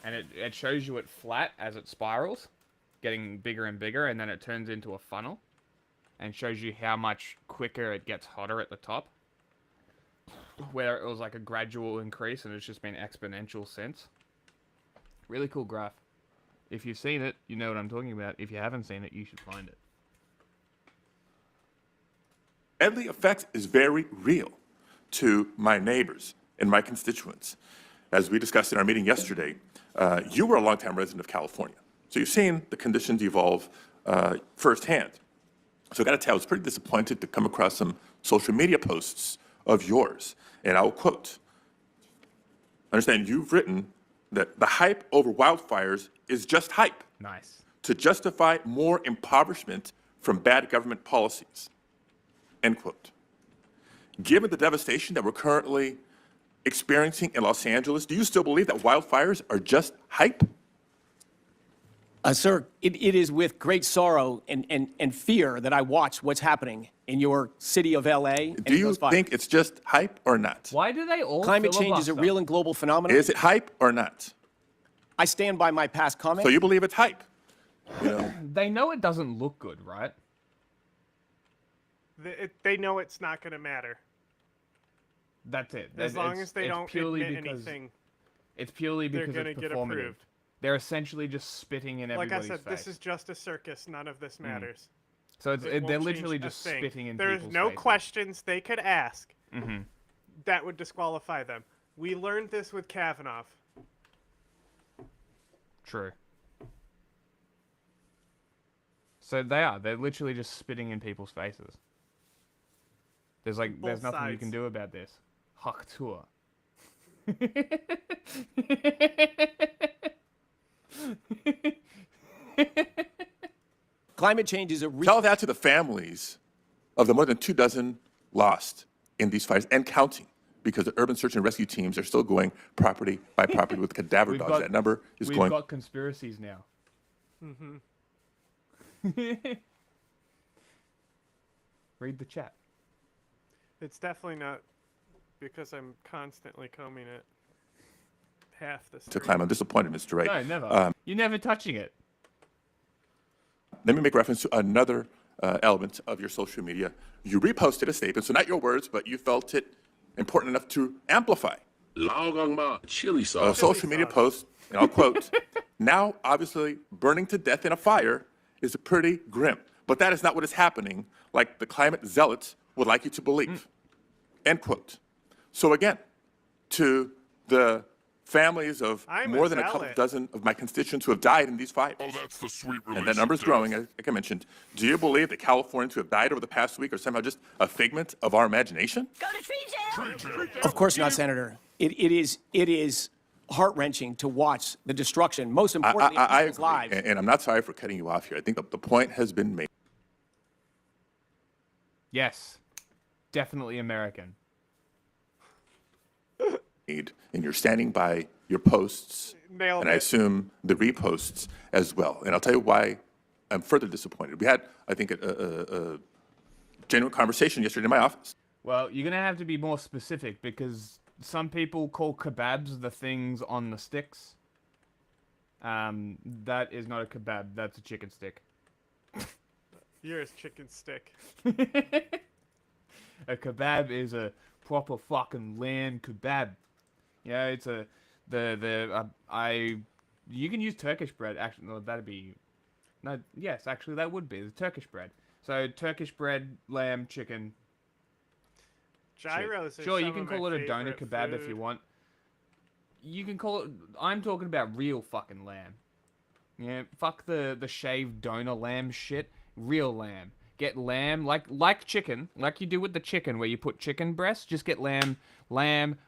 and it shows you it flat as it spirals, getting bigger and bigger, and then it turns into a funnel and shows you how much quicker it gets hotter at the top, where it was like a gradual increase and it's just been exponential since. Really cool graph. If you've seen it, you know what I'm talking about. If you haven't seen it, you should find it. Deadly effects is very real to my neighbors and my constituents. As we discussed in our meeting yesterday, you were a longtime resident of California, so you've seen the conditions evolve firsthand. So I got to tell you, I was pretty disappointed to come across some social media posts of yours, and I will quote, understand you've written that the hype over wildfires is just hype. Nice. To justify more impoverishment from bad government policies, end quote. Given the devastation that we're currently experiencing in Los Angeles, do you still believe that wildfires are just hype? Sir, it is with great sorrow and fear that I watch what's happening in your city of L.A. Do you think it's just hype or not? Why do they all Climate change is a real and global phenomenon. Is it hype or not? I stand by my past comments. So you believe it's hype? You know? They know it doesn't look good, right? They know it's not going to matter. That's it. As long as they don't admit anything. It's purely because they're it's gonna get performative. approved. They're essentially just spitting in everybody's face. Like I said, this is just a circus. None of this matters. So They're literally just spitting in people's There's no faces. questions they could ask that would disqualify them. We learned this with Kavanaugh. True. So they're literally just spitting in people's faces. There's nothing you sides. can do about this. Hak tour. Climate change is a real... Tell that to the families of the more than 24 lost in these fires and counting, because the urban search and rescue teams are still going property by property with cadaver dogs. That number is going... We've got conspiracies now. Read the chat. It's definitely not because I'm constantly combing it. Half the To climb. I'm disappointed, Mr. Wright. No, never. You're never touching it. Let me make reference to another element of your social media. You reposted a statement, so not your words, but you felt it important enough to amplify. Chili sauce. A social media post, and I'll quote, "Now, obviously, burning to death in a fire is pretty grim, but that is not what is happening, like the climate zealots would like you to believe." End quote. So again, to the families of more than a couple dozen of my constituents who have died in these fires. Oh, that's the sweet release. And that number is growing, like I mentioned. Do you believe that Californians who have died over the past week are somehow just a figment of our imagination? Go to tree jail! Of course not, Senator. It is heart-wrenching to watch the destruction, most importantly, of people's lives. And I'm not sorry for cutting you off here. I think the point has been made. Yes. Definitely American. And you're standing by your posts, Nailed and I it. assume the reposts as well. And I'll tell you why I'm further disappointed. We had, I think, a genuine conversation yesterday in my office. Well, you're going to have to be more specific because some people call kebabs the things on the sticks. That is not a kebab. That's a chicken stick. Yours chicken stick. A kebab is a proper fucking lamb kebab. Yeah, it's you can use Turkish bread. Actually, no, yes, actually that would be the Turkish bread. So Turkish bread, lamb, chicken. Gyros are Sure, you some can of call my it a doner favorite kebab if food. you want. You can call it. I'm talking about real fucking lamb. Yeah, fuck the shaved doner lamb shit. Real lamb. Get lamb like chicken, like you do with the chicken, where you put chicken breast. Just get lamb,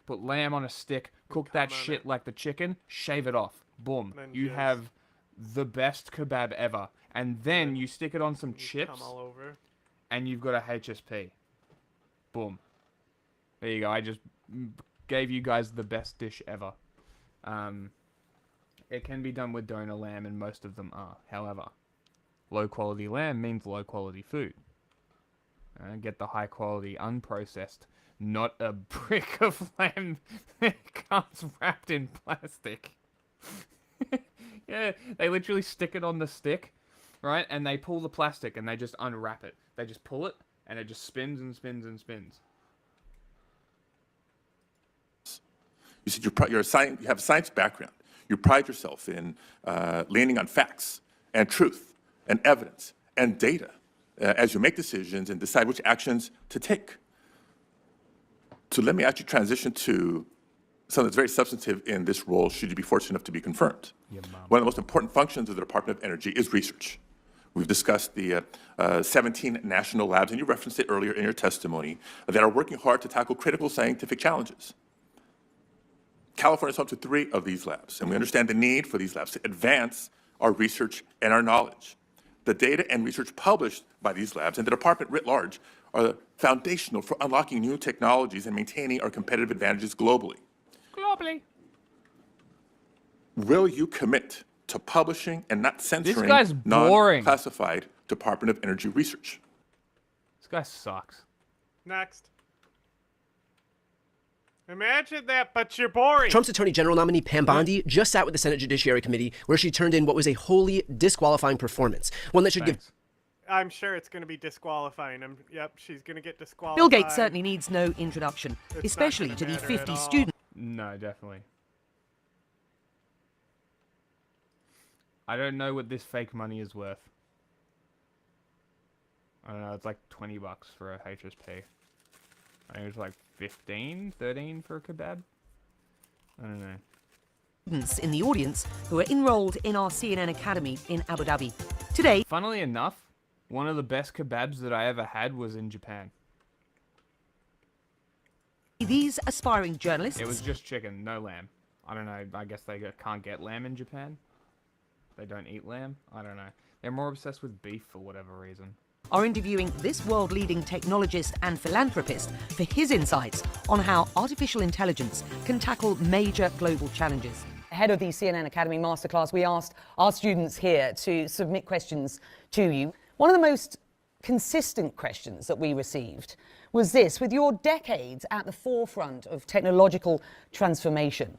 put lamb on a stick, cook that shit like the chicken, shave it off. Boom. You have the best kebab ever. And then you stick it on some chips, Come all over. and you've got a HSP. Boom. There you go. I just gave you guys the best dish ever. It can be done with doner lamb, and most of them are. However, low quality lamb means low quality food. Get the high quality unprocessed, not a brick of lamb that comes wrapped in plastic. Yeah, they literally stick it on the stick, right? And they pull the plastic and they just unwrap it. They just pull it and it just spins and spins and spins. You said you have a science background. You pride yourself in leaning on facts and truth and evidence and data as you make decisions and decide which actions to take. So let me actually transition to something that's very substantive in this role, should you be fortunate enough to be confirmed. One of the most important functions of the Department of Energy is research. We've discussed the 17 national labs, and you referenced it earlier in your testimony, that are working hard to tackle critical scientific challenges. California is home to 3 of these labs, and we understand the need for these labs to advance our research and our knowledge. The data and research published by these labs and the department writ large are foundational for unlocking new technologies and maintaining our competitive advantages globally. Will you commit to publishing and not censoring guy's boring. non-classified Department of Energy research? This guy sucks. Next. Imagine that, but you're boring. Trump's Attorney General nominee Pam Bondi just sat with the Senate Judiciary Committee where she turned in what was a wholly disqualifying performance, one that should give... I'm sure it's going to be disqualifying. Yep, she's going to get disqualified. Bill Gates certainly needs no introduction, especially to the 50 students. No, definitely. I don't know what this fake money is worth. I don't know, it's like $20 for a HSP. I think it's like 15, 13 for a kebab. I don't know. Students in the audience who are enrolled in our CNN Academy in Abu Dhabi. Today, funnily enough, one of the best kebabs that I ever had was in Japan. these aspiring journalists... It was just chicken, no lamb. I don't know, I guess they can't get lamb in Japan. They don't eat lamb? I don't know. They're more obsessed with beef for whatever reason. Are interviewing this world-leading technologist and philanthropist for his insights on how artificial intelligence can tackle major global challenges. ahead of the CNN Academy Masterclass, we asked our students here to submit questions to you. One of the most consistent questions that we received was this: with your decades at the forefront of technological transformation,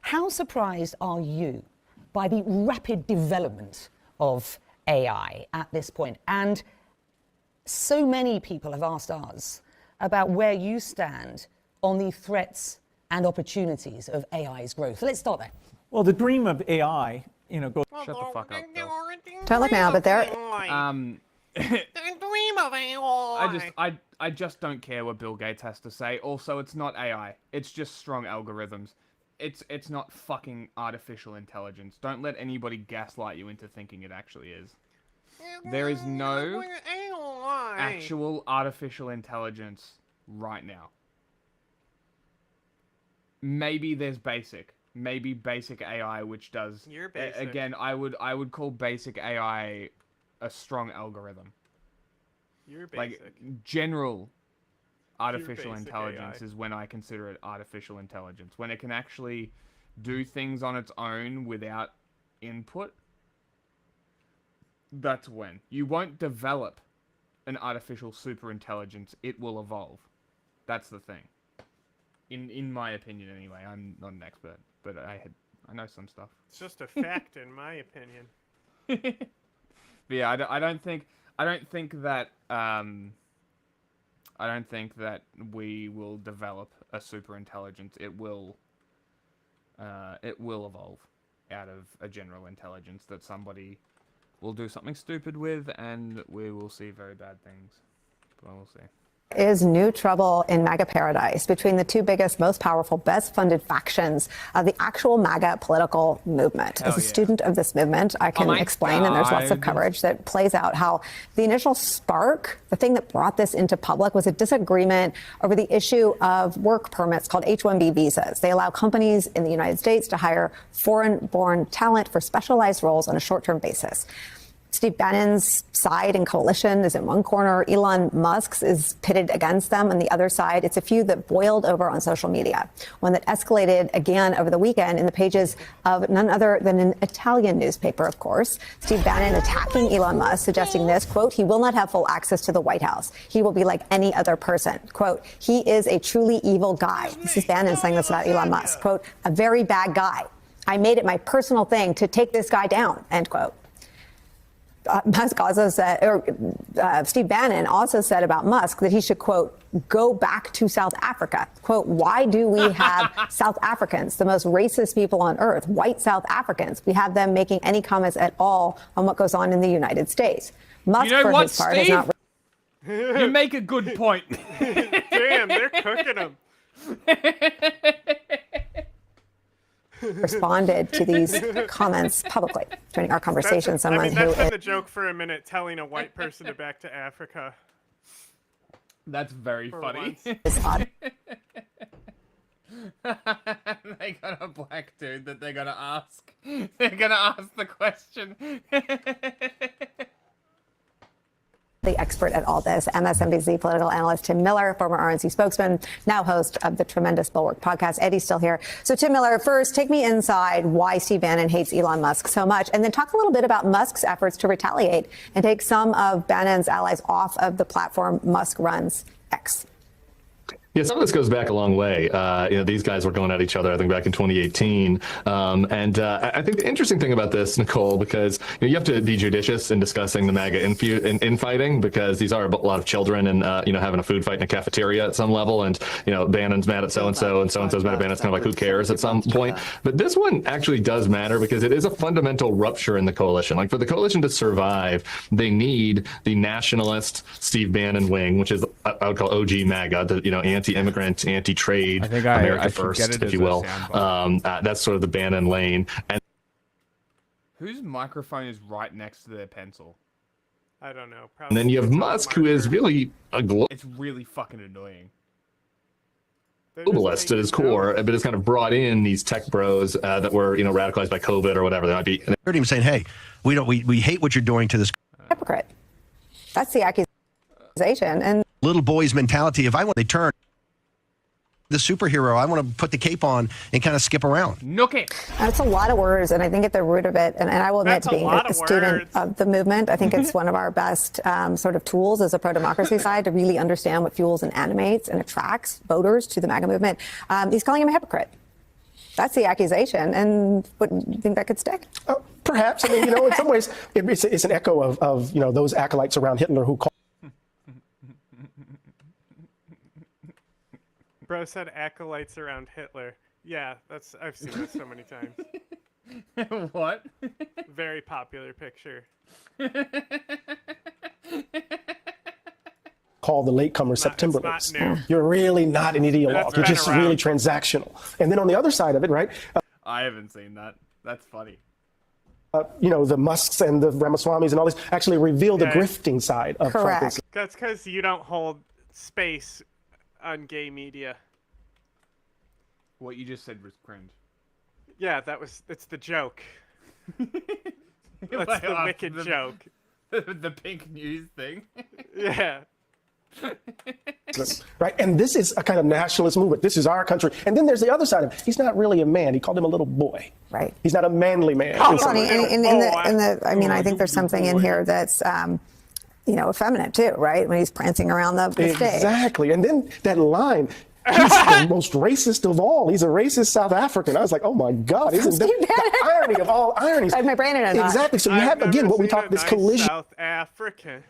how surprised are you by the rapid development of AI at this point? And so many people have asked us about where you stand on the threats and opportunities of AI's growth. Let's start there. Well, the dream of AI, goes. Shut the fuck up, Bill. Don't look now, but there. I just don't care what Bill Gates has to say. Also, it's not AI. It's just strong algorithms. It's not fucking artificial intelligence. Don't let anybody gaslight you into thinking it actually is. There is no actual artificial intelligence right now. Maybe there's basic. Maybe basic AI, which does... You're basic. Again, I would call basic AI a strong algorithm. You're basic. Like, general artificial basic intelligence AI. is when I consider it artificial intelligence. When it can actually do things on its own without input, that's when. You won't develop an artificial super intelligence. It will evolve. That's the thing. In my opinion, anyway. I'm not an expert, but I know some stuff. It's just a fact, in my opinion. But yeah, I don't think that we will develop a super intelligence. It will evolve out of a general intelligence that somebody will do something stupid with, and we will see very bad things. But we'll see. Is new trouble in MAGA paradise between the two biggest, most powerful, best funded factions of the actual MAGA political movement. As a student of this movement, I can explain, and there's lots of coverage that plays out how the initial spark, the thing that brought this into public, was a disagreement over the issue of work permits called H-1B visas. They allow companies in the United States to hire foreign-born talent for specialized roles on a short-term basis. Steve Bannon's side and coalition is in one corner. Elon Musk's is pitted against them on the other side. It's a feud that boiled over on social media, one that escalated again over the weekend in the pages of none other than an Italian newspaper, of course. Steve Bannon attacking Elon Musk, suggesting this, quote, he will not have full access to the White House. He will be like any other person. Quote, he is a truly evil guy. This is Bannon saying this about Elon Musk. Quote, a very bad guy. I made it my personal thing to take this guy down, end quote. Musk also said, Steve Bannon also said about Musk that he should, quote, go back to South Africa. Quote, why do we have South Africans, the most racist people on earth, white South Africans? We have them making any comments at all on what goes on in the United States. Musk, you know for what, his part, Steve? is not. You make a good point. Damn, they're cooking them. Responded to these comments publicly. Joining our conversation, that's been the joke for a minute, telling a white person to back to Africa. That's very funny. They got a black dude that they're gonna ask. They're gonna ask the question. The expert at all this, MSNBC political analyst Tim Miller, former RNC spokesman, now host of the Tremendous Bulwark podcast. Eddie's still here. So Tim Miller, first, take me inside why Steve Bannon hates Elon Musk so much, and then talk a little bit about Musk's efforts to retaliate and take some of Bannon's allies off of the platform Musk runs, X. Yeah, some of this goes back a long way. These guys were going at each other, I think, back in 2018. I think the interesting thing about this, Nicole, because you have to be judicious in discussing the MAGA infighting, because these are a lot of children and, having a food fight in a cafeteria at some level. And, Bannon's mad at so-and-so and so-and-so's mad at Bannon. It's kind of like, who cares at some point? But this one actually does matter because it is a fundamental rupture in the coalition. Like, for the coalition to survive, they need the nationalist Steve Bannon wing, which is, I would call OG MAGA, the, anti-immigrant, anti-trade, America first, if you will. That's sort of the Bannon lane. And whose microphone is right next to their pencil? I don't know. And then you have Musk, who is really a It's really fucking annoying. globalist at his core, but has kind of brought in these tech bros that were, radicalized by COVID or whatever they might be. I heard him saying, "Hey, we hate what you're doing to this." Hypocrite. That's the accusation. And little boy's mentality. If I want, they turn. the superhero. I want to put the cape on and kind of skip around. Nook it. That's a lot of words, and I think at the root of it, and I will admit, That's to a being lot a of student words. of the movement, I think it's one of our best sort of tools as a pro-democracy side to really understand what fuels and animates and attracts voters to the MAGA movement. He's calling him a hypocrite. That's the accusation, and what, you think that could stick? Perhaps. I mean, in some ways, it's an echo of those acolytes around Hitler who called. Bro said acolytes around Hitler. Yeah, I've seen that so many times. What? Very popular picture. Called the latecomer Septemberlists. not new. You're really not an ideologue. That's You're been just around. really transactional. And then on the other side of it, right? I haven't seen that. That's funny. The Musks and the Ramaswamis and all this actually reveal the Yeah. grifting side of Trumpism. That's because you don't hold space on gay media. What you just said was cringe. Yeah, it's the joke. That's Like, the wicked the- joke. The pink news thing. Yeah. Right, and this is a kind of nationalist movement. This is our country. And then there's the other side of it. He's not really a man. He called him a little boy. Right. He's not a manly man. Well, I mean, I think there's something in here that's, effeminate too, right? When he's prancing around the stage. Exactly. And then that line, he's the most racist of all. He's a racist South African. I was like, oh my God, isn't that the irony of all ironies? I have my brain in a knot. Exactly. So you have, again, what we talk, this collision South African.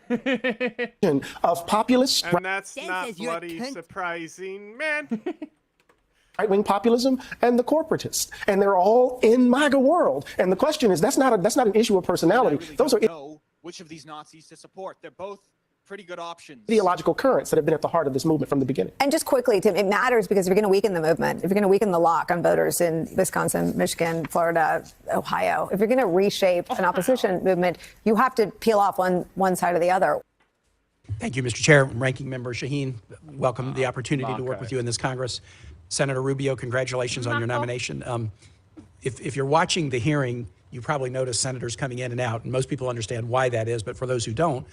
of populist, And that's not bloody surprising, man. right-wing populism and the corporatist. And they're all in MAGA world. And the question is, that's not an issue of personality. Those are know which of these Nazis to support. They're both pretty good options. ideological currents that have been at the heart of this movement from the beginning. And just quickly, Tim, it matters because if you're going to weaken the movement, if you're going to weaken the lock on voters in Wisconsin, Michigan, Florida, Ohio, if you're going to reshape an opposition movement, you have to peel off one side or the other. Thank you, Mr. Chair. Ranking Member Shaheen, welcome the opportunity to work with you in this Congress. Senator Rubio, congratulations on your nomination. If you're watching the hearing, you probably noticed senators coming in and out, and most people understand why that is, but for those who don't,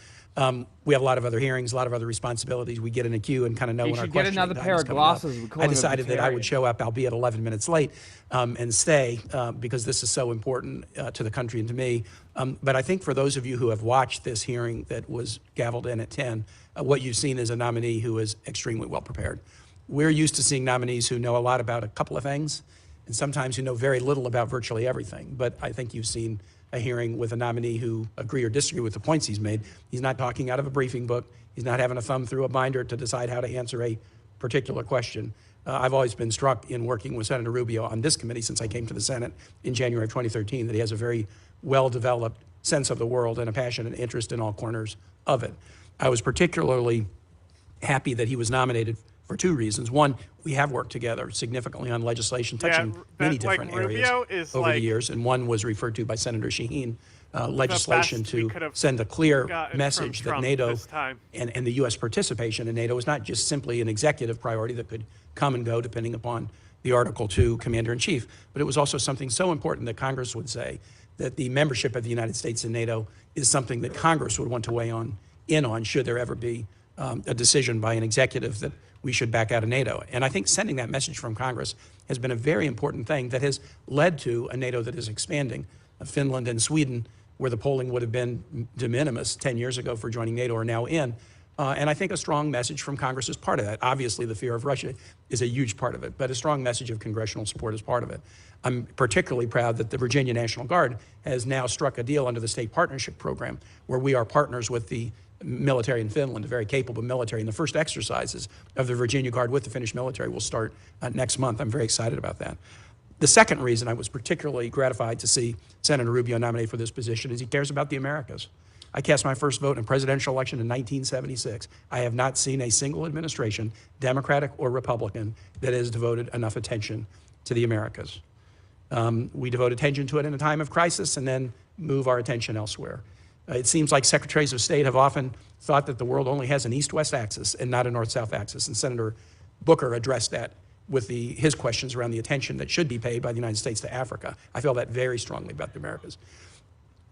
we have a lot of other hearings, a lot of other responsibilities. We get in a queue and kind of know when our get questioning another time pair is of coming up. glasses. I decided that I would show up, albeit 11 minutes late, and stay because this is so important to the country and to me. But I think for those of you who have watched this hearing that was gavelled in at 10, what you've seen is a nominee who is extremely well prepared. We're used to seeing nominees who know a lot about a couple of things, and sometimes who know very little about virtually everything. But I think you've seen a hearing with a nominee who agree or disagree with the points he's made. He's not talking out of a briefing book. He's not having a thumb through a binder to decide how to answer a particular question. I've always been struck in working with Senator Rubio on this committee since I came to the Senate in January of 2013 that he has a very well-developed sense of the world and a passionate interest in all corners of it. I was particularly happy that he was nominated for two reasons. One, we have worked together significantly on legislation touching many different areas over the years, and one was referred to by Senator Shaheen, legislation to send a clear message that NATO and the U.S. participation in NATO is not just simply an executive priority that could come and go depending upon the Article II Commander-in-Chief, but it was also something so important that Congress would say that the membership of the United States in NATO is something that Congress would want to weigh in on should there ever be a decision by an executive that we should back out of NATO. And I think sending that message from Congress has been a very important thing that has led to a NATO that is expanding. Finland and Sweden, where the polling would have been de minimis 10 years ago for joining NATO, are now in. And I think a strong message from Congress is part of that. Obviously, the fear of Russia is a huge part of it, but a strong message of congressional support is part of it. I'm particularly proud that the Virginia National Guard has now struck a deal under the State Partnership Program, where we are partners with the military in Finland, a very capable military. And the first exercises of the Virginia Guard with the Finnish military will start next month. I'm very excited about that. The second reason I was particularly gratified to see Senator Rubio nominated for this position is he cares about the Americas. I cast my first vote in a presidential election in 1976. I have not seen a single administration, Democratic or Republican, that has devoted enough attention to the Americas. We devote attention to it in a time of crisis and then move our attention elsewhere. It seems like secretaries of state have often thought that the world only has an east-west axis and not a north-south axis. And Senator Booker addressed that with his questions around the attention that should be paid by the United States to Africa. I feel that very strongly about the Americas.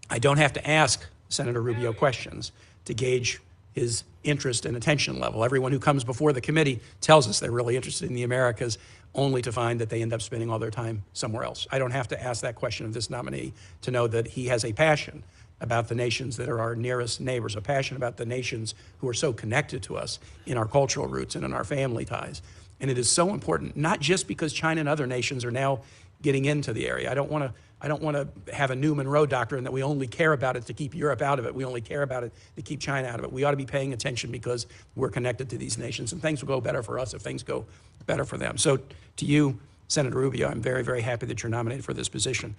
I don't have to ask Senator Rubio questions to gauge his interest and attention level. Everyone who comes before the committee tells us they're really interested in the Americas, only to find that they end up spending all their time somewhere else. I don't have to ask that question of this nominee to know that he has a passion about the nations that are our nearest neighbors, a passion about the nations who are so connected to us in our cultural roots and in our family ties. And it is so important, not just because China and other nations are now getting into the area. I don't want to have a New Monroe doctrine that we only care about it to keep Europe out of it. We only care about it to keep China out of it. We ought to be paying attention because we're connected to these nations, and things will go better for us if things go better for them. So to you, Senator Rubio, I'm very, very happy that you're nominated for this position.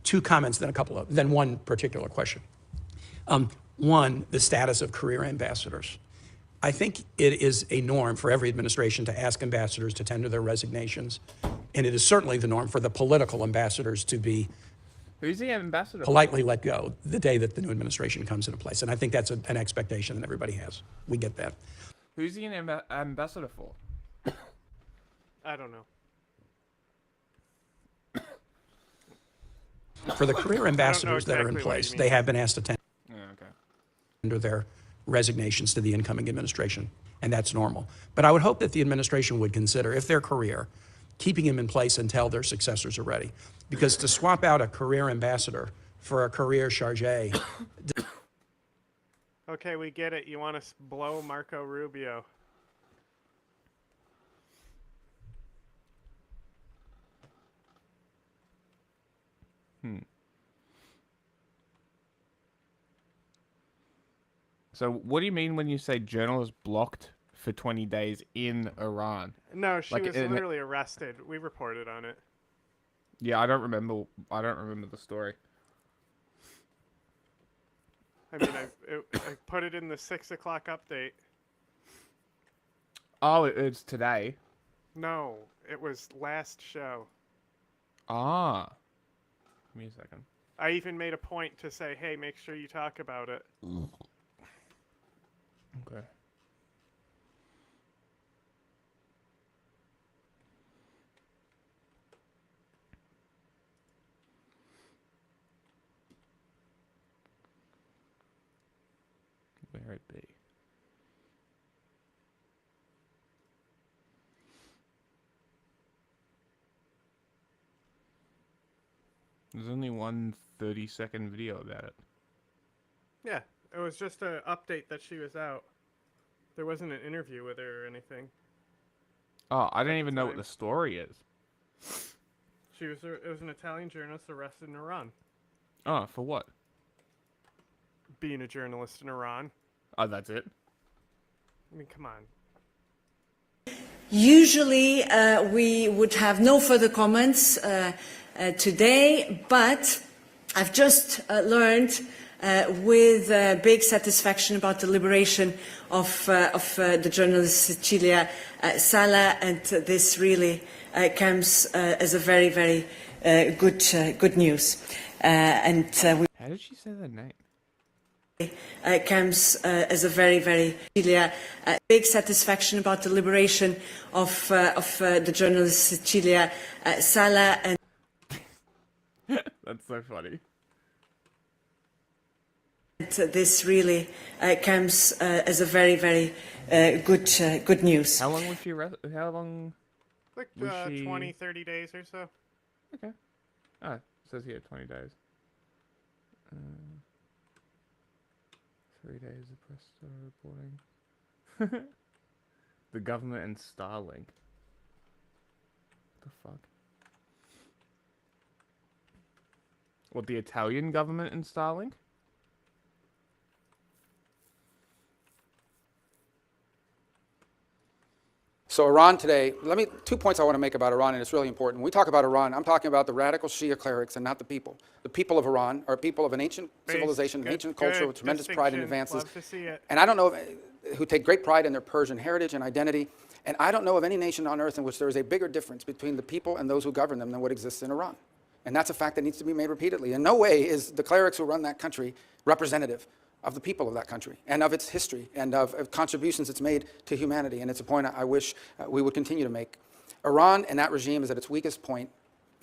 2 comments, then one particular question. One, the status of career ambassadors. I think it is a norm for every administration to ask ambassadors to tender their resignations, and it is certainly the norm for the political ambassadors to be Who's the ambassador? politely let go the day that the new administration comes into place. And I think that's an expectation that everybody has. We get that. Who's he an ambassador for? I don't know. For the career ambassadors that are in place, they have been asked to tender their resignations to the incoming administration, and that's normal. But I would hope that the administration would consider, if their career, keeping him in place until their successors are ready. Because to swap out a career ambassador for a career charge. Okay, we get it. You want to blow Marco Rubio. So what do you mean when you say journalist blocked for 20 days in Iran? No, she was literally arrested. We reported on it. Yeah, I don't remember the story. I mean, I put it in the 6 o'clock update. Oh, it's today. No, it was last show. Ah. Give me a second. I even made a point to say, hey, make sure you talk about it. Okay. Where it be? There's only one 30-second video about it. Yeah, it was just an update that she was out. There wasn't an interview with her or anything. Oh, I don't even know what the story is. It was an Italian journalist arrested in Iran. Oh, for what? Being a journalist in Iran. Oh, that's it? I mean, come on. Usually, we would have no further comments today, but I've just learned with big satisfaction about the liberation of the journalist Cecilia Sala, and this really comes as a very, very good news. How did she say that name? Comes as a very, very big satisfaction about the liberation of the journalist Cecilia Sala. And that's so funny. This really comes as a very, very good news. How long was she arrested? How long? Like was she... 20, 30 days or so. Okay. Ah, it says here 20 days. 3 days of press started reporting. The government and Starlink. What the fuck? What, the Italian government and Starlink? So Iran today, 2 points I want to make about Iran, and it's really important. When we talk about Iran, I'm talking about the radical Shia clerics and not the people. The people of Iran are people of an ancient civilization, an ancient culture with tremendous pride and advances. Love to see it. And I don't know who take great pride in their Persian heritage and identity. And I don't know of any nation on earth in which there is a bigger difference between the people and those who govern them than what exists in Iran. And that's a fact that needs to be made repeatedly. In no way is the clerics who run that country representative of the people of that country and of its history and of contributions it's made to humanity. And it's a point I wish we would continue to make. Iran and that regime is at its weakest point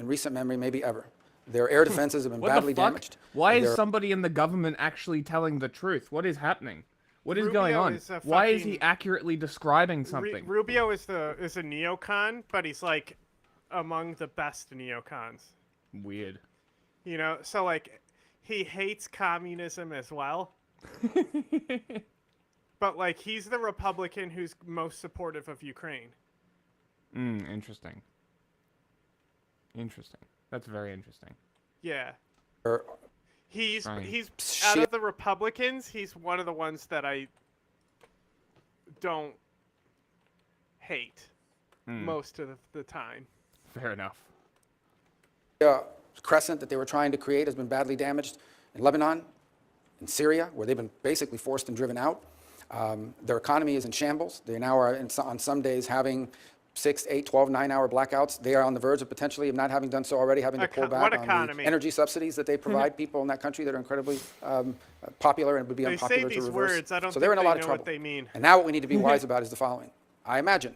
in recent memory, maybe ever. Their air defenses have been badly damaged. Why is somebody in the government actually telling the truth? What is happening? What is Rubio going on? is a Why is fucking- he accurately describing something? Rubio is a neocon, but he's like among the best neocons. Weird. You know, so like he hates communism as well. But like he's the Republican who's most supportive of Ukraine. Interesting. Interesting. That's very interesting. Yeah. Or- He's Right. out of the Republicans, he's one of the ones that I don't hate most of the time. Fair enough. Crescent that they were trying to create has been badly damaged in Lebanon, in Syria, where they've been basically forced and driven out. Their economy is in shambles. They now are on some days having 6, 8, 12, 9-hour blackouts. They are on the verge of potentially, if not having done so already, having to pull back on the energy subsidies that they provide people in that country that are incredibly popular and would be unpopular to reverse. Words. I don't so think they're in a they lot of know trouble. what they mean. And now what we need to be wise about is the following. I imagine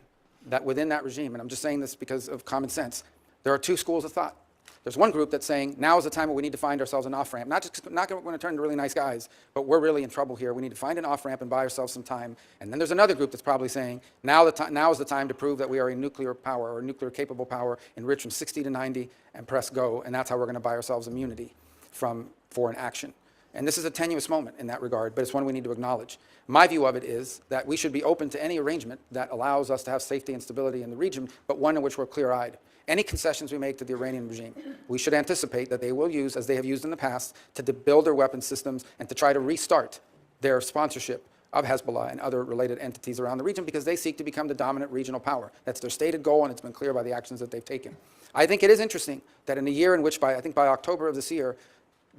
that within that regime, and I'm just saying this because of common sense, there are two schools of thought. There's one group that's saying now is the time where we need to find ourselves an off-ramp. Not going to turn into really nice guys, but we're really in trouble here. We need to find an off-ramp and buy ourselves some time. And then there's another group that's probably saying now is the time to prove that we are a nuclear power or nuclear capable power, enrich from 60 to 90 and press go. And that's how we're going to buy ourselves immunity from foreign action. And this is a tenuous moment in that regard, but it's one we need to acknowledge. My view of it is that we should be open to any arrangement that allows us to have safety and stability in the region, but one in which we're clear-eyed. Any concessions we make to the Iranian regime, we should anticipate that they will use, as they have used in the past, to build their weapons systems and to try to restart their sponsorship of Hezbollah and other related entities around the region because they seek to become the dominant regional power. That's their stated goal, and it's been clear by the actions that they've taken. I think it is interesting that in a year in which, I think by October of this year,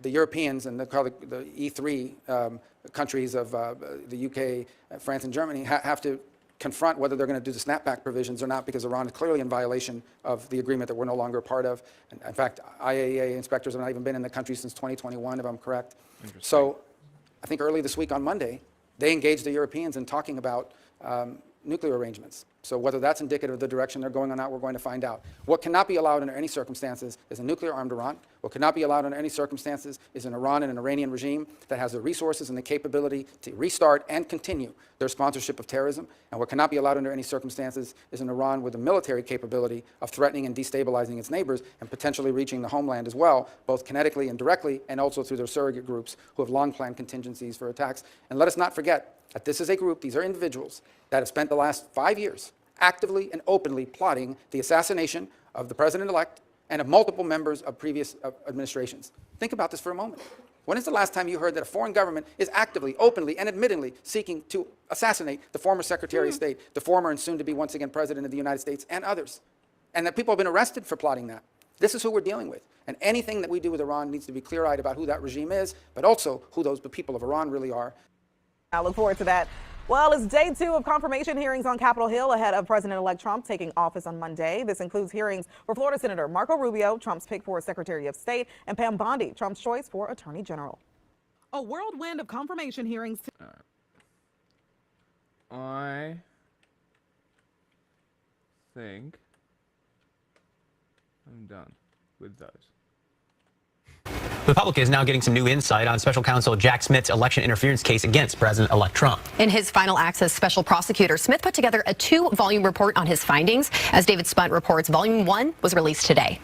the Europeans and the E3 countries of the UK, France, and Germany have to confront whether they're going to do the snapback provisions or not because Iran is clearly in violation of the agreement that we're no longer a part of. And in fact, IAEA inspectors have not even been in the country since 2021, if I'm correct. So I think early this week on Monday, they engaged the Europeans in talking about nuclear arrangements. So whether that's indicative of the direction they're going or not, we're going to find out. What cannot be allowed under any circumstances is a nuclear-armed Iran. What cannot be allowed under any circumstances is an Iran and an Iranian regime that has the resources and the capability to restart and continue their sponsorship of terrorism. And what cannot be allowed under any circumstances is an Iran with a military capability of threatening and destabilizing its neighbors and potentially reaching the homeland as well, both kinetically and directly, and also through their surrogate groups who have long planned contingencies for attacks. And let us not forget that this is a group, these are individuals that have spent the last 5 years actively and openly plotting the assassination of the president-elect and of multiple members of previous administrations. Think about this for a moment. When is the last time you heard that a foreign government is actively, openly, and admittingly seeking to assassinate the former Secretary of State, the former and soon to be once again President of the United States, and others? And that people have been arrested for plotting that. This is who we're dealing with. And anything that we do with Iran needs to be clear-eyed about who that regime is, but also who those people of Iran really are. I look forward to that. Well, it's day 2 of confirmation hearings on Capitol Hill ahead of President-elect Trump taking office on Monday. This includes hearings for Florida Senator Marco Rubio, Trump's pick for Secretary of State, and Pam Bondi, Trump's choice for Attorney General. A whirlwind of confirmation hearings. I think I'm done with those. The Republican is now getting some new insight on special counsel Jack Smith's election interference case against President-elect Trump. In his final access special prosecutor, Smith put together a 2-volume report on his findings. As David Spunt reports, Volume 1 was released today.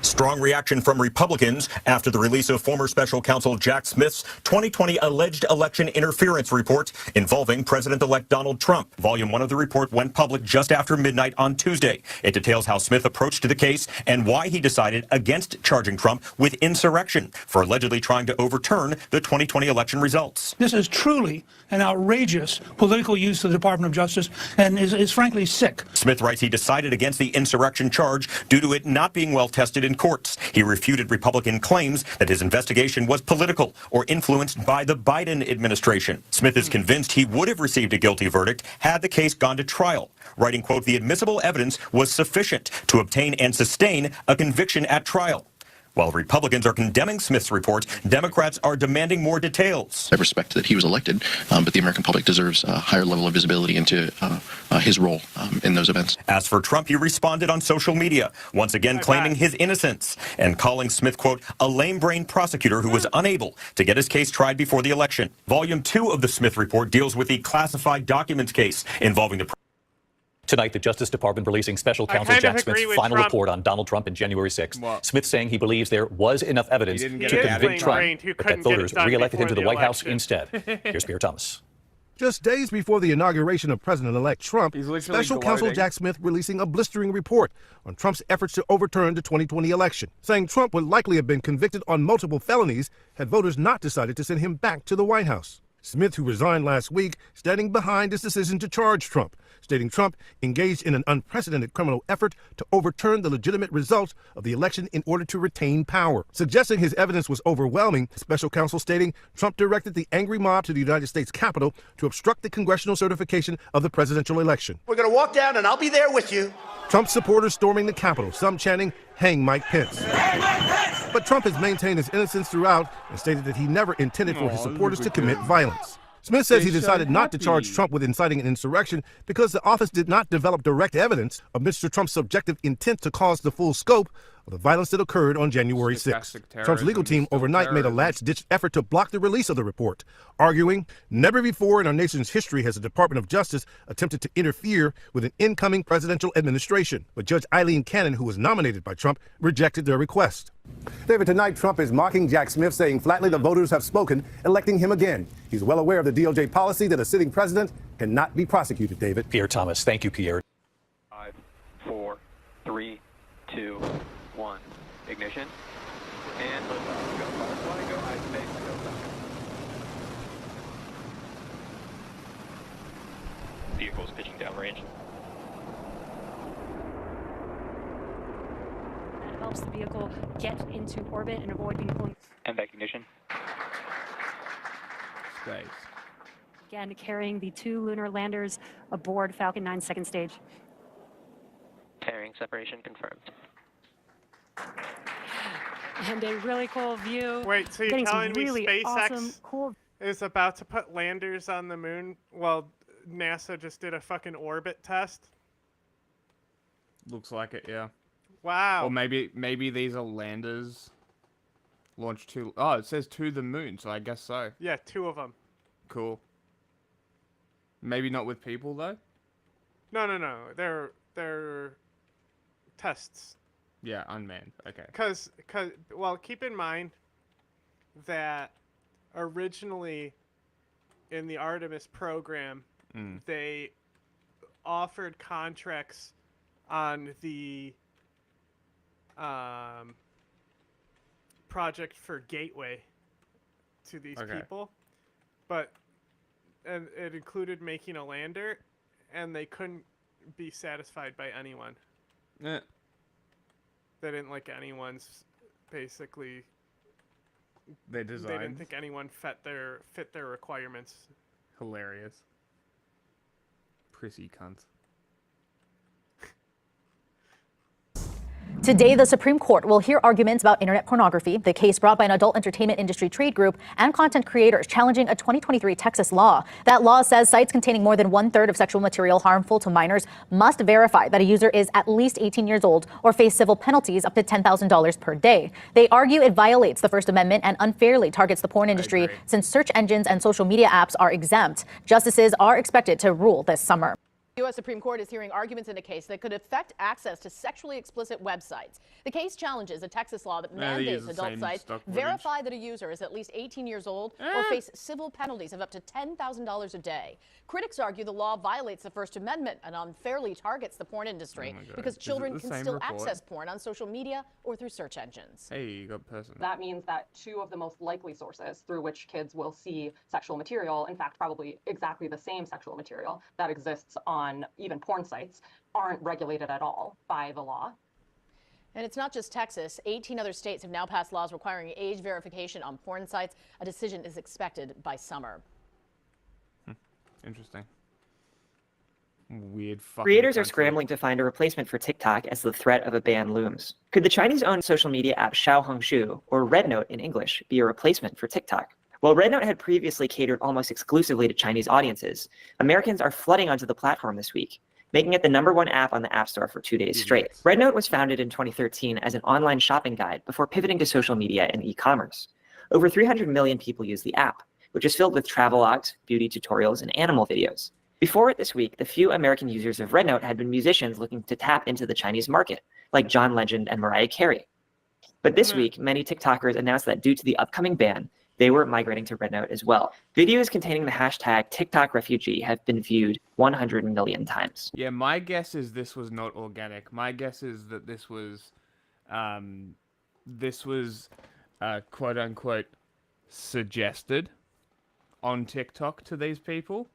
Strong reaction from Republicans after the release of former special counsel Jack Smith's 2020 alleged election interference report involving President-elect Donald Trump. Volume 1 of the report went public just after midnight on Tuesday. It details how Smith approached the case and why he decided against charging Trump with insurrection for allegedly trying to overturn the 2020 election results. This is truly an outrageous political use of the Department of Justice and is frankly sick. Smith writes he decided against the insurrection charge due to it not being well tested in courts. He refuted Republican claims that his investigation was political or influenced by the Biden administration. Smith is convinced he would have received a guilty verdict had the case gone to trial, writing, quote, the admissible evidence was sufficient to obtain and sustain a conviction at trial. While Republicans are condemning Smith's report, Democrats are demanding more details. I respect that he was elected, but the American public deserves a higher level of visibility into his role in those events. As for Trump, he responded on social media, once again claiming his innocence and calling Smith, quote, a lame-brained prosecutor who was unable to get his case tried before the election. Volume 2 of the Smith report deals with the classified documents case involving the Tonight, the Justice Department releasing Special Counsel Jack Smith's final report on Donald Trump in January 6th. What? Smith saying he believes there was enough evidence to convict Trump, but that voters re-elected him to the White House instead. Here's Pierre Thomas. Just days before the inauguration of President-elect Trump, Special Counsel Jack Smith releasing a blistering report on Trump's efforts to overturn the 2020 election, saying Trump would likely have been convicted on multiple felonies had voters not decided to send him back to the White House. Smith, who resigned last week, standing behind his decision to charge Trump, stating Trump engaged in an unprecedented criminal effort to overturn the legitimate results of the election in order to retain power. Suggesting his evidence was overwhelming, special counsel stating Trump directed the angry mob to the United States Capitol to obstruct the congressional certification of the presidential election. We're going to walk down and I'll be there with you. Trump supporters storming the Capitol, some chanting, "Hang Mike Pence." But Trump has maintained his innocence throughout and stated that he never intended for his supporters to commit violence. Smith says he decided not to charge Trump with inciting an insurrection because the office did not develop direct evidence of Mr. Trump's subjective intent to cause the full scope of the violence that occurred on January 6th. Trump's legal team overnight made a last-ditch effort to block the release of the report, arguing, never before in our nation's history has the Department of Justice attempted to interfere with an incoming presidential administration. But Judge Eileen Cannon, who was nominated by Trump, rejected their request. David, tonight Trump is mocking Jack Smith, saying flatly the voters have spoken, electing him again. He's well aware of the DOJ policy that a sitting president cannot be prosecuted, David. Pierre Thomas. Thank you, Pierre. 5, 4, 3, 2, 1. Ignition. And lift off. Go Firefly, go high space, go Falcon. Vehicle's pitching downrange. Helps the vehicle get into orbit and avoid being pulled. And back ignition. Space. Again, carrying the 2 lunar landers aboard Falcon 9's second stage. Tearing separation confirmed. And a really cool view. Wait, so you're Getting some telling me really SpaceX awesome, cool is about to put landers on the moon? Well, NASA just did a fucking orbit test. Looks like it, yeah. Wow. Or maybe these are landers launched to... Oh, it says to the moon, so I guess so. Yeah, 2 of them. Cool. Maybe not with people, though? No. They're tests. Yeah, unmanned. Okay. Well, keep in mind that originally in the Artemis program, they offered contracts on the project for Gateway to these people, and it included making a lander, and they couldn't be satisfied by anyone. Yeah. They didn't like anyone's basically. They didn't think anyone fit their requirements. Hilarious. Prissy cunt. Today, the Supreme Court will hear arguments about internet pornography, the case brought by an adult entertainment industry trade group and content creators challenging a 2023 Texas law. That law says sites containing more than 1/3 of sexual material harmful to minors must verify that a user is at least 18 years old or face civil penalties up to $10,000 per day. They argue it violates the First Amendment and unfairly targets the porn industry since search engines and social media apps are exempt. Justices are expected to rule this summer. The U.S. Supreme Court is hearing arguments in a case that could affect access to sexually explicit websites. The case challenges a Texas law that mandates adult sites verify that a user is at least 18 years old or face civil penalties of up to $10,000 a day. Critics argue the law violates the First Amendment and unfairly targets the porn industry because children can still access porn on social media or through search engines. Hey, you got person. That means that 2 of the most likely sources through which kids will see sexual material, in fact, probably exactly the same sexual material that exists on even porn sites, aren't regulated at all by the law. And it's not just Texas. 18 other states have now passed laws requiring age verification on porn sites. A decision is expected by summer. Interesting. Weird fucking Creators are country. scrambling to find a replacement for TikTok as the threat of a ban looms. Could the Chinese-owned social media app Xiaohongshu, or RedNote in English, be a replacement for TikTok? While RedNote had previously catered almost exclusively to Chinese audiences, Americans are flooding onto the platform this week, making it the #1 app on the App Store for 2 days straight. RedNote was founded in 2013 as an online shopping guide before pivoting to social media and e-commerce. Over 300 million people use the app, which is filled with travelogues, beauty tutorials, and animal videos. Before it this week, the few American users of RedNote had been musicians looking to tap into the Chinese market, like John Legend and Mariah Carey. But this week, many TikTokers announced that due to the upcoming ban, they were migrating to RedNote as well. Videos containing the hashtag TikTok refugee have been viewed 100 million times. Yeah, my guess is this was not organic. My guess is that this was quote unquote suggested on TikTok to these people.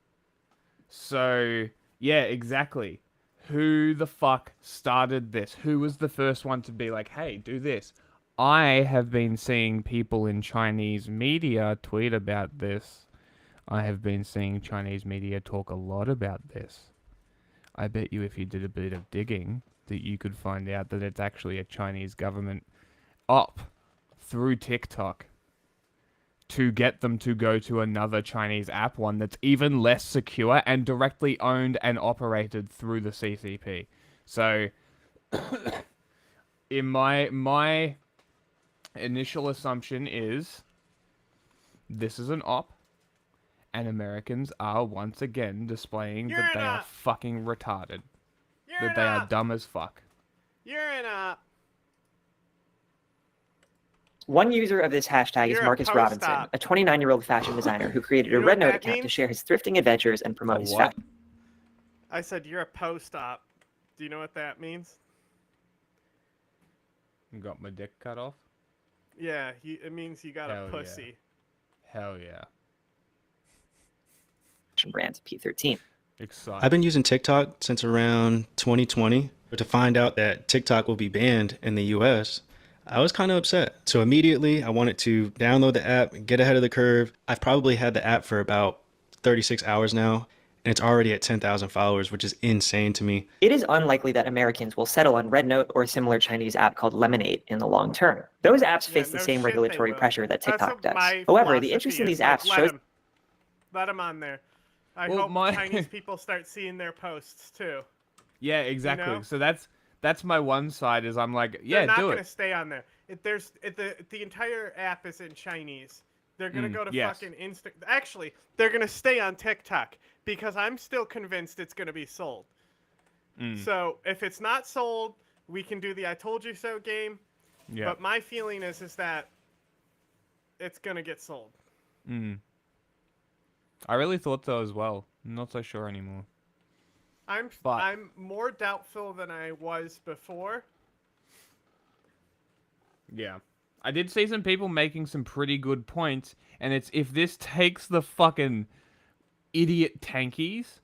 So, yeah, exactly. Who the fuck started this? Who was the first one to be like, hey, do this? I have been seeing people in Chinese media tweet about this. I have been seeing Chinese media talk a lot about this. I bet you if you did a bit of digging, that you could find out that it's actually a Chinese government op through TikTok to get them to go to another Chinese app, one that's even less secure and directly owned and operated through the CCP. So, in my initial assumption is this is an op, and Americans are once again displaying that they are fucking retarded. That they are dumb as fuck. You're an op. One user of this hashtag is Marcus Robinson, a 29-year-old fashion designer who created a RedNote account to share his thrifting adventures and promote his fashion. I said you're a post-op. Do you know what that means? You got my dick cut off? Yeah, it means you got a pussy. Yeah. Hell yeah. Brand P13. Exciting. I've been using TikTok since around 2020, but to find out that TikTok will be banned in the US, I was kind of upset. So immediately I wanted to download the app and get ahead of the curve. I've probably had the app for about 36 hours now, and it's already at 10,000 followers, which is insane to me. It is unlikely that Americans will settle on RedNote or a similar Chinese app called Lemonade in the long term. Those apps face the same regulatory pressure that TikTok does. However, the interest in these apps shows... Let them on there. I hope Chinese people start seeing their posts too. Yeah, exactly. You know? So that's my one side is I'm like, yeah, They're not do gonna it. stay on there. The entire app is in Chinese. They're gonna go to fucking Insta. Actually, they're gonna stay on TikTok because I'm still convinced it's gonna be sold. So if it's not sold, we can do the I told you so game. Yeah. But my feeling is that it's gonna get sold. I really thought so as well. I'm not so sure anymore. I'm more doubtful than I was before. Yeah. I did see some people making some pretty good points, and it's if this takes the fucking idiot tankies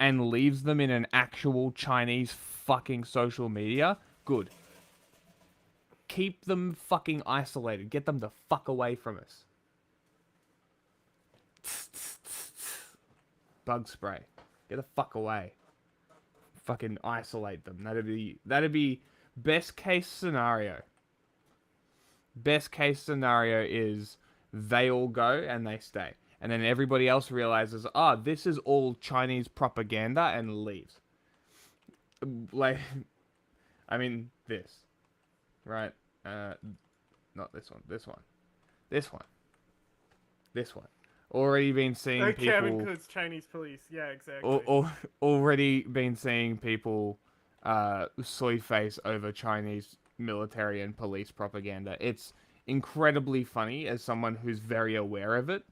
and leaves them in an actual Chinese fucking social media, good. Keep them fucking isolated. Get them the fuck away from us. Bug spray. Get the fuck away. Fucking isolate them. That'd be best case scenario. Best case scenario is they all go and they stay. And then everybody else realizes, this is all Chinese propaganda and leaves. Like, I mean, this. Right? Not this one. This one. This one. This one. Already been seeing people... That includes Chinese police. Yeah, exactly. Already been seeing people soy face over Chinese military and police propaganda. It's incredibly funny as someone who's very aware of it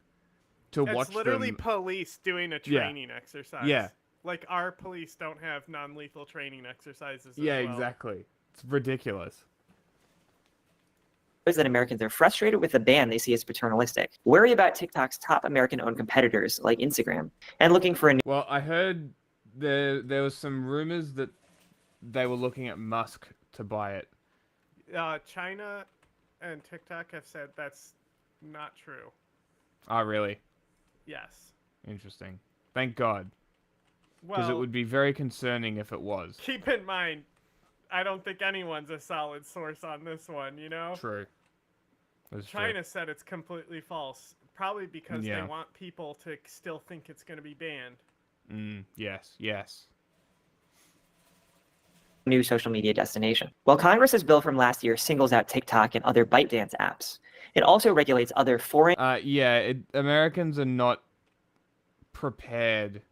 to watch them... It's literally police doing a training exercise. Yeah. Like, our police don't have non-lethal training exercises Yeah, as well. exactly. It's ridiculous. That Americans are frustrated with the ban they see as paternalistic, worry about TikTok's top American-owned competitors like Instagram, and looking for a new... Well, I heard there was some rumors that they were looking at Musk to buy it. China and TikTok have said that's not true. Oh, really? Yes. Interesting. Thank God. Because it would be very concerning if it was. Keep in mind, I don't think anyone's a solid source on this one, you know? True. That's China true. said it's completely false, probably because they want people to still think it's going to be banned. Yes, yes. New social media destination. While Congress's bill from last year singles out TikTok and other ByteDance apps, it also regulates other foreign... Americans are not prepared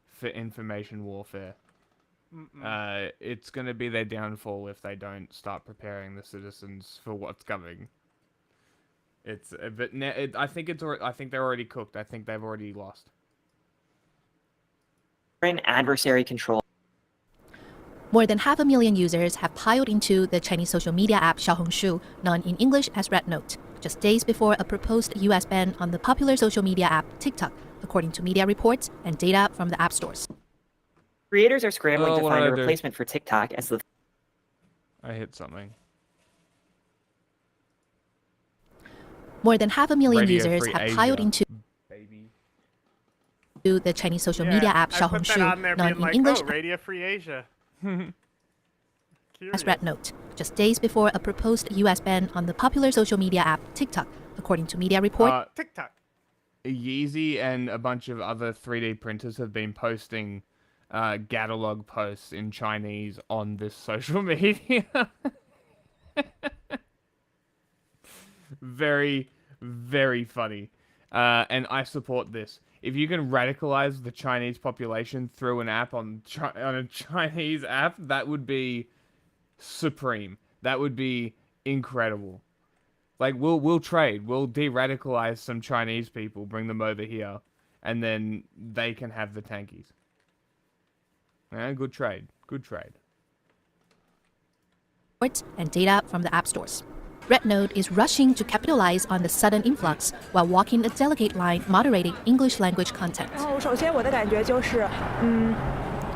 for information warfare. It's going to be their downfall if they don't start preparing the citizens for what's coming. I think they're already cooked. I think they've already lost. Adversary control. More than 500,000 users have piled into the Chinese social media app Xiaohongshu, known in English as Red Note, just days before a proposed US ban on the popular social media app TikTok, according to media reports and data from the app stores. Creators are scrambling to find a replacement for TikTok as the... I hit something. More than 500,000 users have piled into the Chinese social media app Xiaohongshu, known in English Radio Free Asia. as Red Note, just days before a proposed US ban on the popular social media app TikTok, according to media reports. TikTok. Yeezy and a bunch of other 3D printers have been posting catalog posts in Chinese on this social media. Very, very funny. And I support this. If you can radicalize the Chinese population through an app on a Chinese app, that would be supreme. That would be incredible. Like, we'll trade. We'll de-radicalize some Chinese people, bring them over here, and then they can have the tankies. Yeah, good trade. Good trade. And data from the app stores. Red Note is rushing to capitalize on the sudden influx while walking a delicate line moderating English language content. 首先我的感觉就是，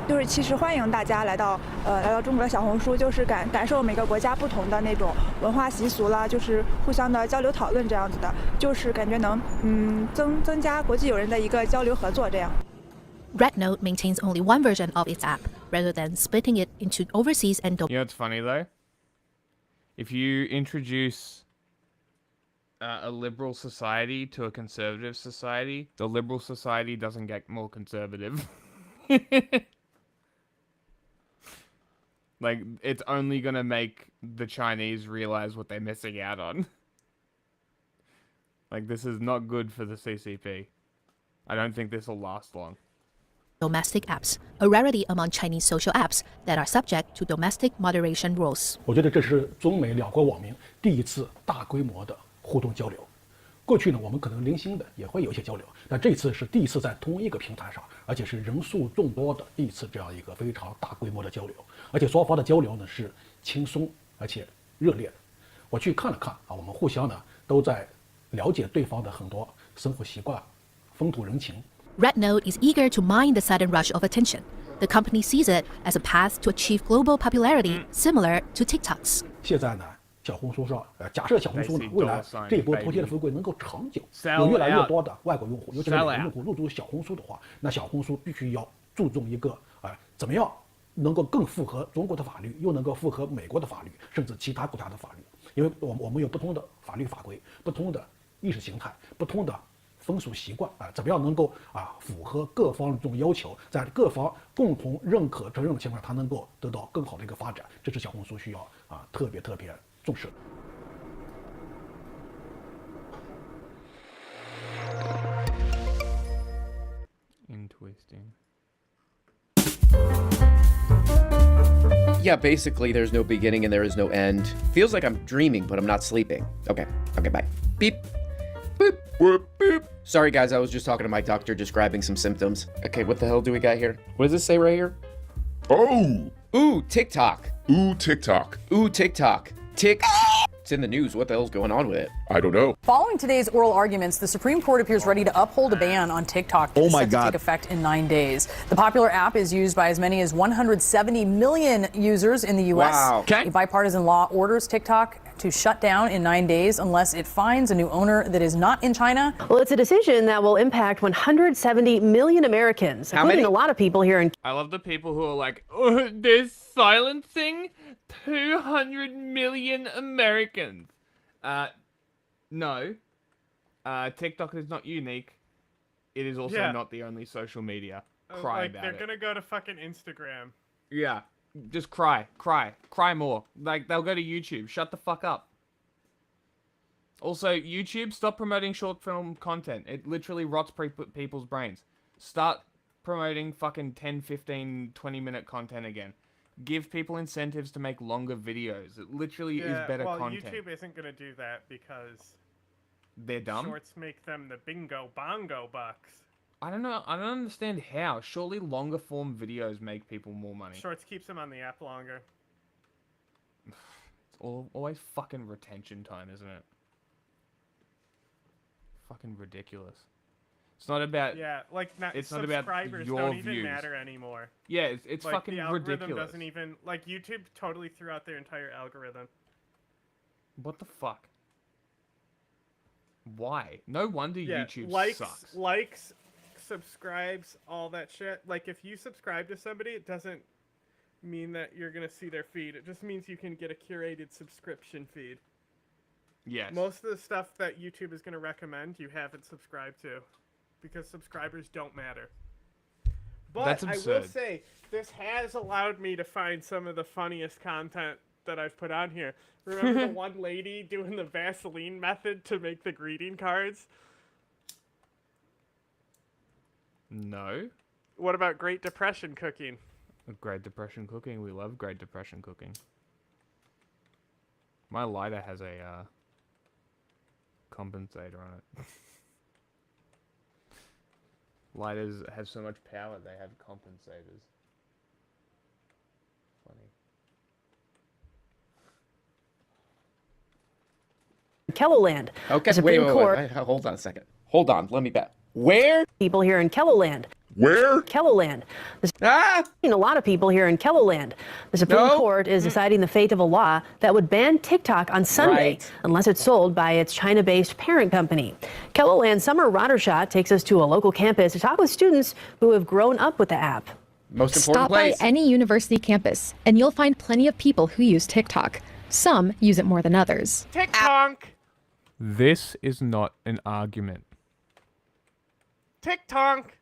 就是其实欢迎大家来到中国的小红书，就是感受每个国家不同的那种文化习俗啦，就是互相的交流讨论这样子的，就是感觉能增加国际友人的一个交流合作这样。Red Note maintains only one version of its app, rather than splitting it into overseas and You know what's funny though? If you introduce a liberal society to a conservative society, the liberal society doesn't get more conservative. Like, it's only gonna make the Chinese realize what they're missing out on. Like, this is not good for the CCP. I don't think this will last long. Domestic apps, a rarity among Chinese social apps that are subject to domestic moderation rules. 我觉得这是中美两国网民第一次大规模的互动交流。过去呢，我们可能零星的也会有一些交流，但这次是第一次在同一个平台上，而且是人数众多的第一次这样一个非常大规模的交流，而且双方的交流呢是轻松而且热烈的。我去看了看啊，我们互相呢都在了解对方的很多生活习惯、风土人情。Red Note is eager to mine the sudden rush of attention. The company sees it as a path to achieve global popularity similar to TikTok's. 现在呢，小红书上，假设小红书呢未来这一波脱节的富贵能够长久，有越来越多的外国用户，尤其是美国用户入驻小红书的话，那小红书必须要注重一个怎么样能够更符合中国的法律，又能够符合美国的法律，甚至其他国家的法律，因为我们有不同的法律法规、不同的意识形态、不同的风俗习惯怎么样能够符合各方这种要求，在各方共同认可承认的情况下，它能够得到更好的一个发展，这是小红书需要特别重视的。Interesting. Yeah, basically there's no beginning and there is no end. Feels like I'm dreaming, but I'm not sleeping. Okay, bye. Beep. Boop, boop, boop. Sorry guys, I was just talking to my doctor, describing some symptoms. Okay, what the hell do we got here? What does this say right here? Oh! Ooh, TikTok. Ooh, TikTok. Ooh, TikTok. It's in the news. What the hell's going on with it? I don't know. Following today's oral arguments, the Supreme Court appears ready to uphold a ban on TikTok that is set to take effect in 9 days. The popular app is used by as many as 170 million users in the U.S. Wow. Okay. A bipartisan law orders TikTok to shut down in 9 days unless it finds a new owner that is not in China. Well, it's a decision that will impact 170 million Americans, including a lot of people here in. I love the people who are like, oh, they're silencing 200 million Americans. No. TikTok is not unique. It is also not the only social media. Cry about they're it. gonna go to fucking Instagram. Yeah. Just cry more. Like, they'll go to YouTube. Shut the fuck up. Also, YouTube, stop promoting short film content. It literally rots people's brains. Start promoting fucking 10, 15, 20-minute content again. Give people incentives to make longer videos. It literally is better content. YouTube isn't gonna do that because they're dumb. Shorts make them the bingo bongo bucks. I don't know. I don't understand how. Surely longer form videos make people more money. Shorts keeps them on the app longer. It's always fucking retention time, isn't it? Fucking ridiculous. It's not about it's not about your don't even views. matter anymore. Yeah, it's like, fucking the algorithm ridiculous. Doesn't even YouTube totally threw out their entire algorithm. What the fuck? Why? No wonder YouTube sucks. Likes, subscribes, all that shit. Like, if you subscribe to somebody, it doesn't mean that you're gonna see their feed. It just means you can get a curated subscription feed. Yes. Most of the stuff that YouTube is gonna recommend, you haven't subscribed to, because subscribers don't matter. But That's I absurd. will say, this has allowed me to find some of the funniest content that I've put on here. Remember the one lady doing the Vaseline method to make the greeting cards? No. What about Great Depression cooking? Great Depression cooking. We love Great Depression cooking. My lighter has a compensator on it. Lighters have so much power, they have compensators. Funny. Kelloland. Okay, wait. Hold on a second. Hold on. Let me bet. Where? People here in Kelloland. Where? Kelloland. A lot of people here in Kelloland. The Supreme Court is deciding the fate of a law that would ban TikTok on Sunday unless it's sold by its China-based parent company. Kelloland Summer Roddershot takes us to a local campus to talk with students who have grown up with the app. Most important Stop by any university campus, and you'll find plenty of people who use TikTok. Some use it more than others. TikTok! This is not an argument. TikTok!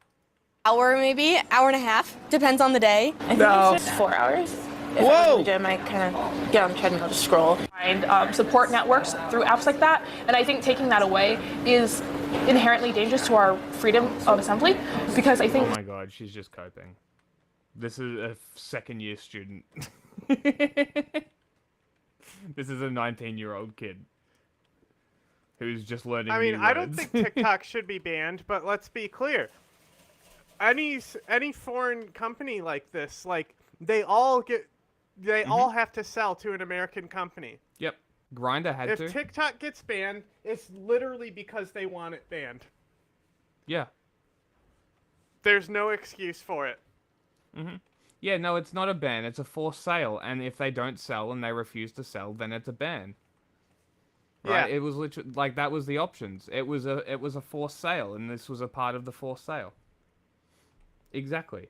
Hour, maybe hour and a half, depends on the day. I think it's just 4 hours. If I'm in the gym, I kind of get on the treadmill to scroll. And support networks through apps like that, and I think taking that away is inherently dangerous to our freedom of assembly, because I think. Oh my god, she's just coping. This is a second-year student. This is a 19-year-old kid who's just learning. I mean, new I don't words. think TikTok should be banned, but let's be clear. Any foreign company like this, like they all have to sell to an American company. Yep, Grindr had to. If TikTok gets banned, it's literally because they want it banned. Yeah. There's no excuse for it. Yeah, no, it's not a ban. It's a forced sale, and if they don't sell and they refuse to sell, then it's a ban. Right? Yeah. It was literally like that was the options. It was a forced sale, and this was a part of the forced sale. Exactly.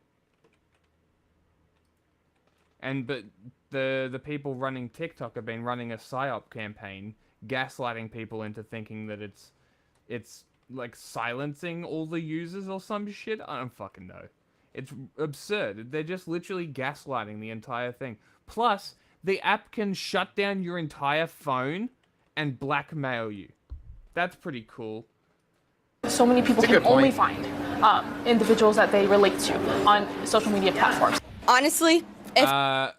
But the people running TikTok have been running a psyop campaign, gaslighting people into thinking that it's like silencing all the users or some shit. I don't fucking know. It's absurd. They're just literally gaslighting the entire thing. Plus, the app can shut down your entire phone and blackmail you. That's pretty cool. So many people can only find individuals that they relate to on social media platforms. Honestly,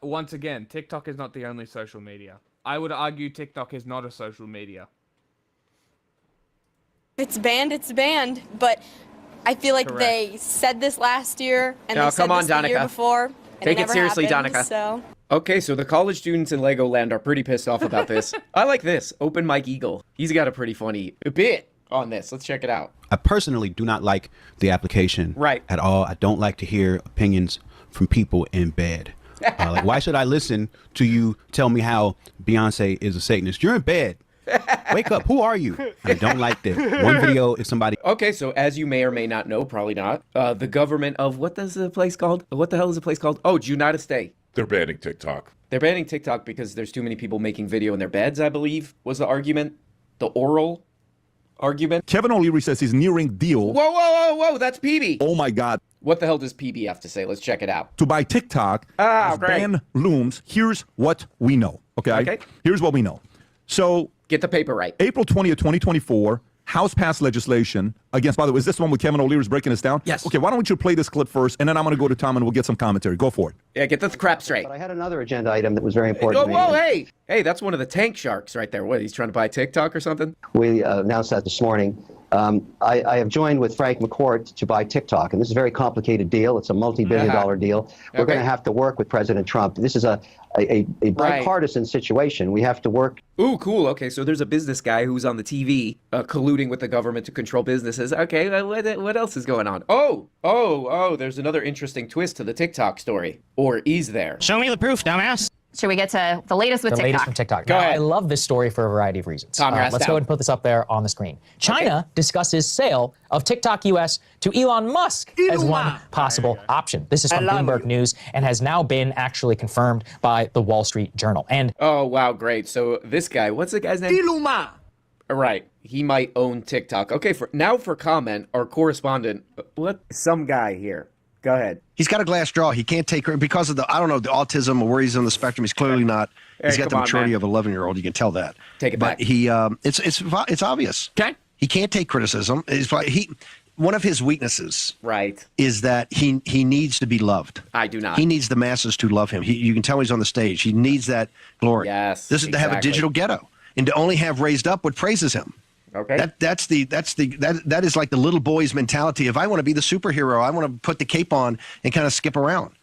once again, TikTok is not the only social media. I would argue TikTok is not a social media. it's banned, but I feel like they said this last year and they said this the year before. And Take it seriously, happened, Danica. So. Okay, so the college students in Legoland are pretty pissed off about this. I like this. Open Mike Eagle. He's got a pretty funny bit on this. Let's check it out. I personally do not like the application at all. I don't like to hear opinions from people in bed. Like, why should I listen to you tell me how Beyonce is a Satanist? You're in bed. Wake up. Who are you? I don't like that. One video, if somebody... Okay, so as you may or may not know, probably not, the government of, what is the place called? What the hell is the place called? Oh, United States. They're banning TikTok. They're banning TikTok because there's too many people making video in their beds, I believe, was the argument. The oral argument. Kevin O'Leary says he's nearing deal. Whoa, whoa, whoa, whoa, that's PB. Oh my God. What the hell does PB have to say? Let's check it out. To buy TikTok, as ban looms, here's what we know, okay? Here's what we know. So... Get the paper right. April 20th, 2024, House passed legislation against, by the way, is this the one with Kevin O'Leary's breaking this down? Yes. Okay, why don't you play this clip first, and then I'm going to go to Tom and we'll get some commentary. Go for it. Yeah, get the crap straight. But I had another agenda item that was very important to me. Whoa, hey! Hey, that's one of the tank sharks right there. What, he's trying to buy TikTok or something? We announced that this morning. I have joined with Frank McCourt to buy TikTok, and this is a very complicated deal. It's a multi-billion-dollar deal. We're going to have to work with President Trump. This is a bipartisan situation. We have to work. Ooh, cool. Okay, so there's a business guy who's on the TV colluding with the government to control businesses. Okay, what else is going on? Oh, there's another interesting twist to the TikTok story. Or is there? Show me the proof, dumbass. Should we get to the latest with TikTok? The latest from TikTok. Go ahead. I love this story for a variety of reasons. Tom, let's go ahead and put this up there on the screen. China discusses sale of TikTok US to Elon Musk as one possible option. This is from Bloomberg News and has now been actually confirmed by the Wall Street Journal. And oh, wow, great. So this guy, what's the guy's name? Elon. Right. He might own TikTok. Okay, for comment, our correspondent, some guy here. Go ahead. He's got a glass jaw. He can't take because of the autism or where he's on the spectrum. He's clearly not. He's got the maturity of an 11-year-old. You can tell that. Take it back. But it's obvious. Okay. He can't take criticism. One of his weaknesses, right, is that he needs to be loved. I do not. He needs the masses to love him. You can tell he's on the stage. He needs that glory. Yes. This is to have a digital ghetto and to only have raised up what praises him. Okay. That is like the little boy's mentality. If I want to be the superhero, I want to put the cape on and kind of skip around.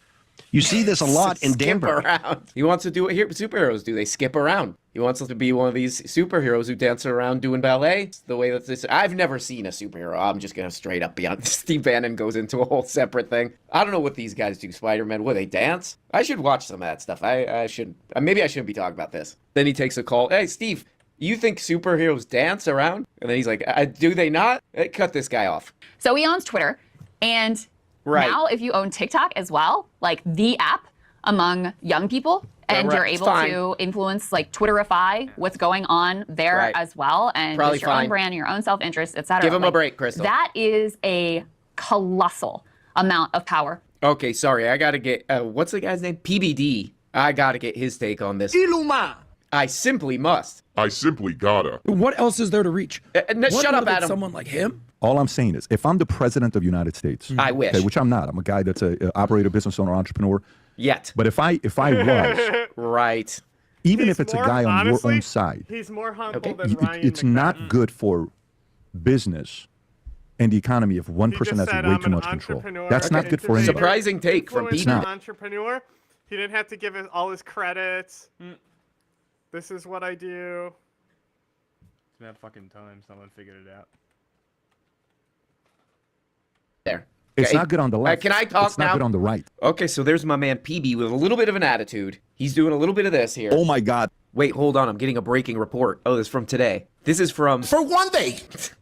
You see this a lot in Denver. Around. He wants to do what superheroes do. They skip around. He wants to be one of these superheroes who dance around doing ballet. The way that I've never seen a superhero. I'm just going to straight up be honest. Steve Bannon goes into a whole separate thing. I don't know what these guys do. Spider-Man, what, they dance? I should watch some of that stuff. I should. Maybe I shouldn't be talking about this. Then he takes a call. Hey, Steve. You think superheroes dance around? And then he's like, do they not? Cut this guy off. So he owns Twitter. And now if you own TikTok as well, like the app among young people, and you're able to influence, like, Twitterify what's going on there as well, and just your own brand, your own self-interest, etc. Give him a break, Crystal. That is a colossal amount of power. Okay, sorry. I got to get, what's the guy's name? PBD. I got to get his take on this. Iluma. I simply must. I simply gotta. What else is there to reach? Shut up, Adam. Someone like him? All I'm saying is, if I'm the president of the United States, I wish. Okay, which I'm not. I'm a guy that's a operator, business owner, entrepreneur. Yet. But if I was, right. Even if it's a guy on your own side, he's more humble than Ryan. It's not good for business and the economy if one person has way too much control. That's not good for anybody. Surprising take from He's PB. an entrepreneur. He didn't have to give all his credits. This is what I do. It's about fucking time someone figured it out. There. It's not good on the left. Can I talk it's now? It's not good on the right. Okay, so there's my man PB with a little bit of an attitude. He's doing a little bit of this here. Oh my God. Wait, hold on. I'm getting a breaking report. Oh, this is from today. This is from... For one day.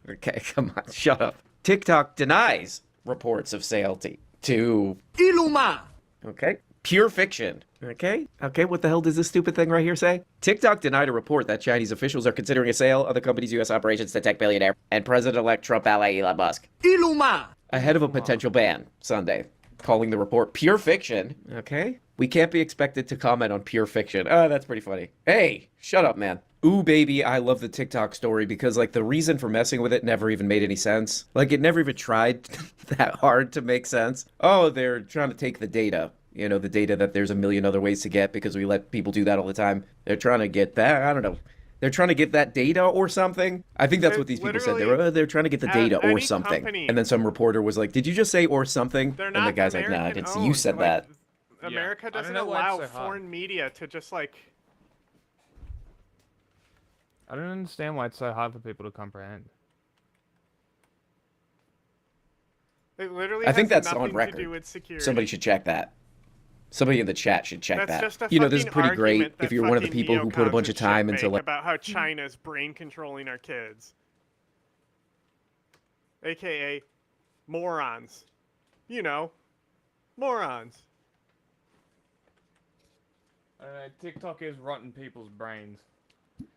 Okay, come on. Shut up. TikTok denies reports of sale to... Iluma. Okay. Pure fiction. Okay, what the hell does this stupid thing right here say? TikTok denied a report that Chinese officials are considering a sale of the company's U.S. operations to tech billionaire and President-elect Trump ally Elon Musk. Iluma! Ahead of a potential ban Sunday, calling the report pure fiction. Okay? We can't be expected to comment on pure fiction. Oh, that's pretty funny. Hey, shut up, man. Ooh, baby, I love the TikTok story because, like, the reason for messing with it never even made any sense. Like, it never even tried that hard to make sense. Oh, they're trying to take the data. You know, the data that there's a million other ways to get because we let people do that all the time. They're trying to get that. I don't know. They're trying to get that data or something. I think that's what these people said. They're trying to get the data or something. Company, and then some reporter was like, did you just say or something? And the guy's like, nah, I didn't see you said that. America doesn't allow foreign media to just, like... I don't understand why it's so hard for people to comprehend. It literally I think has that's on nothing record. to do with security. Somebody should check that. Somebody in the chat should check That's that. just a You know, this is fucking pretty great argument if that you're one of the fucking people who put a neocons bunch of and time shit into make like. about how China's brain controlling our kids, aka morons. You know, morons. TikTok is rotting people's brains.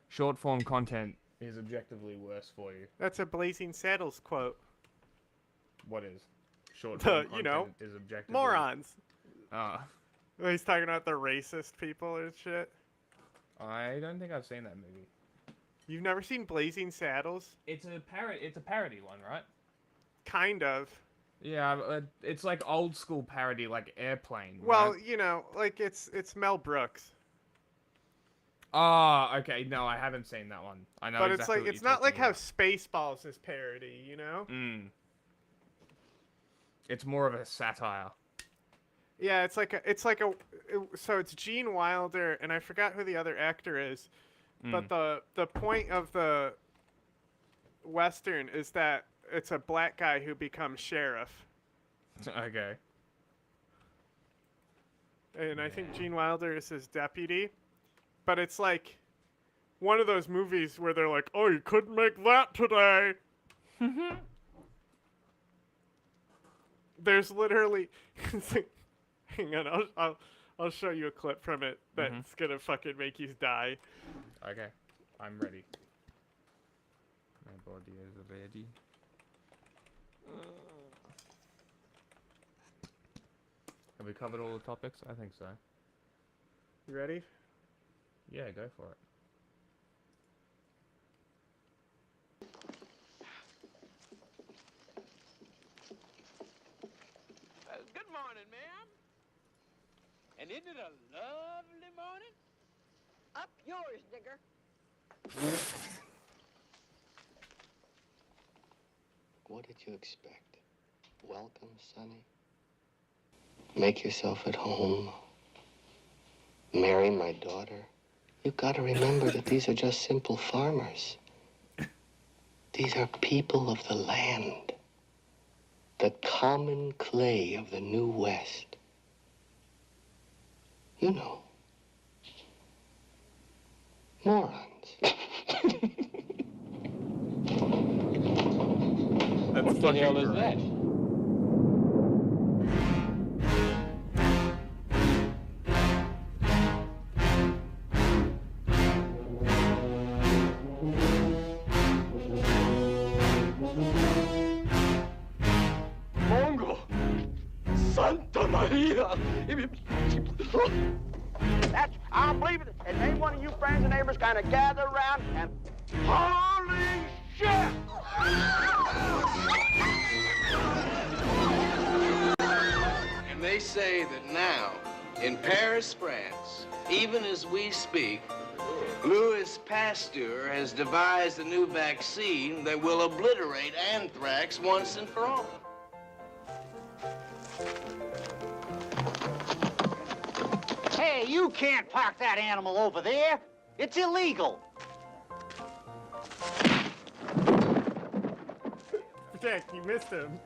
Short form content is objectively worse for you. That's a Blazing Saddles quote. What is? Short form content You know, is objectively morons. Ah. He's talking about the racist people and shit. I don't think I've seen that movie. You've never seen Blazing Saddles? It's a parody one, right? Kind of. Yeah, it's like old school parody, like Airplane. Well, right? you know, like it's Mel Brooks. Oh, okay. No, I haven't seen that one. I know. But exactly it's like what it's you're not like talking how Spaceballs is parody, you know? about. It's more of a satire. Yeah, so it's Gene Wilder, and I forgot who the other actor is, but the point of the Western is that it's a black guy who becomes sheriff. Okay. And I think Gene Wilder is his deputy, but it's like one of those movies where they're like, "Oh, you couldn't make that today." There's literally. Hang on, I'll show you a clip from it that's gonna fucking make you die. Okay, I'm ready. My body is ready. Have we covered all the topics? I think so. You ready? Yeah, go for it. Good morning, ma'am. And isn't it a lovely morning? Up yours, nigger. What did you expect? Welcome, Sonny. Make yourself at home. Marry my daughter. You've got to remember that these are just simple farmers. These are people of the land. The common clay of the New West. You know. Morons. What the hell is that? Mongo! Santa Maria! I don't believe it. And any one of you friends and neighbors kind of gather around and holy shit! And they say that now, in Paris, France, even as we speak, Louis Pasteur has devised a new vaccine that will obliterate anthrax once and for all. Hey, you can't park that animal over there. It's illegal. Jack, you missed him.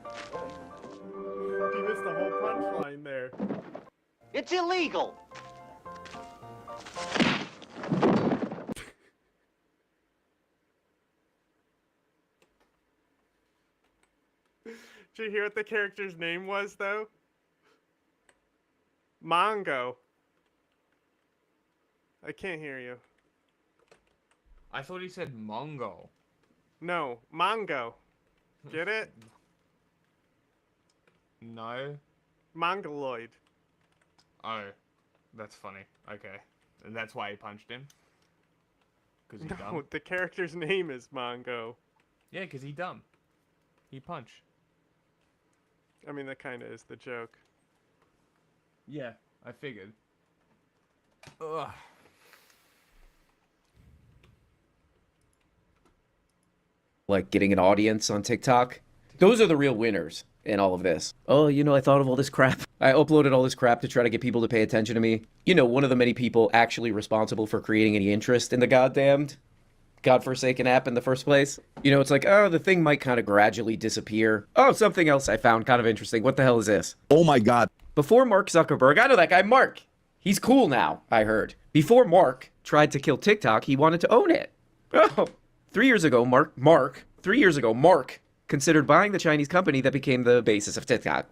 You missed the whole punchline there. It's illegal. Did you hear what the character's name was, though? Mongo. I can't hear you. I thought he said Mongo. No, Mongo. Get it? No. Mongoloid. Oh, that's funny. Okay. And that's why he punched him? Because he's dumb? No, the character's name is Mongo. Yeah, because he's dumb. He punched. I mean, that kind of is the joke. Yeah, I figured. Ugh. Like getting an audience on TikTok. Those are the real winners in all of this. Oh, you know, I thought of all this crap. I uploaded all this crap to try to get people to pay attention to me. You know, one of the many people actually responsible for creating any interest in the goddamned godforsaken app in the first place. You know, it's like, oh, the thing might kind of gradually disappear. Oh, something else I found kind of interesting. What the hell is this? Oh my God. Before Mark Zuckerberg, I know that guy, Mark. He's cool now, I heard. Before Mark tried to kill TikTok, he wanted to own it. Oh, 3 years ago, Mark considered buying the Chinese company that became the basis of TikTok.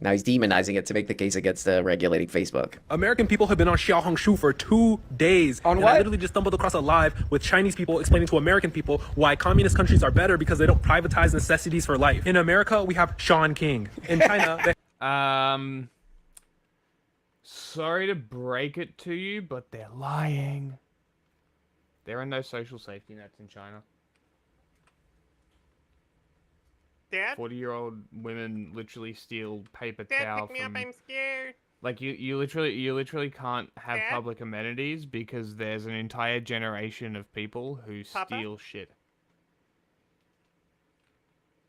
Now he's demonizing it to make the case against regulating Facebook. American people have been on Xiaohongshu for 2 days. On and what? I literally just stumbled across a live with Chinese people explaining to American people why communist countries are better because they don't privatize necessities for life. In America, we have Sean King. In China, they... Sorry to break it to you, but they're lying. There are no social safety nets in China. Dad? 40-year-old women literally steal paper Dad, towel pick me from... up, I'm scared. Like, you literally can't have public amenities because there's an entire generation of people who steal shit.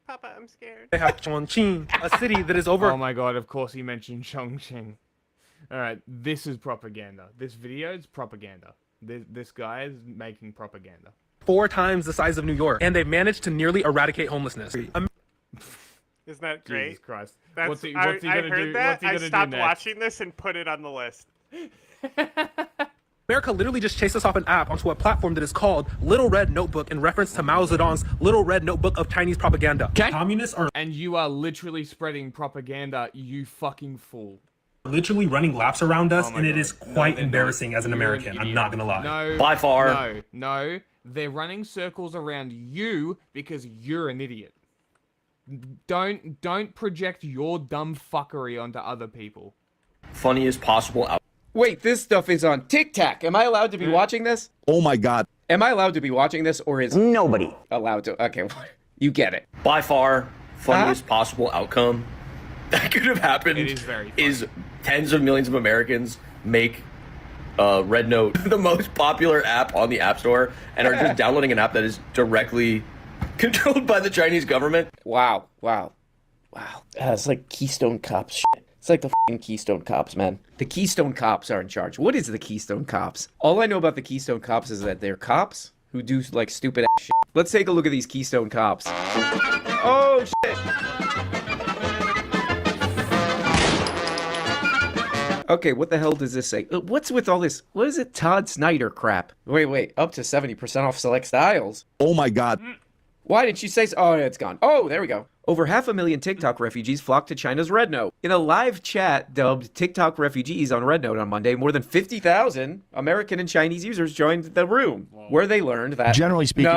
Papa, I'm scared. They have Chongqing, a city that is over... Oh my god, of course he mentioned Chongqing. Alright, this is propaganda. This video is propaganda. This guy is making propaganda. 4 times the size of New York, and they've managed to nearly eradicate homelessness. Isn't that great? Jesus Christ. That's, What's he gonna do? What's he I gonna stopped do next? watching this and put it on the list. America literally just chased us off an app onto a platform that is called Little Red Notebook in reference to Mao Zedong's Little Red Notebook of Chinese propaganda. Okay. Communists are... And you are literally spreading propaganda, you fucking fool. Literally running laps around us, and it is quite embarrassing as an American. I'm not gonna lie. No. By far. No. They're running circles around you because you're an idiot. Don't project your dumb fuckery onto other people. Funniest possible out. Wait, this stuff is on TikTok. Am I allowed to be watching this? Oh my God. Am I allowed to be watching this, or is Nobody allowed to? Okay, you get it. By far, funniest possible outcome that could have happened is tens of millions of Americans make Red Note the most popular app on the App Store and are just downloading an app that is directly controlled by the Chinese government. Wow. It's like Keystone Cops shit. It's like the f***ing Keystone Cops, man. The Keystone Cops are in charge. What is the Keystone Cops? All I know about the Keystone Cops is that they're cops who do like stupid ass shit. Let's take a look at these Keystone Cops. Oh shit. Okay, what the hell does this say? What's with all this? What is it? Todd Snyder crap. Wait. Up to 70% off select styles. Oh my God. Why didn't you say so? Oh, it's gone. Oh, there we go. Over 500,000 TikTok refugees flocked to China's Red Note. In a live chat dubbed TikTok refugees on Red Note on Monday, more than 50,000 American and Chinese users joined the room, where they learned that... Generally speaking...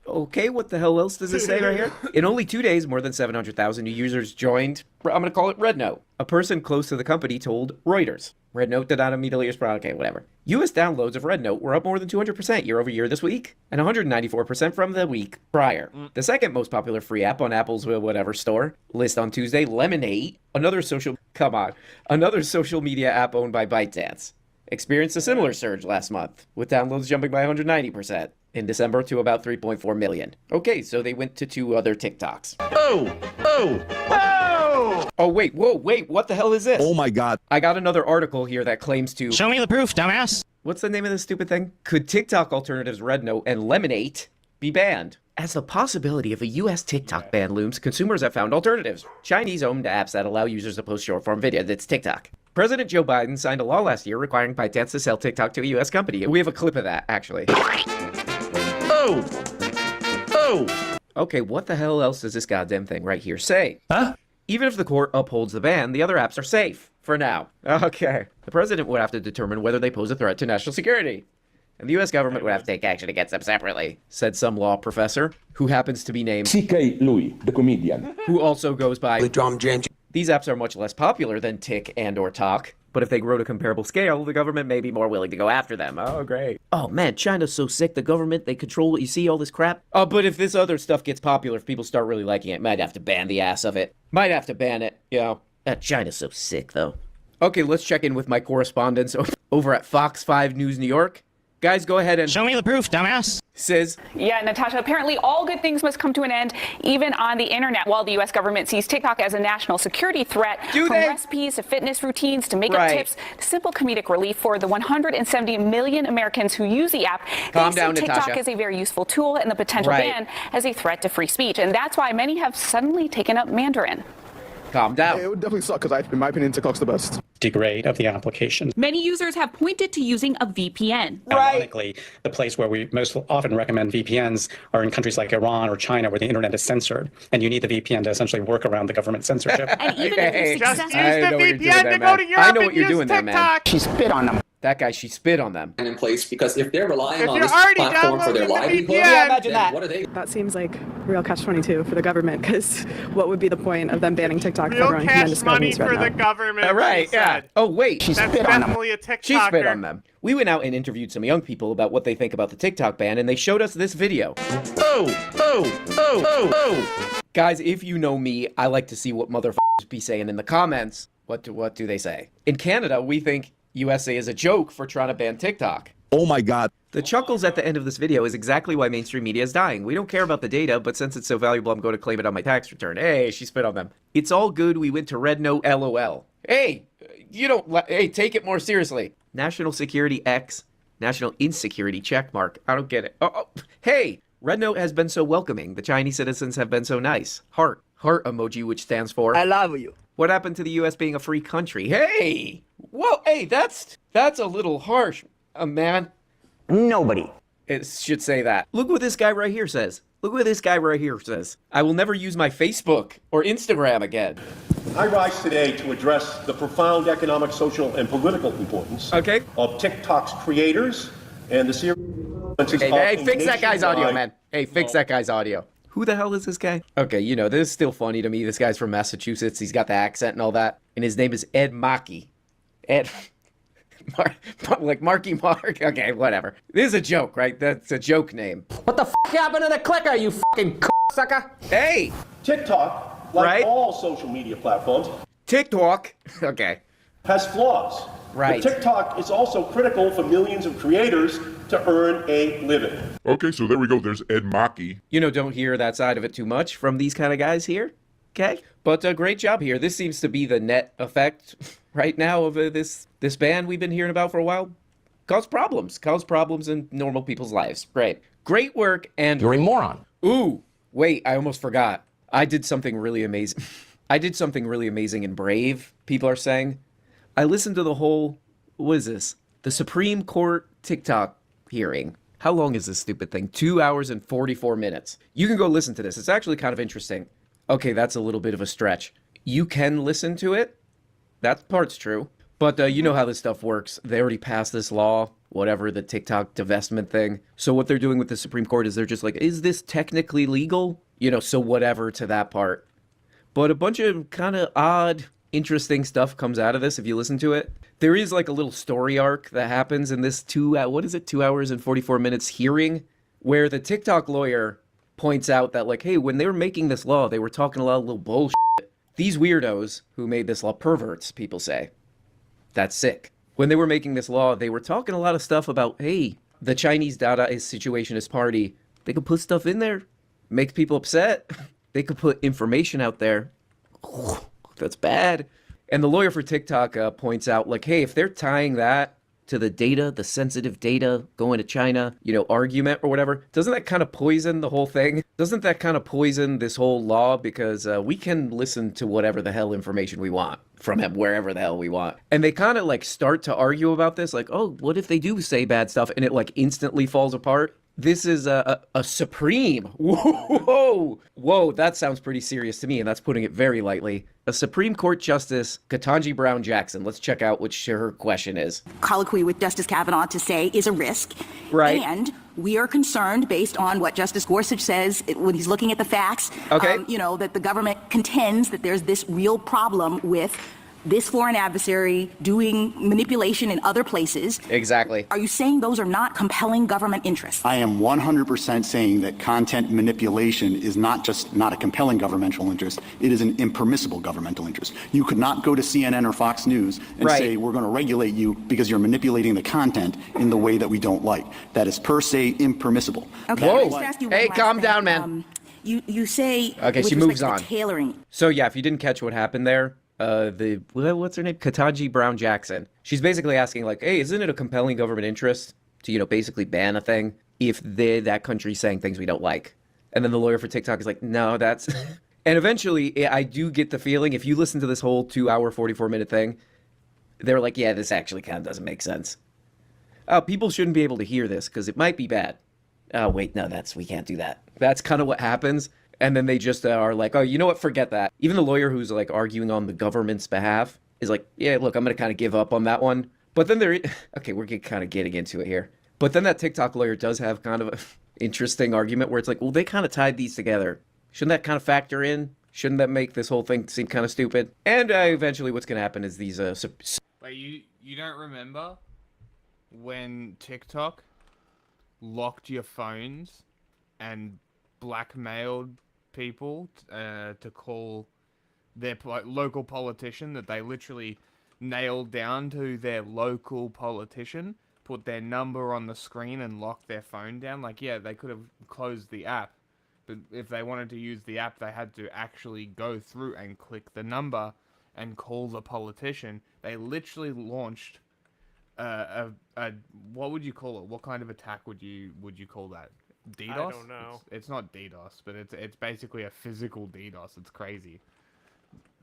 Okay, what the hell else does it say right here? In only 2 days, more than 700,000 new users joined, I'm going to call it Red Note. A person close to the company told Reuters. Red Note did not immediately respond. Okay, whatever. U.S. downloads of Red Note were up more than 200% year over year this week, and 194% from the week prior. The second most popular free app on Apple's whatever store list on Tuesday, Lemonade, another social media app owned by ByteDance, experienced a similar surge last month, with downloads jumping by 190% in December to about 3.4 million. Okay, so they went to 2 other TikToks. Oh, wait, what the hell is this? Oh my God. I got another article here that claims to... Show me the proof, dumbass. What's the name of this stupid thing? Could TikTok alternatives Red Note and Lemonade be banned? As the possibility of a U.S. TikTok ban looms, consumers have found alternatives. Chinese-owned apps that allow users to post short-form video. That's TikTok. President Joe Biden signed a law last year requiring ByteDance to sell TikTok to a U.S. company. We have a clip of that, actually. Okay, what the hell else does this goddamn thing right here say? Huh? Even if the court upholds the ban, the other apps are safe. For now. Okay. The president would have to determine whether they pose a threat to national security. And the U.S. government would have to take action against them separately, said some law professor, who happens to be named C.K. Louis, the comedian. Who also goes by These apps are much less popular than Tik and or Tok, but if they grow to comparable scale, the government may be more willing to go after them. Oh, great. Oh, man, China's so sick, the government, they control what you see, all this crap. Oh, but if this other stuff gets popular, if people start really liking it, might have to ban the ass of it. Might have to ban it, you know. China's so sick, though. Okay, let's check in with my correspondents over at Fox 5 News New York. Guys, go ahead and show me the proof, dumbass. Says. Yeah, Natasha, apparently all good things must come to an end, even on the internet. While the U.S. government sees TikTok as a national security threat, from recipes to fitness routines to makeup tips to simple comedic relief for the 170 million Americans who use the app, they see TikTok as a very useful tool and the potential ban as a threat to free speech. And that's why many have suddenly taken up Mandarin. Calm down. It would definitely suck because, in my opinion, TikTok's the best. Degrade of the application. Many users have pointed to using a VPN. Ironically, the place where we most often recommend VPNs are in countries like Iran or China where the internet is censored, and you need the VPN to essentially work around the government censorship. And even if just use the VPN to go to Europe and use TikTok. She spit on them. That guy, she spit on them. And in place because if they're relying If on you're this already platform for their downloading the livelihood, VPN, imagine that. What are they? That seems like real catch-22 for the government, because what would be the point of them banning TikTok? Real Everyone can cash discover money these right for now. the government. Right, yeah. Oh, wait. She spit on them. A TikToker. She spit on them. We went out and interviewed some young people about what they think about the TikTok ban, and they showed us this video. Oh. Guys, if you know me, I like to see what motherfuckers be saying in the comments. What do they say? In Canada, we think USA is a joke for trying to ban TikTok. Oh my God. The chuckles at the end of this video is exactly why mainstream media is dying. We don't care about the data, but since it's so valuable, I'm going to claim it on my tax return. Hey, she spit on them. It's all good. We went to Red Note, LOL. Hey, hey, take it more seriously. National Security X, National Insecurity checkmark. I don't get it. Hey, Red Note has been so welcoming. The Chinese citizens have been so nice. Heart emoji, which stands for I love you. What happened to the U.S. being a free country? Hey, whoa, hey, that's a little harsh, man. Nobody. It should say that. Look what this guy right here says. I will never use my Facebook or Instagram again. I rise today to address the profound economic, social, and political importance of TikTok's creators and the serious Hey, fix that guy's audio, man. Hey, fix that guy's audio. Who the hell is this guy? Okay, this is still funny to me. This guy's from Massachusetts. He's got the accent and all that. And his name is Ed Mackey. Like Marky Mark. Okay, whatever. This is a joke, right? That's a joke name. What the f*** happened to the clicker, you fucking sucker? Hey! TikTok, like all social media platforms, TikTok, has flaws. Right. But TikTok is also critical for millions of creators to earn a living. Okay, so there we go. There's Ed Mackey. Don't hear that side of it too much from these kind of guys here. Okay? But great job here. This seems to be the net effect right now of this ban we've been hearing about for a while. Cause problems in normal people's lives. Great work, and you're a moron. Ooh, wait, I almost forgot. I did something really amazing. And brave, people are saying. I listened to the whole, what is this? The Supreme Court TikTok hearing. How long is this stupid thing? 2 hours and 44 minutes. You can go listen to this. It's actually kind of interesting. Okay, that's a little bit of a stretch. You can listen to it. That part's true. But you know how this stuff works. They already passed this law, whatever, the TikTok divestment thing. So what they're doing with the Supreme Court is they're just like, is this technically legal? So whatever to that part. But a bunch of kind of odd, interesting stuff comes out of this if you listen to it. There is like a little story arc that happens in this 2 hours and 44 minutes hearing, where the TikTok lawyer points out that like, hey, when they were making this law, they were talking a lot of little bullshit. These weirdos who made this law, perverts, people say. That's sick. When they were making this law, they were talking a lot of stuff about, hey, the Chinese Dadaist Situationist Party, they could put stuff in there, makes people upset. They could put information out there. That's bad. And the lawyer for TikTok points out, like, hey, if they're tying that to the data, the sensitive data going to China, argument or whatever, doesn't that kind of poison the whole thing? Doesn't that kind of poison this whole law? Because we can listen to whatever the hell information we want from him, wherever the hell we want. And they kind of like start to argue about this, like, oh, what if they do say bad stuff and it like instantly falls apart? This is a Supreme. Whoa, that sounds pretty serious to me, and that's putting it very lightly. A Supreme Court Justice, Ketanji Brown Jackson. Let's check out what her question is. Colloquy with Justice Kavanaugh to say is a risk. Right. And we are concerned, based on what Justice Gorsuch says when he's looking at the facts, that the government contends that there's this real problem with this foreign adversary doing manipulation in other places. Exactly. Are you saying those are not compelling government interests? I am 100% saying that content manipulation is not just not a compelling governmental interest, it is an impermissible governmental interest. You could not go to CNN or Fox News and say, we're going to regulate you because you're manipulating the content in the way that we don't like. That is per se impermissible. Okay, whoa. Hey, calm down, man. You say, okay, with she moves respect on. to the tailoring. So yeah, if you didn't catch what happened there, what's her name? Ketanji Brown Jackson. She's basically asking like, hey, isn't it a compelling government interest to, you know, basically ban a thing if that country's saying things we don't like? And then the lawyer for TikTok is like, no, that's... And eventually, I do get the feeling, if you listen to this whole 2-hour, 44-minute thing, they're like, yeah, this actually kind of doesn't make sense. People shouldn't be able to hear this because it might be bad. Oh, wait, no, we can't do that. That's kind of what happens. And then they just are like, oh, you know what? Forget that. Even the lawyer who's like arguing on the government's behalf is like, yeah, look, I'm going to kind of give up on that one. But then okay, we're kind of getting into it here. But then that TikTok lawyer does have kind of an interesting argument where it's like, well, they kind of tied these together. Shouldn't that kind of factor in? Shouldn't that make this whole thing seem kind of stupid? And eventually what's going to happen is these... Wait, you don't remember when TikTok locked your phones and blackmailed people to call their local politician, that they literally nailed down to their local politician, put their number on the screen and locked their phone down? Like, yeah, they could have closed the app, but if they wanted to use the app, they had to actually go through and click the number and call the politician. They literally launched what would you call it? What kind of attack would you call that? DDoS? I don't know. It's not DDoS, but it's basically a physical DDoS. It's crazy.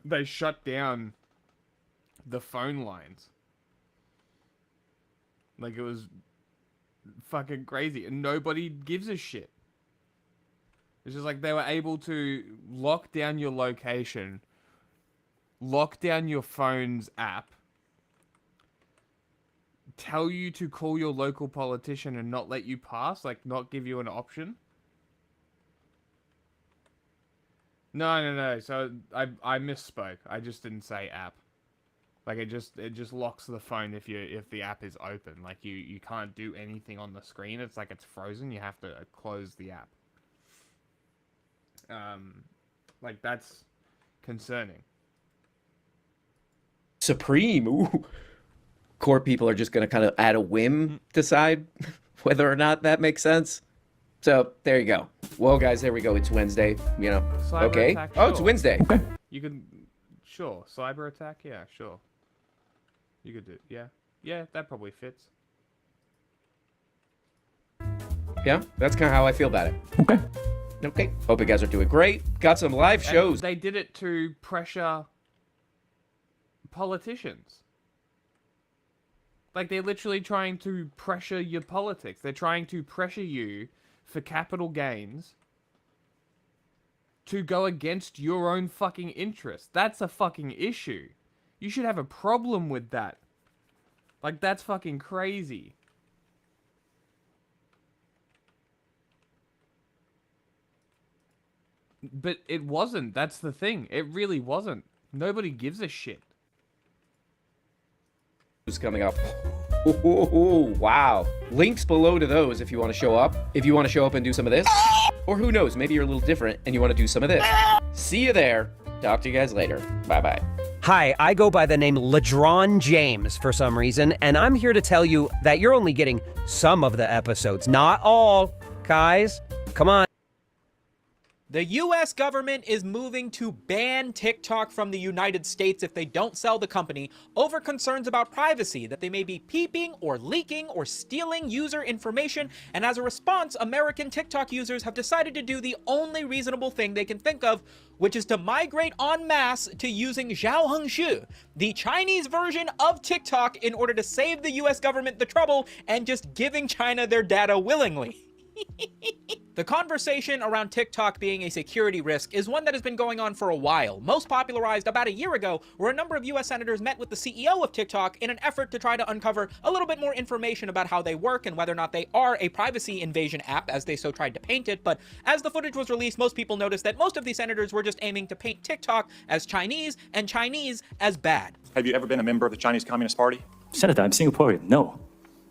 They shut down the phone lines. Like, it was fucking crazy, and nobody gives a shit. It's just like they were able to lock down your location, lock down your phone's app, tell you to call your local politician and not let you pass, like not give you an option. No. So I misspoke. I just didn't say app. Like it just locks the phone if the app is open. Like you can't do anything on the screen. It's like it's frozen. You have to close the app. Like that's concerning. Supreme. Ooh. Court people are just going to kind of at a whim decide whether or not that makes sense. So there you go. Well, guys, there we go. It's Wednesday. You know. Cyber okay. Attack, Oh, it's Wednesday. Okay. You can, sure. Cyber attack. Yeah, sure. You could do. Yeah, that probably fits. Yeah, that's kind of how I feel about it. Okay. Hope you guys are doing great. Got some live shows. And they did it to pressure politicians. Like, they're literally trying to pressure your politics. They're trying to pressure you for capital gains to go against your own fucking interests. That's a fucking issue. You should have a problem with that. Like, that's fucking crazy. But it wasn't. That's the thing. It really wasn't. Nobody gives a shit. Who's coming up? Ooh, wow. Links below to those if you want to show up. If you want to show up and do some of this. Or who knows, maybe you're a little different and you want to do some of this. See you there. Talk to you guys later. Bye-bye. Hi, I go by the name LeDron James for some reason, and I'm here to tell you that you're only getting some of the episodes, not all. Guys, come on. The U.S. government is moving to ban TikTok from the United States if they don't sell the company over concerns about privacy, that they may be peeping or leaking or stealing user information, and as a response, American TikTok users have decided to do the only reasonable thing they can think of, which is to migrate en masse to using Xiaohongshu, the Chinese version of TikTok, in order to save the U.S. government the trouble and just giving China their data willingly. The conversation around TikTok being a security risk is one that has been going on for a while, most popularized about a year ago, where a number of US senators met with the CEO of TikTok in an effort to try to uncover a little bit more information about how they work and whether or not they are a privacy invasion app, as they so tried to paint it. But as the footage was released, most people noticed that most of these senators were just aiming to paint TikTok as Chinese and Chinese as bad. Have you ever been a member of the Chinese Communist Party? Senator, I'm Singaporean. No.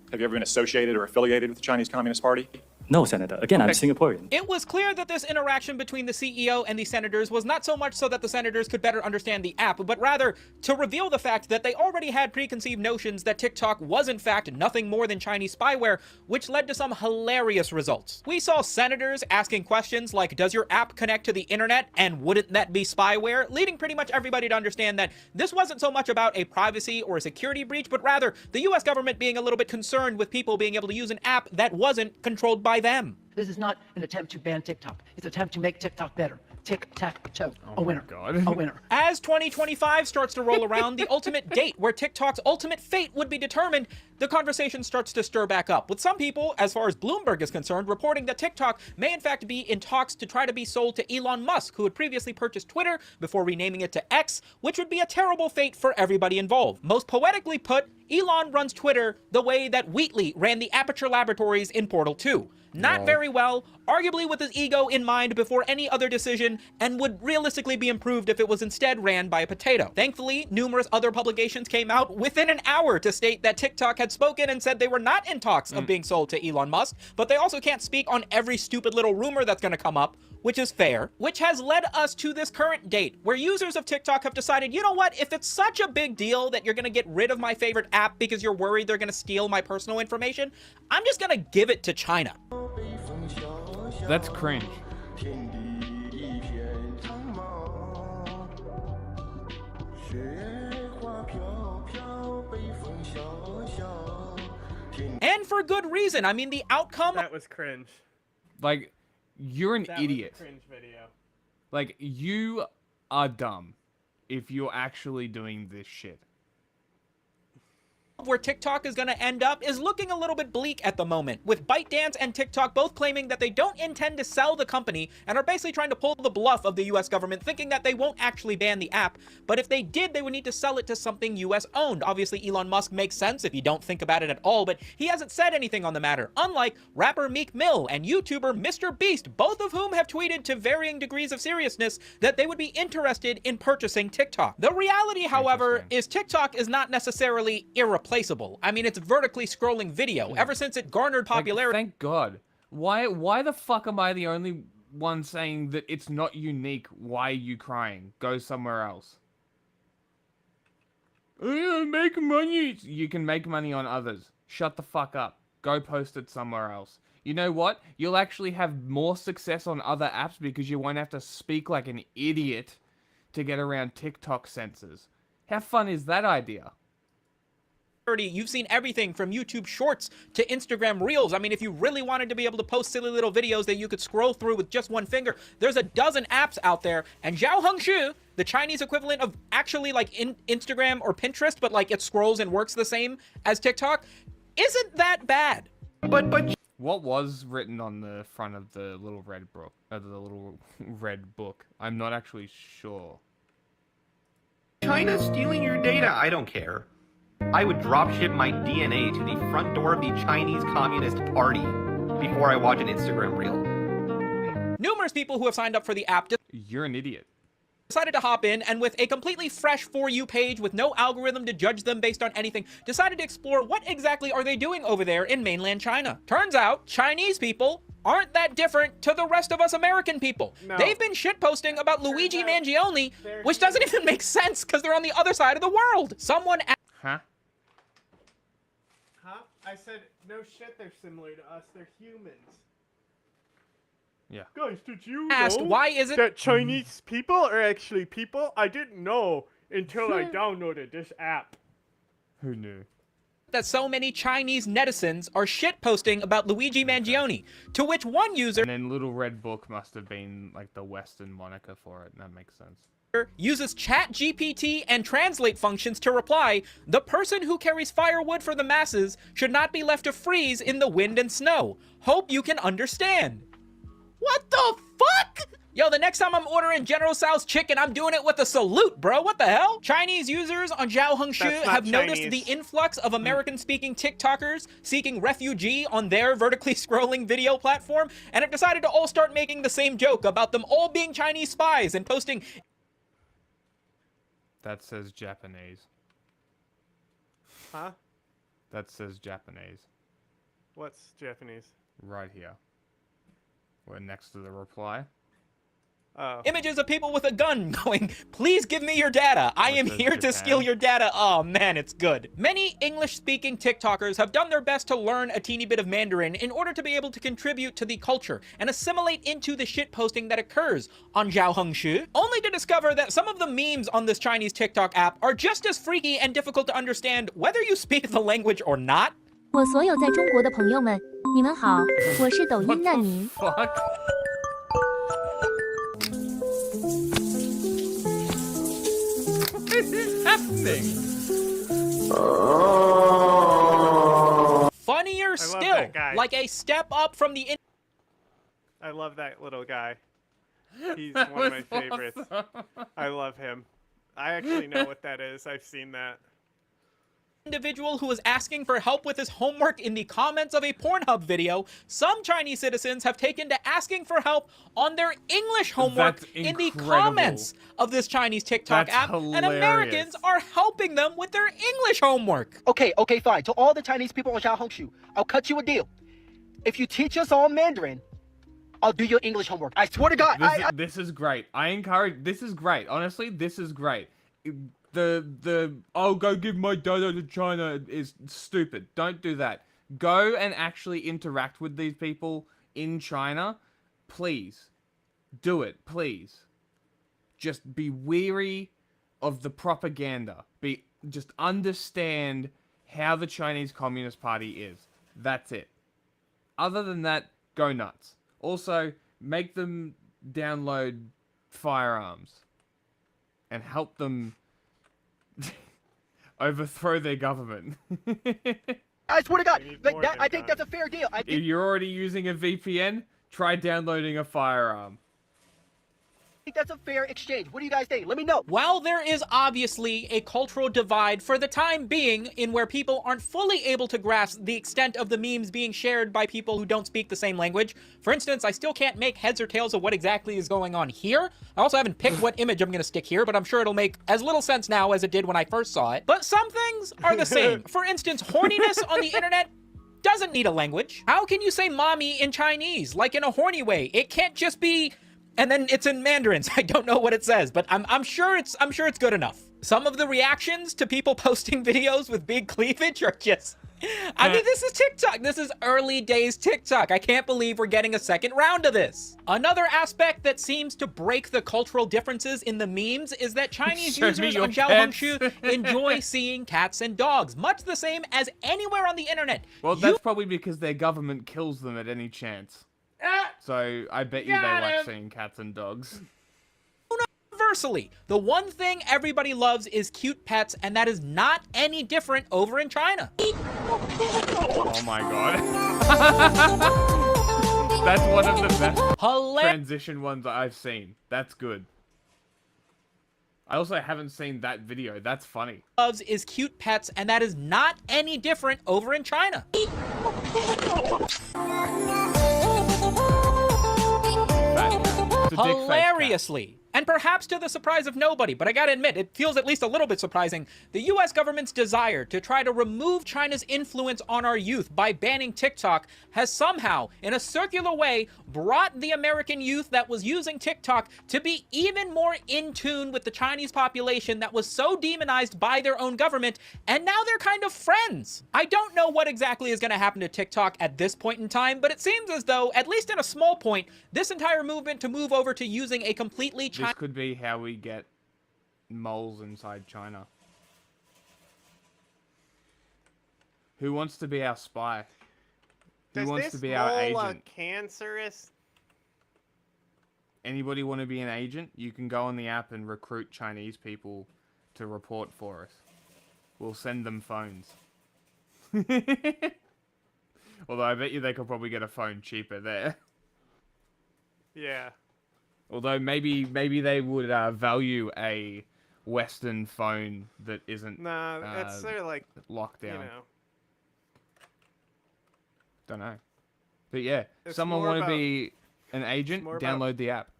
Have you ever been associated or affiliated with the Chinese Communist Party? No, Senator. Again, I'm Singaporean. It was clear that this interaction between the CEO and the senators was not so much so that the senators could better understand the app, but rather to reveal the fact that they already had preconceived notions that TikTok was in fact nothing more than Chinese spyware, which led to some hilarious results. We saw senators asking questions like, does your app connect to the internet and wouldn't that be spyware? Leading pretty much everybody to understand that this wasn't so much about a privacy or a security breach, but rather the US government being a little bit concerned with people being able to use an app that wasn't controlled by them. This is not an attempt to ban TikTok. It's an attempt to make TikTok better. Tic-tac-toe. A winner. A winner. As 2025 starts to roll around, the ultimate date where TikTok's ultimate fate would be determined, the conversation starts to stir back up, with some people, as far as Bloomberg is concerned, reporting that TikTok may in fact be in talks to try to be sold to Elon Musk, who had previously purchased Twitter before renaming it to X, which would be a terrible fate for everybody involved. Most poetically put, Elon runs Twitter the way that Wheatley ran the Aperture Laboratories in Portal 2. Not very well, arguably with his ego in mind before any other decision, and would realistically be improved if it was instead ran by a potato. Thankfully, numerous other publications came out within an hour to state that TikTok had spoken and said they were not in talks of being sold to Elon Musk, but they also can't speak on every stupid little rumor that's gonna come up, which is fair, which has led us to this current date, where users of TikTok have decided, you know what, if it's such a big deal that you're gonna get rid of my favorite app because you're worried they're gonna steal my personal information, I'm just gonna give it to China. That's cringe. And for good reason. I mean, the outcome... That was cringe. Like, you're an idiot. That was a cringe video. Like, you are dumb if you're actually doing this shit. Where TikTok is going to end up is looking a little bit bleak at the moment, with ByteDance and TikTok both claiming that they don't intend to sell the company and are basically trying to pull the bluff of the US government, thinking that they won't actually ban the app, but if they did, they would need to sell it to something US owned. Obviously, Elon Musk makes sense if you don't think about it at all, but he hasn't said anything on the matter, unlike rapper Meek Mill and YouTuber Mr. Beast, both of whom have tweeted to varying degrees of seriousness that they would be interested in purchasing TikTok. The reality, however, is TikTok is not necessarily irreplaceable. I mean, it's vertically scrolling video. Ever since it garnered popularity... Thank God. Why the fuck am I the only one saying that it's not unique? Why are you crying? Go somewhere else. Make money. You can make money on others. Shut the fuck up. Go post it somewhere else. You know what? You'll actually have more success on other apps because you won't have to speak like an idiot to get around TikTok censors. How fun is that idea? You've seen everything from YouTube Shorts to Instagram Reels. I mean, if you really wanted to be able to post silly little videos that you could scroll through with just one finger, there's a dozen apps out there. And Zhao Hengshu, the Chinese equivalent of actually like Instagram or Pinterest, but like it scrolls and works the same as TikTok, isn't that bad. But what was written on the front of the little red book? I'm not actually sure. China's stealing your data. I don't care. I would dropship my DNA to the front door of the Chinese Communist Party before I watch an Instagram reel. Numerous people who have signed up for the app... You're an idiot. ...decided to hop in and with a completely fresh For You page with no algorithm to judge them based on anything, decided to explore what exactly are they doing over there in mainland China. Turns out, Chinese people aren't that different to the rest of us American people. No. They've been shitposting about Luigi Mangione, which doesn't even make sense because they're on the other side of the world. Someone... Huh? I said, no shit, they're similar to us. They're humans. Yeah. Guys, did you know why is it that Chinese people are actually people? I didn't know until I downloaded this app. Who knew? That so many Chinese netizens are shitposting about Luigi Mangione, to which one user... And then Little Red Book must have been like the Western moniker for it. That makes sense. Uses ChatGPT and translate functions to reply, the person who carries firewood for the masses should not be left to freeze in the wind and snow. Hope you can understand. What the fuck? Yo, the next time I'm ordering General Tso's chicken, I'm doing it with a salute, bro. What the hell? Chinese users on Xiaohongshu have noticed the influx of American-speaking TikTokers seeking refugee on their vertically scrolling video platform, and have decided to all start making the same joke about them all being Chinese spies and posting... That says Japanese. Huh? That says Japanese. What's Japanese? Right here. We're next to the reply. Oh. Images of people with a gun going, please give me your data. I am here to steal your data. Oh man, it's good. Many English-speaking TikTokers have done their best to learn a teeny bit of Mandarin in order to be able to contribute to the culture and assimilate into the shitposting that occurs on Xiaohongshu, only to discover that some of the memes on this Chinese TikTok app are just as freaky and difficult to understand whether you speak the language or not. 我所有在中国的朋友们，你们好，我是抖音难民。 What is happening? Funnier still, like a step up from the... I love that little guy. He's one of my favorites. I love him. I actually know what that is. I've seen that. Individual who was asking for help with his homework in the comments of a Pornhub video, some Chinese citizens have taken to asking for help on their English homework in the comments of this Chinese TikTok app, and Americans are helping them with their English homework. Okay, fine. To all the Chinese people on Xiaohongshu, I'll cut you a deal. If you teach us all Mandarin, I'll do your English homework. I swear to God. This is great. I encourage. This is great. Honestly, this is great. I'll go give my data to China is stupid. Don't do that. Go and actually interact with these people in China. Please. Do it, please. Just be weary of the propaganda. Just understand how the Chinese Communist Party is. That's it. Other than that, go nuts. Also, make them download firearms and help them overthrow their government. I swear to God, I think that's a fair deal. If you're already using a VPN, try downloading a firearm. I think that's a fair exchange. What do you guys think? Let me know. While there is obviously a cultural divide for the time being in where people aren't fully able to grasp the extent of the memes being shared by people who don't speak the same language. For instance, I still can't make heads or tails of what exactly is going on here. I also haven't picked what image I'm going to stick here, but I'm sure it'll make as little sense now as it did when I first saw it. But some things are the same. For instance, horniness on the internet doesn't need a language. How can you say mommy in Chinese, like in a horny way? It can't just be... and then it's in Mandarin, so I don't know what it says, but I'm sure it's good enough. Some of the reactions to people posting videos with big cleavage are just... I mean, this is TikTok. This is early days TikTok. I can't believe we're getting a second round of this. Another aspect that seems to break the cultural differences in the memes is that Chinese users on Xiaohongshu enjoy seeing cats and dogs, much the same as anywhere on the internet. Well, that's probably because their government kills them at any chance. So I bet you they like seeing cats and dogs. Universally, the one thing everybody loves is cute pets, and that is not any different over in China. Oh my god. That's one of the best transition ones I've seen. That's good. I also haven't seen that video. That's funny. Loves is cute pets, and that is not any different over in China. Hilariously, and perhaps to the surprise of nobody, but I gotta admit, it feels at least a little bit surprising, the US government's desire to try to remove China's influence on our youth by banning TikTok has somehow, in a circular way, brought the American youth that was using TikTok to be even more in tune with the Chinese population that was so demonized by their own government, and now they're kind of friends. I don't know what exactly is gonna happen to TikTok at this point in time, but it seems as though, at least in a small point, this entire movement to move over to using a completely This could be how we get moles inside China. Who wants to be our spy? Who wants to be our agent? Cancerous? Anybody want to be an agent? You can go on the app and recruit Chinese people to report for us. We'll send them phones. Although I bet you they could probably get a phone cheaper there. Yeah. Although maybe they would value a Western phone that isn't it's sort of like locked down. You know. Don't know. But yeah, It's someone more want to about- be an agent, more download about- the app.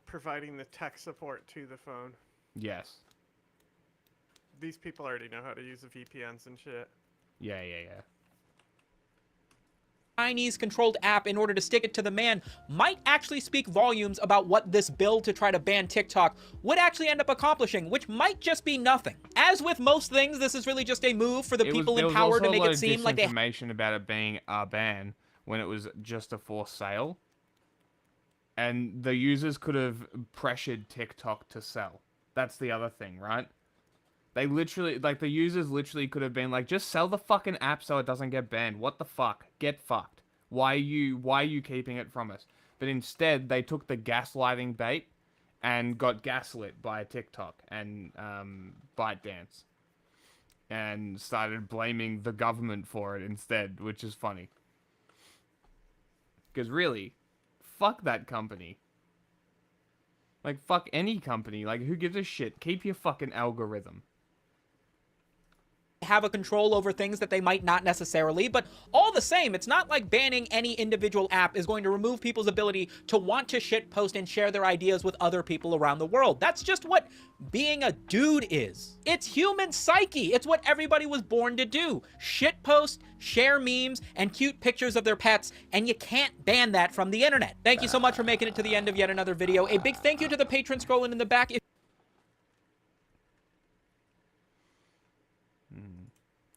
Providing the tech support to the phone. Yes. These people already know how to use the VPNs and shit. Yeah. Chinese-controlled app in order to stick it to the man might actually speak volumes about what this bill to try to ban TikTok would actually end up accomplishing, which might just be nothing. As with most things, this is really just a move for the people in power to make it seem like they... information about it being a ban when it was just a forced sale. And the users could have pressured TikTok to sell. That's the other thing, right? They literally, like, the users literally could have been like, just sell the fucking app so it doesn't get banned. What the fuck? Get fucked. Why are you keeping it from us? But instead, they took the gaslighting bait and got gaslit by TikTok and ByteDance. And started blaming the government for it instead, which is funny. Because really, fuck that company. Like, fuck any company. Like, who gives a shit? Keep your fucking algorithm. Have a control over things that they might not necessarily, but all the same, it's not like banning any individual app is going to remove people's ability to want to shitpost and share their ideas with other people around the world. That's just what being a dude is. It's human psyche. It's what everybody was born to do. Shitpost, share memes, and cute pictures of their pets, and you can't ban that from the internet. Thank you so much for making it to the end of yet another video. A big thank you to the patron scrolling in the back.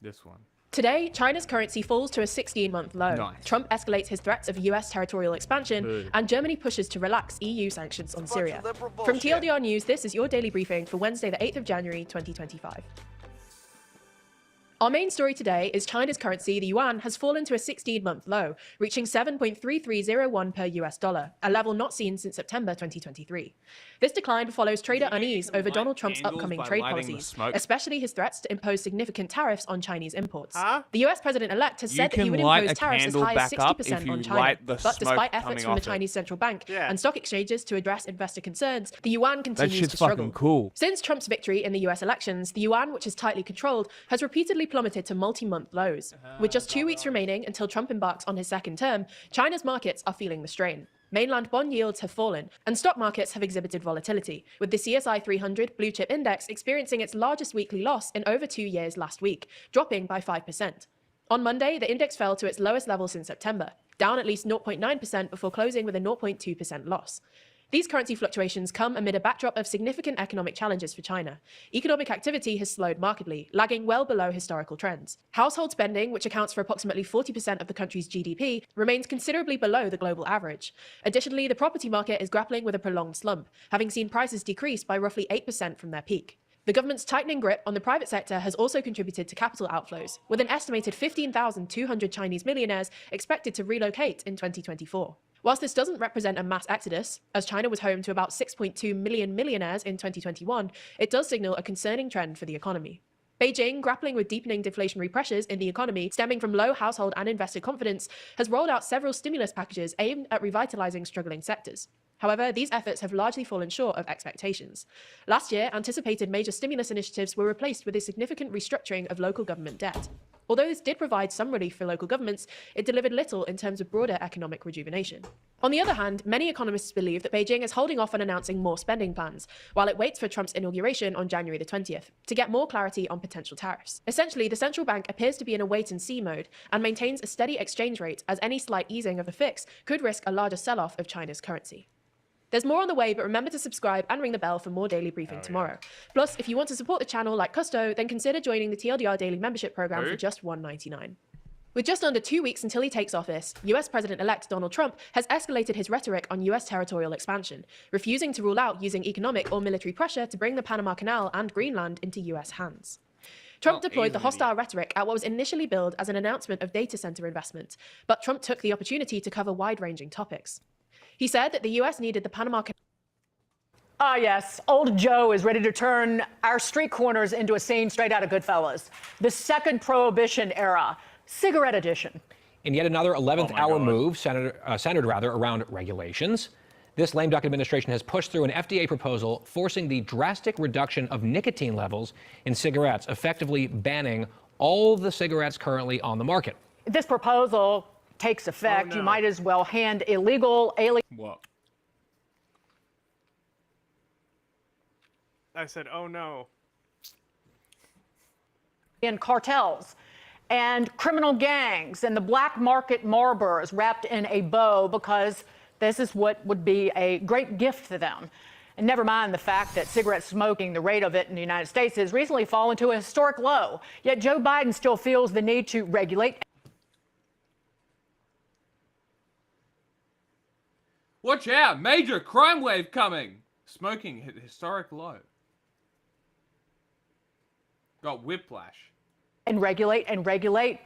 This one. Today, China's currency falls to a 16-month low. Nice. Trump escalates his threats of US territorial expansion, and Germany pushes to relax EU sanctions on Syria. From TLDR News, this is your daily briefing for Wednesday, the 8th of January, 2025. Our main story today is China's currency, the yuan, has fallen to a 16-month low, reaching 7.3301 per US dollar, a level not seen since September 2023. This decline follows trader unease over Donald Trump's upcoming trade policies, especially his threats to impose significant tariffs on Chinese imports. The US president-elect has said that he would impose tariffs as high as 60% on China, but despite efforts from the Chinese central bank and stock exchanges to address investor concerns, the yuan continues to struggle. Cool. Since Trump's victory in the US elections, the yuan, which is tightly controlled, has repeatedly plummeted to multi-month lows. With just 2 weeks remaining until Trump embarks on his second term, China's markets are feeling the strain. Mainland bond yields have fallen, and stock markets have exhibited volatility, with the CSI 300 blue chip index experiencing its largest weekly loss in over 2 years last week, dropping by 5%. On Monday, the index fell to its lowest level since September, down at least 0.9% before closing with a 0.2% loss. These currency fluctuations come amid a backdrop of significant economic challenges for China. Economic activity has slowed markedly, lagging well below historical trends. Household spending, which accounts for approximately 40% of the country's GDP, remains considerably below the global average. Additionally, the property market is grappling with a prolonged slump, having seen prices decrease by roughly 8% from their peak. The government's tightening grip on the private sector has also contributed to capital outflows, with an estimated 15,200 Chinese millionaires expected to relocate in 2024. Whilst this doesn't represent a mass exodus, as China was home to about 6.2 million millionaires in 2021, it does signal a concerning trend for the economy. Beijing, grappling with deepening deflationary pressures in the economy stemming from low household and investor confidence, has rolled out several stimulus packages aimed at revitalizing struggling sectors. However, these efforts have largely fallen short of expectations. Last year, anticipated major stimulus initiatives were replaced with a significant restructuring of local government debt. Although this did provide some relief for local governments, it delivered little in terms of broader economic rejuvenation. On the other hand, many economists believe that Beijing is holding off on announcing more spending plans, while it waits for Trump's inauguration on January the 20th, to get more clarity on potential tariffs. Essentially, the central bank appears to be in a wait-and-see mode, and maintains a steady exchange rate, as any slight easing of the fix could risk a larger sell-off of China's currency. There's more on the way, but remember to subscribe and ring the bell for more daily briefing tomorrow. Plus, if you want to support the channel like Custo, then consider joining the TLDR Daily Membership Program for just $1.99. With just under 2 weeks until he takes office, US President-elect Donald Trump has escalated his rhetoric on US territorial expansion, refusing to rule out using economic or military pressure to bring the Panama Canal and Greenland into US hands. Trump deployed the hostile rhetoric at what was initially billed as an announcement of data center investment, but Trump took the opportunity to cover wide-ranging topics. He said that the US needed the Panama Canal. Ah, yes. Old Joe is ready to turn our street corners into a scene straight out of Goodfellas. The second Prohibition era, cigarette edition. In yet another 11th hour move centered around regulations, this lame duck administration has pushed through an FDA proposal forcing the drastic reduction of nicotine levels in cigarettes, effectively banning all the cigarettes currently on the market. If this proposal takes effect, you might as well hand illegal alien. What? I said, oh no. In cartels and criminal gangs and the black market Marlboros wrapped in a bow, because this is what would be a great gift to them. And never mind the fact that cigarette smoking, the rate of it in the United States, has recently fallen to a historic low. Yet Joe Biden still feels the need to regulate. Watch out! Major crime wave coming! Smoking hit historic low. Got whiplash. And regulate.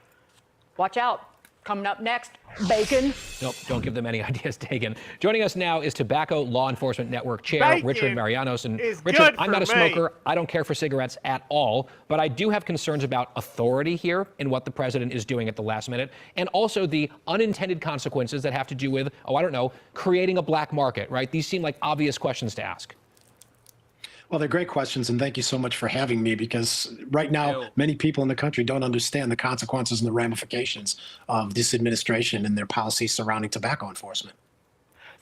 Watch out. Coming up next, bacon. Nope, don't give them any ideas taken. Joining us now is Tobacco Law Enforcement Network Chair Richard Marianos. And Richard, I'm not a smoker. I don't care for cigarettes at all, but I do have concerns about authority here and what the president is doing at the last minute, and also the unintended consequences that have to do with, creating a black market, right? These seem like obvious questions to ask. Well, they're great questions, and thank you so much for having me, because right now, many people in the country don't understand the consequences and the ramifications of this administration and their policies surrounding tobacco enforcement.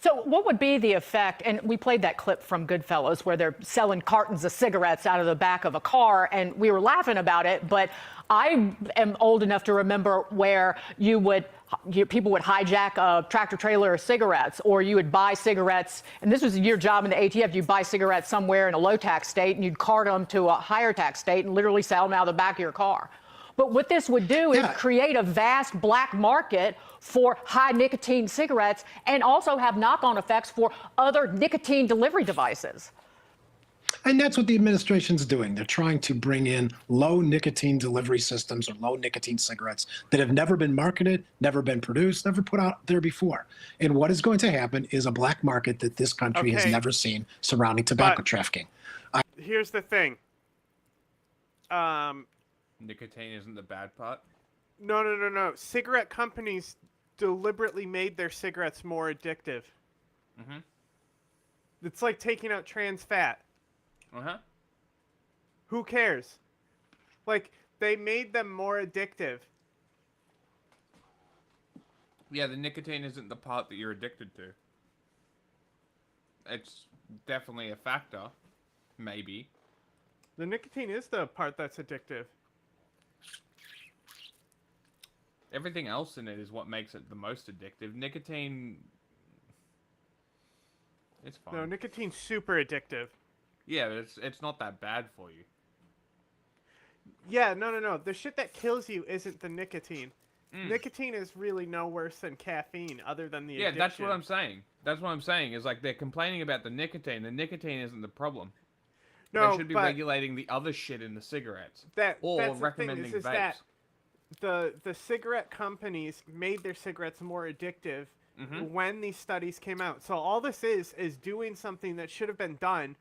So what would be the effect, and we played that clip from Goodfellas where they're selling cartons of cigarettes out of the back of a car, and we were laughing about it, but I am old enough to remember where people would hijack a tractor trailer of cigarettes, or you would buy cigarettes, and this was your job in the ATF, you'd buy cigarettes somewhere in a low tax state and you'd cart them to a higher tax state and literally sell them out of the back of your car. But what this would do is create a vast black market for high nicotine cigarettes and also have knock-on effects for other nicotine delivery devices. And that's what the administration's doing. They're trying to bring in low nicotine delivery systems or low nicotine cigarettes that have never been marketed, never been produced, never put out there before. And what is going to happen is a black market that this country has never seen surrounding tobacco trafficking. Here's the thing. Nicotine isn't the bad part? No. Cigarette companies deliberately made their cigarettes more addictive. Mm-hmm. It's like taking out trans fat. Uh-huh. Who cares? Like, they made them more addictive. Yeah, the nicotine isn't the part that you're addicted to. It's definitely a factor. Maybe. The nicotine is the part that's addictive. Everything else in it is what makes it the most addictive. Nicotine... It's fine. No, nicotine's super addictive. Yeah, but it's not that bad for you. Yeah, no. The shit that kills you isn't the nicotine. Nicotine is really no worse than caffeine, other than the addiction. Yeah, that's what I'm saying. That's what I'm saying, is like they're complaining about the nicotine. The nicotine isn't the problem. No, they should be regulating the other shit in the cigarettes. Or recommending vapes. That the cigarette companies made their cigarettes more addictive when these studies came out. So all this is doing something that should have been done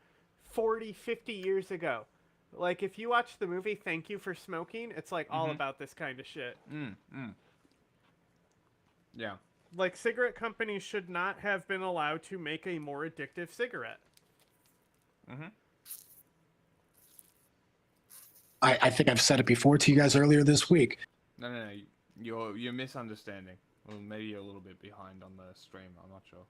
40, 50 years ago. Like, if you watch the movie Thank You for Smoking, it's like all about this kind of shit. Yeah. Like, cigarette companies should not have been allowed to make a more addictive cigarette. I think I've said it before to you guys earlier this week. No. You're misunderstanding. Well, maybe you're a little bit behind on the stream. I'm not sure.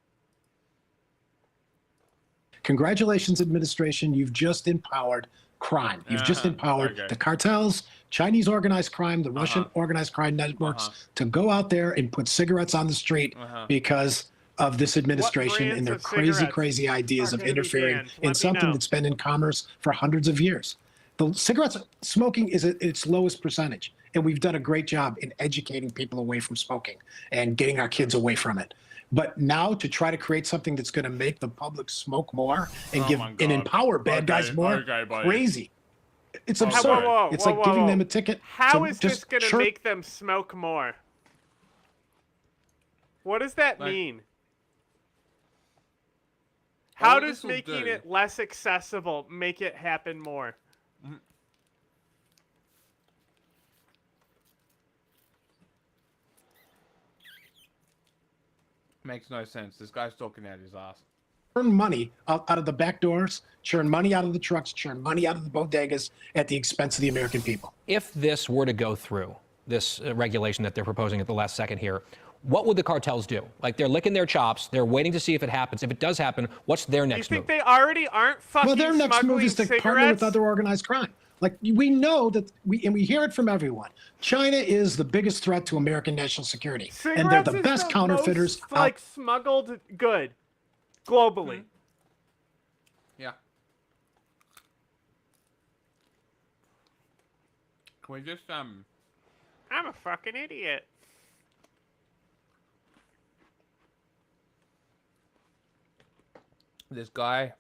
Congratulations, administration. You've just empowered crime. You've just empowered the cartels, Chinese organized crime, the Russian organized crime networks to go out there and put cigarettes on the street because of this administration and their crazy ideas of interfering in something that's been in commerce for hundreds of years. The cigarettes smoking is at its lowest percentage, and we've done a great job in educating people away from smoking and getting our kids away from it. But now to try to create something that's going to make the public smoke more and and empower bad guys more, crazy. It's absurd. It's like giving them a ticket. How is this going to make them smoke more? What does that mean? How does making it less accessible make it happen more? Makes no sense. This guy's talking out his ass. Churn money out of the back doors, churn money out of the trucks, churn money out of the bodegas at the expense of the American people. If this were to go through, this regulation that they're proposing at the last second here, what would the cartels do? Like, they're licking their chops. They're waiting to see if it happens. If it does happen, what's their next move? You think they already aren't fucking Well, their next move is to cigarettes? partner with other organized crime. Like, we know that, we hear it from everyone. China is the biggest threat to American national security. And they're the best counterfeiters. Most, like, smuggled good. Globally. Yeah. Can we just, I'm a fucking idiot. This guy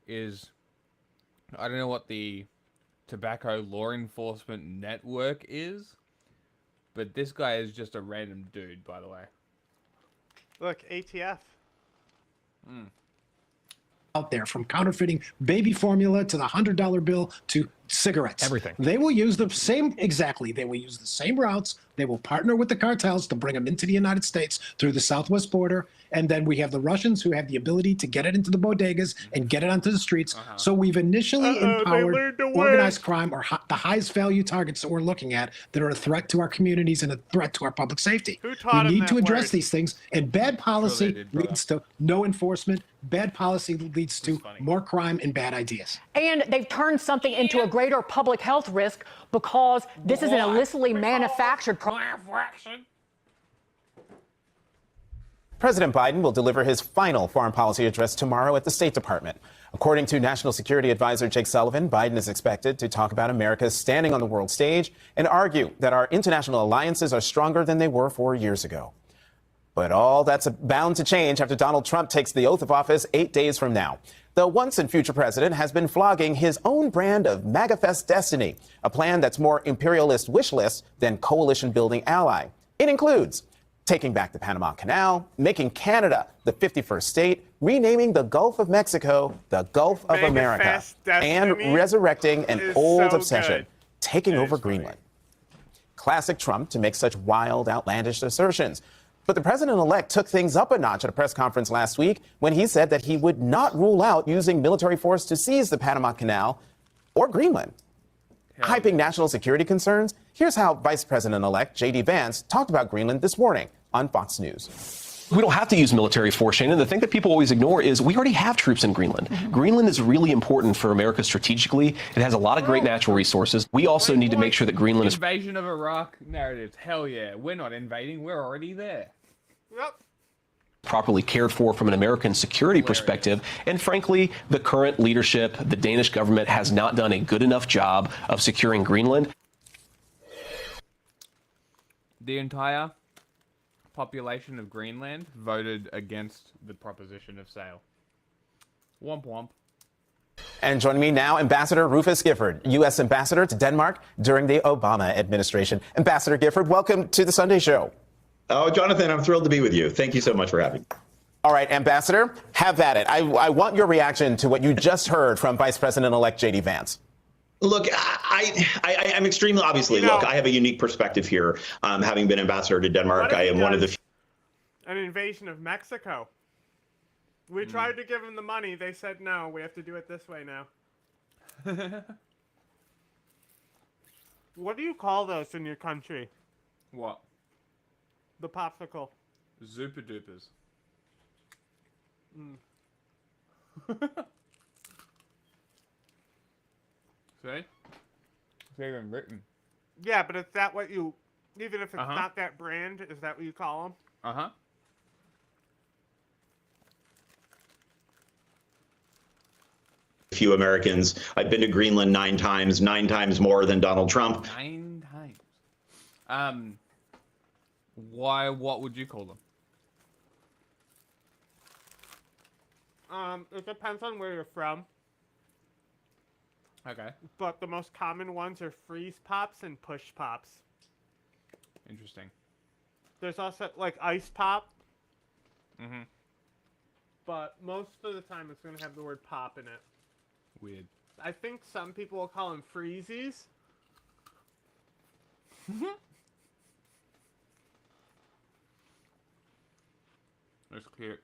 is, I don't know what the tobacco law enforcement network is, but this guy is just a random dude, by the way. Look, ATF. Out there, from counterfeiting baby formula to the $100 bill to cigarettes. Everything. They will use the same, exactly. They will use the same routes. They will partner with the cartels to bring them into the United States through the southwest border. And then we have the Russians who have the ability to get it into the bodegas and get it onto the streets. So we've initially empowered organized crime, or the highest value targets that we're looking at that are a threat to our communities and a threat to our public safety. We need to address these things, and bad policy leads to no enforcement. Bad policy leads to more crime and bad ideas. And they've turned something into a greater public health risk because this is an illicitly manufactured product. President Biden will deliver his final foreign policy address tomorrow at the State Department. According to National Security Advisor Jake Sullivan, Biden is expected to talk about America's standing on the world stage and argue that our international alliances are stronger than they were 4 years ago. But all that's bound to change after Donald Trump takes the oath of office 8 days from now. The once and future president has been flogging his own brand of MAGA-fest destiny, a plan that's more imperialist wish list than coalition-building ally. It includes taking back the Panama Canal, making Canada the 51st state, renaming the Gulf of Mexico the Gulf of America, and resurrecting an old obsession, taking over Greenland. Classic Trump to make such wild, outlandish assertions. But the president-elect took things up a notch at a press conference last week when he said that he would not rule out using military force to seize the Panama Canal or Greenland. Hyping national security concerns, here's how Vice President-elect J.D. Vance talked about Greenland this morning on Fox News. We don't have to use military force, Shannon. The thing that people always ignore is we already have troops in Greenland. Greenland is really important for America strategically. It has a lot of great natural resources. We also need to make sure that Greenland is... Invasion of Iraq narratives. Hell yeah. We're not invading. We're already there. Yep. properly cared for from an American security perspective. And frankly, the current leadership, the Danish government, has not done a good enough job of securing Greenland. The entire population of Greenland voted against the proposition of sale. Womp womp. And joining me now, Ambassador Rufus Gifford, U.S. Ambassador to Denmark during the Obama administration. Ambassador Gifford, welcome to the Sunday Show. Oh, Jonathan, I'm thrilled to be with you. Thank you so much for having me. All right, Ambassador, have at it. I want your reaction to what you just heard from Vice President-elect J.D. Vance. Look, I'm extremely, obviously, look, I have a unique perspective here. Having been ambassador to Denmark, I am one of the few. An invasion of Mexico. We tried to give them the money. They said, no, we have to do it this way now. What do you call those in your country? What? The popsicle. Zupa dupas. See? It's even written. Yeah, but is that what you, even if it's not that brand, is that what you call them? Uh-huh. Few Americans. I've been to Greenland 9 times more than Donald Trump. 9 times. Why? What would you call them? It depends on where you're from. Okay. But the most common ones are freeze pops and push pops. Interesting. There's also like ice pop. Mm-hmm. But most of the time it's going to have the word pop in it. Weird. I think some people will call them freezies. That's cute.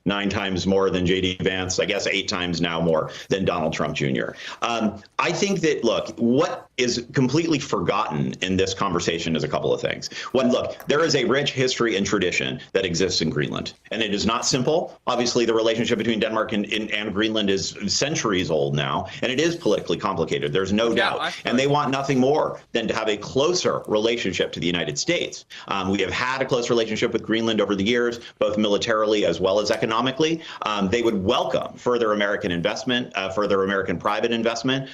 9 times more than J.D. Vance, I guess 8 times now more than Donald Trump Jr. I think that, look, what is completely forgotten in this conversation is a couple of things. One, look, there is a rich history and tradition that exists in Greenland, and it is not simple. Obviously, the relationship between Denmark and Greenland is centuries old now, and it is politically complicated. There's no doubt. And they want nothing more than to have a closer relationship to the United States. We have had a close relationship with Greenland over the years, both militarily as well as economically. They would welcome further American investment, further American private investment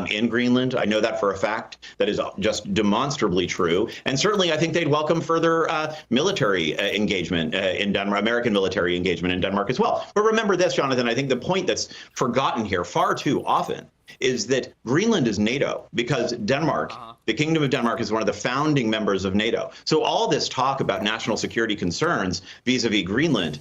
in Greenland. I know that for a fact. That is just demonstrably true. And certainly, I think they'd welcome further military engagement in Denmark, American military engagement in Denmark as well. But remember this, Jonathan, I think the point that's forgotten here far too often is that Greenland is NATO because Denmark, the Kingdom of Denmark, is one of the founding members of NATO. So all this talk about national security concerns vis-a-vis Greenland,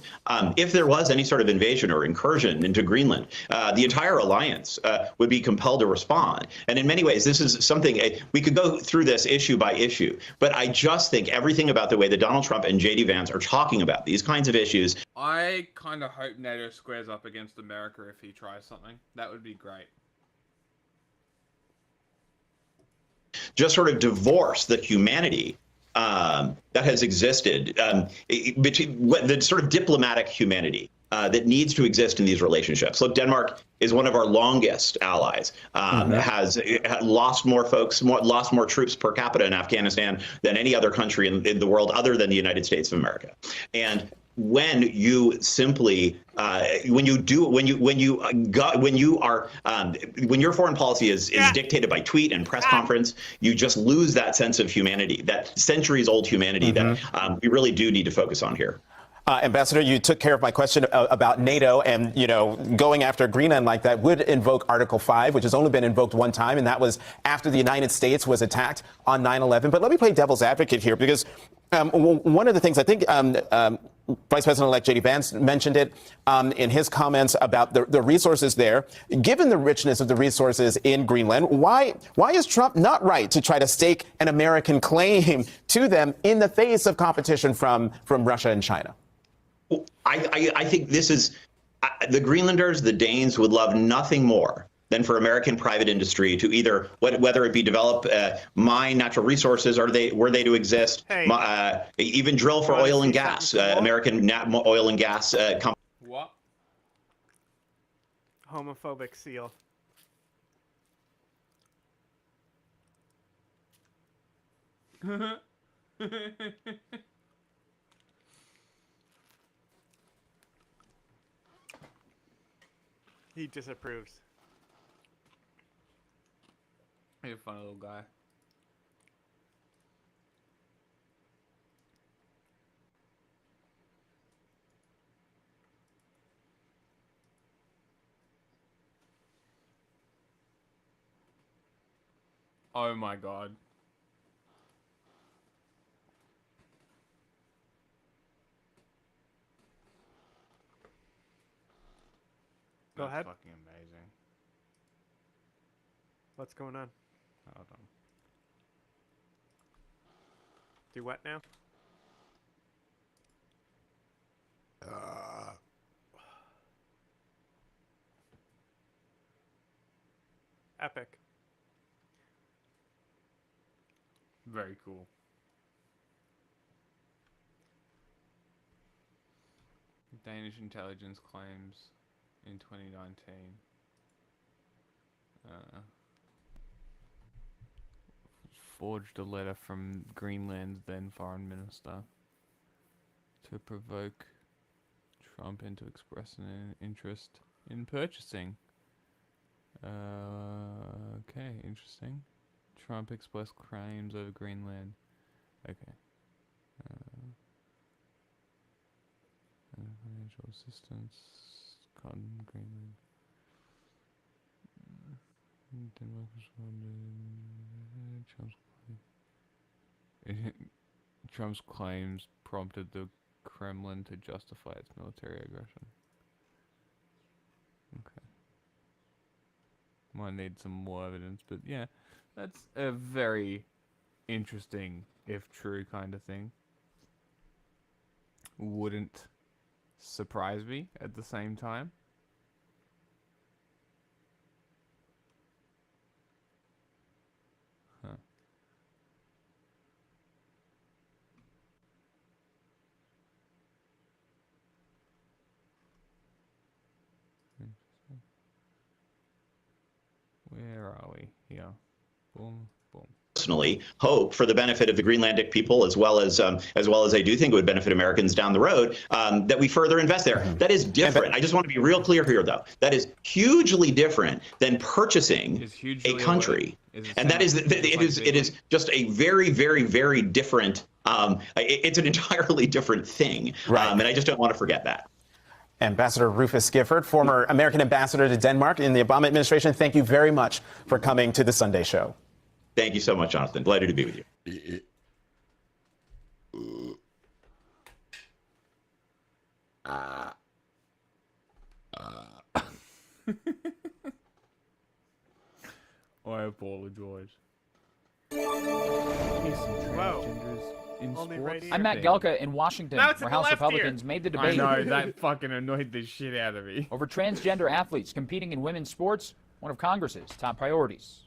if there was any sort of invasion or incursion into Greenland, the entire alliance would be compelled to respond. And in many ways, this is something we could go through this issue by issue. But I just think everything about the way that Donald Trump and J.D. Vance are talking about these kinds of issues. I kind of hope NATO squares up against America if he tries something. That would be great. Just sort of divorce the humanity that has existed between the sort of diplomatic humanity that needs to exist in these relationships. Look, Denmark is one of our longest allies, has lost more folks, lost more troops per capita in Afghanistan than any other country in the world other than the United States of America. And when you simply when your foreign policy is dictated by tweet and press conference, you just lose that sense of humanity, that centuries-old humanity that we really do need to focus on here. Ambassador, you took care of my question about NATO, and, you know, going after Greenland like that would invoke Article 5, which has only been invoked one time, and that was after the United States was attacked on 9/11. But let me play devil's advocate here, because one of the things I think Vice President-elect J.D. Vance mentioned it in his comments about the resources there. Given the richness of the resources in Greenland, why is Trump not right to try to stake an American claim to them in the face of competition from Russia and China? I think this is the Greenlanders, the Danes would love nothing more than for American private industry to either, whether it be develop, mine natural resources, were they to exist, even drill for oil and gas, American oil and gas companies. What? Homophobic seal. He disapproves. He's a fun little guy. Oh my god. Go ahead. Fucking amazing. What's going on? Hold on. Do what now? Epic. Very cool. Danish intelligence claims in 2019. Forged a letter from Greenland's then foreign minister to provoke Trump into expressing an interest in purchasing. Okay, interesting. Trump expressed claims over Greenland. Okay. Financial assistance, cotton, Greenland. Denmark responded. Trump's claims prompted the Kremlin to justify its military aggression. Okay. Might need some more evidence, but yeah, that's a very interesting, if true, kind of thing. wouldn't surprise me at the same time. Huh. Where are we? Here. Boom, boom. Personally hope for the benefit of the Greenlandic people, as well as I do think it would benefit Americans down the road, that we further invest there. That is different. I just want to be real clear here, though. That is hugely different than purchasing a country, and that is it is just a very, very, very different. It's an entirely different thing, and I just don't want to forget that. Ambassador Rufus Gifford, former American ambassador to Denmark in the Obama administration, thank you very much for coming to the Sunday Show. Thank you so much, Jonathan. Delighted to be with you. I apologize. I'm Matt Gelka in Washington, where House Republicans made the debate. I know, that fucking annoyed the shit out of me. Over transgender athletes competing in women's sports, one of Congress's top priorities.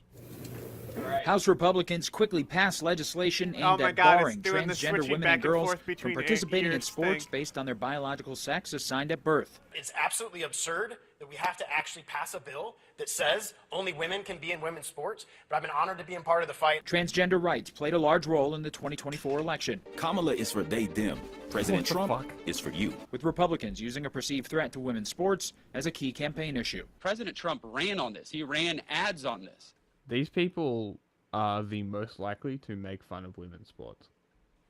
House Republicans quickly passed legislation aimed at barring transgender women and girls from participating in sports based on their biological sex assigned at birth. It's absolutely absurd that we have to actually pass a bill that says only women can be in women's sports, but I've been honored to be a part of the fight. Transgender rights played a large role in the 2024 election. Kamala is for they, them. President Trump is for you. With Republicans using a perceived threat to women's sports as a key campaign issue. President Trump ran on this. He ran ads on this. These people are the most likely to make fun of women's sports.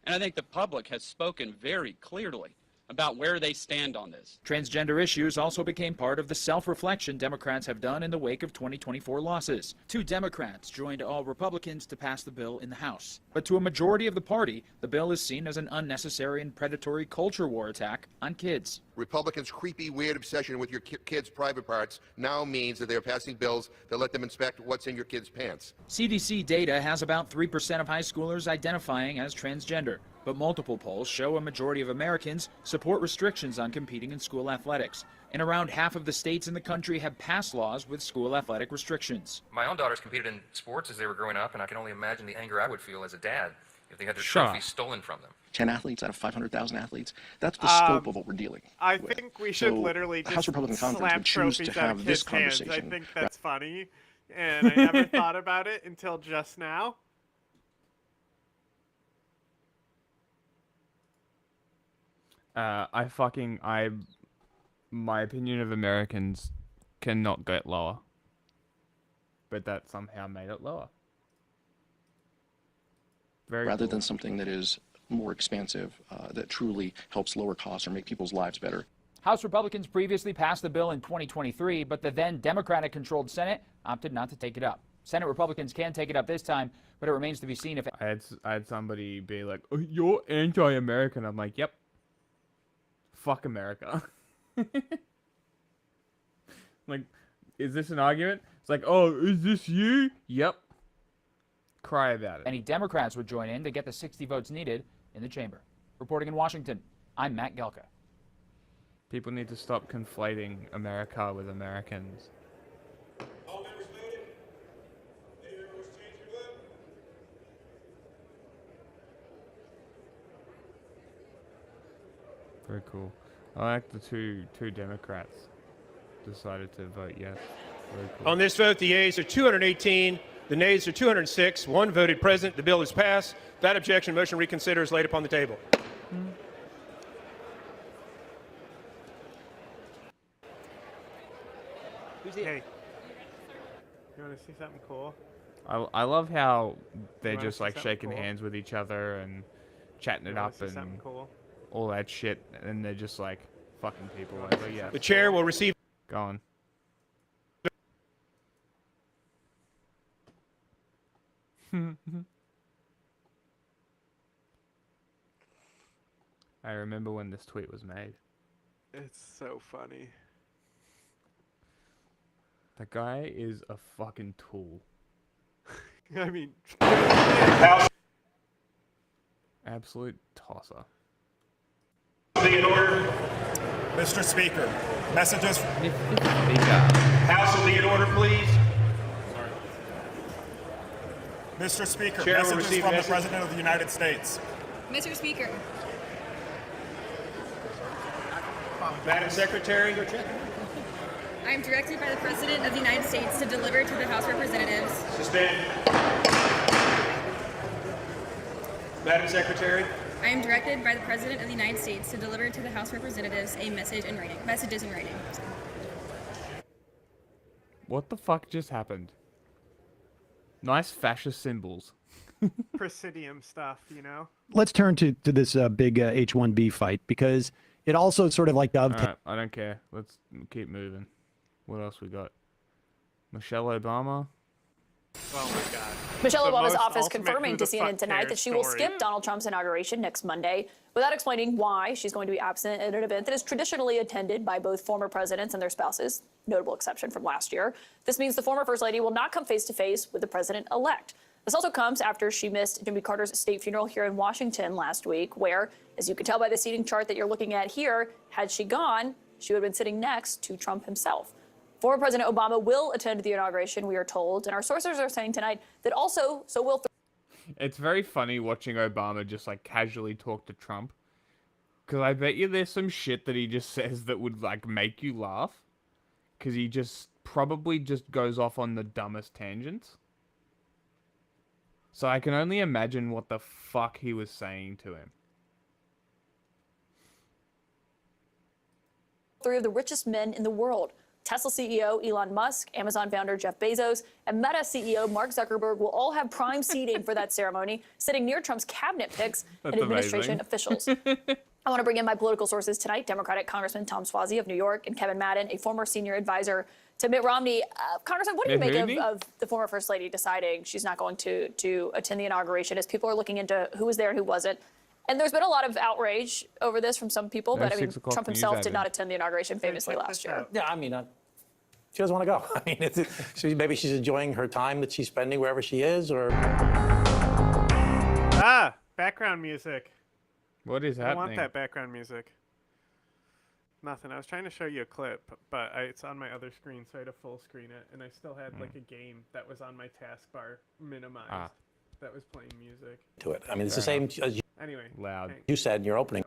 And I think the public has spoken very clearly about where they stand on this. Transgender issues also became part of the self-reflection Democrats have done in the wake of 2024 losses. 2 Democrats joined all Republicans to pass the bill in the House. But to a majority of the party, the bill is seen as an unnecessary and predatory culture war attack on kids. Republicans' creepy, weird obsession with your kids' private parts now means that they are passing bills that let them inspect what's in your kids' pants. CDC data has about 3% of high schoolers identifying as transgender, but multiple polls show a majority of Americans support restrictions on competing in school athletics. And around half of the states in the country have passed laws with school athletic restrictions. My own daughters competed in sports as they were growing up, and I can only imagine the anger I would feel as a dad if they had their trophies stolen from them. 10 athletes out of 500,000 athletes. That's the scope of what we're dealing with. I think we should literally just House Republican Conference would choose to have this conversation. I think that's funny, and I never thought about it until just now. My opinion of Americans cannot get lower. But that somehow made it lower. Rather than something that is more expansive, that truly helps lower costs or make people's lives better. House Republicans previously passed the bill in 2023, but the then Democratic-controlled Senate opted not to take it up. Senate Republicans can take it up this time, but it remains to be seen if... I had somebody be like, oh, you're anti-American. I'm like, yep. Fuck America. Like, is this an argument? It's like, oh, is this you? Yep. Cry about it. Any Democrats would join in to get the 60 votes needed in the chamber. Reporting in Washington, I'm Matt Gelka. People need to stop conflating America with Americans. Very cool. I like the two Democrats decided to vote yes. Very cool. On this vote, the yeas are 218, the nays are 206. 1 voted present. The bill is passed. Without objection, motion to reconsider is laid upon the table. Hey, you want to see something cool? I love how they're wanna just see like something shaking cool? hands with each other and chatting it up and something cool? all that shit, and they're just like fucking people. Like, oh, yeah. The chair will receive... Go on. I remember when this tweet was made. It's so funny. That guy is a fucking tool. I mean... Absolute tosser. be in order. Mr. Speaker, messages. House will be in order, please. Mr. Speaker, Chair will messages receive from message. the President of the United States. Mr. Speaker. Madam Secretary. I am directed by the President of the United States to deliver to the House of Representatives. Suspend. Madam Secretary. I am directed by the President of the United States to deliver to the House of Representatives a messages in writing. What the fuck just happened? Nice fascist symbols. Presidium stuff, you know? Let's turn to this big H-1B fight, because it also sort of like dovetails. Alright, I don't care. Let's keep moving. What else we got? Michelle Obama. Oh my God. Michelle The Obama's most office ultimate confirming who to the CNN fuck tonight that cares she will story. skip Donald Trump's inauguration next Monday without explaining why she's going to be absent at an event that is traditionally attended by both former presidents and their spouses, notable exception from last year. This means the former First Lady will not come face-to-face with the president-elect. This also comes after she missed Jimmy Carter's state funeral here in Washington last week, where, as you can tell by the seating chart that you're looking at here, had she gone, she would have been sitting next to Trump himself. Former President Obama will attend the inauguration, we are told, and our sources are saying tonight that also so will. It's very funny watching Obama just like casually talk to Trump, because I bet you there's some shit that he just says that would like make you laugh, because he just probably just goes off on the dumbest tangents. So I can only imagine what the fuck he was saying to him. Three of the richest men in the world. Tesla CEO Elon Musk, Amazon founder Jeff Bezos, and Meta CEO Mark Zuckerberg will all have prime seating for that ceremony, sitting near Trump's cabinet picks and That's administration amazing. officials. I want to bring in my political sources tonight, Democratic Congressman Tom Suozzi of New York and Kevin Madden, a former senior advisor to Mitt Romney. Congressman, what do you make of the former First Lady deciding she's not going to attend the inauguration as people are looking into who was there and who wasn't? And the's been a lot of outrage over this from some people, but I mean, Trump himself did not attend the inauguration famously last year. Yeah, I mean, she doesn't want to go. I mean, maybe she's enjoying her time that she's spending wherever she is, or... Background music. What is happening? I want that background music. Nothing. I was trying to show you a clip, but it's on my other screen, so I had to full screen it, and I still had like a game that was on my taskbar minimized that was playing music. To it. I mean, it's the same as Anyway. Loud. you said in your opening.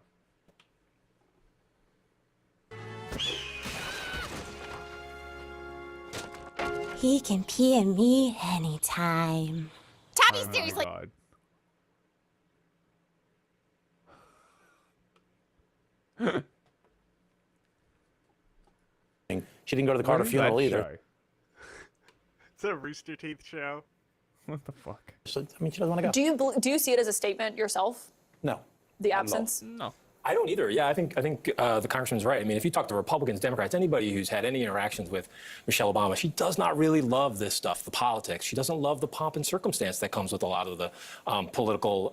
He can pee at me anytime. Tommy, seriously. God. She didn't go to the Carter funeral either. It's a Rooster Teeth show. What the fuck? So, I mean, she doesn't want to go. Do you see it as a statement yourself? No. The absence? No. I don't either. Yeah, I think the congressman's right. I mean, if you talk to Republicans, Democrats, anybody who's had any interactions with Michelle Obama, she does not really love this stuff, the politics. She doesn't love the pomp and circumstance that comes with a lot of the political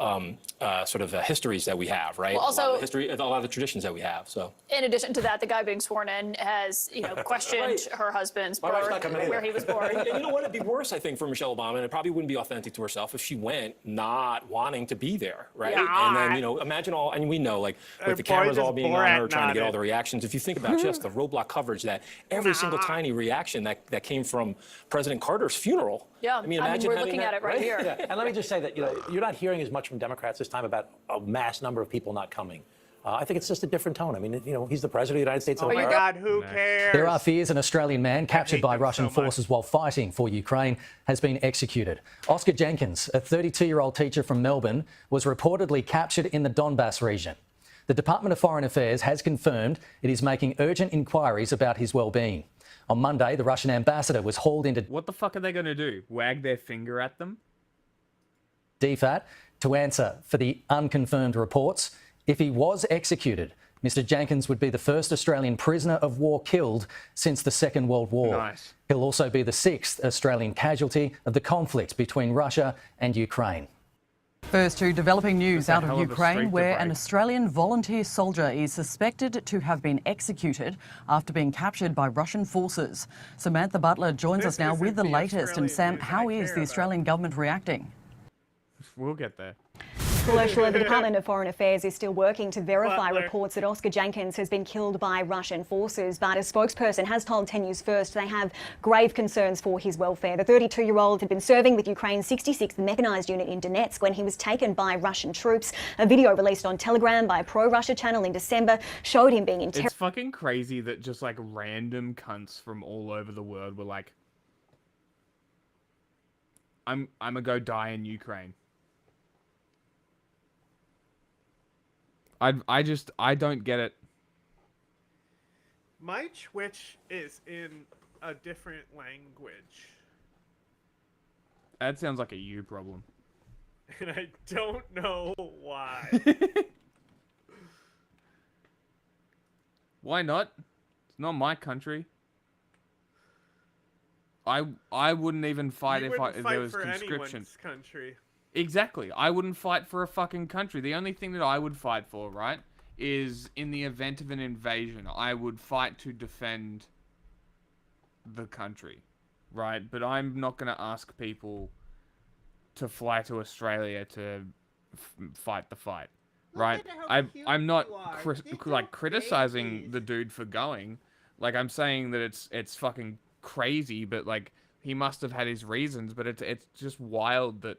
sort of histories that we have, right? Well, also, a lot of the traditions that we have. So, in addition to that, the guy being sworn in has, questioned her husband's birth, where he was born. And you know what? It'd be worse, I think, for Michelle Obama, and it probably wouldn't be authentic to herself if she went not wanting to be there, right? Yeah. And then, imagine all, and we know, like, with the cameras all being on her, trying to get all the reactions. If you think about just the roadblock coverage that every single tiny reaction that came from President Carter's funeral. Yeah, I mean, imagine we're looking at it right here. Yeah. And let me just say that, you're not hearing as much from Democrats this time about a mass number of people not coming. I think it's just a different tone. I mean, he's the president of the United States of America. Oh my God, who cares? There are fears an Australian man captured by Russian forces while fighting for Ukraine has been executed. Oscar Jenkins, a 32-year-old teacher from Melbourne, was reportedly captured in the Donbass region. The Department of Foreign Affairs has confirmed it is making urgent inquiries about his well-being. On Monday, the Russian ambassador was hauled into... What the fuck are they going to do? Wag their finger at them? DFAT to answer for the unconfirmed reports. If he was executed, Mr. Jenkins would be the first Australian prisoner of war killed since the Second World War. Nice. He'll also be the 6th Australian casualty of the conflict between Russia and Ukraine. First to developing news out of Ukraine, where an break. Australian volunteer soldier is suspected to have been executed after being captured by Russian forces. Samantha Butler joins us now with the latest. And Sam, how is the Australian government reacting? We'll get there. Well, Ursula, the Department of Foreign Affairs is still working to verify reports that Oscar Jenkins has been killed by Russian forces, but a spokesperson has told 10 News First they have grave concerns for his welfare. The 32-year-old had been serving with Ukraine's 66th Mechanised Unit in Donetsk when he was taken by Russian troops. A video released on Telegram by a pro-Russia channel in December showed him being interrogated. It's fucking crazy that just like random cunts from all over the world were like, I'm gonna go die in Ukraine. I don't get it. My Twitch is in a different language. That sounds like a you problem. And I don't know why. Why not? It's not my country. I wouldn't even fight if there was conscription. Anyone's country. Exactly. I wouldn't fight for a fucking country. The only thing that I would fight for, right, is in the event of an invasion, I would fight to defend the country, right? But I'm not going to ask people to fly to Australia to fight the fight, right? I'm not criticizing the dude for going. Like, I'm saying that it's fucking crazy, but like he must have had his reasons. But it's just wild that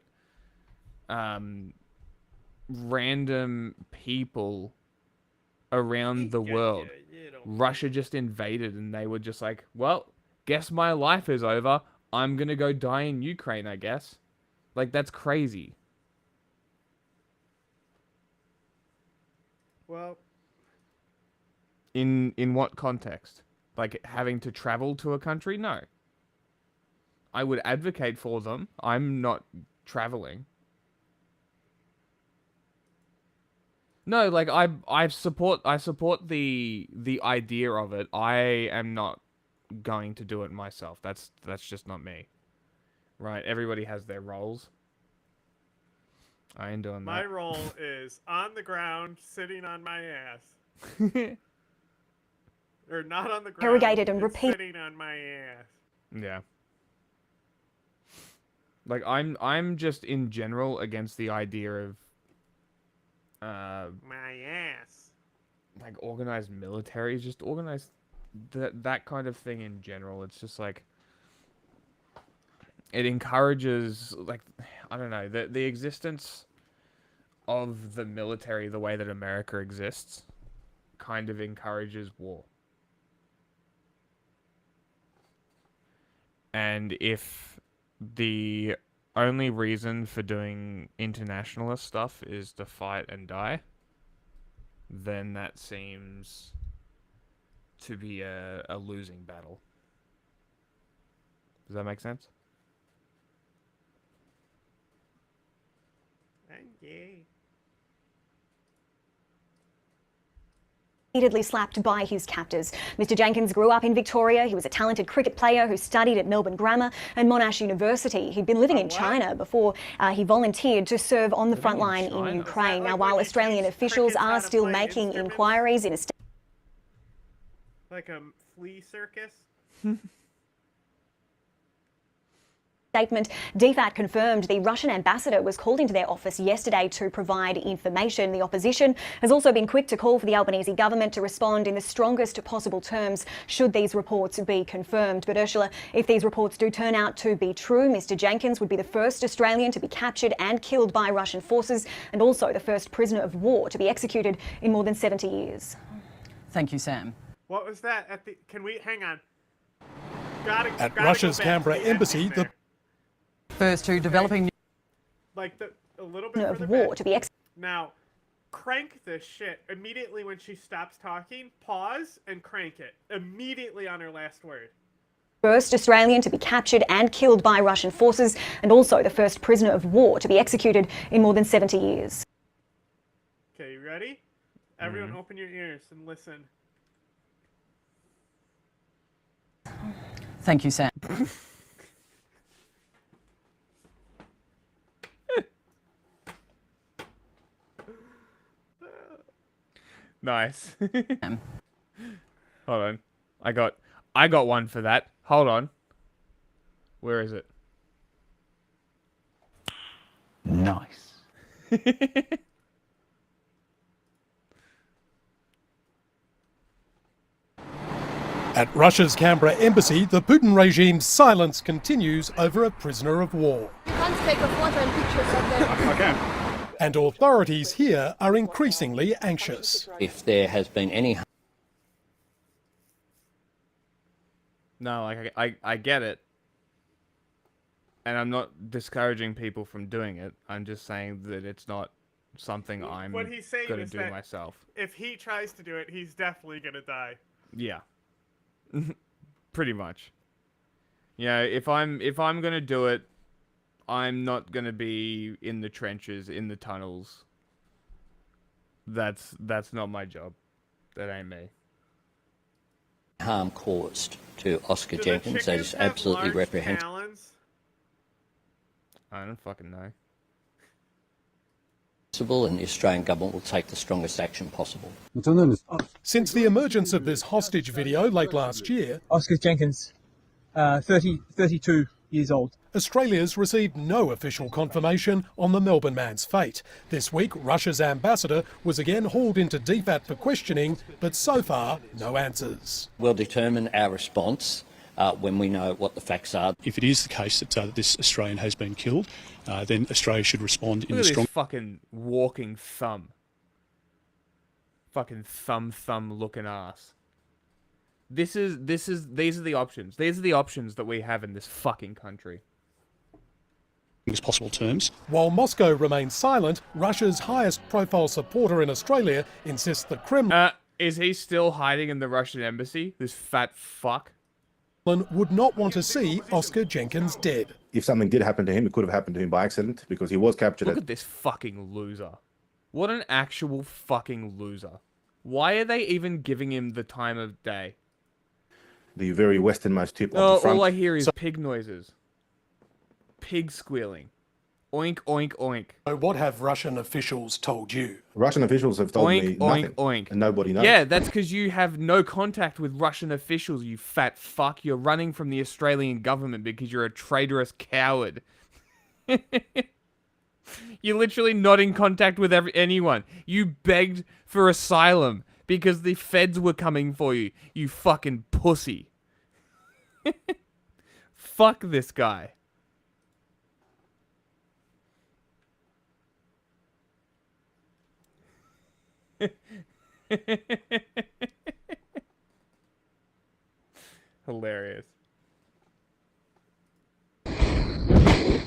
random people around the world, Russia just invaded and they were just like, well, guess my life is over. I'm gonna go die in Ukraine, I guess. Like, that's crazy. Well, in what context? Like having to travel to a country? No. I would advocate for them. I'm not traveling. No, like I support the idea of it. I am not going to do it myself. That's just not me. Right? Everybody has their roles. I ain't doing that. My role is on the ground, sitting on my ass. Or not on the ground. Interrogated and repeated. Sitting on my ass. Yeah. Like I'm just in general against the idea of my ass. Like organized militaries, just organized that kind of thing in general. It's just like it encourages, like, I don't know, the existence of the military the way that America exists kind of encourages war. And if the only reason for doing internationalist stuff is to fight and die, then that seems to be a losing battle. Does that make sense? Yay. Repeatedly slapped by his captors. Mr. Jenkins grew up in Victoria. He was a talented cricket player who studied at Melbourne Grammar and Monash University. He'd been living in China before he volunteered to serve on the front line in Ukraine. Now, while Australian officials are still making inquiries in a like a flea circus. statement, DFAT confirmed the Russian ambassador was called into their office yesterday to provide information. The opposition has also been quick to call for the Albanese government to respond in the strongest possible terms should these reports be confirmed. But Ursula, if these reports do turn out to be true, Mr. Jenkins would be the first Australian to be captured and killed by Russian forces, and also the first prisoner of war to be executed in more than 70 years. Thank you, Sam. What was that? Can we hang on? At Russia's Canberra embassy, the first to developing like a little bit of war to be now crank this shit immediately when she stops talking. Pause and crank it immediately on her last word. First Australian to be captured and killed by Russian forces, and also the first prisoner of war to be executed in more than 70 years. Okay, you ready? Everyone open your ears and listen. Thank you, Sam. Nice. Hold on. I got one for that. Hold on. Where is it? Nice. At Russia's Canberra embassy, the Putin regime's silence continues over a prisoner of war. You can't take a photo and pictures of them. I can. And authorities here are increasingly anxious. If there has been any... No, like, I get it. And I'm not discouraging people from doing it. I'm just saying that it's not something I'm What he's saying going to is do that myself. if he tries to do it, he's definitely going to die. Yeah. Pretty much. Yeah, if I'm going to do it, I'm not going to be in the trenches, in the tunnels. That's not my job. That ain't me. Harm caused to Oscar Jenkins that is absolutely reprehensible. I don't fucking know. And the Australian government will take the strongest action possible. Since the emergence of this hostage video late last year, Oscar Jenkins, 32 years old. Australia's received no official confirmation on the Melbourne man's fate. This week, Russia's ambassador was again hauled into DFAT for questioning, but so far, no answers. We'll determine our response when we know what the facts are. If it is the case that this Australian has been killed, then Australia should respond in Look the at strong... this fucking walking thumb. Fucking thumb looking ass. These are the options. These are the options that we have in this fucking country. Possible terms. While Moscow remains silent, Russia's highest profile supporter in Australia insists the Kremlin... Is he still hiding in the Russian embassy? This fat fuck? ...would not want to see Oscar Jenkins dead. If something did happen to him, it could have happened to him by accident because he was captured. Look at this fucking loser. What an actual fucking loser. Why are they even giving him the time of day? The very westernmost tip of the front. All I hear is pig noises. Pig squealing. Oink, oink, oink. So what have Russian officials told you? Russian officials have told me nothing. Oink, oink. And nobody knows. Yeah, that's because you have no contact with Russian officials, you fat fuck. You're running from the Australian government because you're a traitorous coward. You're literally not in contact with anyone. You begged for asylum because the feds were coming for you, you fucking pussy. Fuck this guy. Hilarious.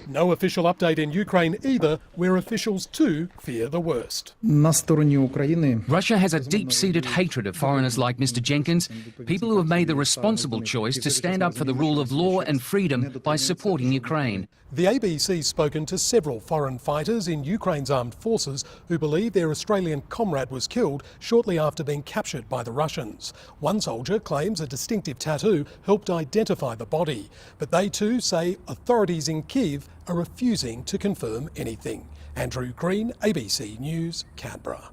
No official update in Ukraine either, where officials too fear the worst. Russia has a deep-seated hatred of foreigners like Mr. Jenkins, people who have made the responsible choice to stand up for the rule of law and freedom by supporting Ukraine. The ABC's spoken to several foreign fighters in Ukraine's armed forces who believe their Australian comrade was killed shortly after being captured by the Russians. One soldier claims a distinctive tattoo helped identify the body, but they too say authorities in Kyiv are refusing to confirm anything. Andrew Green, ABC News, Canberra.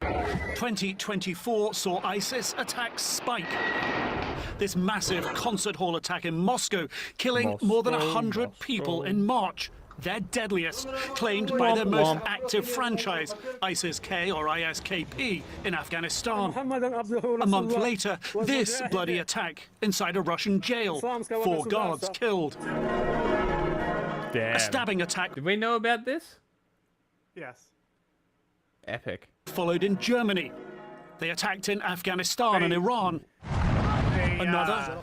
2024 saw ISIS attack Spike. This massive concert hall attack in Moscow, killing more than 100 people in March. Their deadliest, claimed by their most active franchise, ISIS-K or ISKP in Afghanistan. A month later, this bloody attack inside a Russian jail. 4 guards killed. Damn. A stabbing attack. Did we know about this? Yes. Epic. Followed in Germany. They attacked in Afghanistan and Iran. Another.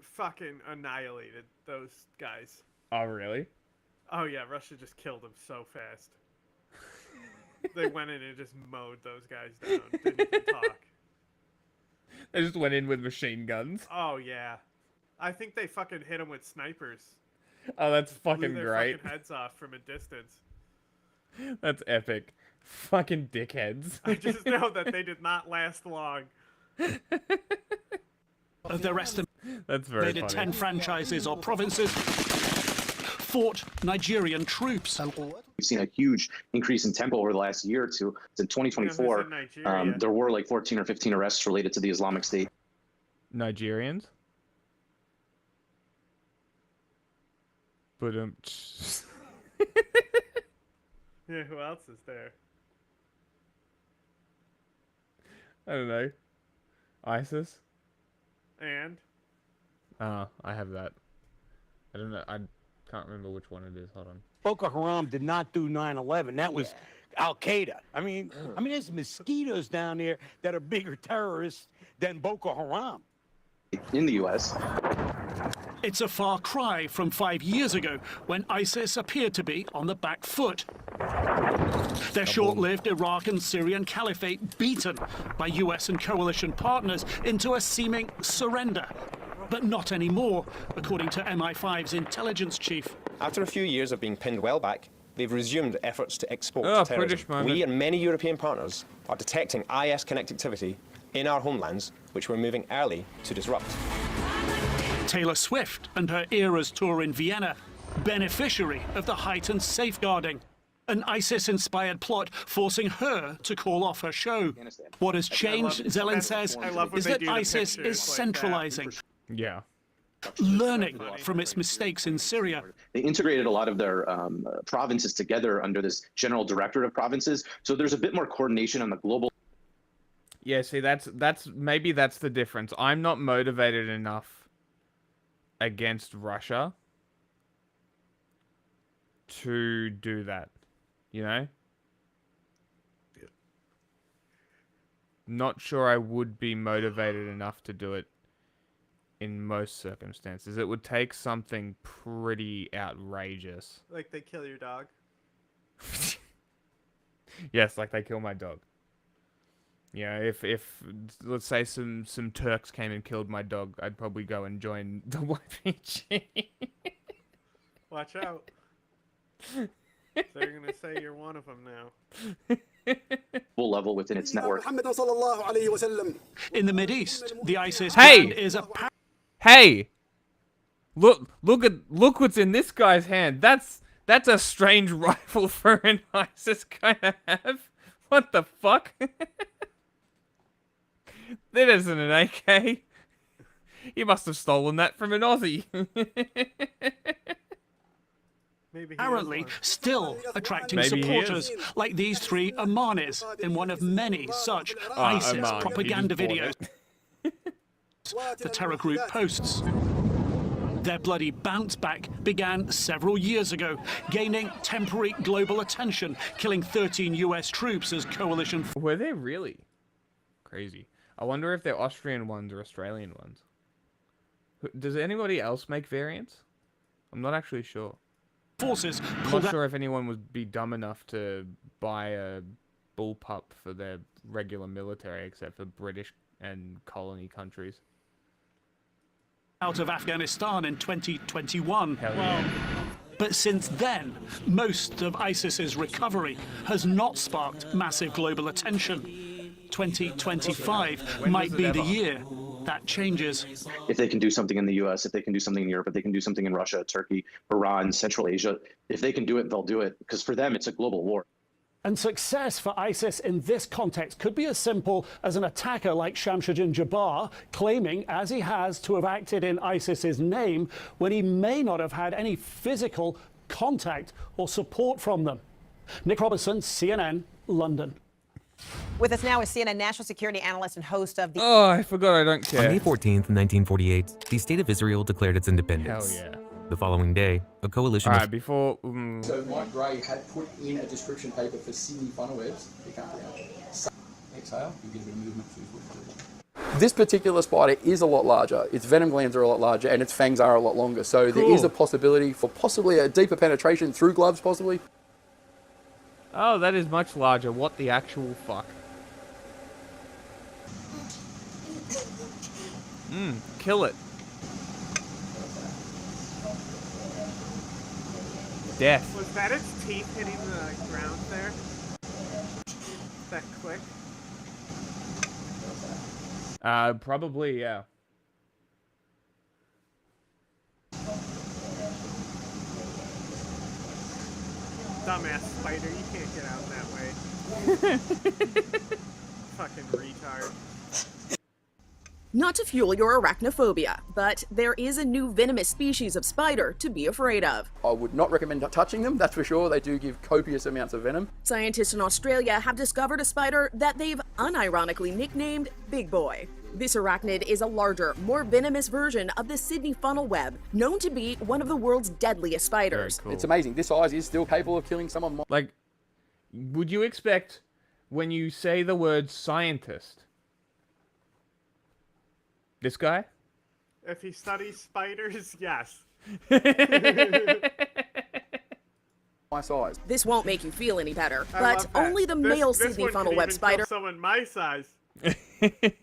Fucking annihilated those guys. Oh, really? Oh, yeah, Russia just killed them so fast. They went in and just mowed those guys down. Didn't even talk. They just went in with machine guns. Oh, yeah. I think they fucking hit them with snipers. Oh, that's fucking Blew their great. fucking heads off from a distance. That's epic. Fucking dickheads. I just know that they did not last long. Of the rest of That's very funny. funny. 10 franchises or provinces fought Nigerian troops. We've seen a huge increase in tempo over the last year or two. In 2024, there were like 14 or 15 arrests related to the Islamic State. Nigerians? But Yeah, who else is there? I don't know. ISIS? And? I have that. I don't know. I can't remember which one it is. Hold on. Boko Haram did not do 9/11. That was Al Qaeda. I mean, there's mosquitoes down there that are bigger terrorists than Boko Haram. In the U.S. It's a far cry from 5 years ago when ISIS appeared to be on the back foot. Their short-lived Iraq and Syrian caliphate beaten by US and coalition partners into a seeming surrender. But not anymore, according to MI5's intelligence chief. After a few years of being pinned well back, they've resumed efforts to export terrorism. British moment. We and many European partners are detecting IS-connect activity in our homelands, which we're moving early to disrupt. Taylor Swift and her Eras tour in Vienna, beneficiary of the heightened safeguarding. An ISIS-inspired plot forcing her to call off her show. What has changed, Zelen says, is that ISIS is centralizing. Yeah. Learning from its mistakes in Syria. They integrated a lot of their provinces together under this general directorate of provinces. So there's a bit more coordination on the global. Yeah, see, maybe that's the difference. I'm not motivated enough against Russia to do that, you know? Not sure I would be motivated enough to do it in most circumstances. It would take something pretty outrageous. Like they kill your dog? Yes, like they kill my dog. Yeah, if let's say some Turks came and killed my dog, I'd probably go and join the YPG. Watch out. They're gonna say you're one of them now. Full level within its network. In the Mideast, the ISIS Hey! is a Hey! Look what's in this guy's hand. That's a strange rifle for an ISIS guy to have. What the fuck? That isn't an AK. He must have stolen that from an Aussie. apparently still attracting supporters like these three Amanis in one of many such ISIS Aman, propaganda videos the terror group posts. Their bloody bounce back began several years ago, gaining temporary global attention, killing 13 US troops as coalition. Were they really? Crazy. I wonder if they're Austrian ones or Australian ones. Does anybody else make variants? I'm not actually sure. Forces I'm not sure if anyone would be dumb enough to buy a bullpup for their regular military, except for British and colony countries. Out of Afghanistan in 2021. Hell yeah. But since then, most of ISIS's recovery has not sparked massive global attention. 2025 might be the year that changes. If they can do something in the US, if they can do something in Europe, if they can do something in Russia, Turkey, Iran, Central Asia, if they can do it, they'll do it. Because for them, it's a global war. And success for ISIS in this context could be as simple as an attacker like Shamsuddin Jabbar claiming, as he has, to have acted in ISIS's name when he may not have had any physical contact or support from them. Nick Robertson, CNN, London. With us now is CNN national security analyst and host of the... Oh, I forgot I don't care. On May 14th, 1948, the state of Israel declared its independence. Hell yeah. The following day, a coalition Alright, of... before... So Mike Gray had put in a description paper for Sydney funnelwebs. You can't pronounce. Exhale, you get a bit of movement through. This particular spider is a lot larger. Its venom glands are a lot larger and its fangs are a lot longer. So there is a possibility for possibly a deeper penetration through gloves, possibly. Oh, that is much larger. What the actual fuck? Kill it. Death. Was that its teeth hitting the ground there? That quick? Probably, yeah. Dumbass spider, you can't get out that way. Fucking retard. Not to fuel your arachnophobia, but there is a new venomous species of spider to be afraid of. I would not recommend touching them, that's for sure. They do give copious amounts of venom. Scientists in Australia have discovered a spider that they've unironically nicknamed Big Boy. This arachnid is a larger, more venomous version of the Sydney funnel web, known to be one of the world's deadliest spiders. It's amazing. This size is still capable of killing someone. Like, would you expect when you say the word scientist, this guy? If he studies spiders, yes. My size. This won't make you feel any better, I but love that. only the This male one Sydney could funnel even web kill spider someone my size.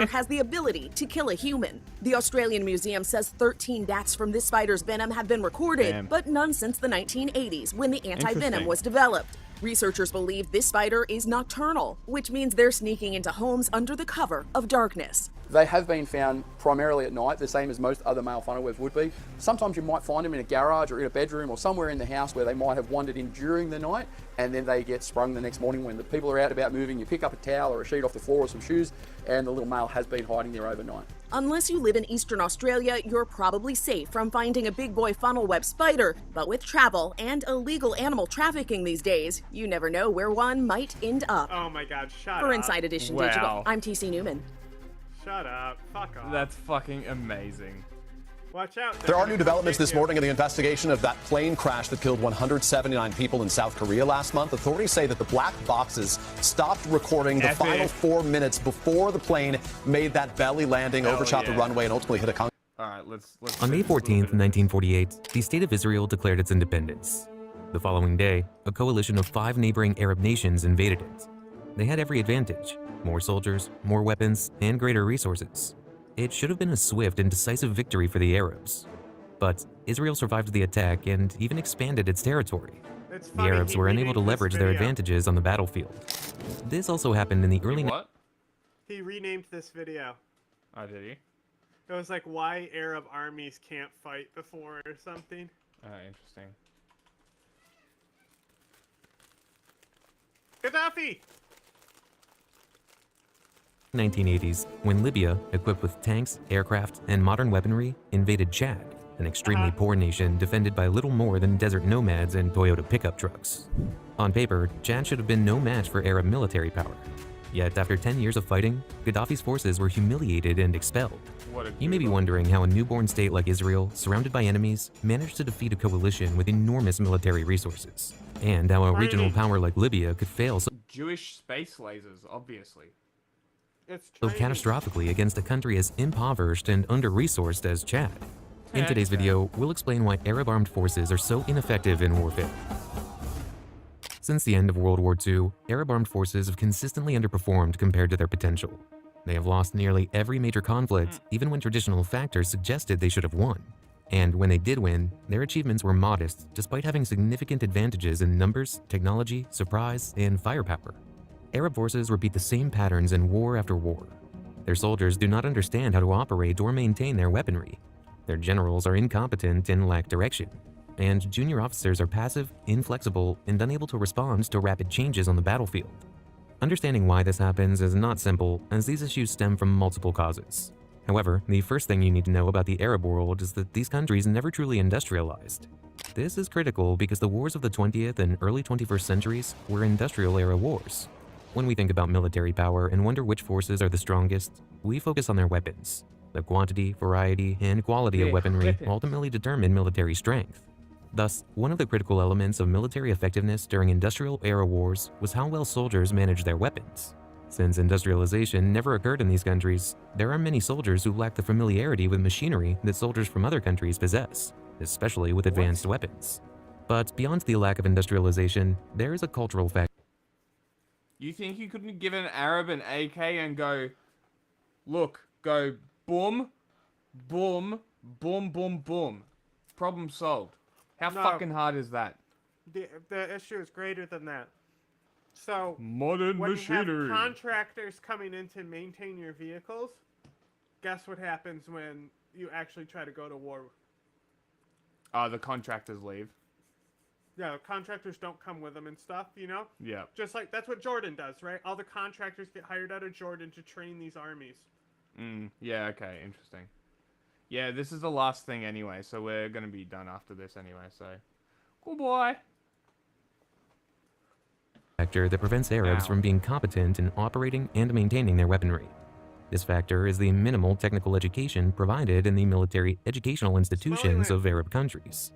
has the ability to kill a human. The Australian Museum says 13 deaths from this spider's venom have been recorded, Damn. but none since the 1980s when the anti-venom Interesting. was developed. Researchers believe this spider is nocturnal, which means they're sneaking into homes under the cover of darkness. They have been found primarily at night, the same as most other male funnel webs would be. Sometimes you might find them in a garage or in a bedroom or somewhere in the house where they might have wandered in during the night, and then they get sprung the next morning when the people are out about moving. You pick up a towel or a sheet off the floor or some shoes, and the little male has been hiding there overnight. Unless you live in Eastern Australia, you're probably safe from finding a big boy funnel web spider. But with travel and illegal animal trafficking these days, you never know where one might end up. Oh my god, shut up. For Inside Edition Wow. Digital, I'm TC Newman. Shut up. Fuck off. That's fucking amazing. Watch out. There are new developments this morning in the investigation of that plane crash that killed 179 people in South Korea last month. Authorities say that the black boxes stopped recording the final 4 minutes before the plane made that belly landing, overshot the runway, and ultimately hit a concrete. All right, let's On May 14th, 1948, the State of Israel declared its independence. The following day, a coalition of 5 neighboring Arab nations invaded it. They had every advantage: more soldiers, more weapons, and greater resources. It should have been a swift and decisive victory for the Arabs. But Israel survived the attack and even expanded its territory. The Arabs were unable to leverage their advantages on the battlefield. This also happened in the early... What? He renamed this video. Oh, did he? It was like why Arab armies can't fight before or something. Interesting. Gaddafi! 1980s, when Libya, equipped with tanks, aircraft, and modern weaponry, invaded Chad, an extremely poor nation defended by little more than desert nomads and Toyota pickup trucks. On paper, Chad should have been no match for Arab military power. Yet after 10 years of fighting, Gaddafi's forces were humiliated and expelled. You may be wondering how a newborn state like Israel, surrounded by enemies, managed to defeat a coalition with enormous military resources, and how a regional power like Libya could fail so Jewish space lasers, obviously. catastrophically against a country as impoverished and under-resourced as Chad. In today's video, we'll explain why Arab armed forces are so ineffective in warfare. Since the end of World War II, Arab armed forces have consistently underperformed compared to their potential. They have lost nearly every major conflict, even when traditional factors suggested they should have won. And when they did win, their achievements were modest, despite having significant advantages in numbers, technology, surprise, and firepower. Arab forces repeat the same patterns in war after war. Their soldiers do not understand how to operate or maintain their weaponry. Their generals are incompetent and lack direction. And junior officers are passive, inflexible, and unable to respond to rapid changes on the battlefield. Understanding why this happens is not simple, as these issues stem from multiple causes. However, the first thing you need to know about the Arab world is that these countries never truly industrialized. This is critical because the wars of the 20th and early 21st centuries were industrial-era wars. When we think about military power and wonder which forces are the strongest, we focus on their weapons. The quantity, variety, and quality of weaponry ultimately determine military strength. Thus, one of the critical elements of military effectiveness during industrial-era wars was how well soldiers managed their weapons. Since industrialization never occurred in these countries, there are many soldiers who lack the familiarity with machinery that soldiers from other countries possess, especially with advanced weapons. But beyond the lack of industrialization, there is a cultural factor. You think you couldn't give an Arab an AK and go, look, go boom, boom, boom, boom, boom. Problem solved. How fucking hard is that? The issue is greater than that. So, modern when machinery. you have contractors coming in to maintain your vehicles, guess what happens when you actually try to go to war? The contractors leave. Yeah, contractors don't come with them and stuff, you know? Yeah. Just like, that's what Jordan does, right? All the contractors get hired out of Jordan to train these armies. Yeah, okay, interesting. Yeah, this is the last thing anyway, so we're going to be done after this anyway, so... Goodbye! Factor that prevents Arabs from being competent in operating and maintaining their weaponry. This factor is the minimal technical education provided in the military educational institutions of Arab countries.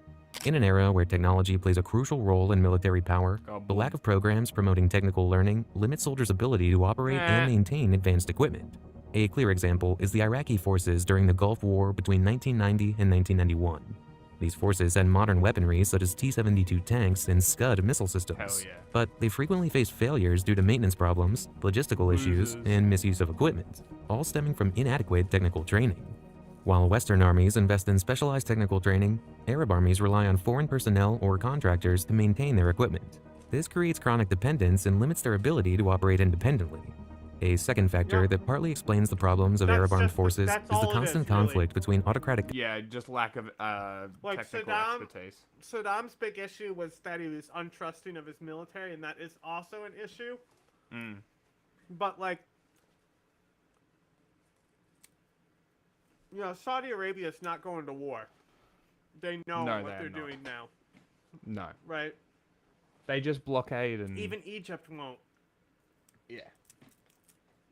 In an era where technology plays a crucial role in military power, the lack of programs promoting technical learning limits soldiers' ability to operate and maintain advanced equipment. A clear example is the Iraqi forces during the Gulf War between 1990 and 1991. These forces had modern weaponry such as T-72 tanks and Scud missile systems, but they frequently faced failures due to maintenance problems, logistical issues, and misuse of equipment, all stemming from inadequate technical training. While Western armies invest in specialized technical training, Arab armies rely on foreign personnel or contractors to maintain their equipment. This creates chronic dependence and limits their ability to operate independently. A second factor that partly explains the problems of Arab armed forces is the constant conflict between autocratic... Yeah, just lack of technical expertise. Saddam's big issue was that he was untrusting of his military, and that is also an issue. But, like... You know, Saudi Arabia is not going to war. They know what they're doing now. No. Right? They just blockade and... Even Egypt won't. Yeah.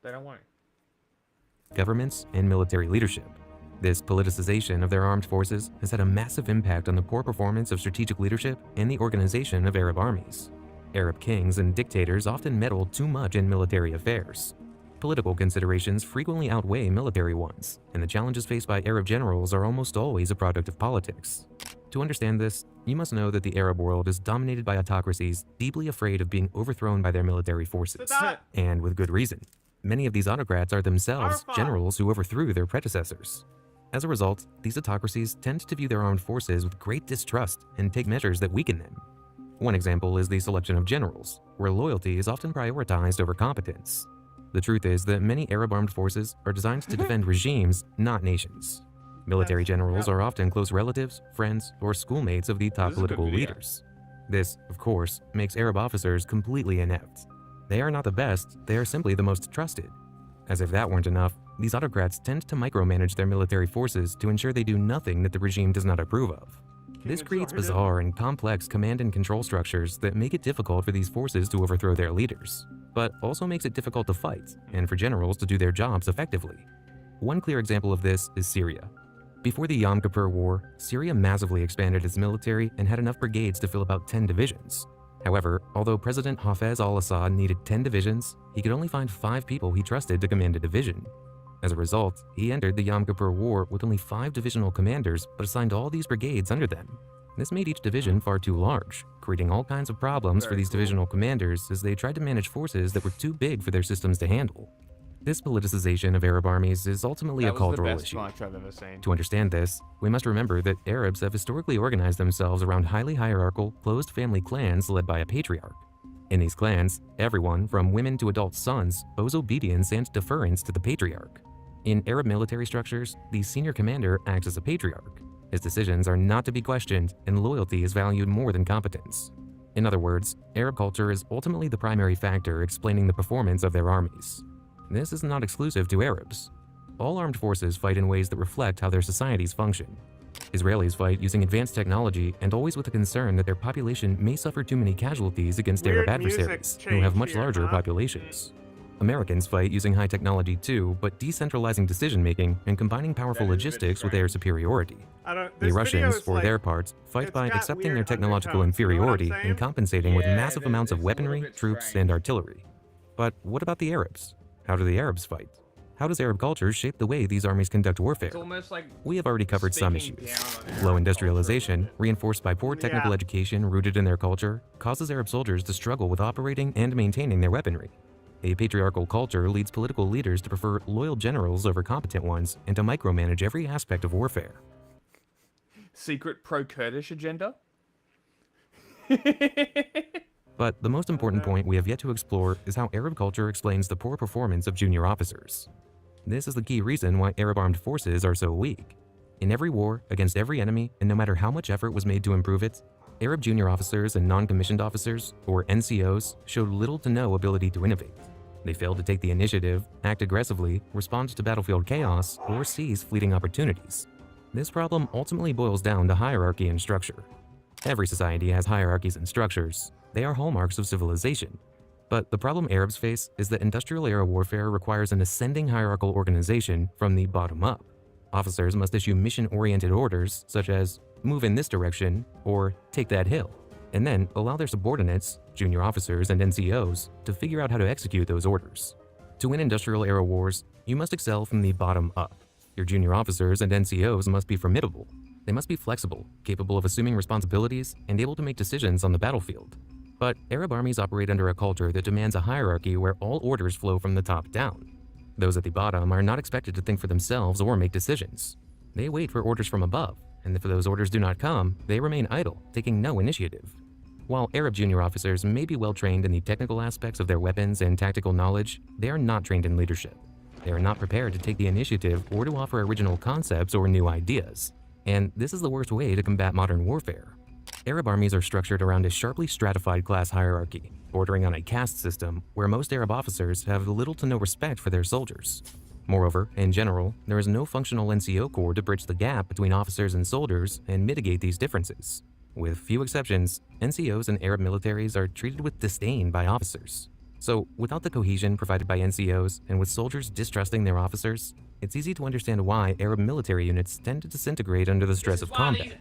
They don't want it. Governments and military leadership. This politicization of their armed forces has had a massive impact on the poor performance of strategic leadership and the organization of Arab armies. Arab kings and dictators often meddle too much in military affairs. Political considerations frequently outweigh military ones, and the challenges faced by Arab generals are almost always a product of politics. To understand this, you must know that the Arab world is dominated by autocracies deeply afraid of being overthrown by their military forces, and with good reason. Many of these autocrats are themselves generals who overthrew their predecessors. As a result, these autocracies tend to view their armed forces with great distrust and take measures that weaken them. One example is the selection of generals, where loyalty is often prioritized over competence. The truth is that many Arab armed forces are designed to defend regimes, not nations. Military generals are often close relatives, friends, or schoolmates of the top political leaders. This, of course, makes Arab officers completely inept. They are not the best, they are simply the most trusted. As if that weren't enough, these autocrats tend to micromanage their military forces to ensure they do nothing that the regime does not approve of. This creates bizarre and complex command and control structures that make it difficult for these forces to overthrow their leaders, but also makes it difficult to fight and for generals to do their jobs effectively. One clear example of this is Syria. Before the Yom Kippur War, Syria massively expanded its military and had enough brigades to fill about 10 divisions. However, although President Hafez al-Assad needed 10 divisions, he could only find 5 people he trusted to command a division. As a result, he entered the Yom Kippur War with only 5 divisional commanders, but assigned all these brigades under them. This made each division far too large, creating all kinds of problems for these divisional commanders as they tried to manage forces that were too big for their systems to handle. This politicization of Arab armies is ultimately a cultural issue. To understand this, we must remember that Arabs have historically organized themselves around highly hierarchical, closed family clans led by a patriarch. In these clans, everyone, from women to adult sons, owes obedience and deference to the patriarch. In Arab military structures, the senior commander acts as a patriarch. His decisions are not to be questioned, and loyalty is valued more than competence. In other words, Arab culture is ultimately the primary factor explaining the performance of their armies. This is not exclusive to Arabs. All armed forces fight in ways that reflect how their societies function. Israelis fight using advanced technology and always with a concern that their population may suffer too many casualties against Arab adversaries, who have much larger populations. Americans fight using high technology too, but decentralizing decision-making and combining powerful logistics with air superiority. The Russians, for their part, fight by accepting their technological inferiority and compensating with massive amounts of weaponry, troops, and artillery. But what about the Arabs? How do the Arabs fight? How does Arab culture shape the way these armies conduct warfare? We have already covered some issues. Low industrialization, reinforced by poor technical education rooted in their culture, causes Arab soldiers to struggle with operating and maintaining their weaponry. A patriarchal culture leads political leaders to prefer loyal generals over competent ones and to micromanage every aspect of warfare. Secret pro-Kurdish agenda? But the most important point we have yet to explore is how Arab culture explains the poor performance of junior officers. This is the key reason why Arab armed forces are so weak. In every war, against every enemy, and no matter how much effort was made to improve it, Arab junior officers and non-commissioned officers, or NCOs, showed little to no ability to innovate. They fail to take the initiative, act aggressively, respond to battlefield chaos, or seize fleeting opportunities. This problem ultimately boils down to hierarchy and structure. Every society has hierarchies and structures. They are hallmarks of civilization. But the problem Arabs face is that industrial-era warfare requires an ascending hierarchical organization from the bottom up. Officers must issue mission-oriented orders, such as, move in this direction, or take that hill, and then allow their subordinates, junior officers and NCOs, to figure out how to execute those orders. To win industrial-era wars, you must excel from the bottom up. Your junior officers and NCOs must be formidable. They must be flexible, capable of assuming responsibilities, and able to make decisions on the battlefield. But Arab armies operate under a culture that demands a hierarchy where all orders flow from the top down. Those at the bottom are not expected to think for themselves or make decisions. They wait for orders from above, and if those orders do not come, they remain idle, taking no initiative. While Arab junior officers may be well trained in the technical aspects of their weapons and tactical knowledge, they are not trained in leadership. They are not prepared to take the initiative or to offer original concepts or new ideas. And this is the worst way to combat modern warfare. Arab armies are structured around a sharply stratified class hierarchy, bordering on a caste system where most Arab officers have little to no respect for their soldiers. Moreover, in general, there is no functional NCO corps to bridge the gap between officers and soldiers and mitigate these differences. With few exceptions, NCOs in Arab militaries are treated with disdain by officers. So, without the cohesion provided by NCOs and with soldiers distrusting their officers, it's easy to understand why Arab military units tend to disintegrate under the stress of combat.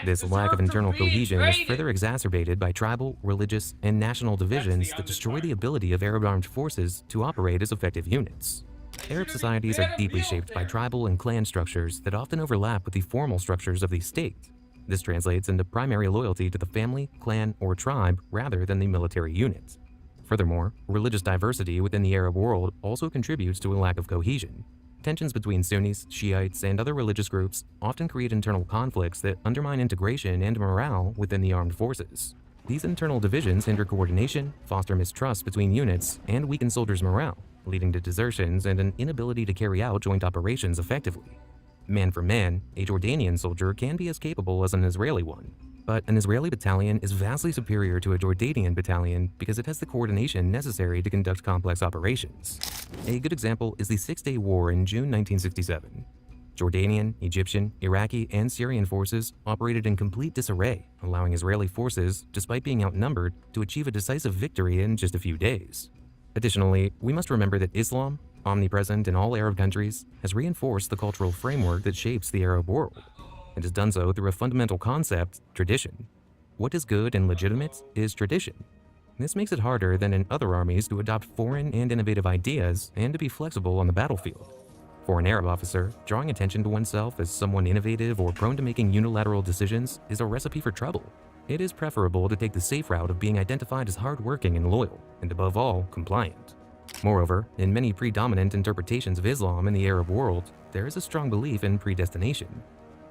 This lack of internal cohesion is further exacerbated by tribal, religious, and national divisions that destroy the ability of Arab armed forces to operate as effective units. Arab societies are deeply shaped by tribal and clan structures that often overlap with the formal structures of the state. This translates into primary loyalty to the family, clan, or tribe rather than the military unit. Furthermore, religious diversity within the Arab world also contributes to a lack of cohesion. Tensions between Sunnis, Shiites, and other religious groups often create internal conflicts that undermine integration and morale within the armed forces. These internal divisions hinder coordination, foster mistrust between units, and weaken soldiers' morale, leading to desertions and an inability to carry out joint operations effectively. Man for man, a Jordanian soldier can be as capable as an Israeli one, but an Israeli battalion is vastly superior to a Jordanian battalion because it has the coordination necessary to conduct complex operations. A good example is the Six-Day War in June 1967. Jordanian, Egyptian, Iraqi, and Syrian forces operated in complete disarray, allowing Israeli forces, despite being outnumbered, to achieve a decisive victory in just a few days. Additionally, we must remember that Islam, omnipresent in all Arab countries, has reinforced the cultural framework that shapes the Arab world. It has done so through a fundamental concept, tradition. What is good and legitimate is tradition. This makes it harder than in other armies to adopt foreign and innovative ideas and to be flexible on the battlefield. For an Arab officer, drawing attention to oneself as someone innovative or prone to making unilateral decisions is a recipe for trouble. It is preferable to take the safe route of being identified as hardworking and loyal, and above all, compliant. Moreover, in many predominant interpretations of Islam in the Arab world, there is a strong belief in predestination.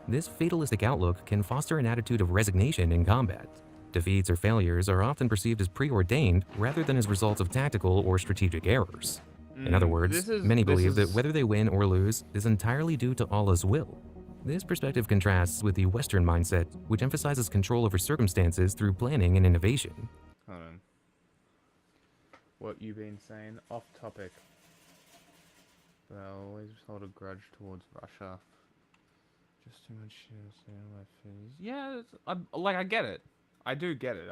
This fatalistic outlook can foster an attitude of resignation in combat. Defeats or failures are often perceived as preordained rather than as results of tactical or strategic errors. In other words, many believe that whether they win or lose is entirely due to Allah's will. This perspective contrasts with the Western mindset, which emphasizes control over circumstances through planning and innovation. Hold on. What you been saying? Off topic. But I always hold a grudge towards Russia. Just too much shit on my face. Yeah, I get it. I do get it.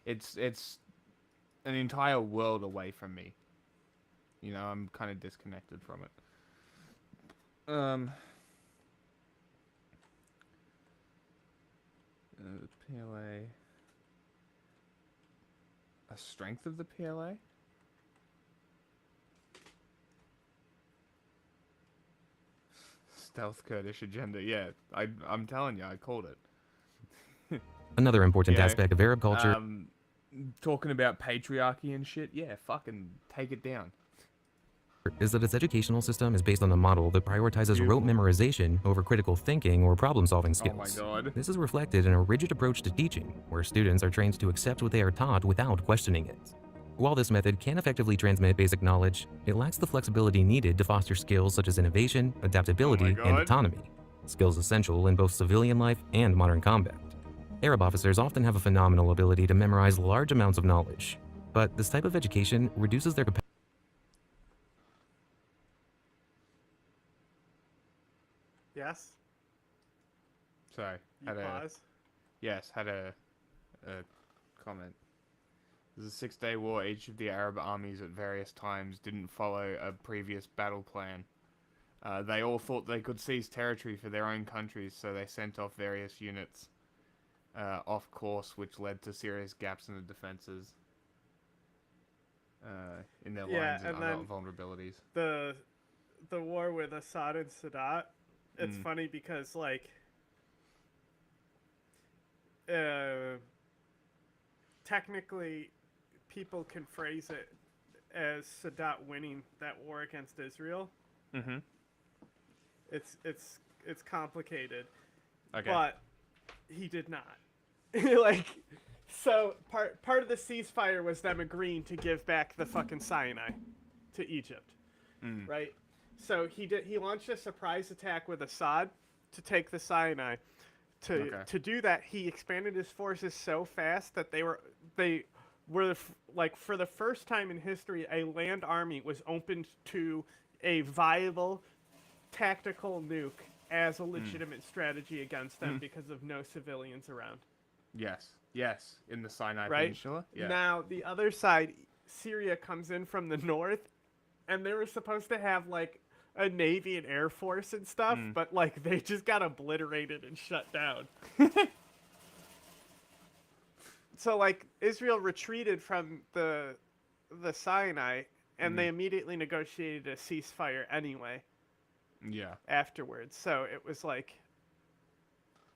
It's an entire world away from me. You know, I'm kind of disconnected from it. The PLA. A strength of the PLA? Stealth Kurdish agenda. Yeah, I'm telling you, I called it. Another important aspect of Arab culture talking about patriarchy and shit, yeah, fucking take it down. Is that its educational system is based on a model that prioritizes rote memorization over critical thinking or problem-solving skills. Oh my God. This is reflected in a rigid approach to teaching, where students are trained to accept what they are taught without questioning it. While this method can effectively transmit basic knowledge, it lacks the flexibility needed to foster skills such as innovation, adaptability, and autonomy, skills essential in both civilian life and modern combat. Arab officers often have a phenomenal ability to memorize large amounts of knowledge, but this type of education reduces their capacity. Yes. Sorry. Had a comment. There's a 6-day war. Each of the Arab armies at various times didn't follow a previous battle plan. They all thought they could seize territory for their own countries, so they sent off various units off course, which led to serious gaps in the defenses in their lines and other vulnerabilities. The war with Assad and Sadat, it's funny because, like, technically people can phrase it as Sadat winning that war against Israel. Mm-hmm. It's complicated. Okay. But he did not. Like, so part of the ceasefire was them agreeing to give back the fucking Sinai to Egypt. Right? So he launched a surprise attack with Assad to take the Sinai. To do that, he expanded his forces so fast that they were like, for the first time in history, a land army was opened to a viable tactical nuke as a legitimate strategy against them because of no civilians around. Yes, in the Sinai right? Peninsula. Yeah. Now, the other side, Syria comes in from the north, and they were supposed to have, like, a Navy and Air Force and stuff, but, like, they just got obliterated and shut down. So, like, Israel retreated from the Sinai, and they immediately negotiated a ceasefire anyway. Yeah. Afterwards. So it was, like,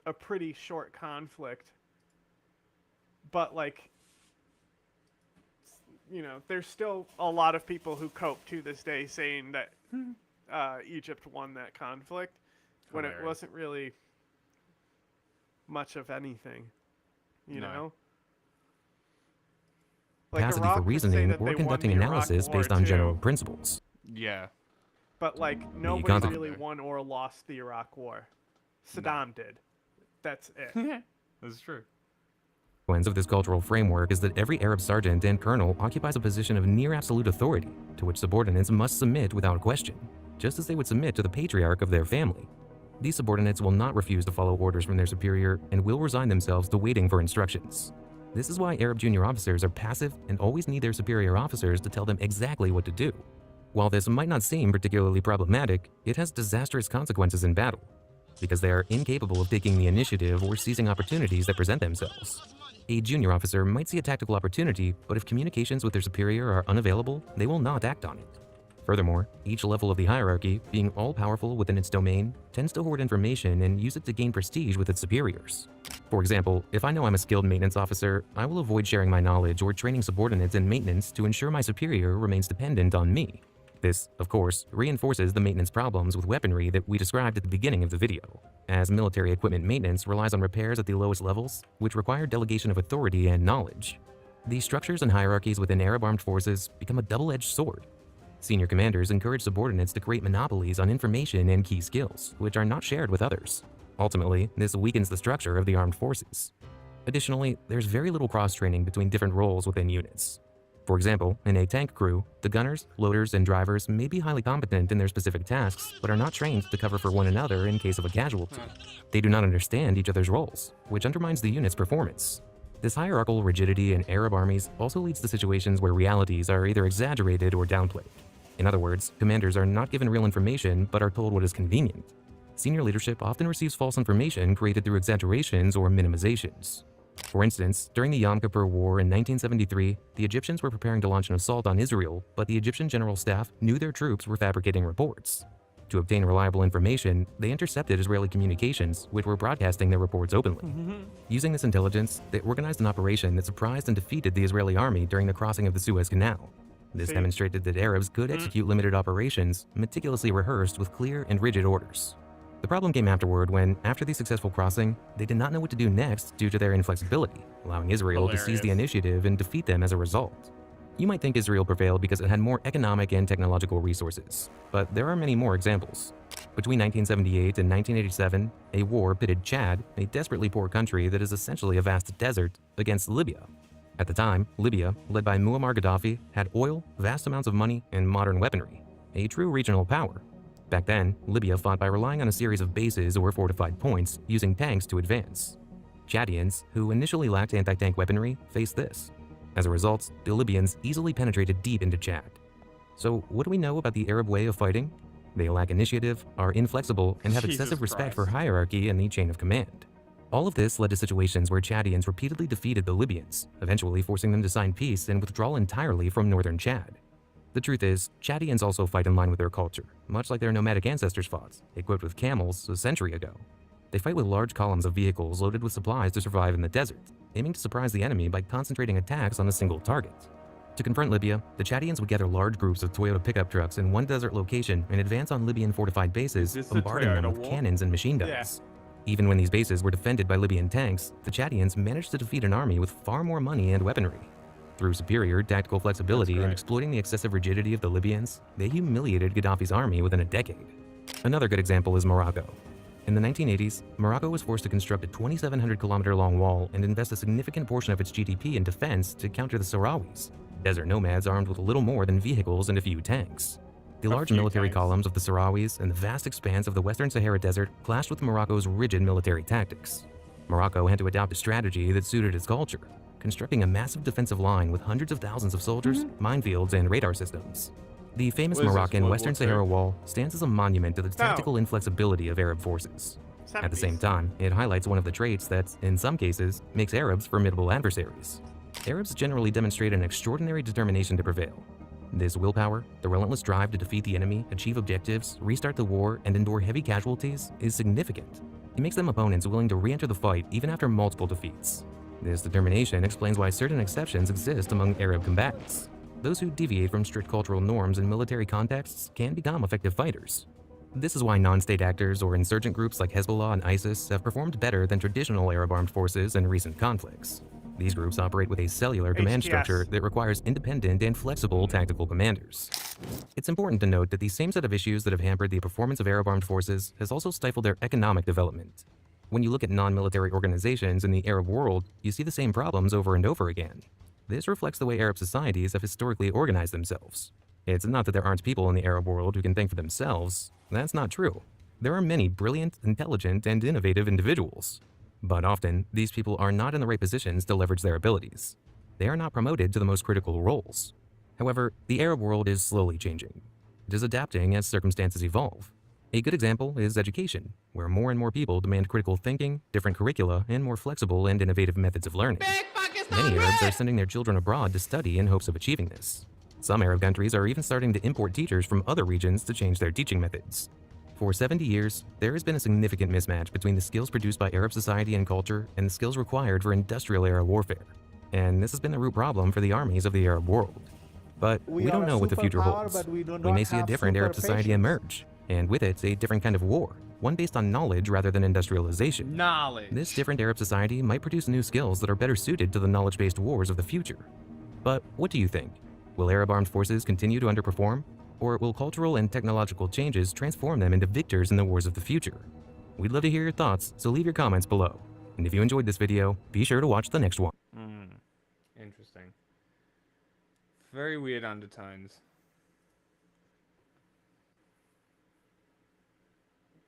a pretty short conflict. But, like, you know, there's still a lot of people who cope to this day saying that Egypt won that conflict when it wasn't really much of anything, you know? Like, Capacity Iraq for could say reasoning that or they won conducting the Iraq analysis War based on too, general principles. Yeah. But, like, nobody concept really there. won or lost the Iraq War. Saddam did. That's it. That's true. Consequence of this cultural framework is that every Arab sergeant and colonel occupies a position of near absolute authority, to which subordinates must submit without question, just as they would submit to the patriarch of their family. These subordinates will not refuse to follow orders from their superior and will resign themselves to waiting for instructions. This is why Arab junior officers are passive and always need their superior officers to tell them exactly what to do. While this might not seem particularly problematic, it has disastrous consequences in battle, because they are incapable of taking the initiative or seizing opportunities that present themselves. A junior officer might see a tactical opportunity, but if communications with their superior are unavailable, they will not act on it. Furthermore, each level of the hierarchy, being all-powerful within its domain, tends to hoard information and use it to gain prestige with its superiors. For example, if I know I'm a skilled maintenance officer, I will avoid sharing my knowledge or training subordinates in maintenance to ensure my superior remains dependent on me. This, of course, reinforces the maintenance problems with weaponry that we described at the beginning of the video, as military equipment maintenance relies on repairs at the lowest levels, which require delegation of authority and knowledge. These structures and hierarchies within Arab armed forces become a double-edged sword. Senior commanders encourage subordinates to create monopolies on information and key skills, which are not shared with others. Ultimately, this weakens the structure of the armed forces. Additionally, there's very little cross-training between different roles within units. For example, in a tank crew, the gunners, loaders, and drivers may be highly competent in their specific tasks, but are not trained to cover for one another in case of a casualty. They do not understand each other's roles, which undermines the unit's performance. This hierarchical rigidity in Arab armies also leads to situations where realities are either exaggerated or downplayed. In other words, commanders are not given real information but are told what is convenient. Senior leadership often receives false information created through exaggerations or minimizations. For instance, during the Yom Kippur War in 1973, the Egyptians were preparing to launch an assault on Israel, but the Egyptian general staff knew their troops were fabricating reports. To obtain reliable information, they intercepted Israeli communications, which were broadcasting their reports openly. Using this intelligence, they organized an operation that surprised and defeated the Israeli army during the crossing of the Suez Canal. This demonstrated that Arabs could execute limited operations, meticulously rehearsed with clear and rigid orders. The problem came afterward when, after the successful crossing, they did not know what to do next due to their inflexibility, allowing Israel to seize the initiative and defeat them as a result. You might think Israel prevailed because it had more economic and technological resources, but there are many more examples. Between 1978 and 1987, a war pitted Chad, a desperately poor country that is essentially a vast desert, against Libya. At the time, Libya, led by Muammar Gaddafi, had oil, vast amounts of money, and modern weaponry, a true regional power. Back then, Libya fought by relying on a series of bases or fortified points, using tanks to advance. Chadians, who initially lacked anti-tank weaponry, faced this. As a result, the Libyans easily penetrated deep into Chad. So what do we know about the Arab way of fighting? They lack initiative, are inflexible, and have excessive respect for hierarchy and the chain of command. All of this led to situations where Chadians repeatedly defeated the Libyans, eventually forcing them to sign peace and withdraw entirely from northern Chad. The truth is, Chadians also fight in line with their culture, much like their nomadic ancestors fought, equipped with camels a century ago. They fight with large columns of vehicles loaded with supplies to survive in the desert, aiming to surprise the enemy by concentrating attacks on a single target. To confront Libya, the Chadians would gather large groups of Toyota pickup trucks in one desert location and advance on Libyan fortified bases, bombarding them with cannons and machine guns. Even when these bases were defended by Libyan tanks, the Chadians managed to defeat an army with far more money and weaponry. Through superior tactical flexibility and exploiting the excessive rigidity of the Libyans, they humiliated Gaddafi's army within a decade. Another good example is Morocco. In the 1980s, Morocco was forced to construct a 2,700-kilometer-long wall and invest a significant portion of its GDP in defense to counter the Sahrawis, desert nomads armed with little more than vehicles and a few tanks. The large military columns of the Sahrawis and the vast expanse of the Western Sahara Desert clashed with Morocco's rigid military tactics. Morocco had to adopt a strategy that suited its culture, constructing a massive defensive line with hundreds of thousands of soldiers, minefields, and radar systems. The famous Moroccan Western Sahara Wall stands as a monument to the tactical inflexibility of Arab forces. At the same time, it highlights one of the traits that, in some cases, makes Arabs formidable adversaries. Arabs generally demonstrate an extraordinary determination to prevail. This willpower, the relentless drive to defeat the enemy, achieve objectives, restart the war, and endure heavy casualties, is significant. It makes them opponents willing to re-enter the fight even after multiple defeats. This determination explains why certain exceptions exist among Arab combatants. Those who deviate from strict cultural norms in military contexts can become effective fighters. This is why non-state actors or insurgent groups like Hezbollah and ISIS have performed better than traditional Arab armed forces in recent conflicts. These groups operate with a cellular command structure that requires independent and flexible tactical commanders. It's important to note that the same set of issues that have hampered the performance of Arab armed forces has also stifled their economic development. When you look at non-military organizations in the Arab world, you see the same problems over and over again. This reflects the way Arab societies have historically organized themselves. It's not that there aren't people in the Arab world who can think for themselves. That's not true. There are many brilliant, intelligent, and innovative individuals. But often, these people are not in the right positions to leverage their abilities. They are not promoted to the most critical roles. However, the Arab world is slowly changing. It is adapting as circumstances evolve. A good example is education, where more and more people demand critical thinking, different curricula, and more flexible and innovative methods of learning. Many Arabs are sending their children abroad to study in hopes of achieving this. Some Arab countries are even starting to import teachers from other regions to change their teaching methods. For 70 years, there has been a significant mismatch between the skills produced by Arab society and culture and the skills required for industrial-era warfare. And this has been the root problem for the armies of the Arab world. But we don't know what the future holds. We may see a different Arab society emerge, and with it, a different kind of war, one based on knowledge rather than industrialization. Knowledge. This different Arab society might produce new skills that are better suited to the knowledge-based wars of the future. But what do you think? Will Arab armed forces continue to underperform? Or will cultural and technological changes transform them into victors in the wars of the future? We'd love to hear your thoughts, so leave your comments below. And if you enjoyed this video, be sure to watch the next one. Interesting. Very weird undertones.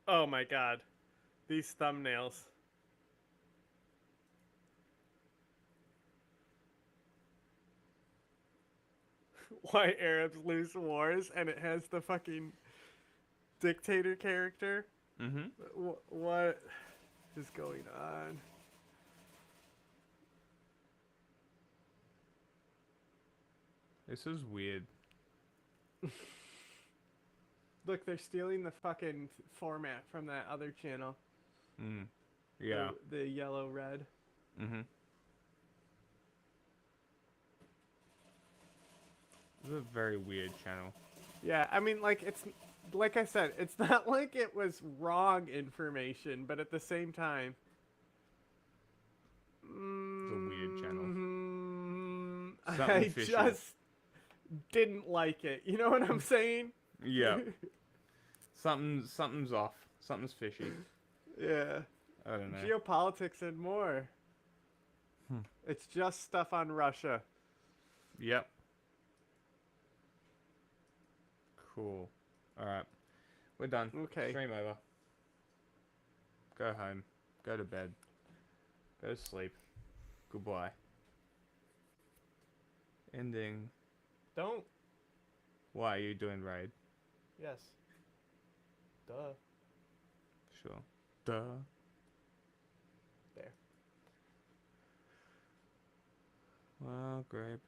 Oh my god. These thumbnails. Why Arabs lose wars, and it has the fucking dictator character. What is going on? This is weird. Look, they're stealing the fucking format from that other channel. Yeah. The yellow red. This is a very weird channel. Yeah, I mean, like, it's like I said, it's not like it was wrong information, but at the same time, It's a weird channel. I just didn't like it. You know what I'm saying? Yeah. Something's off. Something's fishy. Yeah. I don't know. Geopolitics and more. It's just stuff on Russia. Yep. Cool. Alright. We're done. Okay. Stream over. Go home. Go to bed. Go to sleep. Goodbye. Ending. Don't. Why are you doing raid? Yes. Duh. Sure. Duh. There. Well, great.